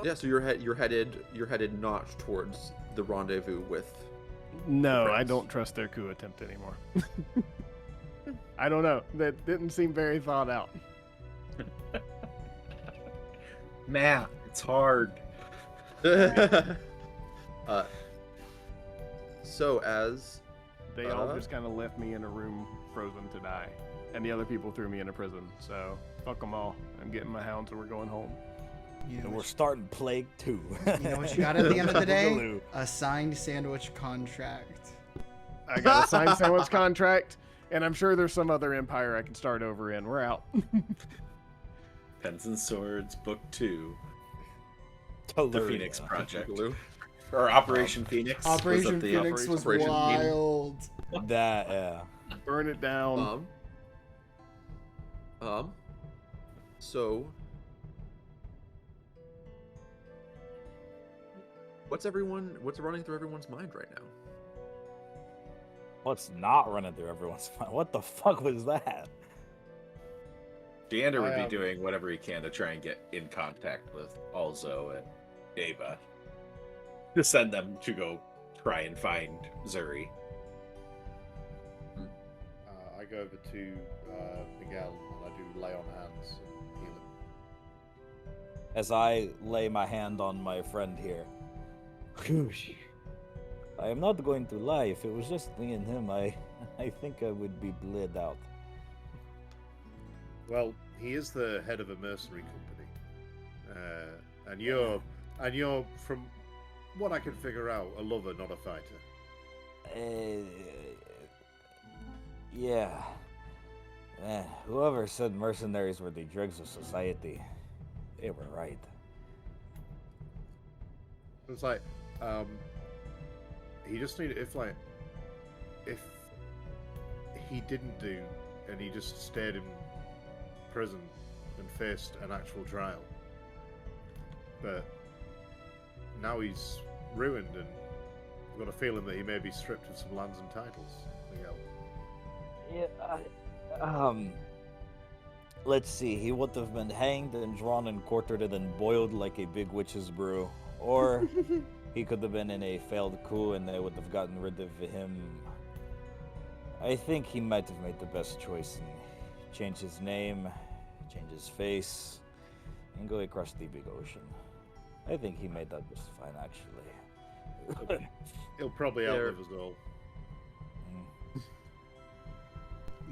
Yeah, so you're headed not towards the rendezvous with. No, the I prince. don't trust their coup attempt anymore. I don't know. That didn't seem very thought out. Matt, it's hard. So as They all just kind of left me in a room frozen to die. And the other people threw me in a prison. So, fuck them all. I'm getting my hounds and we're going home. You know, And we're what starting Plague 2. you know what you got at the end of the day? Boogaloo. A signed sandwich contract. I got a signed sandwich contract, and I'm sure there's some other empire I can start over in. We're out. Pens and Swords, Book 2. The Telluria. Phoenix Project. Boogaloo. Or Operation Phoenix. Was Operation it the Phoenix was Operation wild. That, yeah. Burn it down. So what's running through everyone's mind right now? What's not running through everyone's mind? What the fuck was that? Deander would be doing whatever he can to try and get in contact with Alzo and Ava to send them to go try and find Zuri. I go over to Miguel and I do lay on hands and heal him. As I lay my hand on my friend here. I am not going to lie, if it was just me and him, I think I would be bled out. Well, he is the head of a mercenary company, and you're from what I can figure out, a lover, not a fighter. Yeah. Man, whoever said mercenaries were the dregs of society, they were right. It's like, he just needed, if he didn't do, and he just stayed in prison and faced an actual trial, but now he's ruined, and I've got a feeling that he may be stripped of some lands and titles. Miguel. Yeah, let's see, he would have been hanged and drawn and quartered and then boiled like a big witch's brew, or he could have been in a failed coup and they would have gotten rid of him. I think he might have made the best choice and change his name, change his face, and go across the big ocean. I think he made that just fine, actually. He'll probably outlive us all.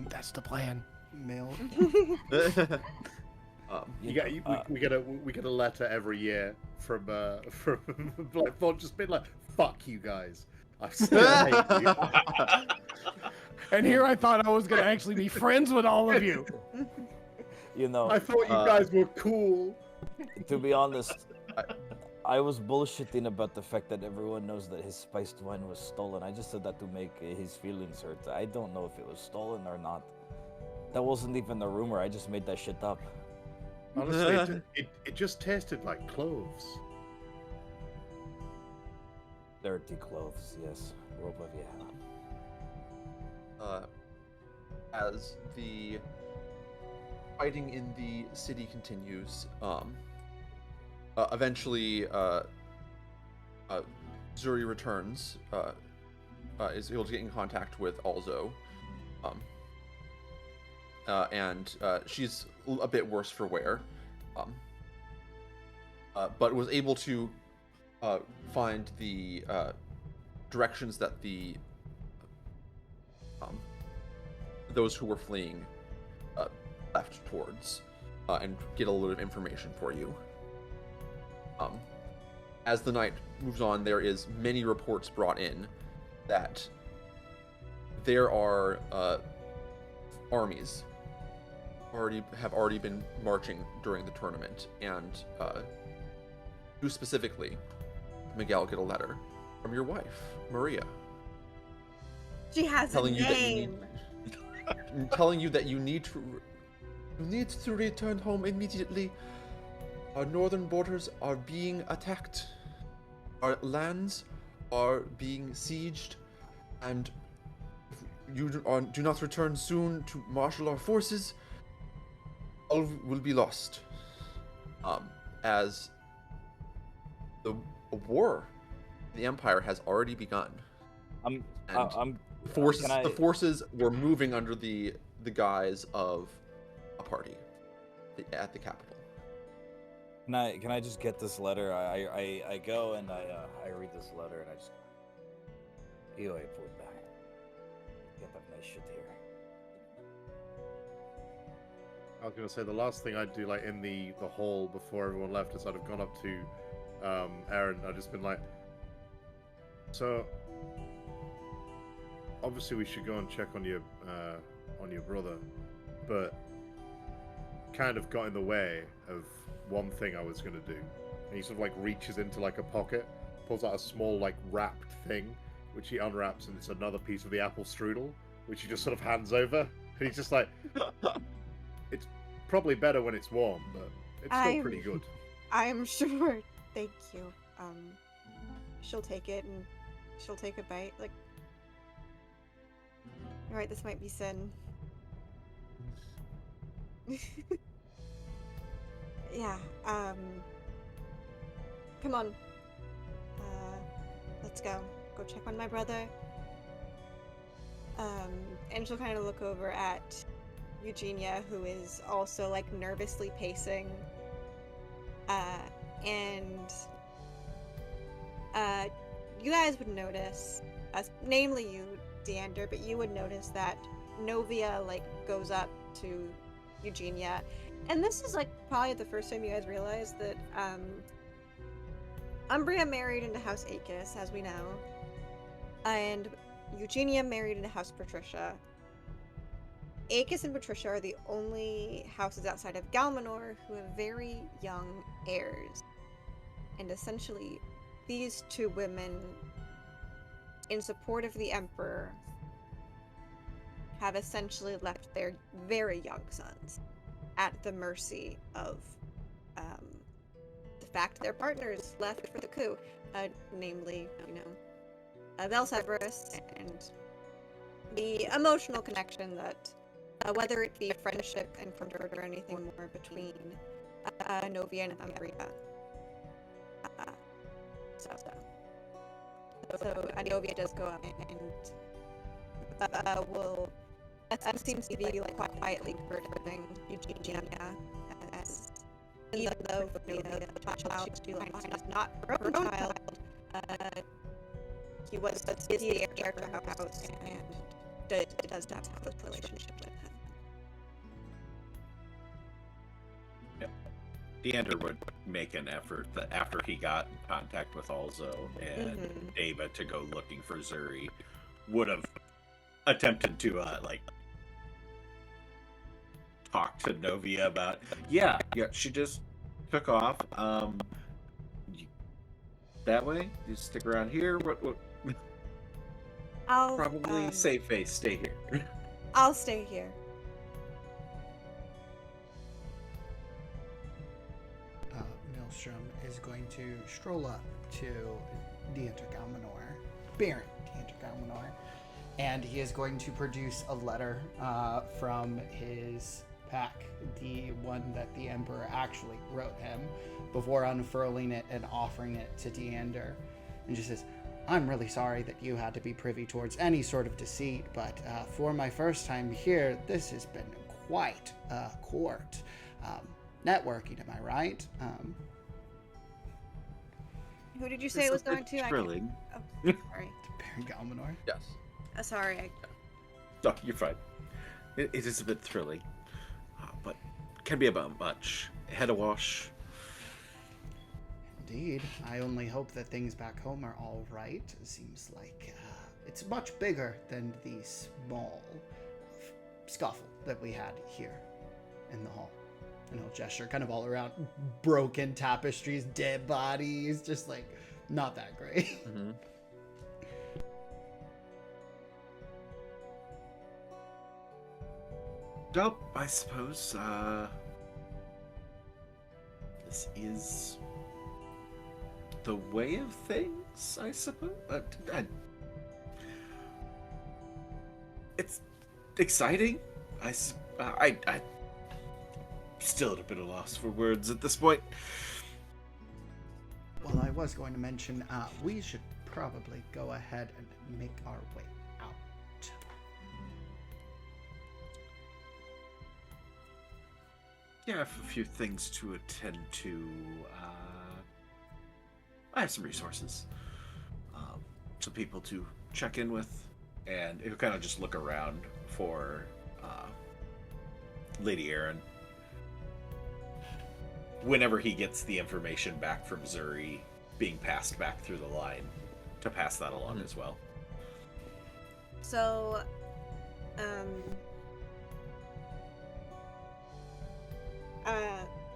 That's the plan. Milk. We get a letter every year from Black Thought just being like, "Fuck you guys, I still hate you." And here I thought I was gonna actually be friends with all of you. You know, I thought you guys were cool. to be honest, I was bullshitting about the fact that everyone knows that his spiced wine was stolen. I just said that to make his feelings hurt. I don't know if it was stolen or not. That wasn't even a rumor. I just made that shit up. Honestly, it just tasted like cloves. Dirty clothes, yes. Rope of yeah. As the fighting in the city continues, eventually, Zuri returns, is able to get in contact with Alzo, and she's a bit worse for wear, but was able to find the directions that the those who were fleeing left towards, and get a little bit of information for you. As the night moves on, there is many reports brought in that there are armies have already been marching during the tournament, and you specifically, Miguel, get a letter from your wife, Maria. She has Telling a you that you name. telling you that you need to return home immediately. Our northern borders are being attacked. Our lands are being sieged, and if you do not return soon to marshal our forces, all will be lost. As the war, the Empire has already begun. The forces were moving under the guise of a party at the capital. Can I just get this letter? I go and I read this letter and I just io e puta. Get that nice shit here. I was gonna say the last thing I'd do, like in the hall before everyone left, is I'd have gone up to Aaron. I'd just been like, so obviously we should go and check on your brother, but kind of got in the way of one thing I was gonna do. And he sort of like reaches into like a pocket, pulls out a small like wrapped thing, which he unwraps, and it's another piece of the apple strudel, which he just sort of hands over. And he's just like, it's probably better when it's warm, but it's still pretty good. I'm sure. Thank you. She'll take it and she'll take a bite. Like, all right, this might be sin. Yeah. Come on. Let's go. Go check on my brother. And she'll kind of look over at Eugenia, who is also like nervously pacing. And you guys would notice, namely you, Deander, but you would notice that Novia like goes up to Eugenia, and this is like probably the first time you guys realize that Umbria married into House Aechis, as we know, and Eugenia married into House Patricia. Aechis and Patricia are the only houses outside of Galmanor who have very young heirs. And essentially, these two women, in support of the Emperor, have essentially left their very young sons at the mercy of the fact their partners left for the coup, namely, Velseverus, and the emotional connection that, whether it be friendship and comfort or anything more between Novia and Umbria. So Novia does go up and will seems to be like quite quietly comforting Eugenia, as even though the child she left is not her own child, he was the heir to her house and does have a close relationship with him. Deander would make an effort that after he got in contact with Alzo and Deva to go looking for Zuri, would have attempted to talk to Novia about, yeah, she just took off. that way? You stick around here? What? I'll Probably save face. Stay here. I'll stay here. Maelstrom is going to stroll up to Dienter Galmanor, Baron Dienter Galmanor, and he is going to produce a letter from his pack, the one that the Emperor actually wrote him, before unfurling it and offering it to Diender, and just says, "I'm really sorry that you had to be privy towards any sort of deceit, but for my first time here, this has been quite a court. Networking, am I right?" Who did you say it was going to? Thrilling. Oh, sorry. Baron Galmanor. Yes. Sorry. Oh, you're fine. It is a bit thrilling, but can be about much. Head awash. Indeed. I only hope that things back home are all right. It seems like it's much bigger than the small scuffle that we had here in the hall. And he'll gesture kind of all around. Broken tapestries, dead bodies, just like not that great. Mm-hmm. Well, I suppose this is the way of things, I suppose. It's exciting. I still at a bit of loss for words at this point. Well, I was going to mention we should probably go ahead and make our way out. Yeah, I have a few things to attend to. I have some resources. Some people to check in with. And he'll kind of just look around for Lady Erin. Whenever he gets the information back from Zuri being passed back through the line, to pass that along as well. So,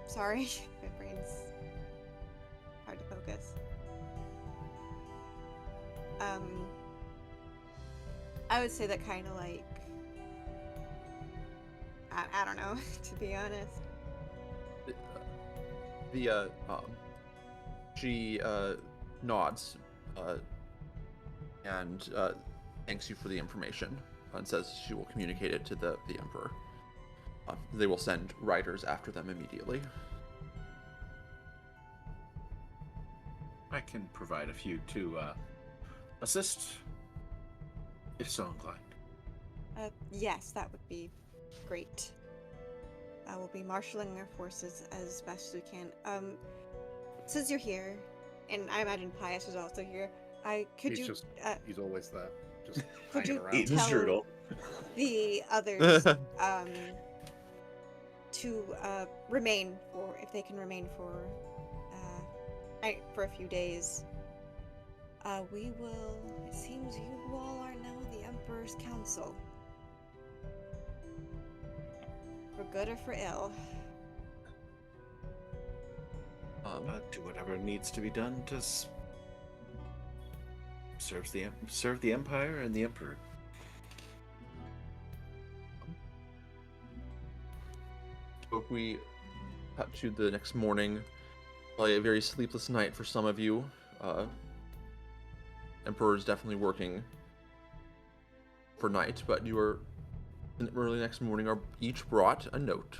sorry, my brain's hard to focus. I would say that kind of like, I don't know, to be honest. She nods and thanks you for the information and says she will communicate it to the Emperor. They will send riders after them immediately. I can provide a few to assist, if so inclined. Yes, that would be great. We'll be marshaling our forces as best as we can. Since you're here, and I imagine Pius is also here, He's always there, just could hanging you around. Eat tell strudel. the others to remain for, if they can remain for a few days. We will. It seems you all are now the Emperor's Council. For good or for ill. Do whatever needs to be done to serve the Empire and the Emperor. So if we cut to the next morning, probably a very sleepless night for some of you. Emperor is definitely working for night, but you are early next morning are each brought a note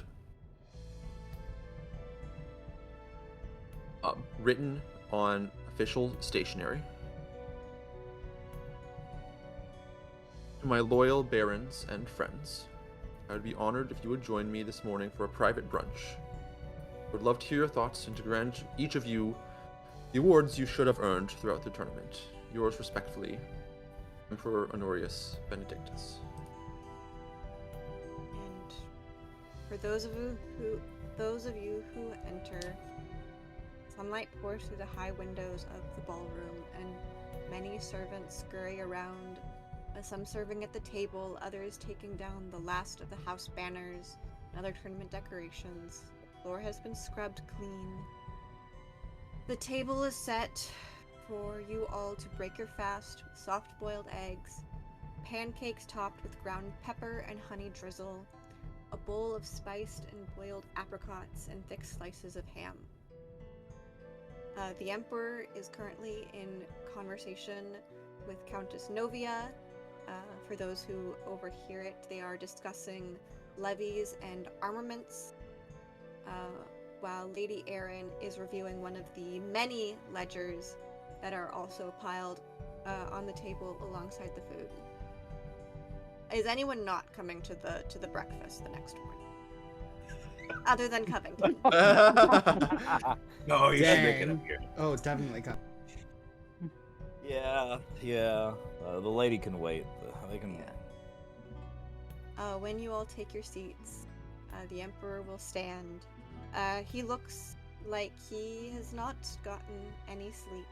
written on official stationery. To my loyal barons and friends, I would be honored if you would join me this morning for a private brunch. I would love to hear your thoughts and to grant each of you the awards you should have earned throughout the tournament. Yours respectfully, Emperor Honorius Benedictus. And for those of you who enter, sunlight pours through the high windows of the ballroom, and many servants scurry around, some serving at the table, others taking down the last of the house banners and other tournament decorations. The floor has been scrubbed clean. The table is set for you all to break your fast with soft-boiled eggs, pancakes topped with ground pepper and honey drizzle, a bowl of spiced and boiled apricots, and thick slices of ham. The Emperor is currently in conversation with Countess Novia. For those who overhear it, they are discussing levies and armaments, while Lady Erin is reviewing one of the many ledgers that are also piled on the table alongside the food. Is anyone not coming to the breakfast the next morning? Other than Covington. No, you should make it Dang. appear. Oh, definitely. Yeah. The lady can wait. They can. When you all take your seats, the Emperor will stand. He looks like he has not gotten any sleep.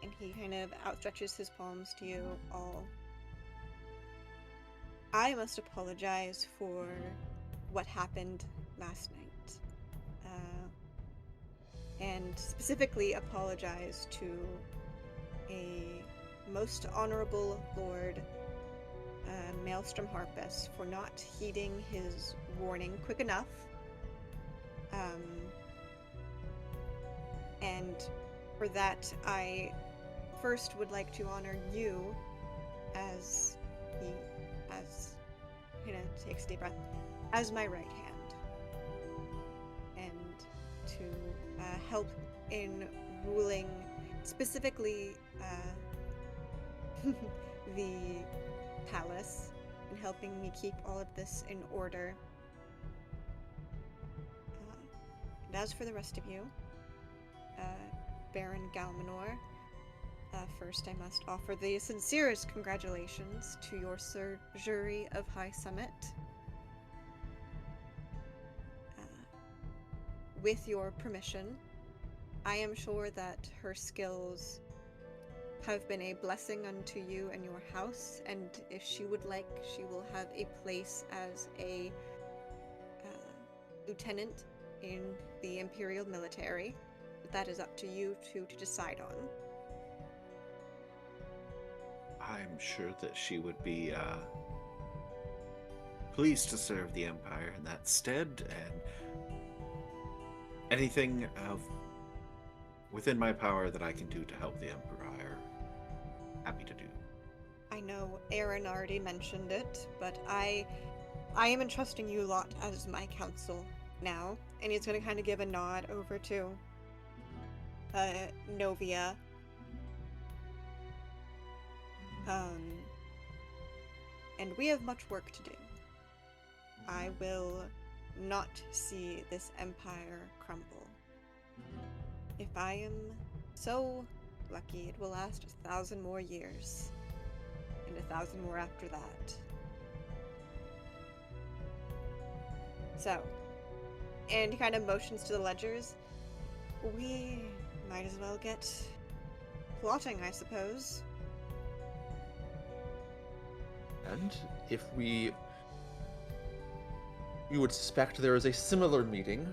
And he kind of outstretches his palms to you all. I must apologize for what happened last night. And specifically apologize to a most honorable Lord, Maelstrom Harpus, for not heeding his warning quick enough. And for that, I first would like to honor you as takes a deep breath, as my right hand, and to help in ruling specifically the palace and helping me keep all of this in order. And as for the rest of you, Baron Galmanor, first I must offer the sincerest congratulations to your Sir Jury of High Summit. With your permission, I am sure that her skills have been a blessing unto you and your house, and if she would like, she will have a place as a lieutenant in the Imperial military. But that is up to you two to decide on. I'm sure that she would be pleased to serve the Empire in that stead, and anything within my power that I can do to help the Emperor, I'm happy to do. I know Aaron already mentioned it, but I am entrusting you lot as my counsel now, and he's going to kind of give a nod over to Novia. And we have much work to do. I will not see this empire crumble. If I am so lucky, it will last 1,000 more years, and 1,000 more after that. So, and he kind of motions to the ledgers. We might as well get plotting, I suppose. And if we would suspect there is a similar meeting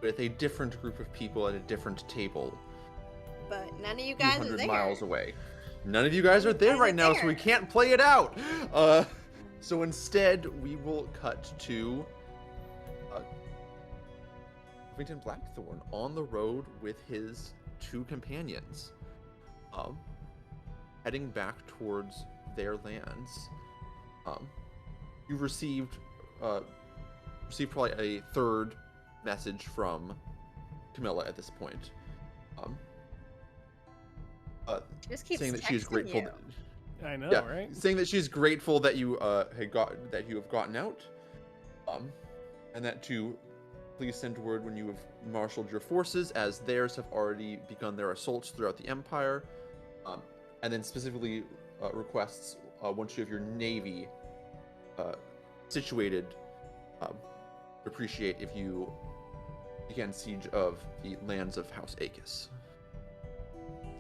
with a different group of people at a different table, But none of you a few guys are hundred there. miles away. None of you guys are there guys right are now, so there. we can't play it out. So instead, we will cut to Covington Blackthorn on the road with his two companions, heading back towards their lands. You received probably a third message from Camilla at this point, She just keeps saying that she is texting grateful. you. I know, Yeah, right? saying that she's grateful that you have gotten out, and that to please send word when you have marshaled your forces, as theirs have already begun their assaults throughout the Empire, and then specifically requests once you have your navy situated, appreciate if you begin siege of the lands of House Aegis.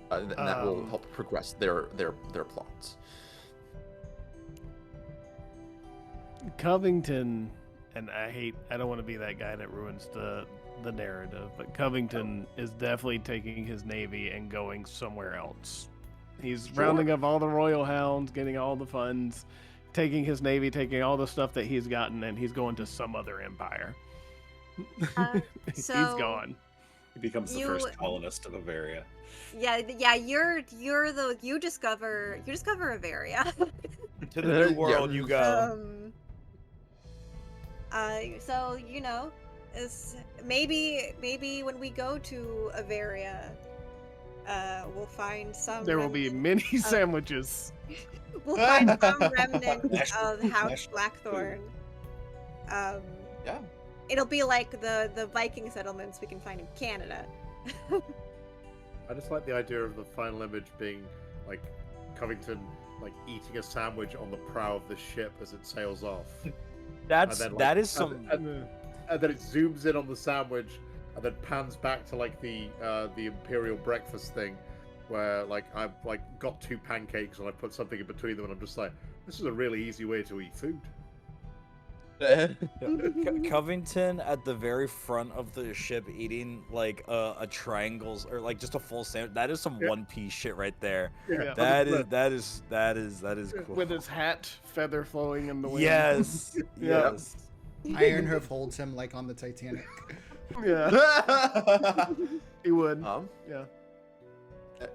And that will help progress their plots. Covington, and I don't want to be that guy that ruins the the narrative, but Covington is definitely taking his navy and going somewhere else. He's rounding up all the royal hounds, getting all the funds, taking his navy, taking all the stuff that he's gotten, and he's going to some other empire. He's gone. He becomes the first colonist of Bavaria. Yeah, you discover Bavaria. To the new world you go. So is maybe when we go to Bavaria, we'll find some. There will be many sandwiches. We'll find some remnant of House Blackthorn. Yeah. It'll be like the Viking settlements we can find in Canada. I just like the idea of the final image being like Covington like eating a sandwich on the prow of the ship as it sails off. That is some. And then it zooms in on the sandwich, and then pans back to like the imperial breakfast thing, where like I've like got 2 pancakes and I put something in between them, and I'm just like, this is a really easy way to eat food. Covington at the very front of the ship eating like a triangles or like just a full sandwich. That is some One Piece shit right there. Yeah. That is cool. With his hat, feather flowing in the wind. Yes. Yes. Ironhoof holds him like on the Titanic. Yeah. He would. Yeah.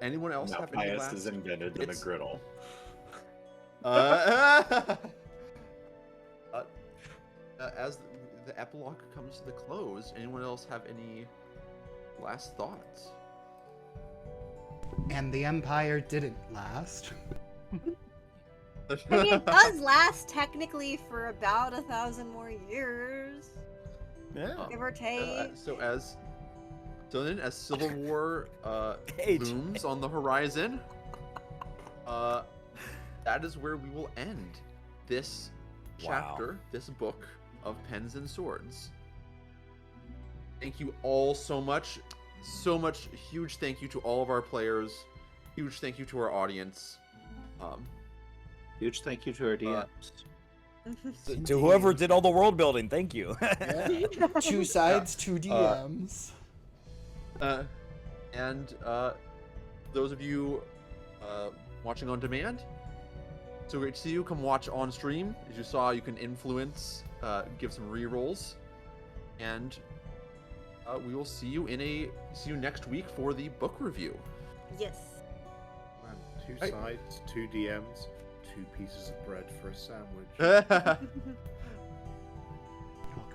Anyone else Now have any Pius last is invented in a griddle. As the epilogue comes to the close, anyone else have any last thoughts? And the Empire didn't last. I mean, it does last technically for about 1,000 more years, Yeah. give or take. So then, as Civil War looms on the horizon, that is where we will end this chapter, this book of Pens and Swords. Thank you all so much. Huge thank you to all of our players. Huge thank you to our audience. Huge thank you to our DMs. To whoever did all the world building, thank you. 2 sides, 2 DMs. And those of you watching on demand, so great to see you. Come watch on stream. As you saw, you can influence, give some re-rolls, and we will see you next week for the book review. Yes. Man, 2 sides, 2 DMs, 2 pieces of bread for a sandwich.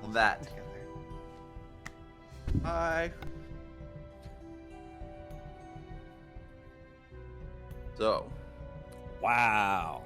On that. Together. Bye. So. Wow.